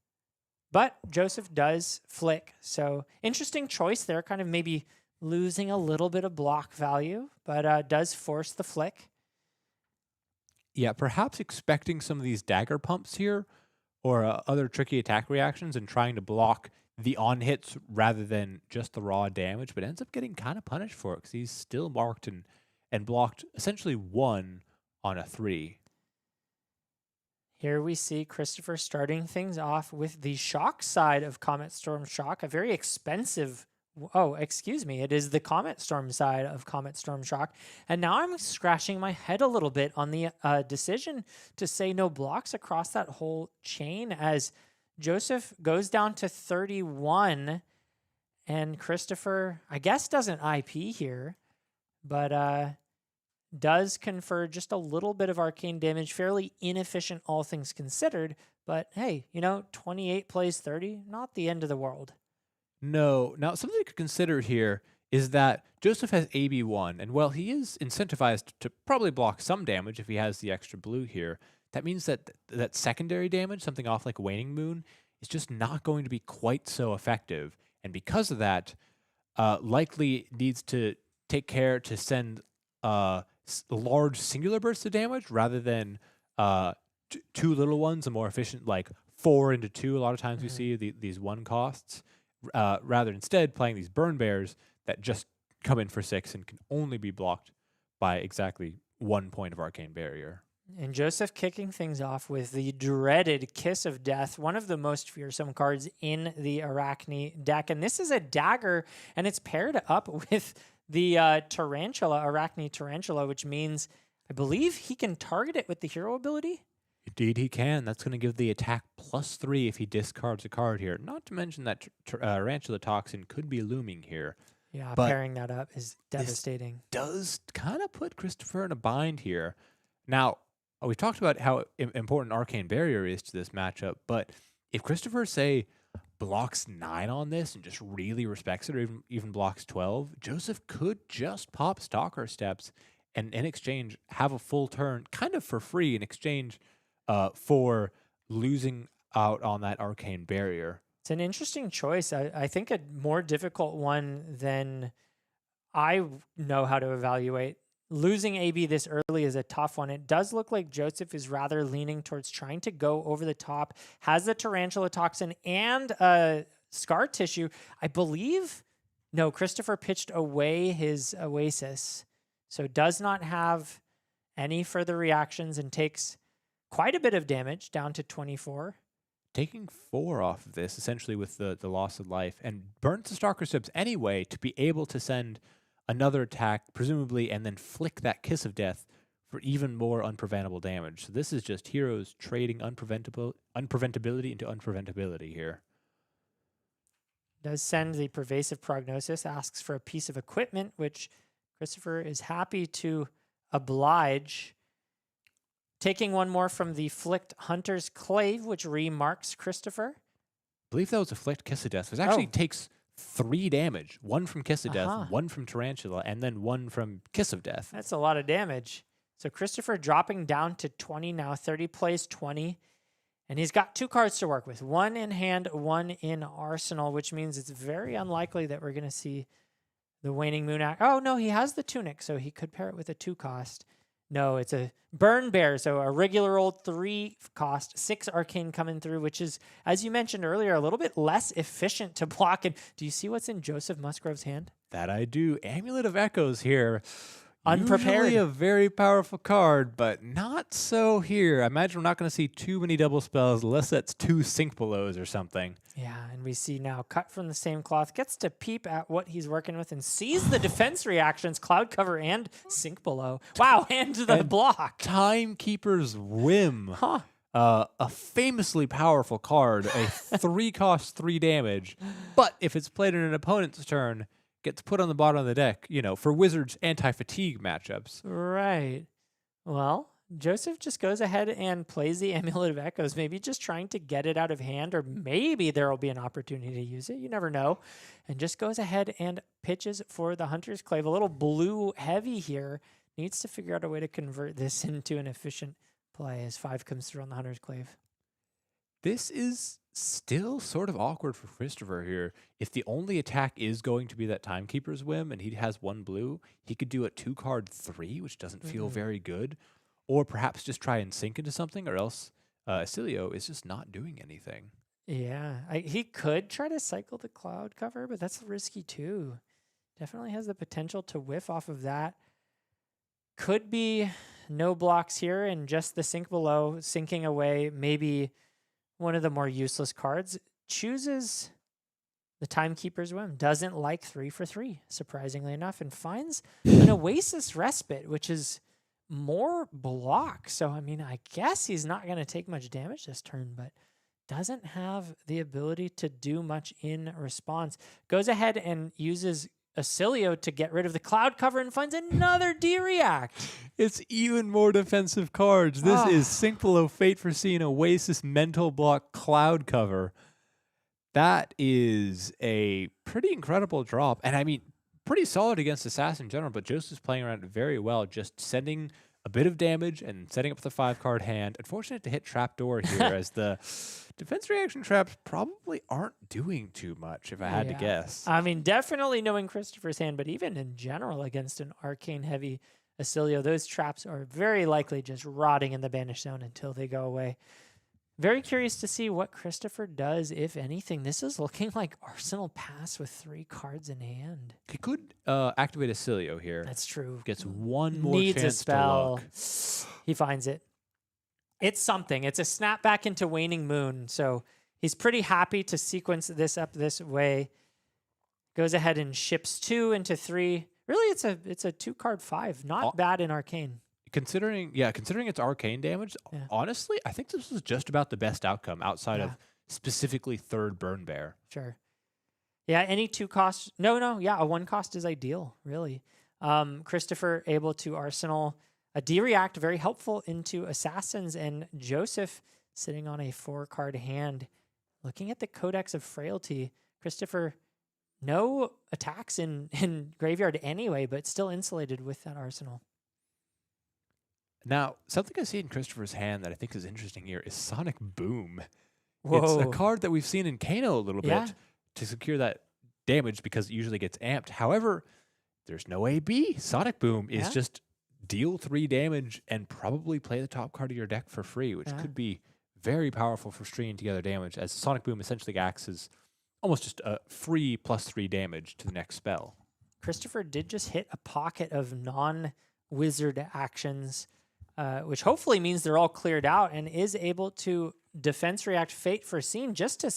but Joseph does flick. So interesting choice there, kind of maybe losing a little bit of block value, but does force the flick. Yeah, perhaps expecting some of these dagger pumps here or other tricky attack reactions and trying to block the on hits rather than just the raw damage, but ends up getting kind of punished for it because he's still marked and blocked essentially 1 on a 3. Here we see Christopher starting things off with the shock side of Comet Storm Shock, a very expensive. Oh, excuse me. It is the Comet Storm side of Comet Storm Shock. And now I'm scratching my head a little bit on the decision to say no blocks across that whole chain as Joseph goes down to 31 and Christopher, I guess, doesn't IP here, but does confer just a little bit of arcane damage, fairly inefficient, all things considered. But hey, 28 plays 30, not the end of the world. No. Now, something to consider here is that Joseph has AB1, and while he is incentivized to probably block some damage if he has the extra blue here, that means that that secondary damage, something off like Waning Moon, is just not going to be quite so effective. And because of that, likely needs to take care to send large singular bursts of damage rather than 2 little ones, a more efficient, like 4 into 2. A lot of times we see these 1 costs, rather instead playing these burn bears that just come in for 6 and can only be blocked by exactly 1 point of arcane barrier. And Joseph kicking things off with the dreaded Kiss of Death, one of the most fearsome cards in the Arachne deck. And this is a dagger, and it's paired up with the Tarantula, Arachne Tarantula, which means I believe he can target it with the hero ability. Indeed he can. That's going to give the attack +3 if he discards a card here. Not to mention that Tarantula Toxin could be looming here. Yeah, but pairing that up is devastating. Does kind of put Christopher in a bind here. Now, we talked about how important Arcane Barrier is to this matchup, but if Christopher, say, blocks 9 on this and just really respects it, or even blocks 12, Joseph could just pop Stalker Steps and in exchange have a full turn kind of for free in exchange for losing out on that Arcane Barrier. It's an interesting choice. I think a more difficult one than I know how to evaluate. Losing AB this early is a tough one. It does look like Joseph is rather leaning towards trying to go over the top, has the Tarantula Toxin and Scar Tissue. I believe, no, Christopher pitched away his Oasis, so does not have any further reactions and takes quite a bit of damage, down to 24. Taking 4 off of this, essentially with the loss of life, and burns the Stalker Steps anyway to be able to send another attack, presumably, and then flick that Kiss of Death for even more unpreventable damage. So this is just heroes trading unpreventability into unpreventability here. Does send the Pervasive Prognosis, asks for a piece of equipment, which Christopher is happy to oblige. Taking one more from the Flicked Hunter's Clave, which remarks Christopher. I believe that was a Flicked Kiss of Death, which actually takes 3 damage. 1 from Kiss of Death, 1 from Tarantula, and then 1 from Kiss of Death. That's a lot of damage. So Christopher dropping down to 20 now. 30 plays 20. And he's got 2 cards to work with. 1 in hand, 1 in arsenal, which means it's very unlikely that we're going to see the Waning Moon. Oh, no, he has the Tunic, so he could pair it with a 2-cost. No, it's a Burn Bear, so a regular old 3-cost, 6 Arcane coming through, which is, as you mentioned earlier, a little bit less efficient to block. And do you see what's in Joseph Musgrove's hand? That I do. Amulet of Echoes here. Unprepared. Usually a very powerful card, but not so here. I imagine we're not going to see too many double spells unless that's 2 Sink Belows or something. Yeah, and we see now cut from the same cloth, gets to peep at what he's working with and sees the defense reactions, Cloud Cover and Sink Below. Wow, and the block. Timekeeper's Whim. Huh. A famously powerful card, a 3-cost, 3 damage. But if it's played in an opponent's turn, gets put on the bottom of the deck, for Wizards anti-fatigue matchups. Right. Well, Joseph just goes ahead and plays the Amulet of Echoes, maybe just trying to get it out of hand, or maybe there will be an opportunity to use it. You never know. And just goes ahead and pitches for the Hunter's Clave. A little blue heavy here. Needs to figure out a way to convert this into an efficient play as 5 comes through on the Hunter's Clave. This is still sort of awkward for Christopher here. If the only attack is going to be that Timekeeper's Whim and he has 1 blue, he could do a 2-card 3, which doesn't feel very good. Or perhaps just try and sink into something, or else Oscilio is just not doing anything. Yeah, he could try to cycle the Cloud Cover, but that's risky too. Definitely has the potential to whiff off of that. Could be no blocks here and just the Sink Below, sinking away maybe one of the more useless cards. Chooses the Timekeeper's Whim. Doesn't like 3 for 3, surprisingly enough, and finds an Oasis Respite, which is more block. So, I mean, I guess he's not going to take much damage this turn, but doesn't have the ability to do much in response. Goes ahead and uses Oscilio to get rid of the Cloud Cover and finds another D-React. It's even more defensive cards. This is Sink Below, Fate Foreseen, Oasis, Mental Block, Cloud Cover. That is a pretty incredible drop. And I mean, pretty solid against Assassin in general, but Joseph's playing around it very well, just sending a bit of damage and setting up the 5-card hand. Unfortunate to hit Trapdoor here as the defense reaction traps probably aren't doing too much, if I had to guess. I mean, definitely knowing Christopher's hand, but even in general against an Arcane-heavy Oscilio, those traps are very likely just rotting in the Banish Zone until they go away. Very curious to see what Christopher does, if anything. This is looking like Arsenal Pass with 3 cards in hand. He could activate Oscilio here. That's true. Gets one more Needs chance a spell. to look. He finds it. It's something. It's a snapback into Waning Moon. So he's pretty happy to sequence this up this way. Goes ahead and ships 2 into 3. Really, it's a 2-card 5. Not bad in Arcane. Considering its Arcane damage, honestly, I think this was just about the best outcome outside of specifically 3rd Burn Bear. Sure. Yeah, any 2 costs. No, a 1 cost is ideal, really. Christopher able to arsenal a D-React, very helpful into Assassins, and Joseph sitting on a 4-card hand. Looking at the Codex of Frailty, Christopher, no attacks in Graveyard anyway, but still insulated with that arsenal. Now, something I see in Christopher's hand that I think is interesting here is Sonic Boom. Whoa. It's a card that we've seen in Kano a little bit to secure that damage because it usually gets amped. However, there's no AB. Sonic Boom is just deal 3 damage and probably play the top card of your deck for free, which could be very powerful for stringing together damage, as Sonic Boom essentially acts as almost just a free +3 damage to the next spell. Christopher did just hit a pocket of non-wizard actions, which hopefully means they're all cleared out, and is able to defense react Fate Foreseen just to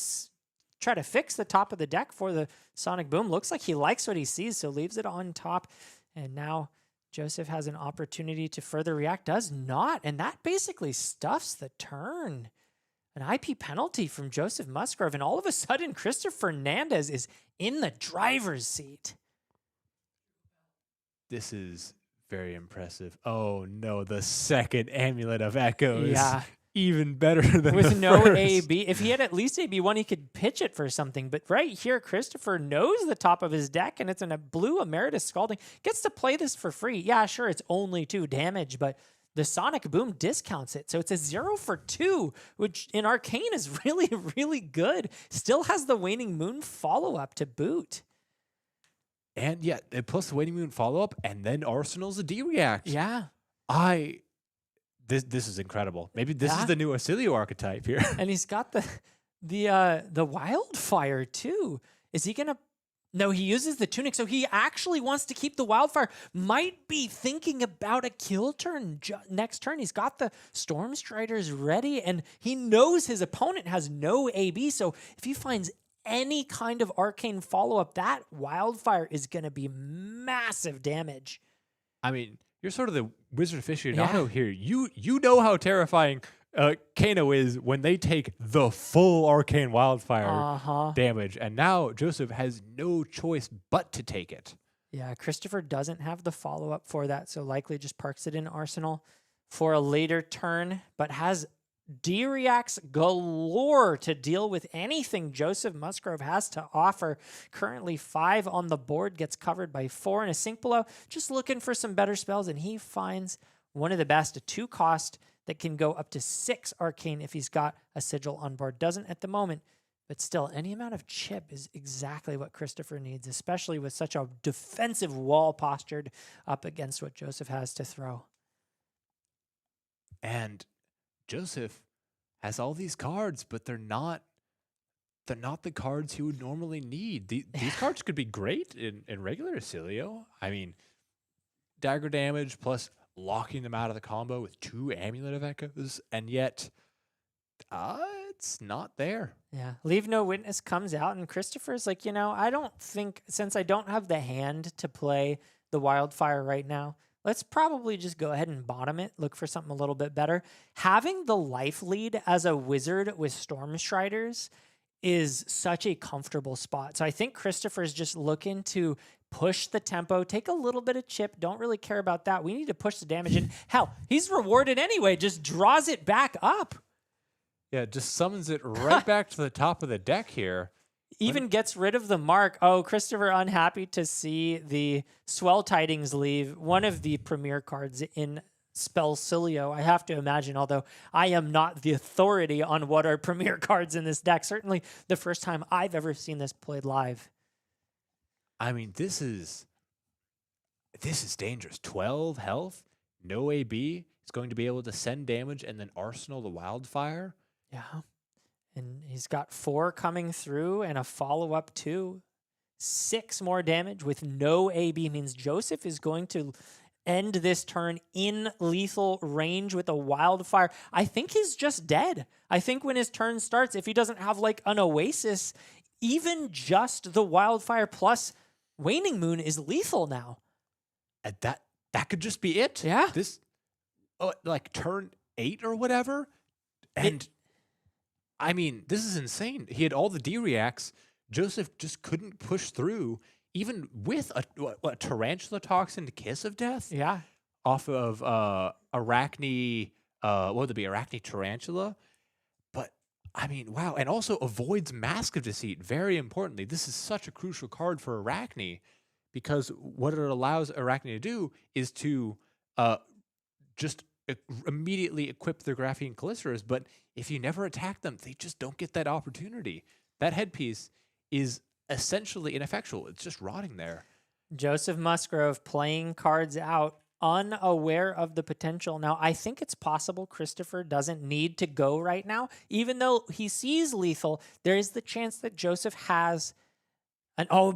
try to fix the top of the deck for the Sonic Boom. Looks like he likes what he sees, so leaves it on top. And now Joseph has an opportunity to further react, does not, and that basically stuffs the turn. An IP penalty from Joseph Musgrove, and all of a sudden Christopher Fernandez is in the driver's seat. This is very impressive. Oh no, the second Amulet of Echoes. Yeah. Even better than with the no first. AB. If he had at least AB1, he could pitch it for something. But right here, Christopher knows the top of his deck, and it's in a blue Emeritus Scalding. Gets to play this for free. Yeah, sure, it's only 2 damage, but the Sonic Boom discounts it. So it's a 0 for 2, which in Arcane is really, really good. Still has the Waning Moon follow-up to boot. And yeah, plus the Waiting Moon follow-up, and then Arsenal's a D-React. Yeah. This is incredible. Maybe this Yeah. is the new Oscilio archetype here. And he's got the wildfire too. Is he gonna? No, he uses the tunic, so he actually wants to keep the wildfire. Might be thinking about a kill turn next turn. He's got the Storm Striders ready, and he knows his opponent has no AB. So if he finds any kind of arcane follow-up, that wildfire is gonna be massive damage. I mean, you're sort of the wizard aficionado here. You know how terrifying Kano is when they take the full arcane wildfire damage, and now Joseph has no choice but to take it. Yeah, Christopher doesn't have the follow-up for that, so likely just parks it in Arsenal for a later turn, but has D-Reacts galore to deal with anything Joseph Musgrove has to offer. Currently 5 on the board, gets covered by 4 in a sink below. Just looking for some better spells, and he finds one of the best, a 2-cost that can go up to 6 arcane if he's got a sigil on board. Doesn't at the moment, but still, any amount of chip is exactly what Christopher needs, especially with such a defensive wall postured up against what Joseph has to throw. And Joseph has all these cards, but they're not the cards he would normally need. These cards could be great in regular Oscilio. I mean, dagger damage plus locking them out of the combo with 2 Amulet of Echoes, and yet it's not there. Yeah. Leave No Witness comes out, and Christopher's like, I don't think, since I don't have the hand to play the wildfire right now, let's probably just go ahead and bottom it, look for something a little bit better. Having the life lead as a wizard with Storm Striders is such a comfortable spot. So I think Christopher's just looking to push the tempo, take a little bit of chip, don't really care about that. We need to push the damage in. Hell, he's rewarded anyway, just draws it back up. Yeah, just summons it right back to the top of the deck here. Even gets rid of the mark. Oh, Christopher unhappy to see the Swell Tidings leave, one of the premier cards in Spellcilio, I have to imagine, although I am not the authority on what are premier cards in this deck. Certainly the first time I've ever seen this played live. I mean, this is dangerous. 12 health, no AB. It's going to be able to send damage and then Arsenal the wildfire. Yeah. And he's got 4 coming through and a follow-up too. 6 more damage with no AB means Joseph is going to end this turn in lethal range with a wildfire. I think he's just dead. I think when his turn starts, if he doesn't have like an Oasis, even just the wildfire plus Waning Moon is lethal now. And that could just be it. Yeah. This, like turn 8 or whatever. And I mean, this is insane. He had all the D-Reacts. Joseph just couldn't push through, even with a Tarantula Toxin to Kiss of Death. Yeah. Off of Arachne, what would it be? Arachne Tarantula. But, I mean, wow. And also avoids Mask of Deceit, very importantly. This is such a crucial card for Arachne, because what it allows Arachne to do is to just immediately equip their Graphene Callisteras, but if you never attack them, they just don't get that opportunity. That headpiece is essentially ineffectual. It's just rotting there. Joseph Musgrove playing cards out, unaware of the potential. Now, I think it's possible Christopher doesn't need to go right now. Even though he sees lethal, there is the chance that Joseph has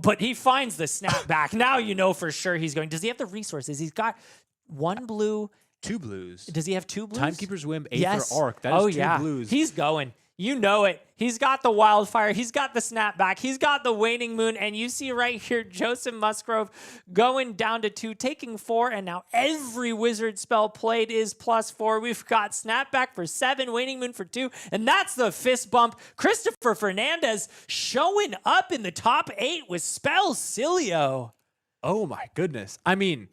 but he finds the snapback. Now you know for sure he's going. Does he have the resources? He's got 1 blue. 2 blues. Does he have 2 blues? Timekeeper's Whim, Aether Yes. Arc. That is 2 blues. He's going. You know it. He's got the wildfire. He's got the snapback. He's got the waning moon. And you see right here, Joseph Musgrove going down to 2, taking 4. And now every wizard spell played is +4. We've got snapback for 7, waning moon for 2. And that's the fist bump. Christopher Fernandez showing up in the top 8 with Spellcilio. Oh my goodness. I mean,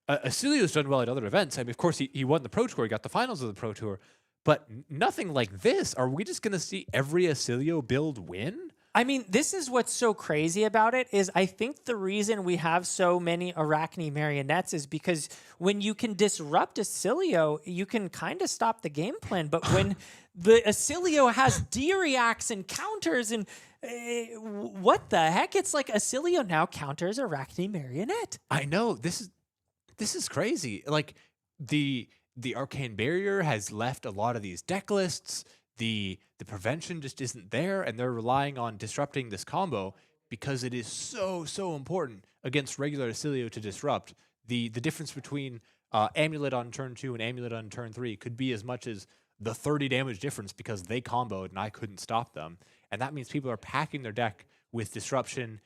Oscilio's done well at other events. I mean, of course, he won the Pro Tour. He got the finals of the Pro Tour. But nothing like this. Are we just going to see every Oscilio build win? I mean, this is what's so crazy about it is I think the reason we have so many Arachne marionettes is because when you can disrupt Oscilio, you can kind of stop the game plan. But when the Oscilio has D-reacts and counters and what the heck? It's like Oscilio now counters Arachne marionette. I know. This is crazy. Like the Arcane Barrier has left a lot of these deck lists. The prevention just isn't there, and they're relying on disrupting this combo because it is so important against regular Oscilio to disrupt. The difference between Amulet on turn 2 and Amulet on turn 3 could be as much as the 30 damage difference because they comboed and I couldn't stop them. And that means people are packing their deck with disruption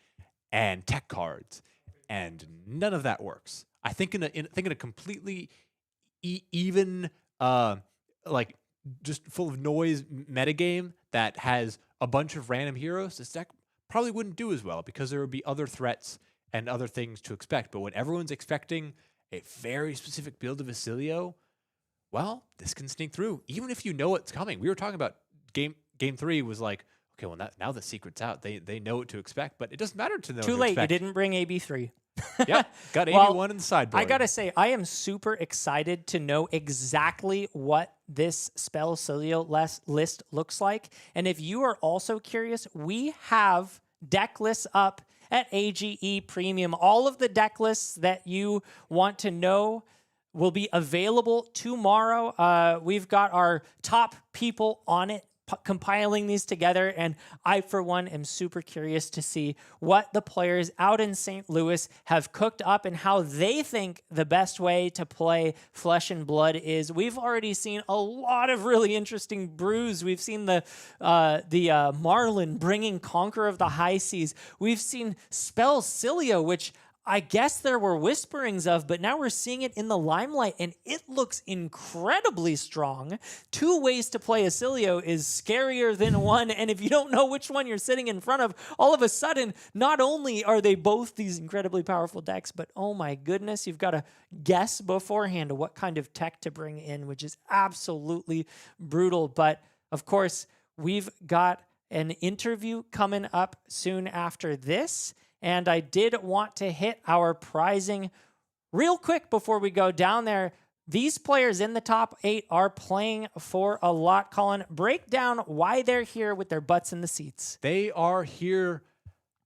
and tech cards, and none of that works. I think in a completely even like just full of noise metagame that has a bunch of random heroes, this deck probably wouldn't do as well because there would be other threats and other things to expect. But when everyone's expecting a very specific build of Oscilio, well, this can sneak through, even if you know it's coming. We were talking about game 3 was like, okay, well, now the secret's out. They know what to expect, but it doesn't matter to know. Too late. You didn't bring AB3. Yep, got 81 Well, in the sideboard. I gotta say, I am super excited to know exactly what this Spell Oscilio list looks like. And if you are also curious, we have deck lists up at AGE Premium. All of the deck lists that you want to know will be available tomorrow. We've got our top people on it, compiling these together, and I, for one, am super curious to see what the players out in St. Louis have cooked up and how they think the best way to play Flesh and Blood is. We've already seen a lot of really interesting brews. We've seen the Marlynn bringing Conqueror of the High Seas. We've seen Spell Oscilio, which I guess there were whisperings of, but now we're seeing it in the limelight, and it looks incredibly strong. 2 ways to play Oscilio is scarier than one, and if you don't know which one you're sitting in front of, all of a sudden, not only are they both these incredibly powerful decks, but oh my goodness, you've got to guess beforehand what kind of tech to bring in, which is absolutely brutal. But, of course, we've got an interview coming up soon after this, and I did want to hit our prizing real quick before we go down there. These players in the top 8 are playing for a lot. Colin, break down why they're here with their butts in the seats. They are here,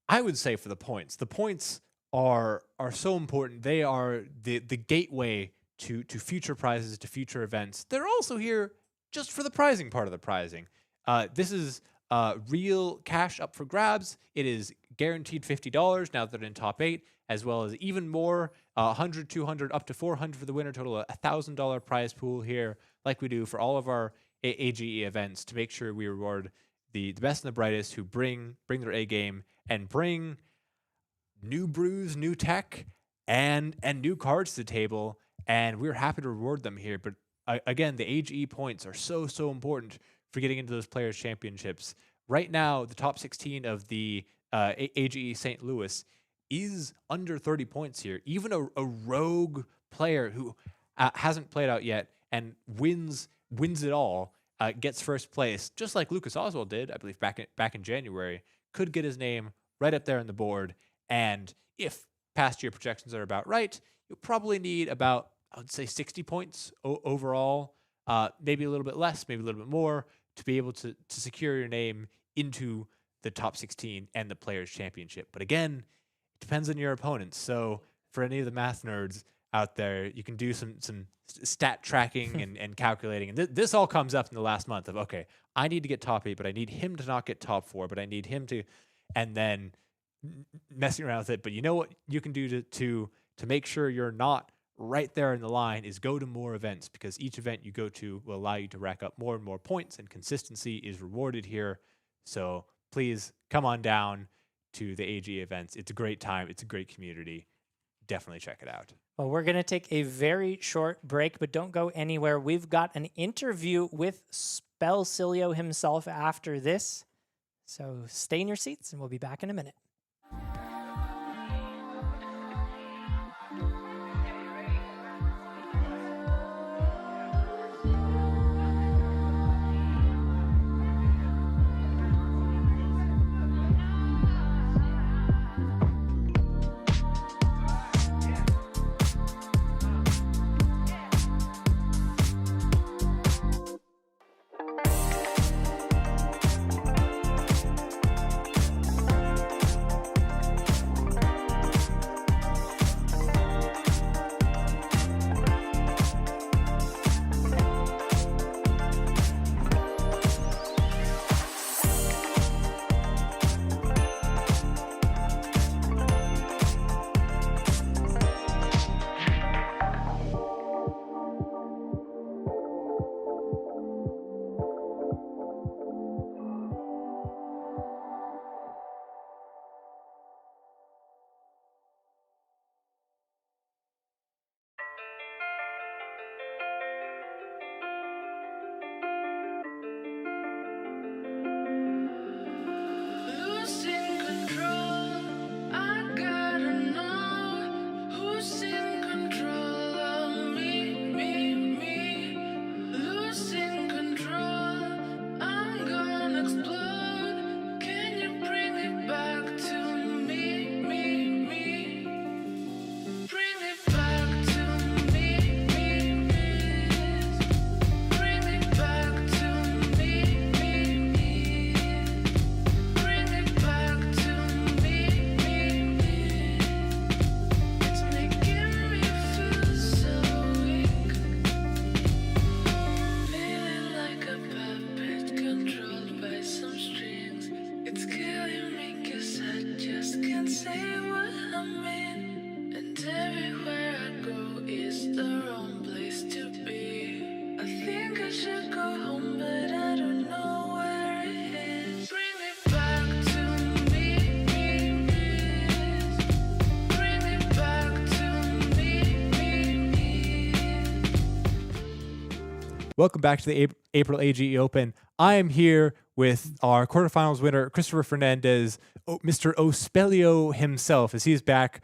I would say, for the points. The points are so important. They are the gateway to future prizes, to future events. They're also here just for the prizing part of the prizing. This is real cash up for grabs. It is guaranteed $50 now that they're in top 8, as well as even more, 100, 200, up to 400 for the winner, total a $1,000 prize pool here, like we do for all of our AGE events, to make sure we reward the best and the brightest who bring their A game and bring new brews, new tech, and new cards to the table. And we're happy to reward them here. But again, the AGE points are so important for getting into those players' championships. Right now, the top 16 of the AGE St. Louis is under 30 points here. Even a rogue player who hasn't played out yet and wins it all, gets first place, just like Lucas Oswald did, I believe, back in January, could get his name right up there on the board. And if past year projections are about right, you'll probably need about, I would say, 60 points overall, maybe a little bit less, maybe a little bit more, to be able to secure your name into the top 16 and the Players' Championship. But again, it depends on your opponents. So for any of the math nerds out there, you can do some stat tracking and calculating. And this all comes up in the last month of, okay, I need to get top 8, but I need him to not get top 4, but I need him to, and then messing around with it. But you know what you can do to make sure you're not right there in the line is go to more events, because each event you go to will allow you to rack up more and more points, and consistency is rewarded here. So please come on down to the AG events. It's a great time. It's a great community. Definitely check it out. Well, we're going to take a very short break, but don't go anywhere. We've got an interview with Spell Oscilio himself after this. So stay in your seats, and we'll be back in a minute. welcome back to the April AGE Open. I am here with our quarterfinals winner, Christopher Fernandez, Mr. Oscilio himself, as he's back,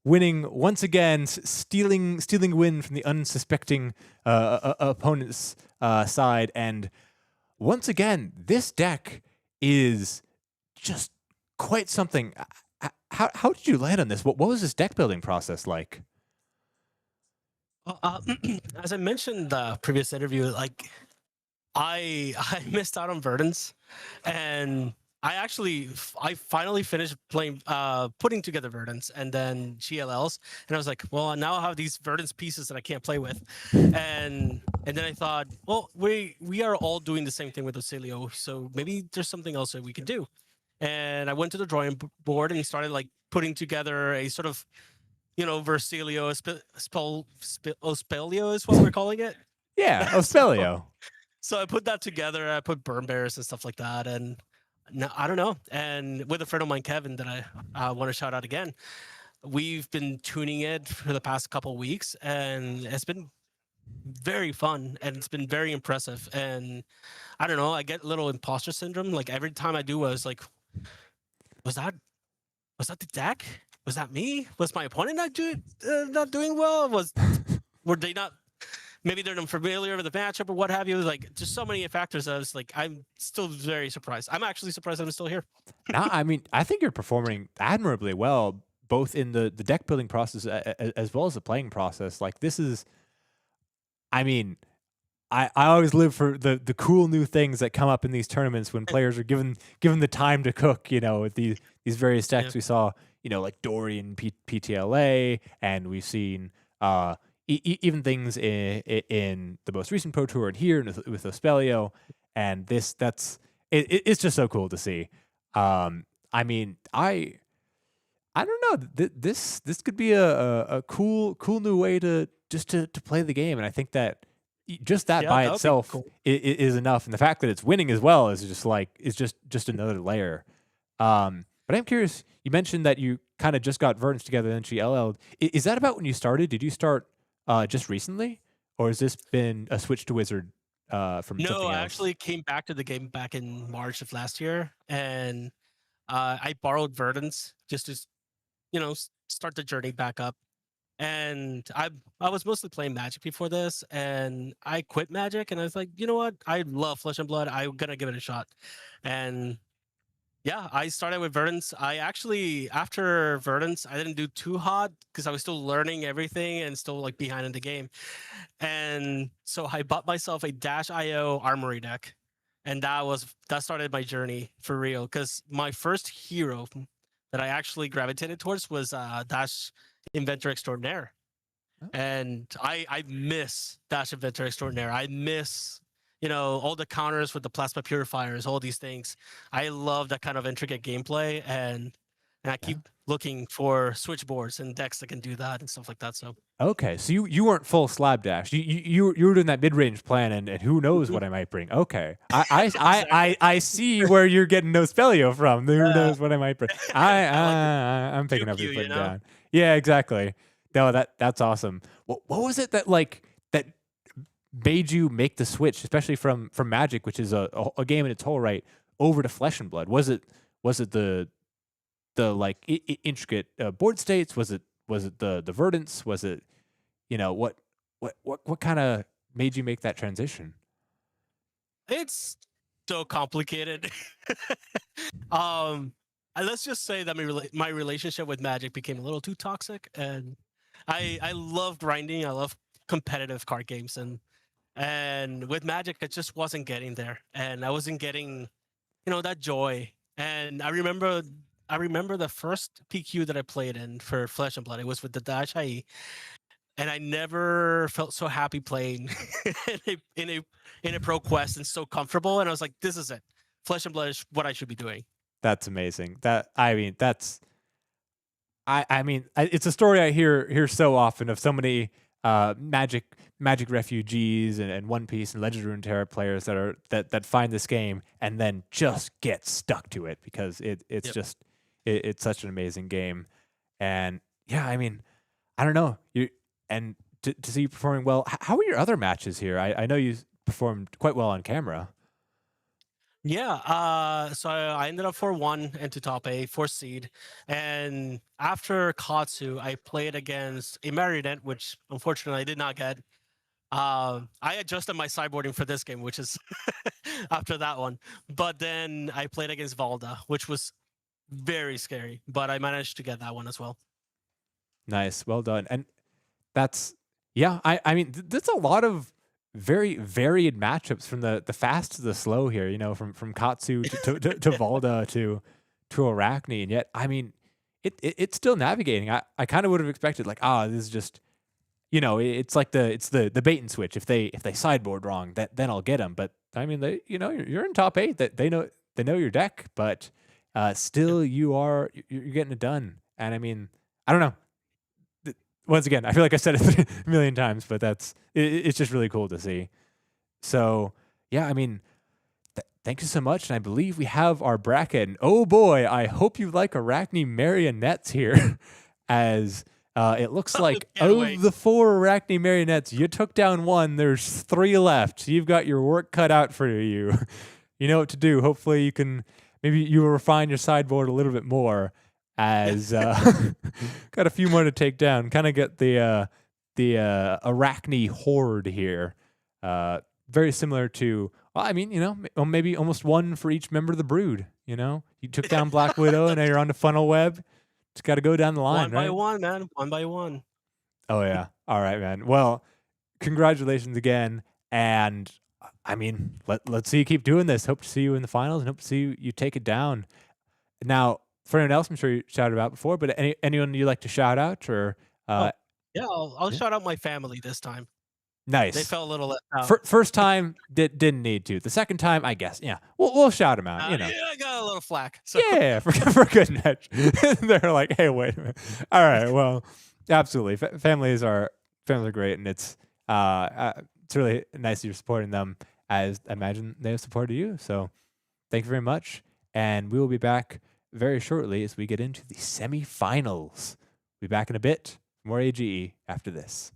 winning once again, stealing win from the unsuspecting opponent's side. And once again, this deck is just quite something. How did you land on this? What was this deck building process like? As I mentioned in the previous interview, like I missed out on Verdants, and I finally finished playing putting together Verdants and then GLLs, and I was like, well, now I have these Verdants pieces that I can't play with, and then I thought, well, we are all doing the same thing with Oscilio, so maybe there's something else that we can do. And I went to the drawing board and started like putting together a sort of, Versilio, Oscilio is what we're calling it. Yeah, Oscilio. So I put that together. I put burn bears and stuff like that. And I don't know. And with a friend of mine, Kevin, that I want to shout out again, we've been tuning it for the past couple of weeks, and it's been very fun and it's been very impressive. And I don't know, I get a little imposter syndrome. Like every time I do, I was like, was that the deck? Was that me? Was my opponent not doing well? Were they not? Maybe they're not familiar with the matchup or what have you. Like just so many factors. I was like, I'm still very surprised. I'm actually surprised I'm still here. No, I mean, I think you're performing admirably well, both in the deck building process as well as the playing process. Like this is, I mean, I always live for the cool new things that come up in these tournaments when players are given the time to cook. With these various decks we saw, like Dorian PTLA, and we've seen even things in the most recent Pro Tour and here with Oscilio, and it's just so cool to see. I mean, I don't know. This could be a cool new way to play the game, and I think that just that by itself is enough, and the fact that it's winning as well is just another layer. But I'm curious. You mentioned that you kind of just got Verdants together, then GLL'd. Is that about when you started? Did you start just recently, or has this been a switch to Wizard from something else? No, I actually came back to the game back in March of last year, and I borrowed Verdants just to, start the journey back up. And I was mostly playing Magic before this, and I quit Magic, and I was like, you know what? I love Flesh and Blood. I'm gonna give it a shot. And yeah, I started with Verdants. I actually, after Verdants, I didn't do too hot because I was still learning everything and still like behind in the game. And so I bought myself a -IO Armory deck, and that started my journey for real. Because my first hero that I actually gravitated towards was Dash Inventor Extraordinaire. And I miss Dash Inventor Extraordinaire. I miss, all the counters with the plasma purifiers, all these things. I love that kind of intricate gameplay, and I keep looking for switchboards and decks that can do that and stuff like that. So okay, so you weren't full slab dash. You were doing that mid range plan, and who knows what I might bring. Okay, I see where you're getting Oscilio from. Who knows what I might bring. I'm picking up your putting down. Yeah, exactly. No, that's awesome. What was it that made you make the switch, especially from Magic, which is a game in its whole right, over to Flesh and Blood? Was it the like intricate board states? Was it the Verdants? Was it what kind of made you make that transition? it's so complicated. Let's just say that my relationship with Magic became a little too toxic, and I love grinding. I love competitive card games, and with Magic, I just wasn't getting there, and I wasn't getting, that joy. And I remember the first PQ that I played in for Flesh and Blood. It was with the Dash IE, and I never felt so happy playing in a pro quest and so comfortable. And I was like, this is it. Flesh and Blood is what I should be doing. That's amazing. It's a story I hear so often of so many Magic refugees and One Piece and Legend of Runeterra players that find this game and then just get stuck to it because it's such an amazing game. And yeah, I mean, I don't know. And to see you performing well. How are your other matches here? I know you performed quite well on camera. Yeah, so I ended up 4-1 into top 8, 4th seed. And after Katsu, I played against a Marionette, which unfortunately I did not get. I adjusted my sideboarding for this game, which is after that one. But then I played against Valda, which was very scary, but I managed to get that one as well. Nice. Well done. And that's, yeah, I mean, that's a lot of very varied matchups from the fast to the slow here, you know, from Katsu to Valda to Arachne. And yet, I mean, it's still navigating. I kind of would have expected like, this is just, you know, it's like the bait and switch. If they sideboard wrong, then I'll get them. But I mean, you're in top 8. That they know your deck, but still you're getting it done. And I mean, I don't know. Once again, I feel like I said it a million times, but it's just really cool to see. So yeah, I mean, thank you so much. And I believe we have our bracket. And oh boy, I hope you like Arachne Marionettes here, as it looks like of the 4 Arachne Marionettes, you took down 1. There's 3 left. So you've got your work cut out for you. You know what to do. Hopefully maybe you will refine your sideboard a little bit more, as got a few more to take down. Kind of get the Arachne horde here. Very similar to, well, I mean, you know, maybe almost 1 for each member of the brood. You know, you took down Black Widow, and now you're on to Funnel Web. Just got to go down the line, one by one, man. 1 by 1. Oh yeah. All right, man. Well, congratulations again. And I mean, let's see you keep doing this. Hope to see you in the finals, and hope to see you take it down. Now, for anyone else, I'm sure you shouted out before, but anyone you like to shout out, or yeah, I'll shout out my family this time. Nice. They felt a little left out. First time didn't need to. The second time, I guess, yeah, we'll shout them out. You know, yeah, I got a little flack. So. Yeah, for good match. They're like, hey, wait a minute. All right, well, absolutely. Families are great, and it's really nice that you're supporting them, as I imagine they have supported you. So thank you very much, and we will be back very shortly as we get into the semifinals. We'll be back in a bit. More AGE after this.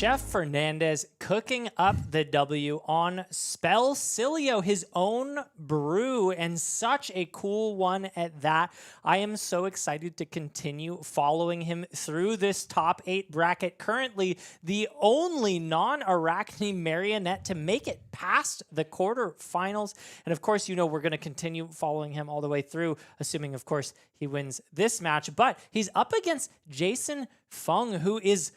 Chef Fernandez cooking up the W on Spellcilio, his own brew, and such a cool one at that. I am so excited to continue following him through this top 8 bracket. Currently, the only non-Arachne marionette to make it past the quarterfinals. And of course, you know, we're going to continue following him all the way through, assuming, of course, he wins this match. But he's up against Jason Fung, who is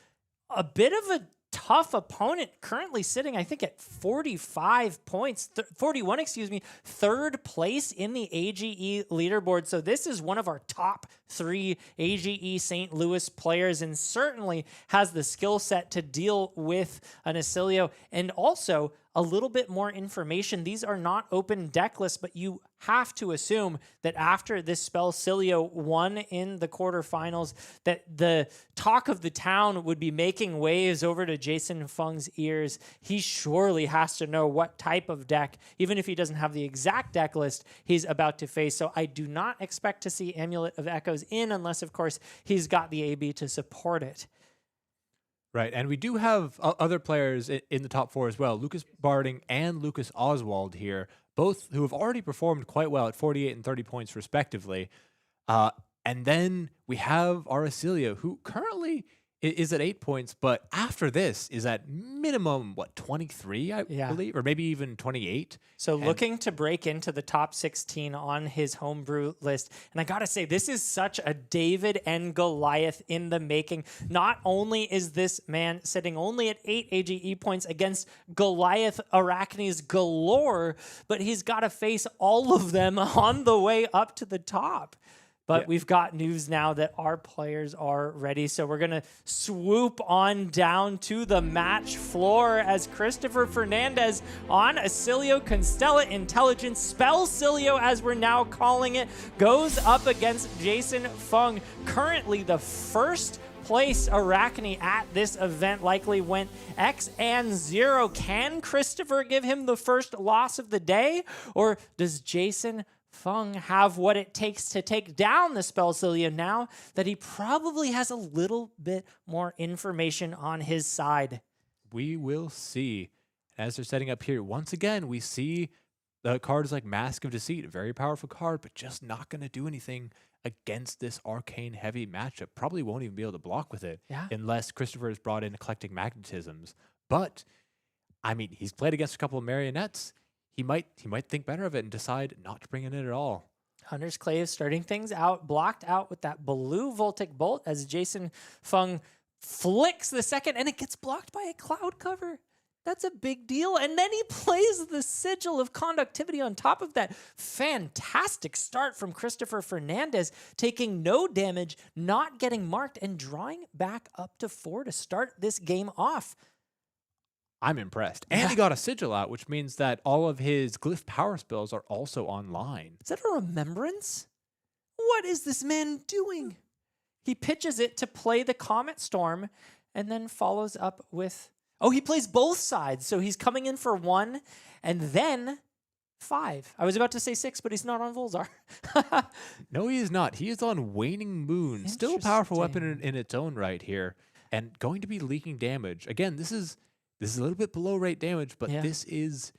a bit of a tough opponent, currently sitting, I think, at 45 points, 41, excuse me, third place in the AGE leaderboard. So this is one of our top 3 AGE St. Louis players, and certainly has the skill set to deal with an Oscilio. And also a little bit more information. These are not open deck lists, but you have to assume that after this Spellcilio won in the quarterfinals, that the talk of the town would be making waves over to Jason Fung's ears. He surely has to know what type of deck, even if he doesn't have the exact deck list, he's about to face. So I do not expect to see Amulet of Echoes in, unless, of course, he's got the AB to support it. Right, and we do have other players in the top 4 as well. Lucas Barding and Lucas Oswald here, both who have already performed quite well at 48 and 30 points respectively. And then we have our Oscilio, who currently is at 8 points, but after this is at minimum, 23, I believe, or maybe even 28. So looking to break into the top 16 on his homebrew list. And I got to say, this is such a David and Goliath in the making. Not only is this man sitting only at 8 AGE points against Goliath Arachnes galore, but he's got to face all of them on the way up to the top. But we've got news now that our players are ready. So we're going to swoop on down to the match floor as Christopher Fernandez on Oscilio Constella Intelligence, Spellcilio as we're now calling it, goes up against Jason Fung. Currently the first place Arachne at this event, likely went X and 0. Can Christopher give him the first loss of the day? Or does Jason Fung have what it takes to take down the Spellcilio now that he probably has a little bit more information on his side? We will see. As they're setting up here, once again, we see the cards like Mask of Deceit, a very powerful card, but just not going to do anything against this arcane heavy matchup. Probably won't even be able to block with it unless Christopher has brought in Eclectic Magnetisms. But, I mean, he's played against a couple of marionettes. He might think better of it and decide not to bring it in at all. Hunter's Clave starting things out, blocked out with that blue Voltic Bolt as Jason Fung flicks the second, and it gets blocked by a cloud cover. That's a big deal. And then he plays the Sigil of Conductivity on top of that. Fantastic start from Christopher Fernandez, taking no damage, not getting marked, and drawing back up to 4 to start this game off. I'm impressed. And he got a Sigil out, which means that all of his Glyph power spells are also online. Is that a remembrance? What is this man doing? He pitches it to play the Comet Storm and then follows up with... Oh, he plays both sides. So he's coming in for 1 and then 5. I was about to say 6, but he's not on Volzar. No, he is not. He is on Waning Moon. Still a powerful weapon Interesting. in its own right here. And going to be leaking damage. Again, this is a little bit below rate damage, but Yeah. this is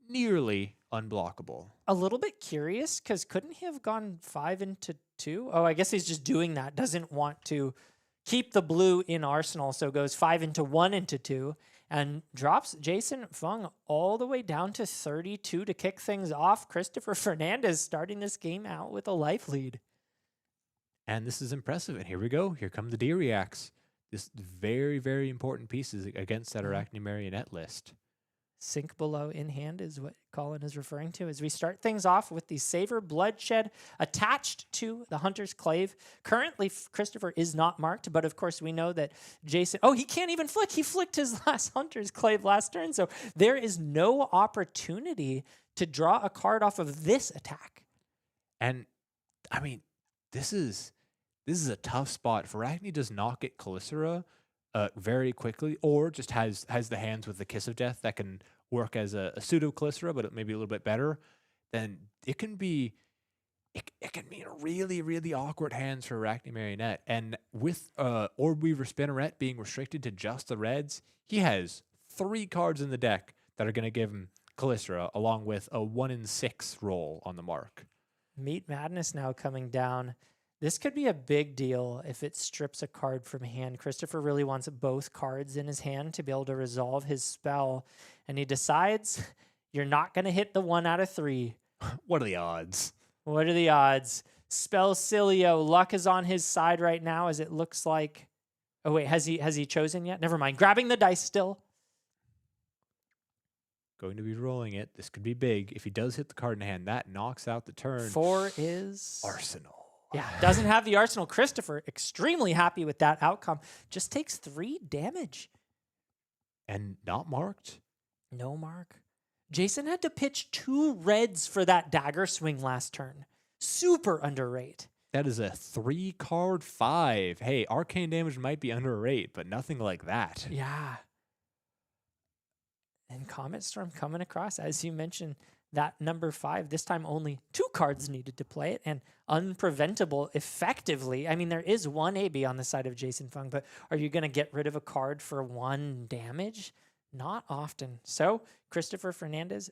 nearly unblockable. A little bit curious, because couldn't he have gone 5 into 2? Oh, I guess he's just doing that. Doesn't want to keep the blue in arsenal, so goes 5 into 1 into 2, and drops Jason Fung all the way down to 32 to kick things off. Christopher Fernandez starting this game out with a life lead. And this is impressive. And here we go. Here come the D-Reacts. This very, very important pieces against that Arachne Marionette list. Sink below in hand is what Colin is referring to as we start things off with the Savor Bloodshed attached to the Hunter's Clave. Currently, Christopher is not marked, but of course we know that Jason... Oh, he can't even flick. He flicked his last Hunter's Clave last turn, so there is no opportunity to draw a card off of this attack. And, I mean, this is a tough spot. If Arachne does not get Calicera very quickly, or just has the hands with the Kiss of Death that can work as a pseudo Calicera, but maybe a little bit better, then it can be it can mean really, really awkward hands for Arachne Marionette. And with Orbweaver Spinneret being restricted to just the reds, he has 3 cards in the deck that are going to give him Calicera, along with a 1 in 6 roll on the mark. Meat Madness now coming down. This could be a big deal if it strips a card from hand. Christopher really wants both cards in his hand to be able to resolve his spell. And he decides, you're not going to hit the 1 out of 3. What are the odds? What are the odds? Spellcilio, luck is on his side right now as it looks like... Oh, wait, has he chosen yet? Never mind. Grabbing the dice still. Going to be rolling it. This could be big. If he does hit the card in hand, that knocks out the turn. 4 is... Arsenal. Yeah, doesn't have the Arsenal. Christopher, extremely happy with that outcome. Just takes 3 damage. And not marked? No mark. Jason had to pitch 2 reds for that dagger swing last turn. Super underrate. That is a 3-card 5. Hey, arcane damage might be underrate, but nothing like that. Yeah. And Comet Storm coming across, as you mentioned, that number 5. This time only 2 cards needed to play it, and unpreventable effectively. I mean, there is 1 AB on the side of Jason Fung, but are you going to get rid of a card for 1 damage? Not often. So Christopher Fernandez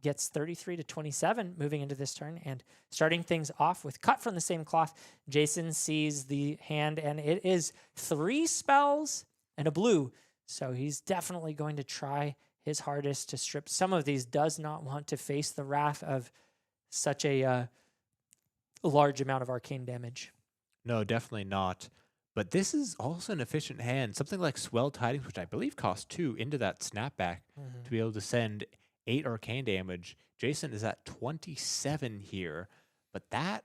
gets 33 to 27 moving into this turn, and starting things off with cut from the same cloth. Jason sees the hand, and it is 3 spells and a blue. So he's definitely going to try his hardest to strip some of these. Does not want to face the wrath of such a large amount of arcane damage. No, definitely not. But this is also an efficient hand. Something like Swell Tidings, which I believe costs 2, into that snapback to be able to send 8 arcane damage. Jason is at 27 here. But that...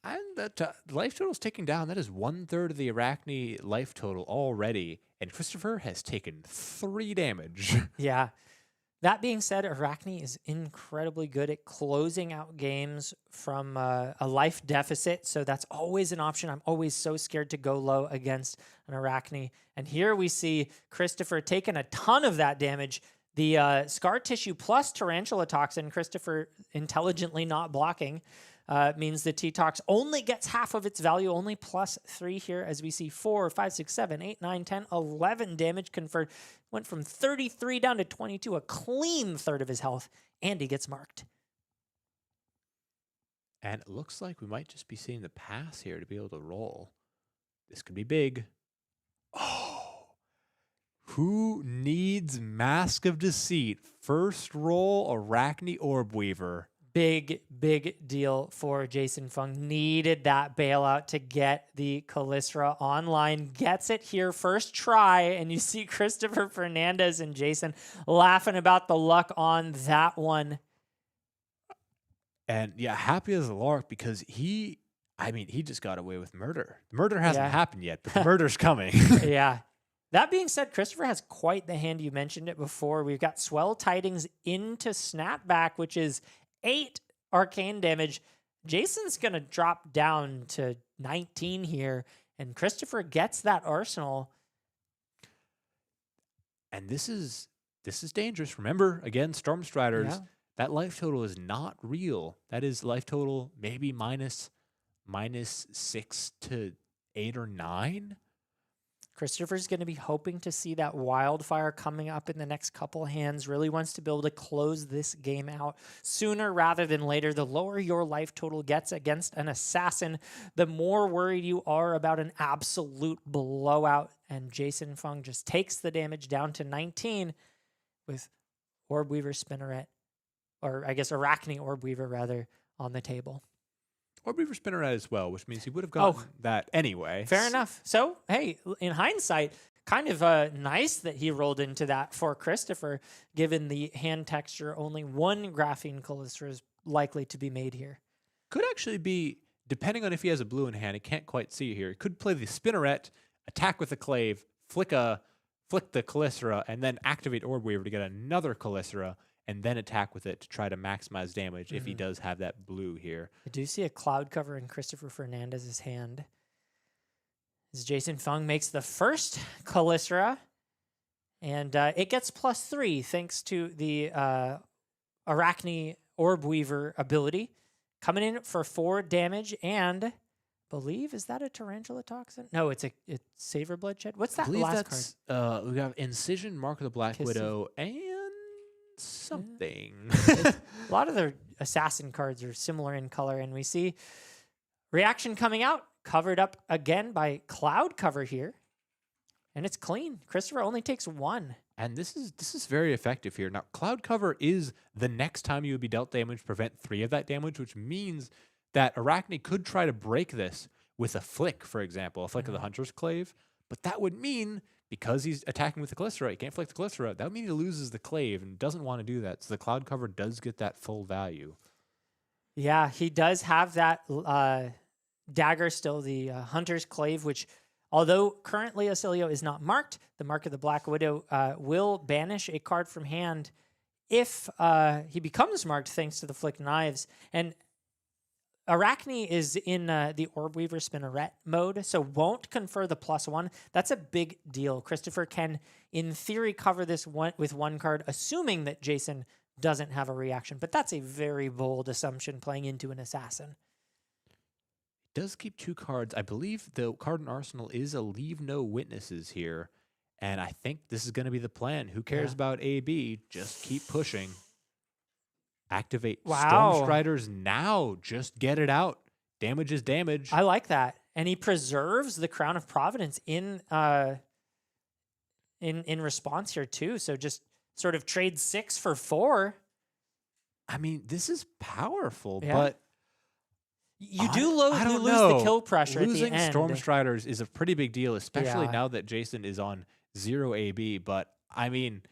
and the life total is ticking down. That is 1/3 of the Arachne life total already. And Christopher has taken 3 damage. Yeah. That being said, Arachne is incredibly good at closing out games from a life deficit, so that's always an option. I'm always so scared to go low against an Arachne. And here we see Christopher taking a ton of that damage. The Scar Tissue plus Tarantula Toxin, Christopher intelligently not blocking, means the T-Tox only gets half of its value, only +3 here, as we see 4, 5, 6, 7, 8, 9, 10, 11 damage conferred. Went from 33 down to 22, a clean 1/3 of his health, and he gets marked. And it looks like we might just be seeing the pass here to be able to roll. This could be big. Oh! Who needs Mask of Deceit? First roll, Arachne Orbweaver. Big deal for Jason Fung. Needed that bailout to get the Callistra online. Gets it here first try, and you see Christopher Fernandez and Jason laughing about the luck on that one. And yeah, happy as a lark because he just got away with murder. The murder hasn't happened yet, but the murder's coming. Yeah. That being said, Christopher has quite the hand. You mentioned it before. We've got Swell Tidings into Snapback, which is 8 arcane damage. Jason's going to drop down to 19 here, and Christopher gets that arsenal. And this is dangerous. Remember, again, Stormstriders, that life total is not real. That is life total maybe minus 6 to 8 or 9. Christopher's going to be hoping to see that wildfire coming up in the next couple hands. Really wants to be able to close this game out sooner rather than later. The lower your life total gets against an assassin, the more worried you are about an absolute blowout. And Jason Fung just takes the damage down to 19 with Orb Weaver Spinneret, or I guess Arachne Orb Weaver rather, on the table. Orb Weaver Spinneret as well, which means he would have gotten that anyway. Fair enough. So, hey, in hindsight, kind of nice that he rolled into that for Christopher, given the hand texture. Only one Graphene Callistra is likely to be made here. Could actually be, depending on if he has a blue in hand, he can't quite see here. He could play the Spinneret, attack with the Clave, flick the Callistra, and then activate Orb Weaver to get another Callistra, and then attack with it to try to maximize damage if he does have that blue here. I do see a cloud cover in Christopher Fernandez's hand. As Jason Fung makes the first Callistra, and it gets +3 thanks to the Arachne Orb Weaver ability. Coming in for 4 damage, and believe, is that a Tarantula Toxin? No, it's Savor Bloodshed. What's that last card? We have Incision, Mark of the Black Widow, and something. A lot of the assassin cards are similar in color, and we see reaction coming out, covered up again by cloud cover here, and it's clean. Christopher only takes 1. And this is very effective here. Now, cloud cover is the next time you would be dealt damage, prevent 3 of that damage, which means that Arachne could try to break this with a flick, for example, a flick of the Hunter's Clave, but that would mean, because he's attacking with the Callistra, he can't flick the Callistra, that would mean he loses the Clave and doesn't want to do that. So the cloud cover does get that full value. Yeah, he does have that dagger still, the Hunter's Clave, which, although currently Oscilio is not marked, the Mark of the Black Widow will banish a card from hand if he becomes marked thanks to the Flick Knives. And Arachne is in the Orb Weaver Spinneret mode, so won't confer the +1. That's a big deal. Christopher can, in theory, cover this with 1 card, assuming that Jason doesn't have a reaction. But that's a very bold assumption playing into an assassin. Does keep 2 cards. I believe the card in Arsenal is a Leave No Witnesses here, and I think this is going to be the plan. Who cares about AB? Just keep pushing. Activate Stormstriders now. Just get it out. Damage is damage. I like that. And he preserves the Crown of Providence in response here too. So just sort of trade 6 for 4. I mean, this is powerful, Yeah. but you do I lose don't the know. kill pressure Losing at the end. Stormstriders is a pretty big deal, especially Yeah. now that Jason is on 0 AB. But I mean,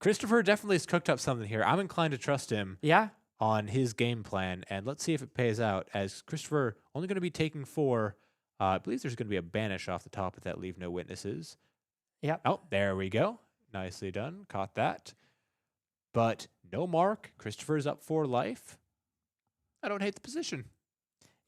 Christopher definitely has cooked up something here. I'm inclined to trust him Yeah. on his game plan, and let's see if it pays out. As Christopher only going to be taking 4. I believe there's going to be a banish off the top of that Leave No Witnesses. Yep. Oh, there we go. Nicely done. Caught that. But no mark. Christopher's up 4 life. I don't hate the position.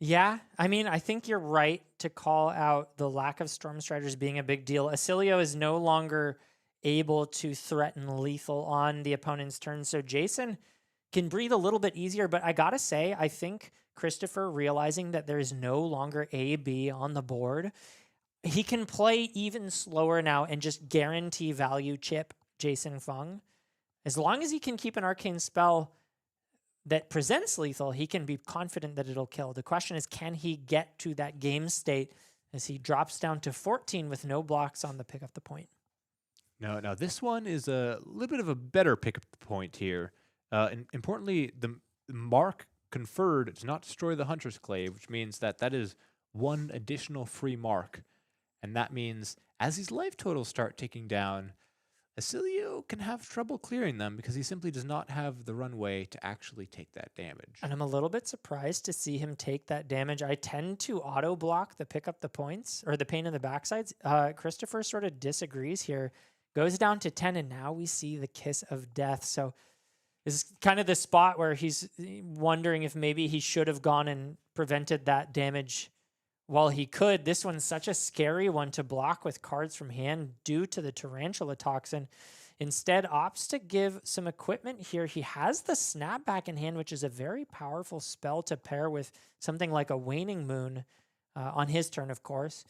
Yeah, I mean, I think you're right to call out the lack of Stormstriders being a big deal. Oscilio is no longer able to threaten lethal on the opponent's turn, so Jason can breathe a little bit easier, but I gotta say, I think Christopher, realizing that there's no longer AB on the board, he can play even slower now and just guarantee value chip Jason Fung. As long as he can keep an arcane spell that presents lethal, he can be confident that it'll kill. The question is, can he get to that game state as he drops down to 14 with no blocks on the pick up the point? No, this one is a little bit of a better pick up point here. And importantly, Mark conferred to not destroy the Hunter's Clave, which means that is one additional free mark. And that means as these life totals start ticking down, Oscilio can have trouble clearing them because he simply does not have the runway to actually take that damage. And I'm a little bit surprised to see him take that damage. I tend to auto block the pick up the points or the pain in the backsides. Christopher sort of disagrees here. Goes down to 10, and now we see the kiss of death. So this is kind of the spot where he's wondering if maybe he should have gone and prevented that damage while he could. This one's such a scary one to block with cards from hand due to the Tarantula Toxin. Instead, opts to give some equipment here. He has the Snapback in hand, which is a very powerful spell to pair with something like a Waning Moon on his turn, of course.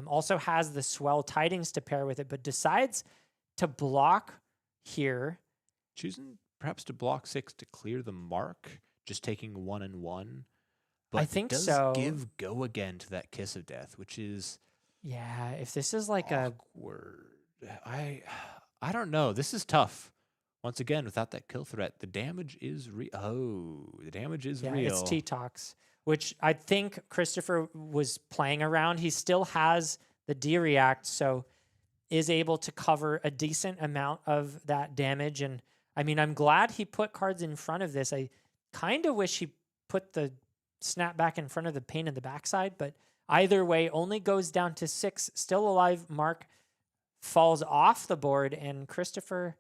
Also has the Swell Tidings to pair with it, but decides to block here. Choosing perhaps to block 6 to clear the mark, just taking 1 and 1. But I think it does so. give go again to that kiss of death, which is Yeah, if this is like awkward. I don't know. This is tough. Once again, without that kill threat, the damage is real. The damage is real. It's T-Tox, which I think Christopher was playing around. He still has the D-React, so is able to cover a decent amount of that damage. And I mean, I'm glad he put cards in front of this. I kind of wish he put the Snapback in front of the pain in the backside, but either way, only goes down to 6. Still alive, Mark falls off the board, and Christopher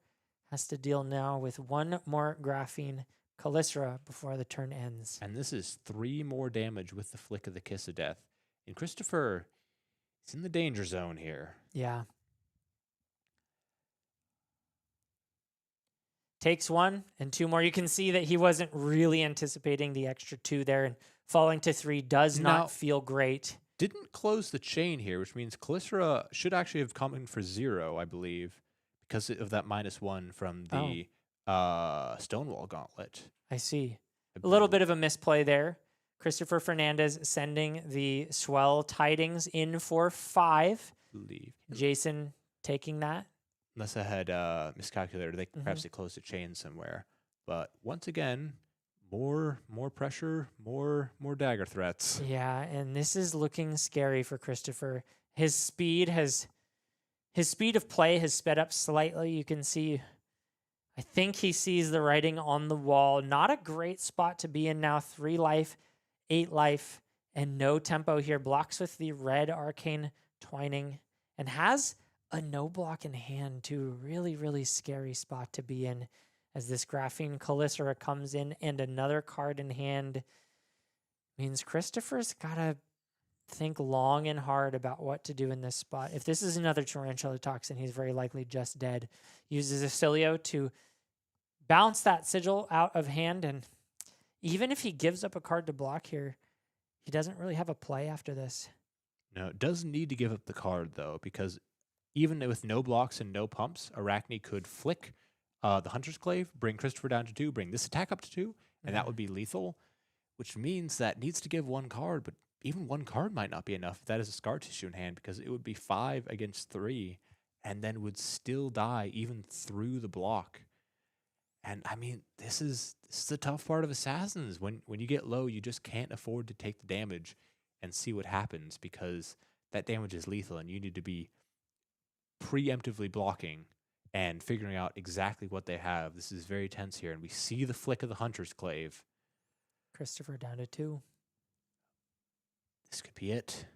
has to deal now with one more Graphene Calycera before the turn ends. And this is 3 more damage with the flick of the kiss of death. And Christopher is in the danger zone here. Yeah. Takes 1 and 2 more. You can see that he wasn't really anticipating the extra 2 there, and falling to 3 does not feel great. Didn't close the chain here, which means Calycera should actually have come in for 0, I believe, because of that -1 from the Stonewall Gauntlet. I see. A little bit of a misplay there. Christopher Fernandez sending the Swell Tidings in for 5. Jason taking that. Unless I had miscalculated, perhaps they closed a chain somewhere. But once again, more pressure, more dagger threats. Yeah, and this is looking scary for Christopher. His speed of play has sped up slightly. You can see, I think he sees the writing on the wall. Not a great spot to be in now. 3 life, 8 life, and no tempo here. Blocks with the red Arcane Twining, and has a no block in hand too. Really, really scary spot to be in as this Graphene Calycera comes in, and another card in hand means Christopher's got to think long and hard about what to do in this spot. If this is another Tarantula Toxin, he's very likely just dead. Uses Oscilio to bounce that Sigil out of hand, and even if he gives up a card to block here, he doesn't really have a play after this. No, it doesn't need to give up the card, though, because even with no blocks and no pumps, Arachne could flick the Hunter's Clave, bring Christopher down to 2, bring this attack up to 2, and that would be lethal, which means that needs to give 1 card, but even 1 card might not be enough if that is a scar tissue in hand, because it would be 5 against 3, and then would still die even through the block. And I mean, this is the tough part of Assassins. When you get low, you just can't afford to take the damage and see what happens, because that damage is lethal, and you need to be preemptively blocking and figuring out exactly what they have. This is very tense here, and we see the flick of the Hunter's Clave. Christopher down to 2. This could be it.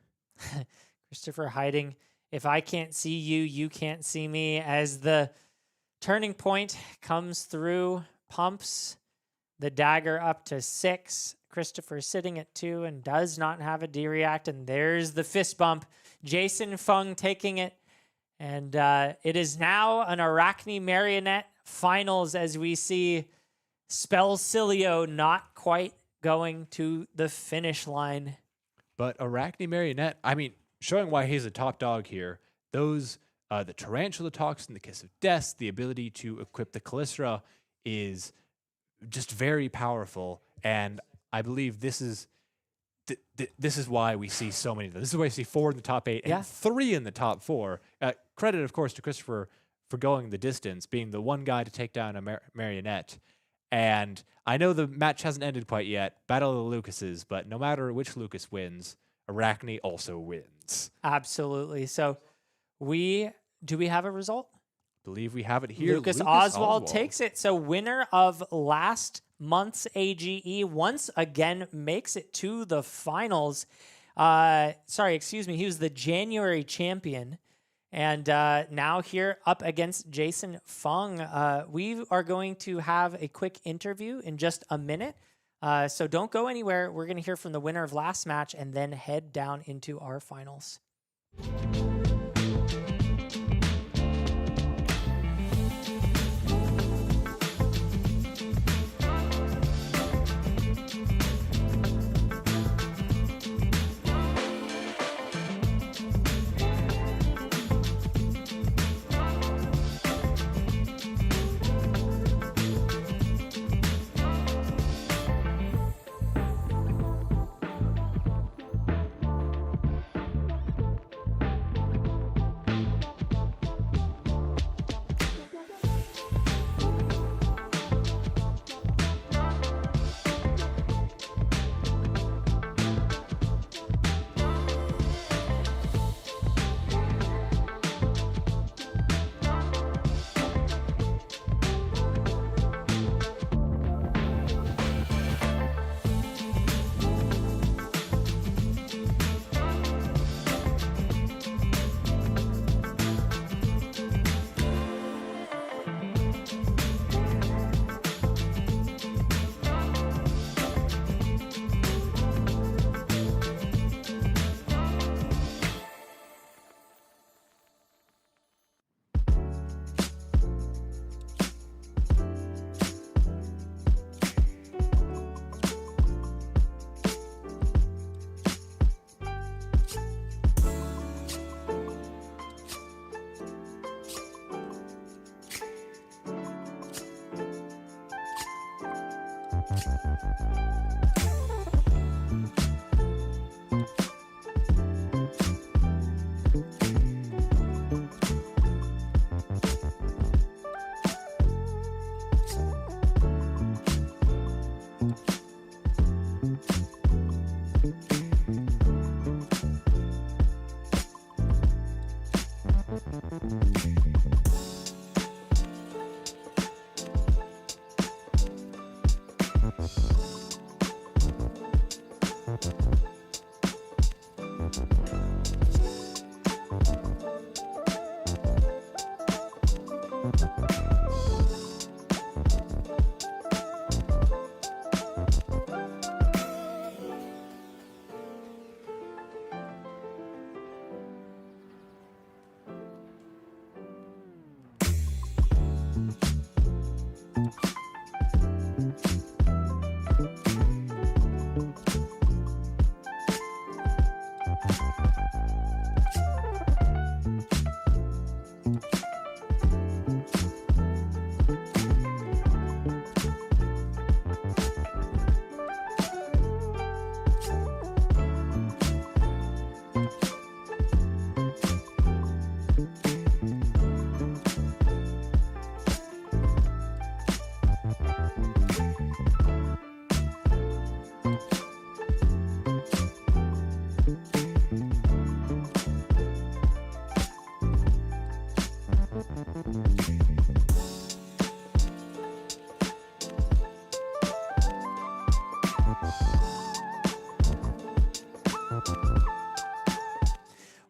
Christopher hiding. If I can't see you, you can't see me, as the turning point comes through, pumps the dagger up to 6. Christopher sitting at 2 and does not have a D-React, and there's the fist bump. Jason Fung taking it. And it is now an Arachne Marionette finals, as we see Spellcilio not quite going to the finish line. But Arachne Marionette, I mean, showing why he's a top dog here, those, the Tarantula Toxin, the Kiss of Death, the ability to equip the Calycera is just very powerful. And I believe this is why we see so many of them. This is why we see 4 in the top 8 and 3 in the top 4. Credit, of course, to Christopher for going the distance, being the one guy to take down a Marionette. And I know the match hasn't ended quite yet, Battle of the Lucases, but no matter which Lucas wins, Arachne also wins. Absolutely. So do we have a result? Believe we have it here. Lucas Oswald takes it. So winner of last month's AGE once again makes it to the finals. He was the January champion. And now here up against Jason Fang. We are going to have a quick interview in just a minute. So don't go anywhere. We're going to hear from the winner of last match and then head down into our finals.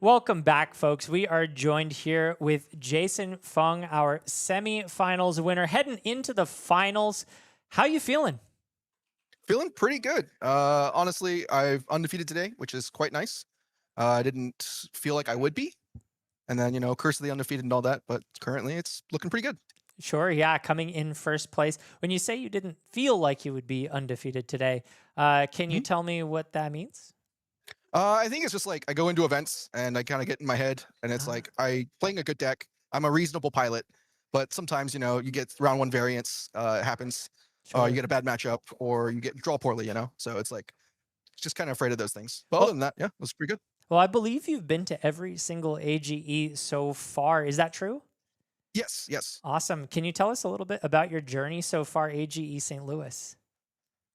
Welcome back, folks. We are joined here with Jason Fang, our semifinals winner, heading into the finals. How you feeling? Feeling pretty good. Honestly, I've undefeated today, which is quite nice. I didn't feel like I would be. And then, you know, curse of the undefeated and all that. But currently, it's looking pretty good. Sure, yeah, coming in first place. When you say you didn't feel like you would be undefeated today, can you tell me what that means? I think it's just like I go into events and I kind of get in my head and it's like playing a good deck. I'm a reasonable pilot, but sometimes, you know, you get round one variance, it happens. Sure. You get a bad matchup or you draw poorly, you know? So it's like, just kind of afraid of those things. But other than that, yeah, it was pretty good. Well, I believe you've been to every single AGE so far. Is that true? Yes. Awesome. Can you tell us a little bit about your journey so far, AGE St. Louis?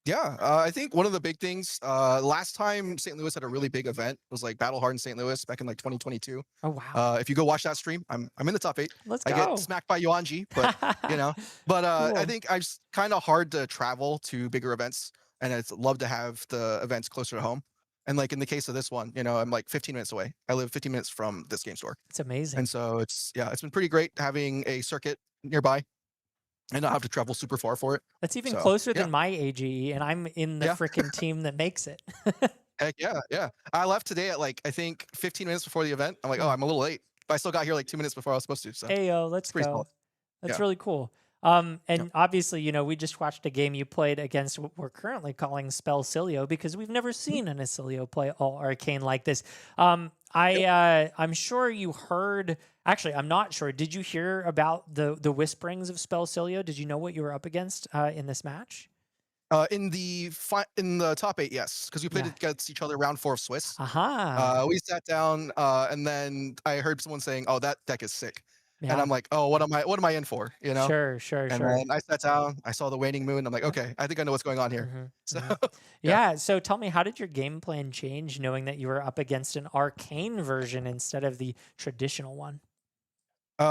Yeah, I think one of the big things, last time St. Louis had a really big event was like Battle Hard in St. Louis back in like 2022. Oh, wow. If you go watch that stream, I'm in the top 8. Let's I go. get smacked by Yuanji, but you know, but I Cool. think it's kind of hard to travel to bigger events, and I'd love to have the events closer to home. And like in the case of this one, you know, I'm like 15 minutes away. I live 15 minutes from this game store, It's amazing. and so it's been pretty great having a circuit nearby and not have to travel super far for it. That's even So, closer yeah. than my AGE, and I'm in the Yeah. freaking team that makes it. Heck yeah. I left today at like I think 15 minutes before the event. I'm like, oh, I'm a little late, but I still got here like 2 minutes before I was supposed to. So Ayo, let's pretty go. small. That's Yeah. really cool. And obviously, you know, we just watched a game you played against what we're currently calling Spellcilio because we've never seen an Oscilio play all arcane like this. I'm sure you heard. Actually, I'm not sure. Did you hear about the whisperings of Spellcilio? Did you know what you were up against in this match? In the top 8, yes, because we played against each other round 4 of Swiss. Aha. We sat down, and then I heard someone saying, "Oh, that deck is sick," and Yeah. I'm like, "Oh, what am I in for?" You know? Sure. And then I sat down, I saw the waning moon. I'm like, "Okay, I think I know what's going on here." Mhm, So Yeah. So tell me, how did your game plan change knowing that you were up against an arcane version instead of the traditional one?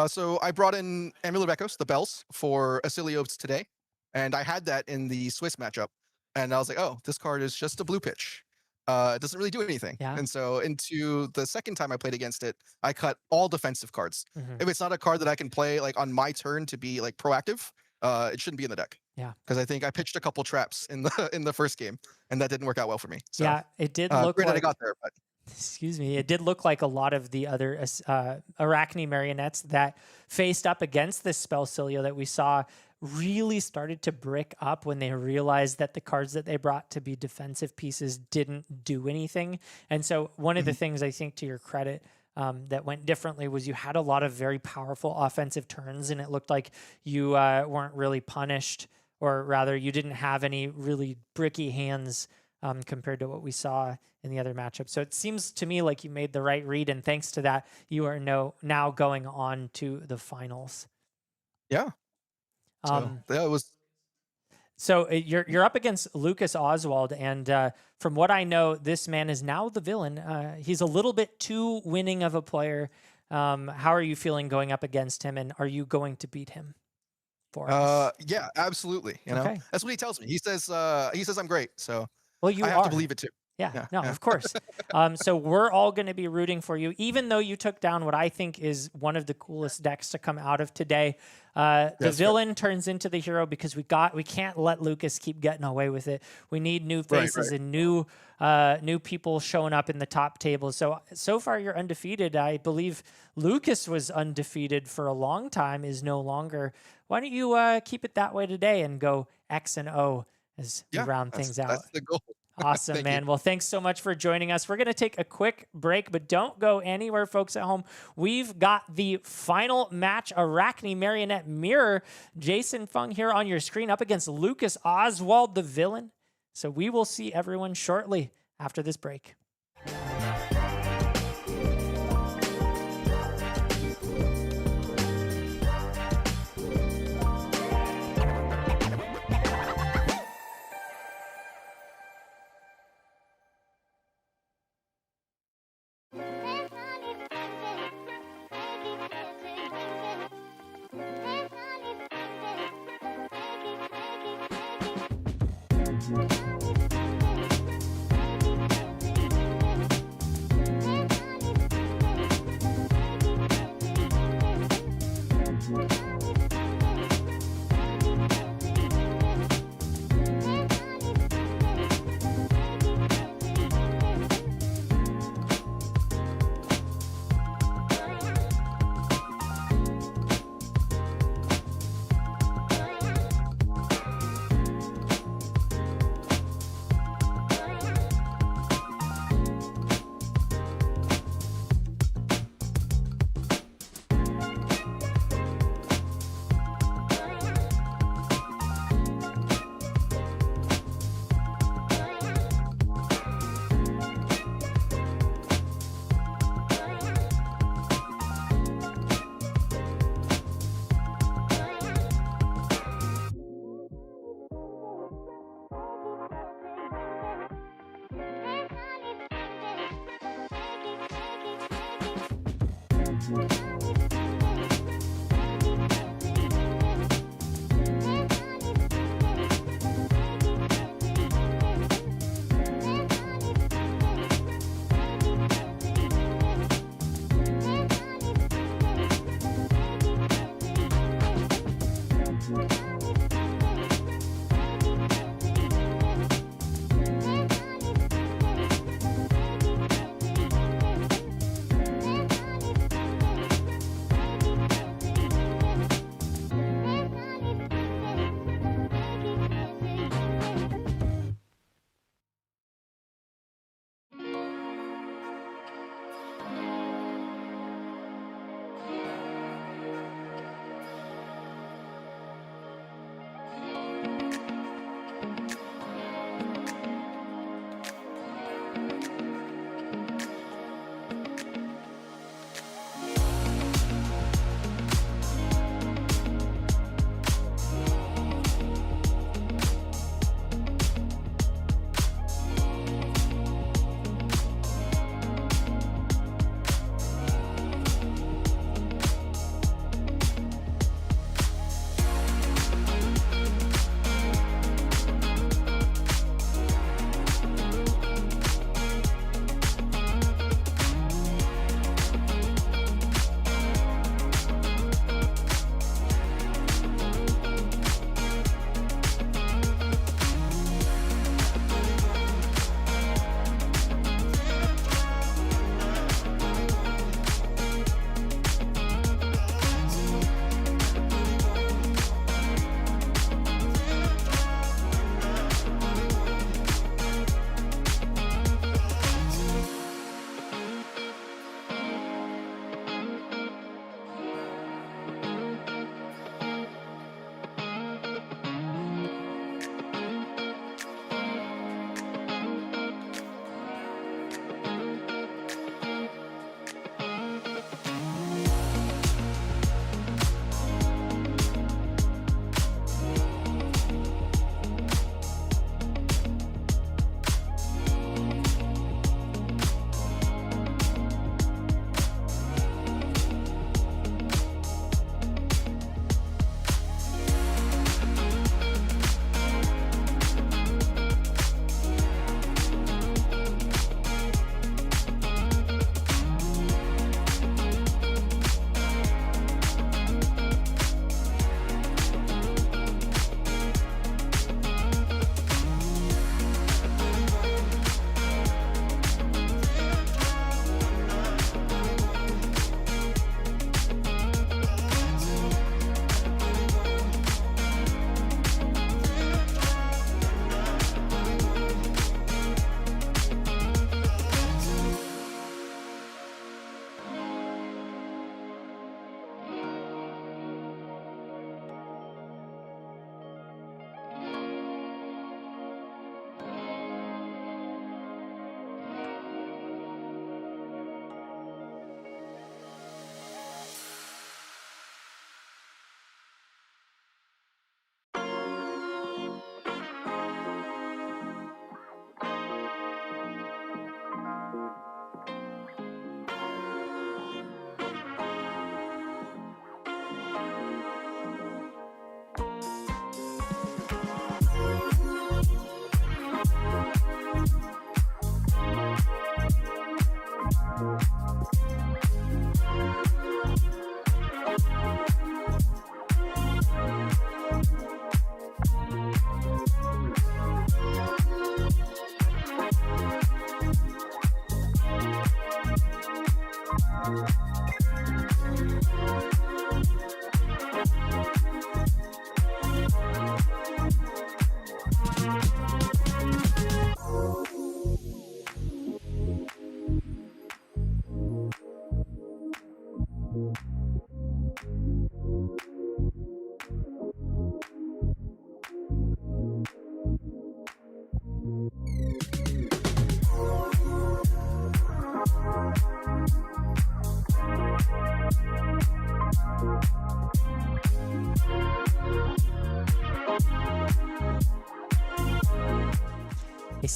So I brought in Amulet of Echoes, the bells, for Oscilio today, and I had that in the Swiss matchup, and I was like, "Oh, this card is just a blue pitch. It doesn't really do anything." Yeah. And so into the second time I played against it, I cut all defensive cards. Mhm. If it's not a card that I can play like on my turn to be like proactive, it shouldn't be in the deck. Yeah. Because I think I pitched a couple traps in the first game, and that didn't work out well for me. So, Yeah, it did look granted, I like. got there, but Excuse me. It did look like a lot of the other Arachne marionettes that faced up against this Spellcilio that we saw really started to brick up when they realized that the cards that they brought to be defensive pieces didn't do anything. And so one of the things I think to your credit that went differently was you had a lot of very powerful offensive turns, and it looked like you weren't really punished, or rather you didn't have any really bricky hands compared to what we saw in the other matchup. So it seems to me like you made the right read, and thanks to that, you are now going on to the finals. yeah. So that was So you're up against Lucas Oswald, and from what I know, this man is now the villain. He's a little bit too winning of a player. How are you feeling going up against him, and are you going to beat him for us? yeah, absolutely. You know, Okay. that's what he tells me. He says I'm great. So Well, you I are. have to believe it too. Yeah, Yeah, no, of course. So we're all going to be rooting for you, even though you took down what I think is one of the coolest decks to come out of today. The That's villain turns into the hero because we can't let Lucas keep getting away with it. We need new faces and new people showing up in the top table. So far you're undefeated. I believe Lucas was undefeated for a long time, is no longer. Why don't you keep it that way today and go X and O as we round things out? That's the goal. Awesome, Thank man. you. Well, thanks so much for joining us. We're going to take a quick break, but don't go anywhere, folks at home. We've got the final match, Arachne Marionette Mirror. Jason Fung here on your screen up against Lucas Oswald, the villain. So we will see everyone shortly after this break.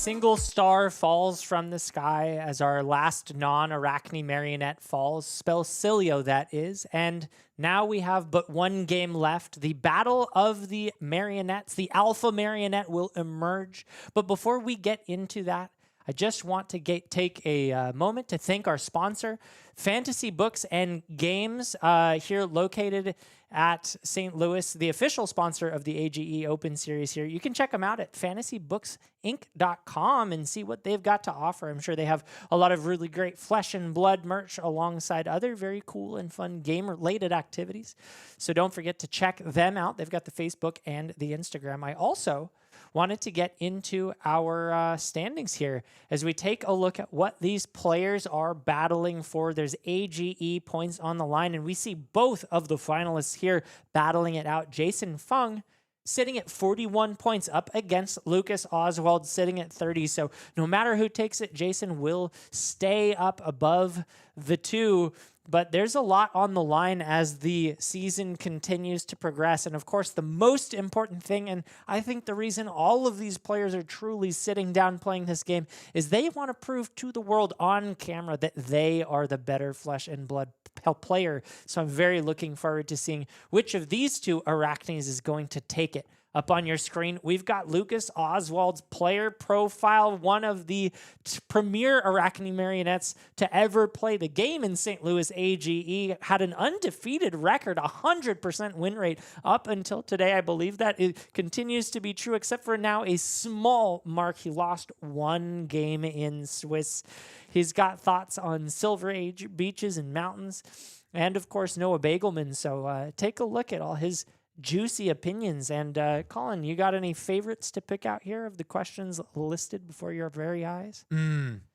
single star falls from the sky as our last non-Arachne marionette falls. Oscilio, that is. And now we have but one game left. The battle of the marionettes. The alpha marionette will emerge. But before we get into that, I just want to take a moment to thank our sponsor, Fantasy Books and Games, here located at St. Louis, the official sponsor of the AGE Open Series here. You can check them out at fantasybbooksinc.com and see what they've got to offer. I'm sure they have a lot of really great flesh and blood merch alongside other very cool and fun game-related activities. So don't forget to check them out. They've got the Facebook and the Instagram. I also wanted to get into our standings here as we take a look at what these players are battling for. There's AGE points on the line, and we see both of the finalists here battling it out. Jason Fang sitting at 41 points up against Lucas Oswald sitting at 30. So no matter who takes it, Jason will stay up above the two. But there's a lot on the line as the season continues to progress. And of course, the most important thing, and I think the reason all of these players are truly sitting down playing this game, is they want to prove to the world on camera that they are the better flesh and blood player. So I'm very looking forward to seeing which of these two Arachnes is going to take it. Up on your screen, we've got Lucas Oswald's player profile, one of the premier Arachne marionettes to ever play the game in St. Louis AGE, had an undefeated record, 100% win rate up until today. I believe that it continues to be true, except for now a small mark. He lost one game in Swiss. He's got thoughts on Silver Age beaches and mountains, and of course Noah Bagelman. So take a look at all his juicy opinions. And Colin, you got any favorites to pick out here of the questions listed before your very eyes?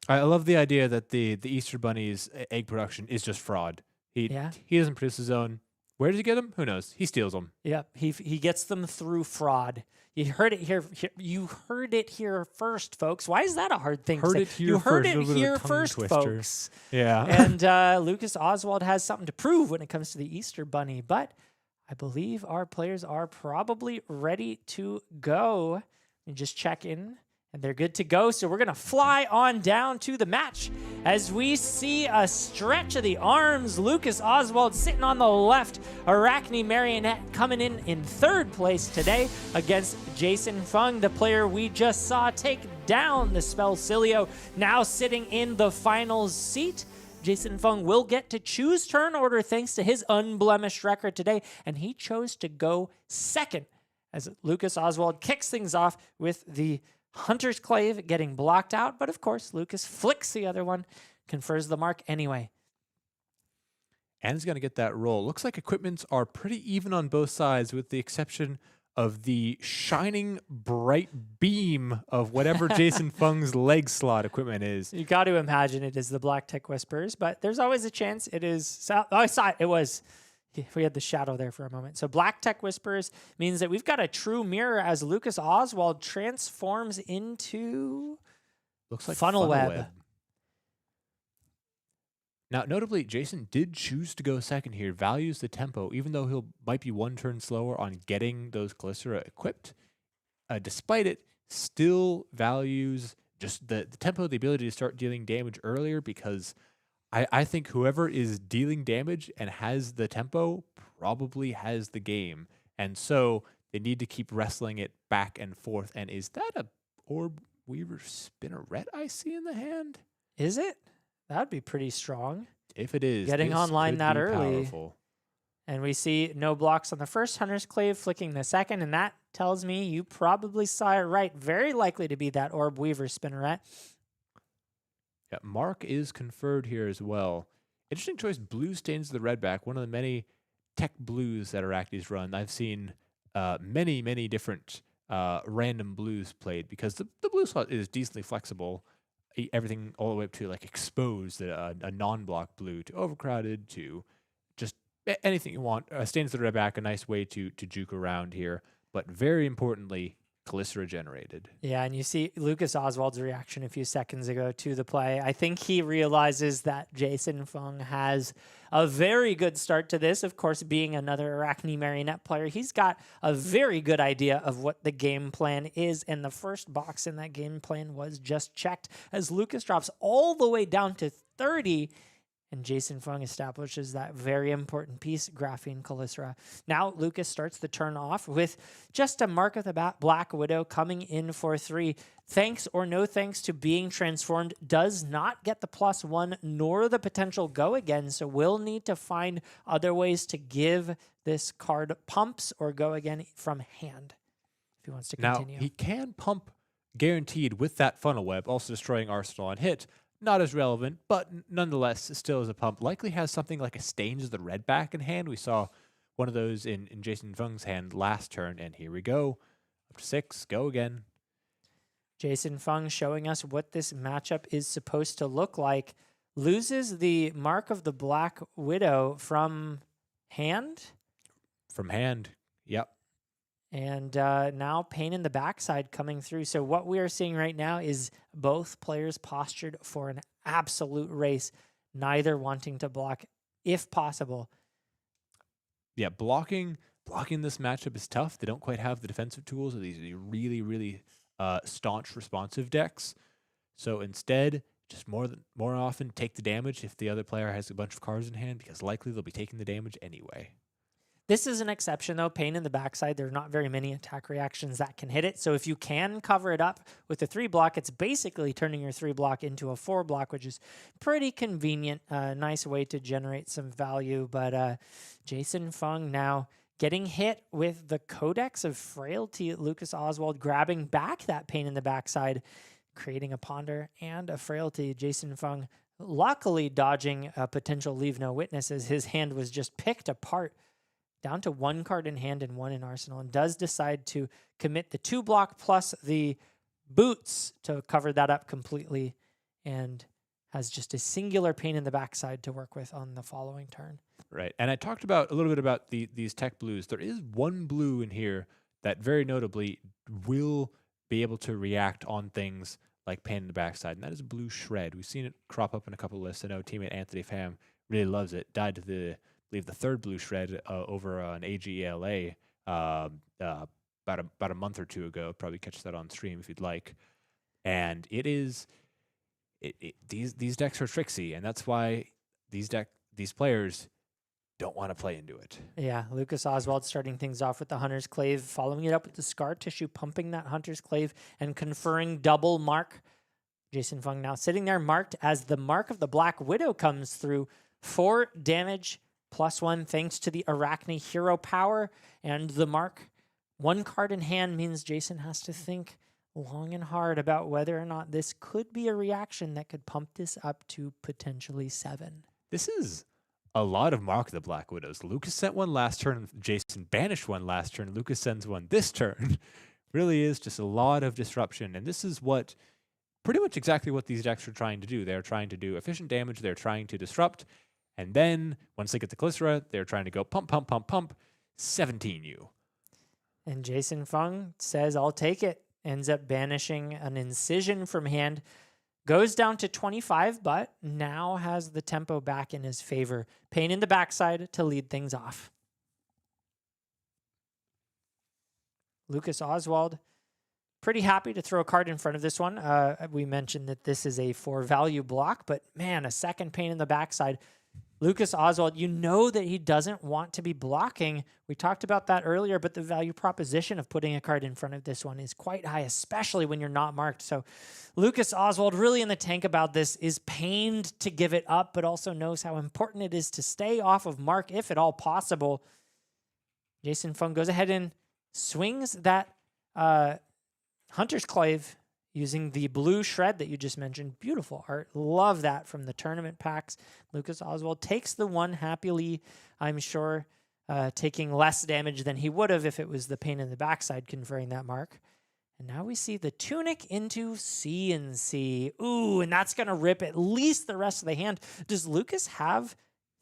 I love the idea that the Easter Bunny's egg production is just fraud. He doesn't produce his own. Where does he get them? Who knows? He steals them. Yep, he gets them through fraud. You heard it here. You heard it here first, folks. Why is that a hard thing to say? You heard it here first, folks. Yeah. And Lucas Oswald has something to prove when it comes to the Easter Bunny, but I believe our players are probably ready to go. And just check in, and they're good to go. So we're going to fly on down to the match as we see a stretch of the arms. Lucas Oswald sitting on the left. Arachne Marionette coming in third place today against Jason Fang, the player we just saw take down the Oscilio, now sitting in the finals seat. Jason Fang will get to choose turn order thanks to his unblemished record today, and he chose to go second as Lucas Oswald kicks things off with the Hunter's Clave getting blocked out, but of course Lucas flicks the other one, confers the mark anyway. And he's going to get that roll. Looks like equipments are pretty even on both sides with the exception of the shining bright beam of whatever Jason Fang's leg slot equipment is. You got to imagine it is the Black Tech Whispers, but there's always a chance it is. Oh, I saw it. It was. We had the shadow there for a moment. So Black Tech Whispers means that we've got a true mirror as Lucas Oswald transforms into looks like funnel web. Now, notably, Jason did choose to go second here, values the tempo, even though he might be one turn slower on getting those Glycera equipped. Despite it, still values just the tempo, the ability to start dealing damage earlier, because I think whoever is dealing damage and has the tempo probably has the game. And so they need to keep wrestling it back and forth. And is that a Orb Weaver Spinneret I see in the hand? Is it? That would be pretty strong. If it is. Getting online that early. Powerful. And we see no blocks on the first Hunter's Clave, flicking the second, and that tells me you probably saw it right. Very likely to be that Orb Weaver Spinneret. Yeah, Mark is conferred here as well. Interesting choice. Blue stains the red back. One of the many tech blues that Arachnes run. I've seen many, many different random blues played because the blue slot is decently flexible. Everything all the way up to like exposed, a non-block blue, to overcrowded, to just anything you want. Stains the red back, a nice way to juke around here. But very importantly, Calycera generated. Yeah, and you see Lucas Oswald's reaction a few seconds ago to the play. I think he realizes that Jason Fung has a very good start to this. Of course, being another Arachne Marionette player, he's got a very good idea of what the game plan is, and the first box in that game plan was just checked as Lucas drops all the way down to 30, and Jason Fung establishes that very important piece, Graphene Calycera. Now Lucas starts the turn off with just a Mark of the Black Widow coming in for 3. Thanks or no thanks to being transformed, does not get the +1 nor the potential go again, so we'll need to find other ways to give this card pumps or go again from hand if he wants to continue. Now, he can pump guaranteed with that funnel web, also destroying Arsenal on hit. Not as relevant, but nonetheless, still as a pump. Likely has something like a Stains of the Red back in hand. We saw one of those in Jason Fung's hand last turn, and here we go. Up to 6, go again. Jason Fung showing us what this matchup is supposed to look like. Loses the Mark of the Black Widow from hand. From hand, yep. And now Pain in the Backside coming through. So what we are seeing right now is both players postured for an absolute race, neither wanting to block if possible. Yeah, blocking this matchup is tough. They don't quite have the defensive tools of these really, really staunch responsive decks. So instead, just more often take the damage if the other player has a bunch of cards in hand, because likely they'll be taking the damage anyway. This is an exception, though. Pain in the Backside, there are not very many attack reactions that can hit it. So if you can cover it up with a 3-block, it's basically turning your 3-block into a 4-block, which is pretty convenient. Nice way to generate some value. But Jason Fung now getting hit with the Codex of Frailty. Lucas Oswald grabbing back that Pain in the Backside, creating a Ponder and a Frailty. Jason Fung luckily dodging a potential Leave No Witness as his hand was just picked apart, down to 1 card in hand and 1 in arsenal, and does decide to commit the 2-block plus the boots to cover that up completely, and has just a singular Pain in the Backside to work with on the following turn. Right, and I talked about a little bit about these tech blues. There is one blue in here that very notably will be able to react on things like Pain in the Backside, and that is Blue Shred. We've seen it crop up in a couple of lists. I know teammate Anthony Pham really loves it. Died to the believe the 3rd Blue Shred over an AGLA about a month or 2 ago. Probably catch that on stream if you'd like. And these decks are tricksy, and that's why these players don't want to play into it. Yeah, Lucas Oswald starting things off with the Hunter's Clave, following it up with the Scar Tissue, pumping that Hunter's Clave and conferring double mark. Jason Fung now sitting there marked as the Mark of the Black Widow comes through. 4 damage, +1 thanks to the Arachne hero power and the mark. 1 card in hand means Jason has to think long and hard about whether or not this could be a reaction that could pump this up to potentially 7. This is a lot of Mark of the Black Widows. Lucas sent one last turn, Jason banished one last turn, Lucas sends one this turn. Really is just a lot of disruption, and this is pretty much exactly what these decks are trying to do. They're trying to do efficient damage, they're trying to disrupt, and then, once they get the Calycera, they're trying to go pump, pump, pump, pump, 17 you. And Jason Fung says, I'll take it. Ends up banishing an Incision from hand. Goes down to 25, but now has the tempo back in his favor. Pain in the Backside to lead things off. Lucas Oswald, pretty happy to throw a card in front of this one. We mentioned that this is a 4-value block, but man, a second Pain in the Backside. Lucas Oswald, you know that he doesn't want to be blocking. We talked about that earlier, but the value proposition of putting a card in front of this one is quite high, especially when you're not marked. So Lucas Oswald really in the tank about this, is pained to give it up, but also knows how important it is to stay off of mark if at all possible. Jason Fung goes ahead and swings that Hunter's Clave using the blue shred that you just mentioned. Beautiful art. Love that from the tournament packs. Lucas Oswald takes the one happily, I'm sure, taking less damage than he would have if it was the Pain in the Backside conferring that mark. And now we see the Tunic into C&C. Ooh, and that's going to rip at least the rest of the hand. Does Lucas have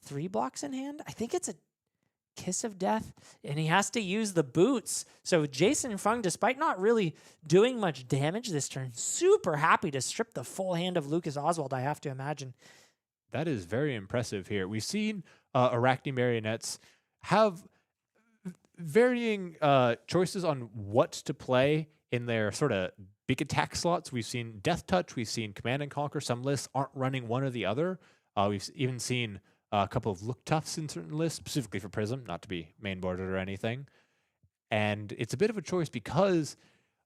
3 blocks in hand? I think it's a Kiss of Death, and he has to use the boots. So Jason Fung, despite not really doing much damage this turn, super happy to strip the full hand of Lucas Oswald, I have to imagine. That is very impressive here. We've seen Arachne Marionettes have varying choices on what to play in their sort of big attack slots. We've seen Death Touch, we've seen Command and Conquer. Some lists aren't running one or the other. We've even seen a couple of Look Toughs in certain lists, specifically for Prism, not to be mainboarded or anything. And it's a bit of a choice because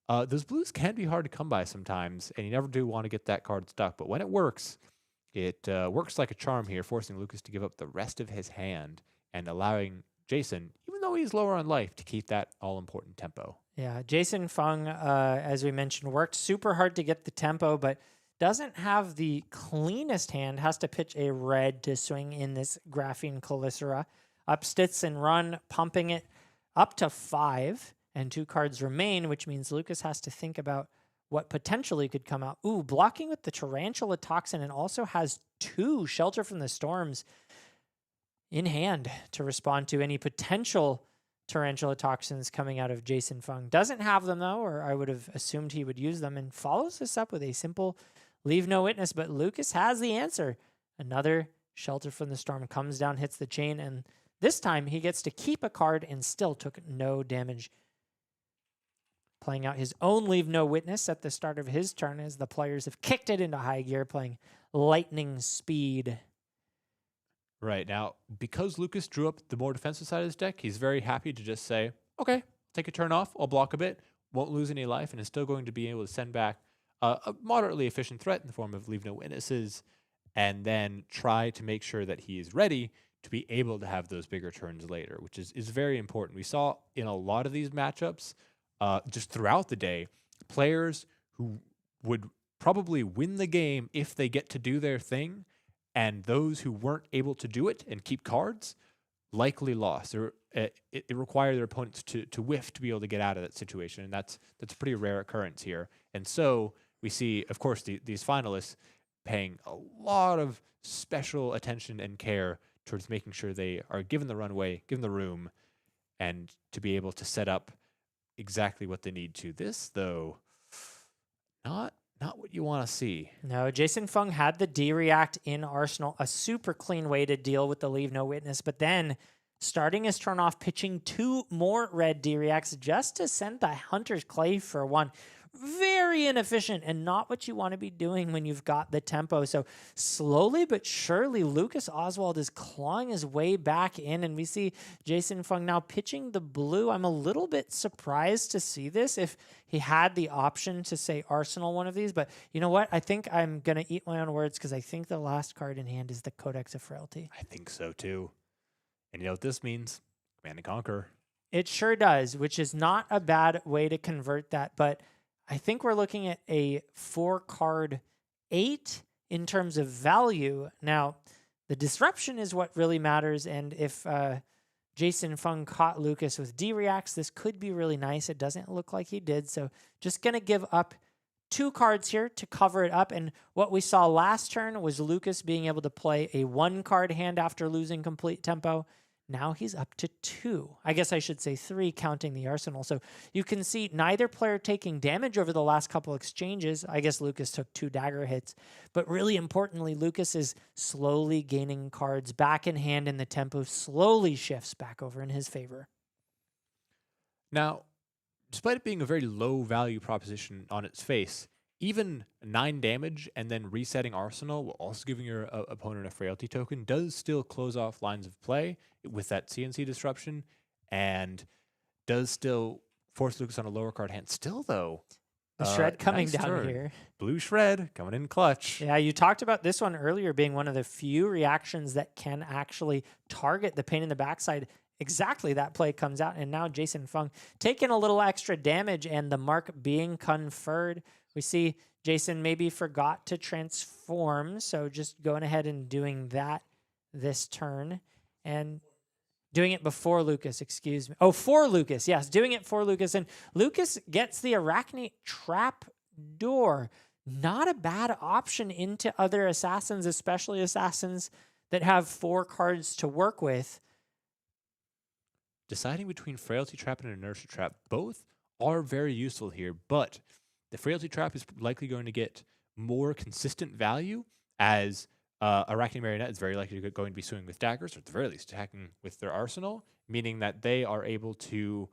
those blues can be hard to come by sometimes, and you never do want to get that card stuck. But when it works like a charm here, forcing Lucas to give up the rest of his hand and allowing Jason, even though he's lower on life, to keep that all-important tempo. Yeah, Jason Fung, as we mentioned, worked super hard to get the tempo, but doesn't have the cleanest hand, has to pitch a red to swing in this Graphene Calicera. Up Stitz and Run, pumping it up to 5, and 2 cards remain, which means Lucas has to think about what potentially could come out. Ooh, blocking with the Tarantula Toxin, and also has 2 Shelter from the Storms in hand to respond to any potential Tarantula Toxins coming out of Jason Fung. Doesn't have them, though, or I would have assumed he would use them, and follows this up with a simple Leave No Witness, but Lucas has the answer. Another Shelter from the Storm comes down, hits the chain, and this time he gets to keep a card and still took no damage. Playing out his own Leave No Witness at the start of his turn as the players have kicked it into high gear, playing Lightning Speed. Right, now, because Lucas drew up the more defensive side of his deck, he's very happy to just say, okay, take a turn off, I'll block a bit, won't lose any life, and is still going to be able to send back a moderately efficient threat in the form of Leave No Witnesses, and then try to make sure that he is ready to be able to have those bigger turns later, which is very important. We saw in a lot of these matchups, just throughout the day, players who would probably win the game if they get to do their thing, and those who weren't able to do it and keep cards likely lost. It required their opponents to whiff to be able to get out of that situation, and that's a pretty rare occurrence here. And so we see, of course, these finalists paying a lot of special attention and care towards making sure they are given the runway, given the room, and to be able to set up exactly what they need to. This, though, not what you want to see. No, Jason Fung had the D-React in Arsenal, a super clean way to deal with the Leave No Witness, but then starting his turn off, pitching 2 more red D-Reacts just to send the Hunter's Clave for 1. Very inefficient and not what you want to be doing when you've got the tempo. So slowly but surely, Lucas Oswald is clawing his way back in, and we see Jason Fung now pitching the blue. I'm a little bit surprised to see this if he had the option to say Arsenal one of these, but you know what? I think I'm going to eat my own words because I think the last card in hand is the Codex of Frailty. I think so, too. And you know what this means? Command and Conquer. It sure does, which is not a bad way to convert that, but I think we're looking at a 4-card 8 in terms of value. Now, the disruption is what really matters, and if Jason Fung caught Lucas with D-Reacts, this could be really nice. It doesn't look like he did, so just going to give up 2 cards here to cover it up, and what we saw last turn was Lucas being able to play a 1-card hand after losing complete tempo. Now he's up to 2. I guess I should say 3, counting the Arsenal. So you can see neither player taking damage over the last couple exchanges. I guess Lucas took 2 dagger hits. But really importantly, Lucas is slowly gaining cards back in hand, and the tempo slowly shifts back over in his favor. Now, despite it being a very low value proposition on its face, even 9 damage and then resetting Arsenal while also giving your opponent a Frailty token does still close off lines of play with that CNC disruption, and does still force Lucas on a lower card hand. Still, though, The shred coming nice down turn. here. Blue shred coming in clutch. Yeah, you talked about this one earlier being one of the few reactions that can actually target the pain in the backside. Exactly that play comes out, and now Jason Fung taking a little extra damage and the mark being conferred. We see Jason maybe forgot to transform, so just going ahead and doing that this turn. And doing it before Lucas, excuse me. Oh, for Lucas, yes, doing it for Lucas. And Lucas gets the Arachnate Trap Door. Not a bad option into other assassins, especially assassins that have 4 cards to work with. deciding between Frailty Trap and Inertia Trap. Both are very useful here, but the Frailty Trap is likely going to get more consistent value as Arachne Marionette is very likely going to be swinging with daggers, or at the very least attacking with their arsenal, meaning that they are able to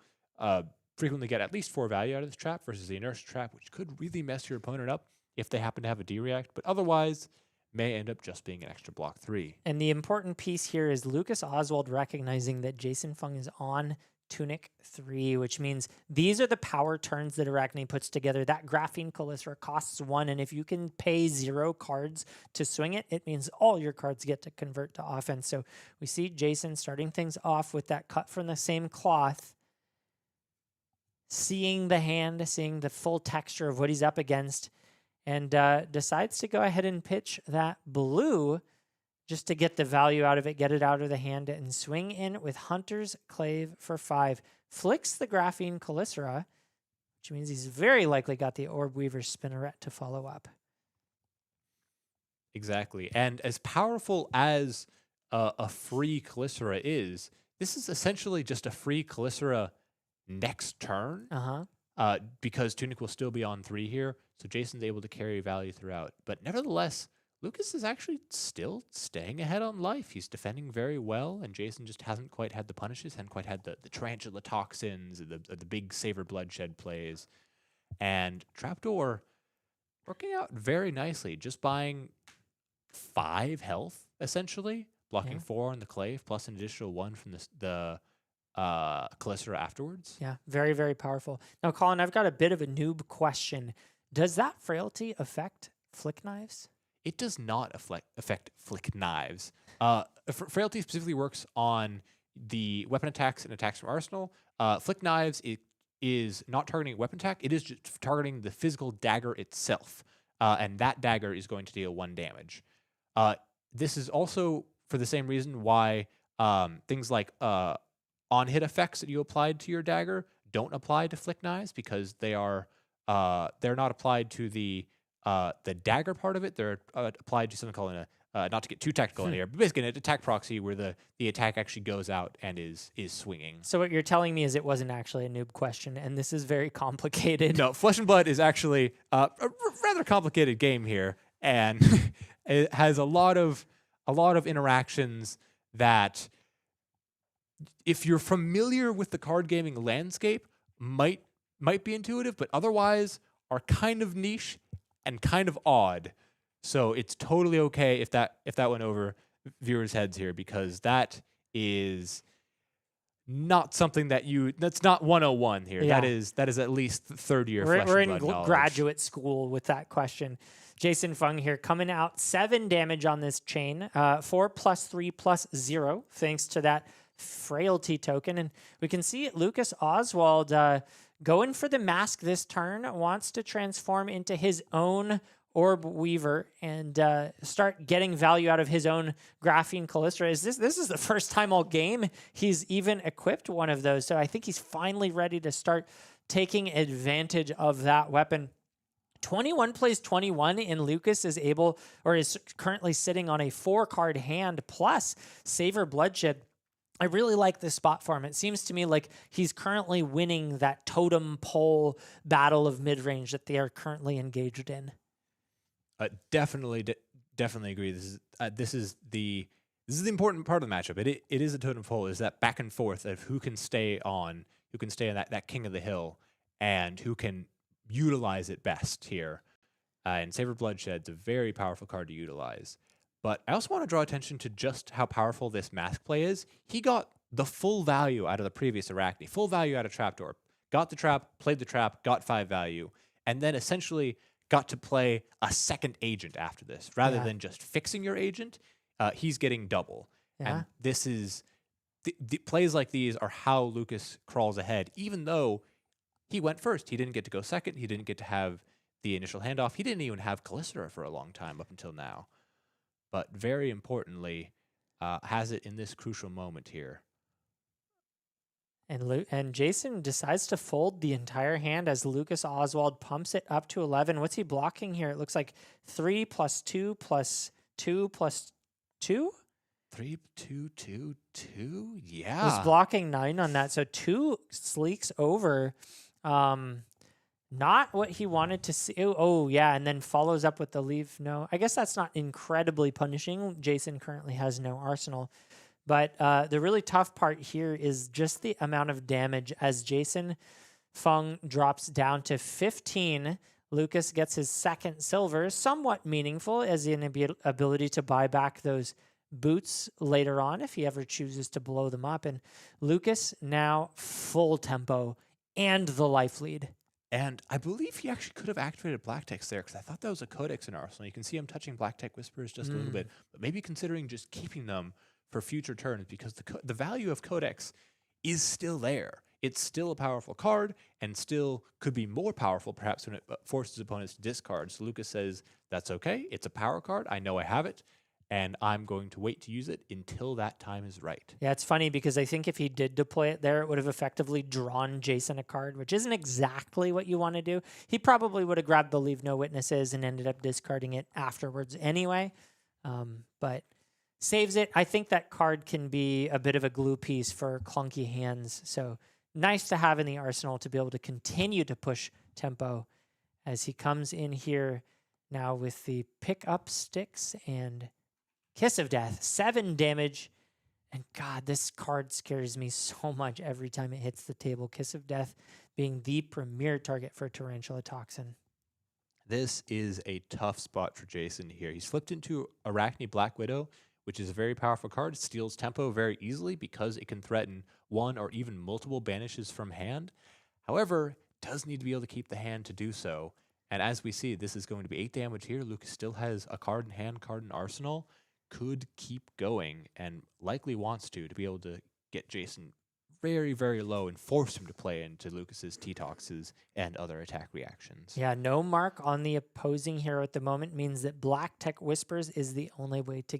frequently get at least 4 value out of this trap versus the Inertia Trap, which could really mess your opponent up if they happen to have a D-React, but otherwise may end up just being an extra block 3. And the important piece here is Lucas Oswald recognizing that Jason Fung is on Tunic 3, which means these are the power turns that Arachne puts together. That Graphene Calycera costs 1, and if you can pay 0 cards to swing it, it means all your cards get to convert to offense. So we see Jason starting things off with that cut from the same cloth, seeing the hand, seeing the full texture of what he's up against, and decides to go ahead and pitch that blue just to get the value out of it, get it out of the hand, and swing in with Hunter's Clave for 5. Flicks the Graphene Calycera, which means he's very likely got the Orb Weaver Spinneret to follow up. Exactly. And as powerful as a free Calycera is, this is essentially just a free Calycera next turn. Because Tunic will still be on 3 here, so Jason's able to carry value throughout. But nevertheless, Lucas is actually still staying ahead on life. He's defending very well, and Jason just hasn't quite had the punishes, hasn't quite had the Tarantula Toxins, the big Savor Bloodshed plays. And Trapdoor working out very nicely, just buying 5 health, essentially, blocking 4 on the Clave, plus an additional 1 from the Calycera afterwards. Yeah, very, very powerful. Now, Colin, I've got a bit of a noob question. Does that Frailty affect Flick Knives? It does not affect Flick Knives. Frailty specifically works on the weapon attacks and attacks from Arsenal. Flick Knives is not targeting a weapon attack. It is just targeting the physical dagger itself. And that dagger is going to deal 1 damage. This is also for the same reason why things like on-hit effects that you applied to your dagger don't apply to Flick Knives, because they're not applied to the dagger part of it. They're applied to something called not to get too technical in here, but basically an attack proxy where the attack actually goes out and is swinging. So what you're telling me is it wasn't actually a noob question, and this is very complicated. No, Flesh and Blood is actually a rather complicated game here, and it has a lot of interactions that, if you're familiar with the card gaming landscape, might be intuitive, but otherwise are kind of niche and kind of odd. So it's totally okay if that went over viewers' heads here, because that is not something that's not 101 here. Yeah. That is at least third year. We're in graduate school with that question. Jason Fung here coming out 7 damage on this chain, 4 plus 3 plus 0, thanks to that Frailty token. And we can see Lucas Oswald going for the mask this turn, wants to transform into his own Orb Weaver and start getting value out of his own Graphene Calycera. This is the first time all game he's even equipped one of those. So I think he's finally ready to start taking advantage of that weapon. 21 plays 21, and Lucas is currently sitting on a 4-card hand plus Savor Bloodshed. I really like this spot for him. It seems to me like he's currently winning that totem pole battle of mid-range that they are currently engaged in. Definitely agree. This is the important part of the matchup. It is a totem pole. Is that back and forth of who can stay on that king of the hill, and who can utilize it best here. And Savor Bloodshed's a very powerful card to utilize. But I also want to draw attention to just how powerful this mask play is. He got the full value out of the previous Arachne, full value out of Trapdoor. Got the trap, played the trap, got 5 value, and then essentially got to play a second agent after this. Rather than just fixing your agent, he's getting double. Yeah. And this is... The plays like these are how Lucas crawls ahead, even though he went first. He didn't get to go second. He didn't get to have the initial handoff. He didn't even have Calycera for a long time up until now. But very importantly, has it in this crucial moment here. And Jason decides to fold the entire hand as Lucas Oswald pumps it up to 11. What's he blocking here? It looks like 3 plus 2 plus 2 plus 2? 3, 2, 2, 2. Was Yeah. blocking 9 on that. So 2 sleeks over. Not what he wanted to see. Oh, yeah. And then follows up with the leave. No, I guess that's not incredibly punishing. Jason currently has no arsenal. But the really tough part here is just the amount of damage as Jason Fang drops down to 15. Lucas gets his second silver, somewhat meaningful as the ability to buy back those boots later on if he ever chooses to blow them up. And Lucas now full tempo and the life lead. And I believe he actually could have activated Black Text there because I thought that was a Codex in Arsenal. You can see him touching Black Tech Whispers just a little bit, but maybe considering just keeping them for future turns because the value of Codex is still there. It's still a powerful card and still could be more powerful perhaps when it forces opponents to discard. So Lucas says, that's okay. It's a power card. I know I have it. And I'm going to wait to use it until that time is right. Yeah, it's funny because I think if he did deploy it there, it would have effectively drawn Jason a card, which isn't exactly what you want to do. He probably would have grabbed the Leave No Witnesses and ended up discarding it afterwards anyway. But saves it. I think that card can be a bit of a glue piece for clunky hands. So nice to have in the arsenal to be able to continue to push tempo as he comes in here now with the pick up sticks and Kiss of Death, 7 damage. And God, this card scares me so much every time it hits the table. Kiss of Death being the premier target for Tarantula Toxin. This is a tough spot for Jason here. He's flipped into Arachne Black Widow, which is a very powerful card. It steals tempo very easily because it can threaten one or even multiple banishes from hand. However, does need to be able to keep the hand to do so. And as we see, this is going to be 8 damage here. Lucas still has a card in hand, card in arsenal. Could keep going and likely wants to be able to get Jason very, very low and force him to play into Lucas's T-Toxes and other attack reactions. Yeah, no mark on the opposing hero at the moment means that Black Tech Whispers is the only way to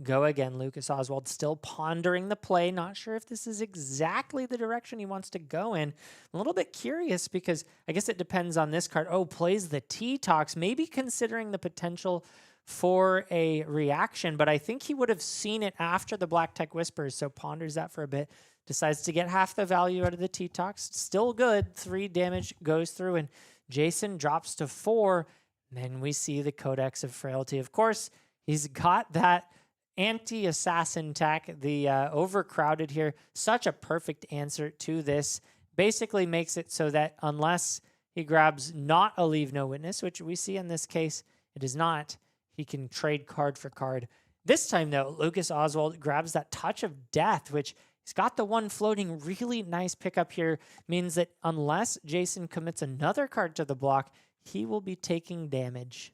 go again. Lucas Oswald still pondering the play. Not sure if this is exactly the direction he wants to go in. I'm a little bit curious because I guess it depends on this card. Oh, plays the T-Tox, maybe considering the potential for a reaction, but I think he would have seen it after the Black Tech Whispers, so ponders that for a bit, decides to get half the value out of the T-Tox. Still good, 3 damage goes through, and Jason drops to 4. Then we see the Codex of Frailty. Of course, he's got that anti-assassin tech, the overcrowded here. Such a perfect answer to this. Basically makes it so that unless he grabs not a Leave No Witness, which we see in this case, it is not, he can trade card for card. This time, though, Lucas Oswald grabs that Touch of Death, which he's got the one floating. Really nice pickup here. Means that unless Jason commits another card to the block, he will be taking damage.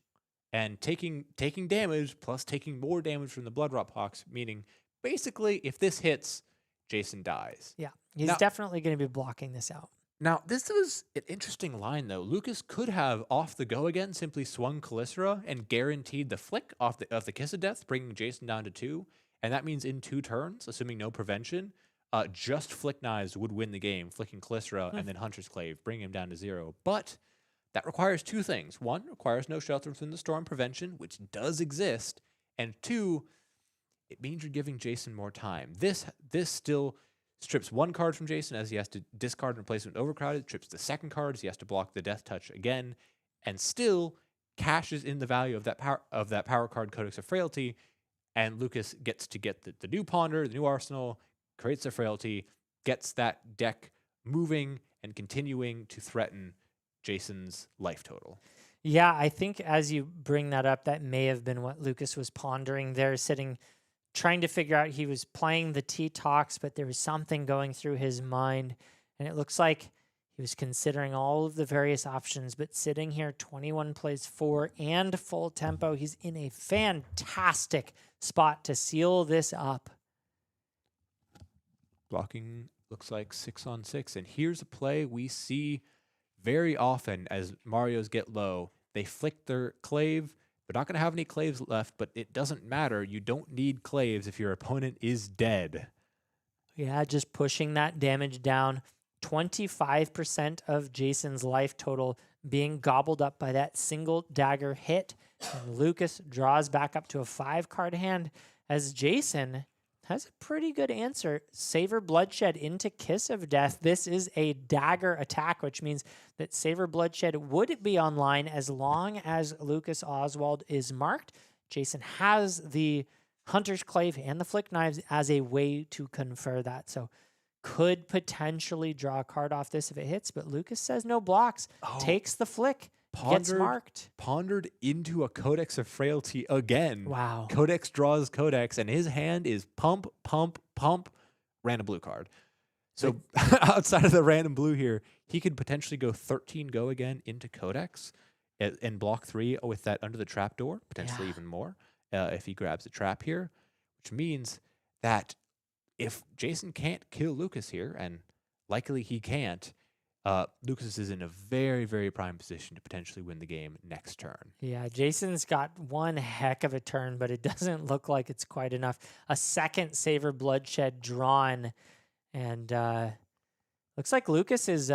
And taking damage plus taking more damage from the Blood Rot Pox, meaning basically if this hits, Jason dies. Yeah, he's definitely going to be blocking this out. Now, this was an interesting line, though. Lucas could have, off the go again, simply swung Calicera and guaranteed the flick of the Kiss of Death, bringing Jason down to 2. And that means in 2 turns, assuming no prevention, just Flick Knives would win the game, flicking Calicera and then Hunter's Clave, bringing him down to 0. But that requires 2 things. 1, requires no Shelter Within the Storm prevention, which does exist. And 2, it means you're giving Jason more time. This still strips 1 card from Jason as he has to discard and replace it with Overcrowded, strips the 2nd card as he has to block the Death Touch again, and still cashes in the value of that power card Codex of Frailty, and Lucas gets to get the new Ponder, the new Arsenal, creates a Frailty, gets that deck moving and continuing to threaten Jason's life total. Yeah, I think as you bring that up, that may have been what Lucas was pondering there, sitting trying to figure out. He was playing the T-Tox, but there was something going through his mind, and it looks like he was considering all of the various options, but sitting here, 21 plays 4 and full tempo. He's in a fantastic spot to seal this up. Blocking looks like 6 on 6, and here's a play we see very often as Marios get low. They flick their Clave. They're not going to have any Claves left, but it doesn't matter. You don't need Claves if your opponent is dead. Yeah, just pushing that damage down. 25% of Jason's life total being gobbled up by that single dagger hit. And Lucas draws back up to a 5-card hand as Jason has a pretty good answer. Savor Bloodshed into Kiss of Death. This is a dagger attack, which means that Savor Bloodshed would be online as long as Lucas Oswald is marked. Jason has the Hunter's Clave and the Flick Knives as a way to confer that. So could potentially draw a card off this if it hits, but Lucas says no blocks, takes the Flick, gets marked. Pondered into a Codex of Frailty again. Wow. Codex draws Codex, and his hand is pump, pump, pump, random blue card. So outside of the random blue here, he could potentially go 13 go again into Codex and block 3 with that under the trapdoor, potentially even more if he grabs a trap here, which means that if Jason can't kill Lucas here, and likely he can't, Lucas is in a very, very prime position to potentially win the game next turn. Yeah, Jason's got one heck of a turn, but it doesn't look like it's quite enough. A second Savor Bloodshed drawn, and looks like Lucas is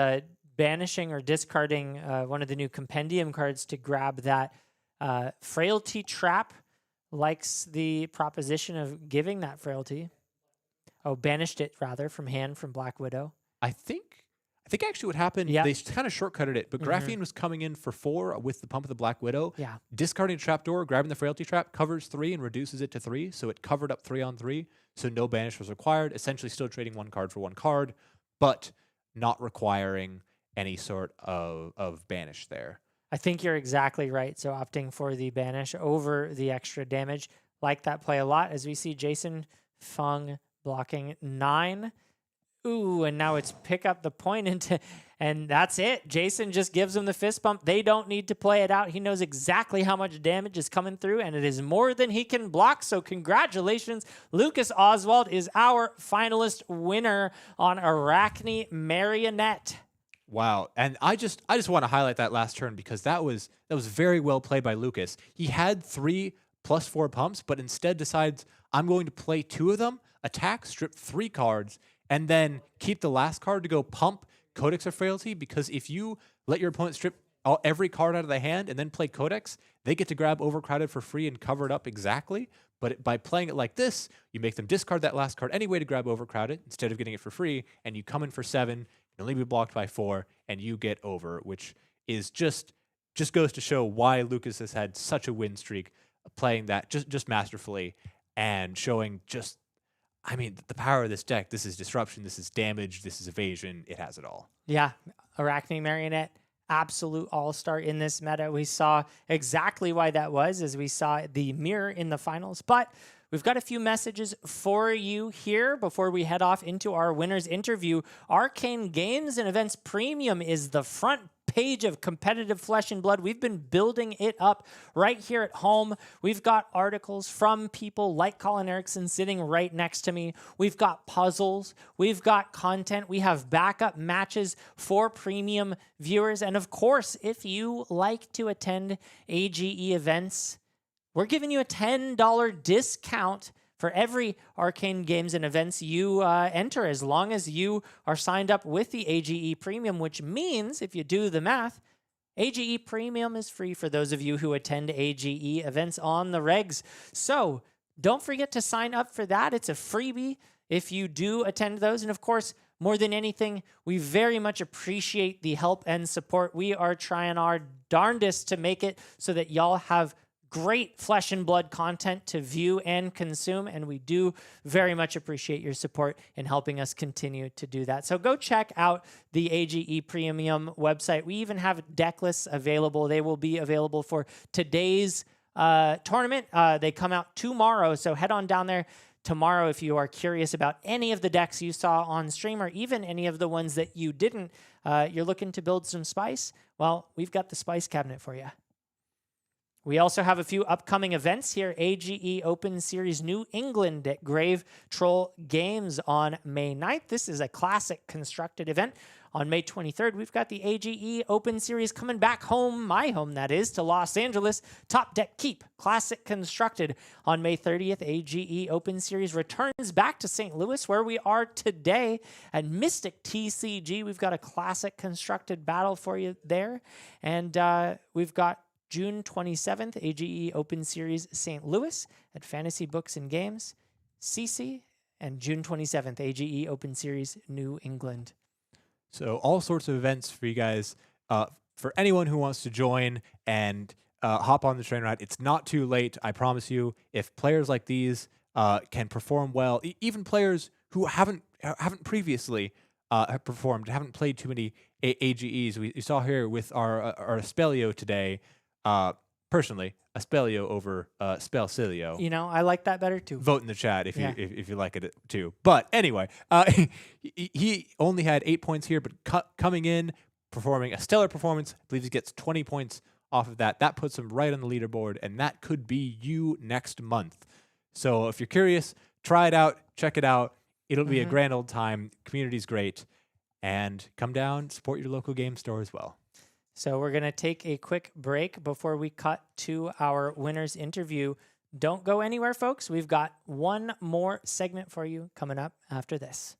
banishing or discarding one of the new compendium cards to grab that Frailty Trap. Likes the proposition of giving that Frailty. Oh, banished it rather from hand from Black Widow. I think actually what happened, they kind of shortcutted it, but Graphene was coming in for 4 with the Pump of the Black Widow. Yeah. Discarding the trapdoor, grabbing the Frailty Trap, covers 3 and reduces it to 3, so it covered up 3 on 3, so no banish was required, essentially still trading 1 card for 1 card, but not requiring any sort of banish there. I think you're exactly right. So opting for the banish over the extra damage. Like that play a lot as we see Jason Fung blocking 9. Ooh, and now it's pick up the point into, and that's it. Jason just gives him the fist bump. They don't need to play it out. He knows exactly how much damage is coming through, and it is more than he can block. So congratulations. Lucas Oswald is our finalist winner on Arachne Marionette. Wow. And I just want to highlight that last turn because that was very well played by Lucas. He had 3 +4 pumps, but instead decides I'm going to play 2 of them, attack, strip 3 cards, and then keep the last card to go pump Codex of Frailty, because if you let your opponent strip every card out of the hand and then play Codex, they get to grab Overcrowded for free and cover it up exactly. But by playing it like this, you make them discard that last card anyway to grab Overcrowded instead of getting it for free, and you come in for 7, can only be blocked by 4, and you get over, which is just goes to show why Lucas has had such a win streak, playing that just masterfully and showing the power of this deck. This is disruption, this is damage, this is evasion. It has it all. Yeah, Arachne Marionette, absolute all-star in this meta. We saw exactly why that was as we saw the mirror in the finals, but we've got a few messages for you here before we head off into our winners interview. Arcane Games and Events Premium is the front page of competitive Flesh and Blood. We've been building it up right here at home. We've got articles from people like Colin Erickson sitting right next to me. We've got puzzles. We've got content. We have backup matches for premium viewers. And of course, if you like to attend AGE events, we're giving you a $10 discount for every Arcane Games and Events you enter, as long as you are signed up with the AGE Premium, which means, if you do the math, AGE Premium is free for those of you who attend AGE events on the regs. So don't forget to sign up for that. It's a freebie if you do attend those. And of course, more than anything, we very much appreciate the help and support. We are trying our darndest to make it so that y'all have great Flesh and Blood content to view and consume, and we do very much appreciate your support in helping us continue to do that. So go check out the AGE Premium website. We even have deck lists available. They will be available for today's tournament. They come out tomorrow, so head on down there tomorrow if you are curious about any of the decks you saw on stream or even any of the ones that you didn't. You're looking to build some spice? Well, we've got the spice cabinet for you. We also have a few upcoming events here. AGE Open Series New England at Grave Troll Games on May 9th. This is a classic constructed event. On May 23rd, we've got the AGE Open Series coming back home, my home that is, to Los Angeles. Top Deck Keep, classic constructed. On May 30th, AGE Open Series returns back to St. Louis, where we are today at Mystic TCG. We've got a classic constructed battle for you there. And we've got June 27th, AGE Open Series St. Louis at Fantasy Books and Games. CC, and June 27th, AGE Open Series, New England. So all sorts of events for you guys. For anyone who wants to join and hop on the train ride, it's not too late. I promise you. If players like these can perform well, even players who haven't previously have performed, haven't played too many AGEs. We saw here with our Oscilio today. Personally, Oscilio over Spellcilio. You know, I like that better too. Vote in the chat if Yeah. if you like it too. But anyway, he only had 8 points here, but coming in, performing a stellar performance. I believe he gets 20 points off of that. That puts him right on the leaderboard, and that could be you next month. So if you're curious, try it out, check it out. It'll be a grand old time. Community's great. And come down, support your local game store as well. So we're going to take a quick break before we cut to our winner's interview. Don't go anywhere, folks. We've got one more segment for you coming up after this.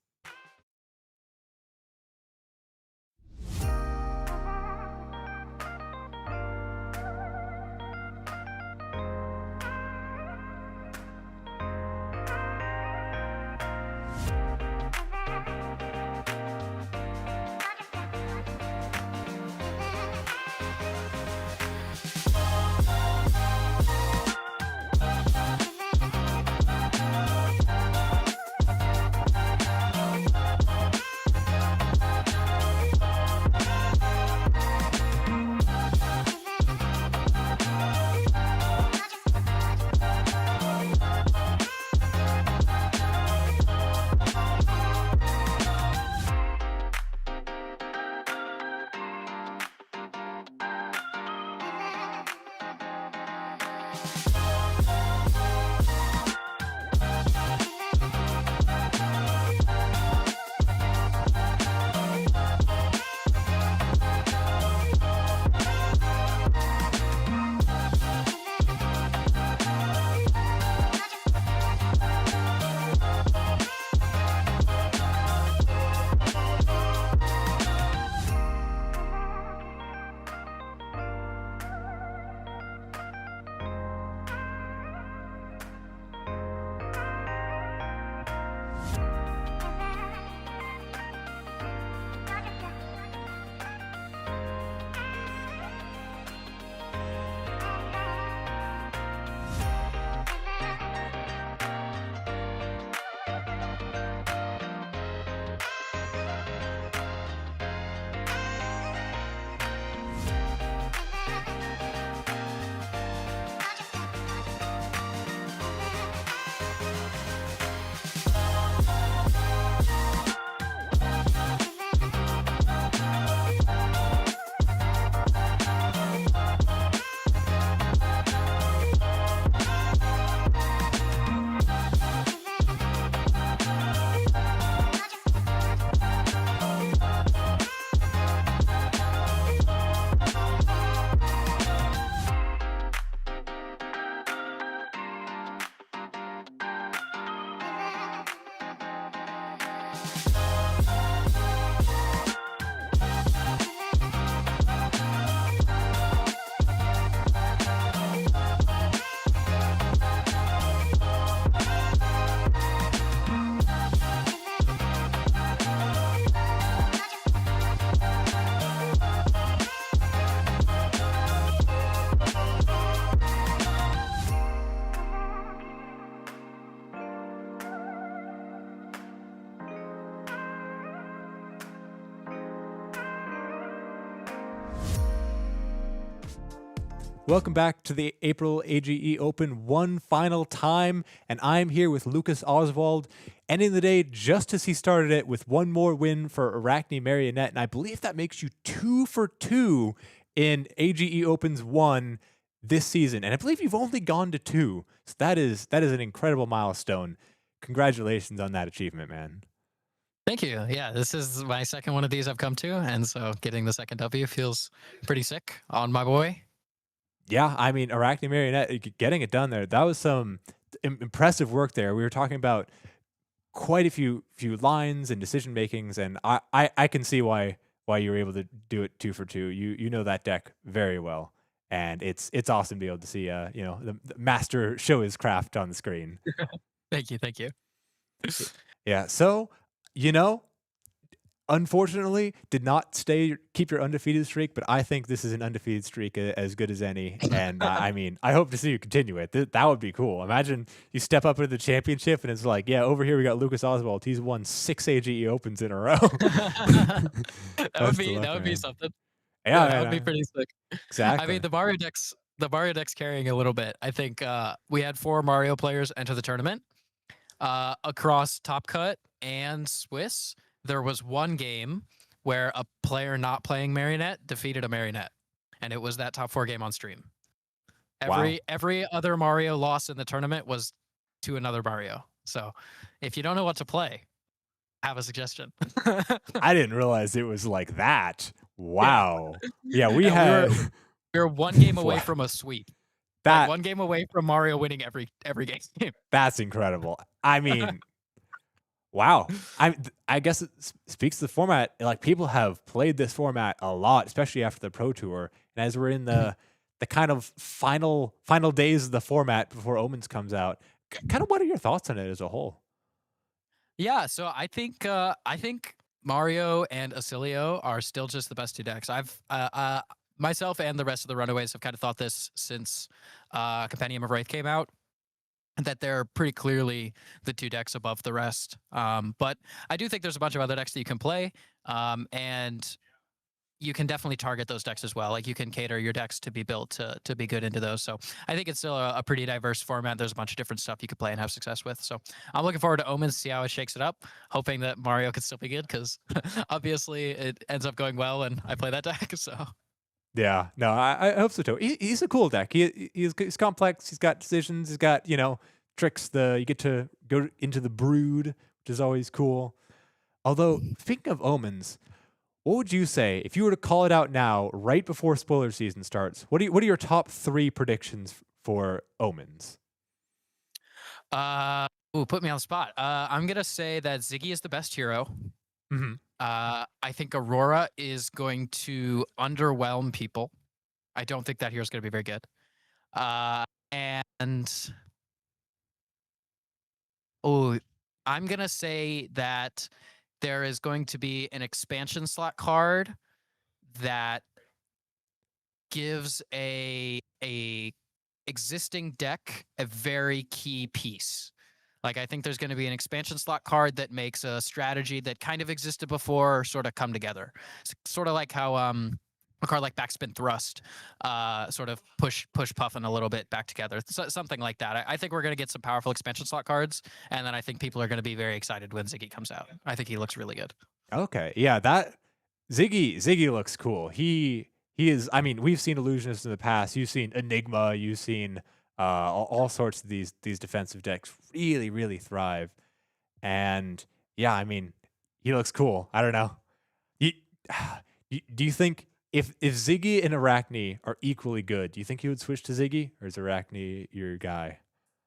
Welcome back to the April AGE Open one final time, and I'm here with Lucas Oswald, ending the day just as he started it with one more win for Aracne Marionette, and I believe that makes you 2 for 2 in AGE Opens 1 this season, and I believe you've only gone to 2, so that is an incredible milestone. Congratulations on that achievement, man. Thank you. Yeah, this is my second one of these I've come to, and so getting the second W feels pretty sick on my boy. Yeah, I mean, Aracne Marionette, getting it done there, that was some impressive work there. We were talking about quite a few lines and decision makings, and I can see why you were able to do it 2 for 2. You know that deck very well, and it's awesome to be able to see the master show his craft on the screen. Thank you. Yeah. So, unfortunately, did not keep your undefeated streak, but I think this is an undefeated streak as good as any. And I mean, I hope to see you continue it. That would be cool. Imagine you step up into the championship and it's like, yeah, over here we got Lucas Oswald. He's won 6 AGE Opens in a row. that would be something. Yeah, that would be pretty sick. Exactly. I mean, the Mario deck's carrying a little bit. I think we had 4 Mario players enter the tournament. Across Top Cut and Swiss, there was one game where a player not playing Marionette defeated a Marionette, and it was that top 4 game on stream. Every other Mario loss in the tournament was to another Mario. So if you don't know what to play, have a suggestion. I didn't realize it was like that. Wow. Yeah, we were one game away from a sweep. That one game away from Mario winning every game. That's incredible. I mean, wow. I guess it speaks to the format. Like, people have played this format a lot, especially after the Pro Tour. And as we're in the kind of final days of the format before Omens comes out, kind of what are your thoughts on it as a whole? Yeah, so I think Mario and Oscilio are still just the best 2 decks. I've myself and the rest of the Runaways have kind of thought this since Compendium of Wraith came out, that they're pretty clearly the 2 decks above the rest. But I do think there's a bunch of other decks that you can play, and you can definitely target those decks as well. Like, you can cater your decks to be built to be good into those. So I think it's still a pretty diverse format. There's a bunch of different stuff you can play and have success with. So I'm looking forward to Omens, see how it shakes it up, hoping that Mario could still be good, because obviously it ends up going well and I play that deck. So yeah, no, I hope so too. He's a cool deck. He's complex. He's got decisions. He's got, tricks. You get to go into the brood, which is always cool. Although, speaking of Omens, what would you say if you were to call it out now, right before spoiler season starts? What are your top 3 predictions for Omens? Put me on the spot. I'm gonna say that Ziggy is the best hero. Mm-hmm. I think Aurora is going to underwhelm people. I don't think that hero's going to be very good. I'm going to say that there is going to be an expansion slot card that gives a existing deck a very key piece. Like, I think there's going to be an expansion slot card that makes a strategy that kind of existed before sort of come together. It's sort of like how a card like Backspin Thrust sort of push Puffin a little bit back together. Something like that. I think we're going to get some powerful expansion slot cards, and then I think people are going to be very excited when Ziggy comes out. I think he looks really good. Okay. Yeah, that Ziggy looks cool. He is, I mean, we've seen Illusionists in the past. You've seen Enigma, you've seen all sorts of these defensive decks really, really thrive. And yeah, I mean, he looks cool. I don't know. Do you think if Ziggy and Arachne are equally good, do you think you would switch to Ziggy, or is Arachne your guy?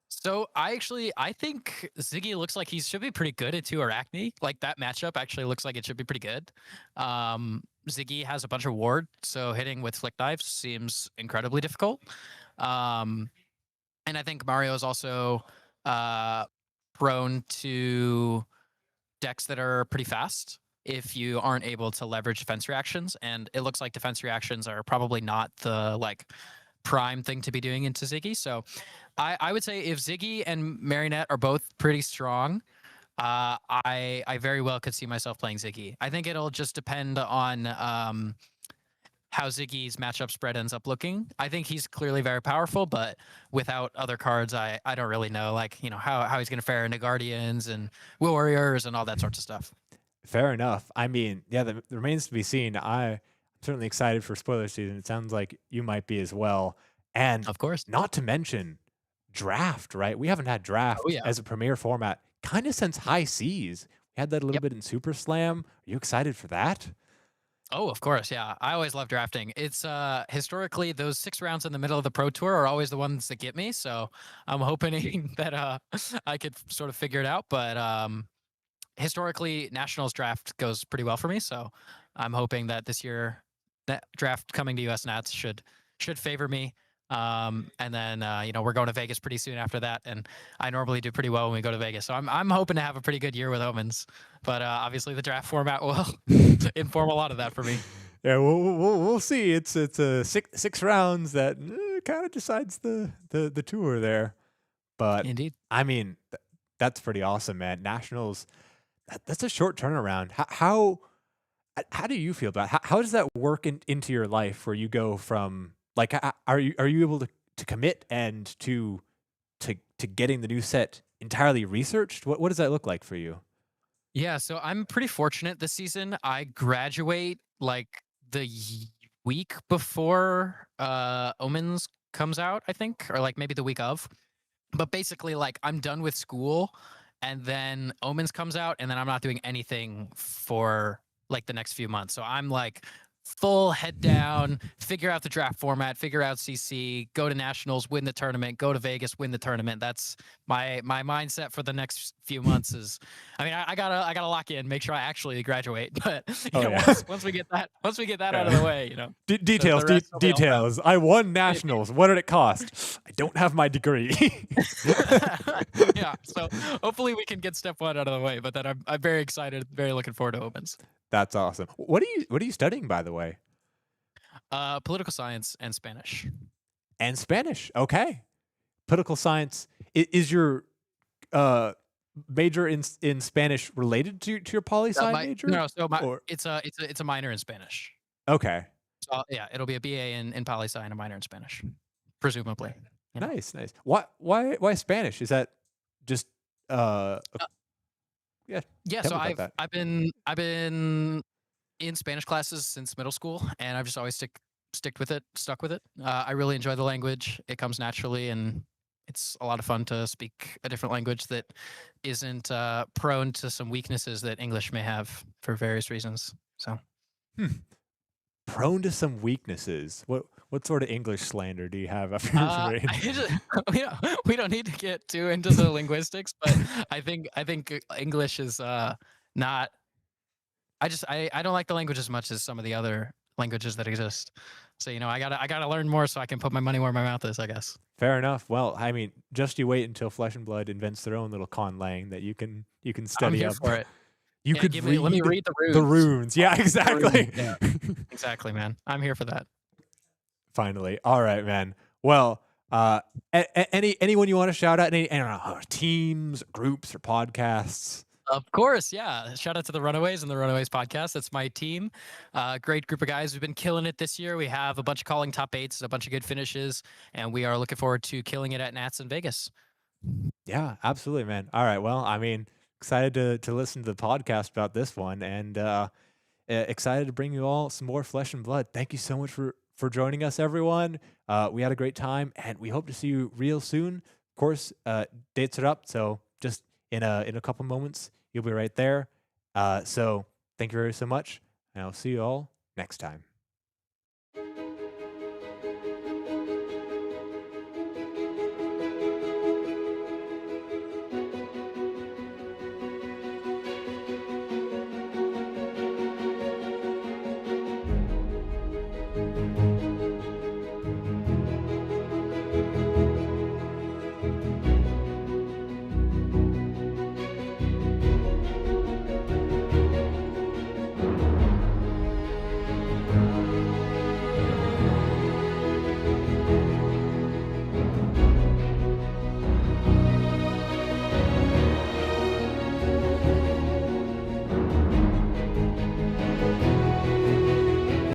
So I think Ziggy looks like he should be pretty good into Arachne. Like, that matchup actually looks like it should be pretty good. Ziggy has a bunch of ward, so hitting with Flick Knives seems incredibly difficult. And I think Mario is also prone to decks that are pretty fast if you aren't able to leverage defense reactions. And it looks like defense reactions are probably not the prime thing to be doing into Ziggy. So I would say if Ziggy and Marionette are both pretty strong, I very well could see myself playing Ziggy. I think it'll just depend on how Ziggy's matchup spread ends up looking. I think he's clearly very powerful, but without other cards, I don't really know, how he's going to fare into Guardians and Will Warriors and all that sorts of stuff. Fair enough. I mean, yeah, that remains to be seen. I'm certainly excited for spoiler season. It sounds like you might be as well. And of course, not to mention draft, right? We haven't had draft as a premier format kind of since High Seas. We had that a little bit in Super Slam. Are you excited for that? Oh, of course, yeah. I always love drafting. It's historically those 6 rounds in the middle of the Pro Tour are always the ones that get me. So I'm hoping that I could sort of figure it out. But historically, Nationals draft goes pretty well for me. So I'm hoping that this year that draft coming to US Nats should favor me. And then we're going to Vegas pretty soon after that, and I normally do pretty well when we go to Vegas. So I'm hoping to have a pretty good year with Omens, but obviously the draft format will inform a lot of that for me. Yeah, we'll see. It's a six rounds that kind of decides the tour there. But Indeed. I mean, that's pretty awesome, man. Nationals, that's a short turnaround. How do you feel about it? How does that work into your life where you go from like are you able to commit and to getting the new set entirely researched? What does that look like for you? Yeah, so I'm pretty fortunate this season. I graduate like the week before Omens comes out, I think, or like maybe the week of. But basically, like I'm done with school, and then Omens comes out, and then I'm not doing anything for like the next few months. So I'm like full head down, figure out the draft format, figure out CC, go to nationals, win the tournament, go to Vegas, win the tournament. That's my mindset for the next few months. Is, I mean, I gotta lock in, make sure I actually graduate. But once we get that out of the way, details. Details. I won nationals. What did it cost? I don't have my degree. Yeah. So hopefully we can get step one out of the way. But then I'm very excited, very looking forward to Omens. That's awesome. What are you studying, by the way? Political science and Spanish. And Spanish. Okay. Political science. Is your major in Spanish related to your poli-sci major? No, so it's a minor in Spanish. Okay. So yeah, it'll be a BA in poli-sci and a minor in Spanish, presumably. Nice. Why Spanish? Is that just Yeah, so I've been in Spanish classes since middle school, and I've just always stuck with it. I really enjoy the language. It comes naturally, and it's a lot of fun to speak a different language that isn't prone to some weaknesses that English may have for various reasons. So, prone to some weaknesses. What sort of English slander do you have up your we don't need to get too into the linguistics, but I think English is not. I don't like the language as much as some of the other languages that exist. So I gotta learn more so I can put my money where my mouth is, I guess. Fair enough. Well, I mean, just you wait until Flesh and Blood invents their own little conlang that you can study I'm here up for it. You could let me read the runes. The runes. Yeah, exactly. Yeah. Exactly, man. I'm here for that. Finally. All right, man. Well, anyone you want to shout out? Any I don't know, teams, groups, or podcasts? Of course, yeah. Shout out to the Runaways and the Runaways podcast. That's my team. Great group of guys. We've been killing it this year. We have a bunch of calling top 8s, a bunch of good finishes, and we are looking forward to killing it at Nats in Vegas. Yeah, absolutely, man. All right. Well, I mean, excited to listen to the podcast about this one, and excited to bring you all some more Flesh and Blood. Thank you so much for joining us, everyone. We had a great time, and we hope to see you real soon. Of course, dates are up, so just in a couple moments, you'll be right there. So thank you very so much, and I'll see you all next time.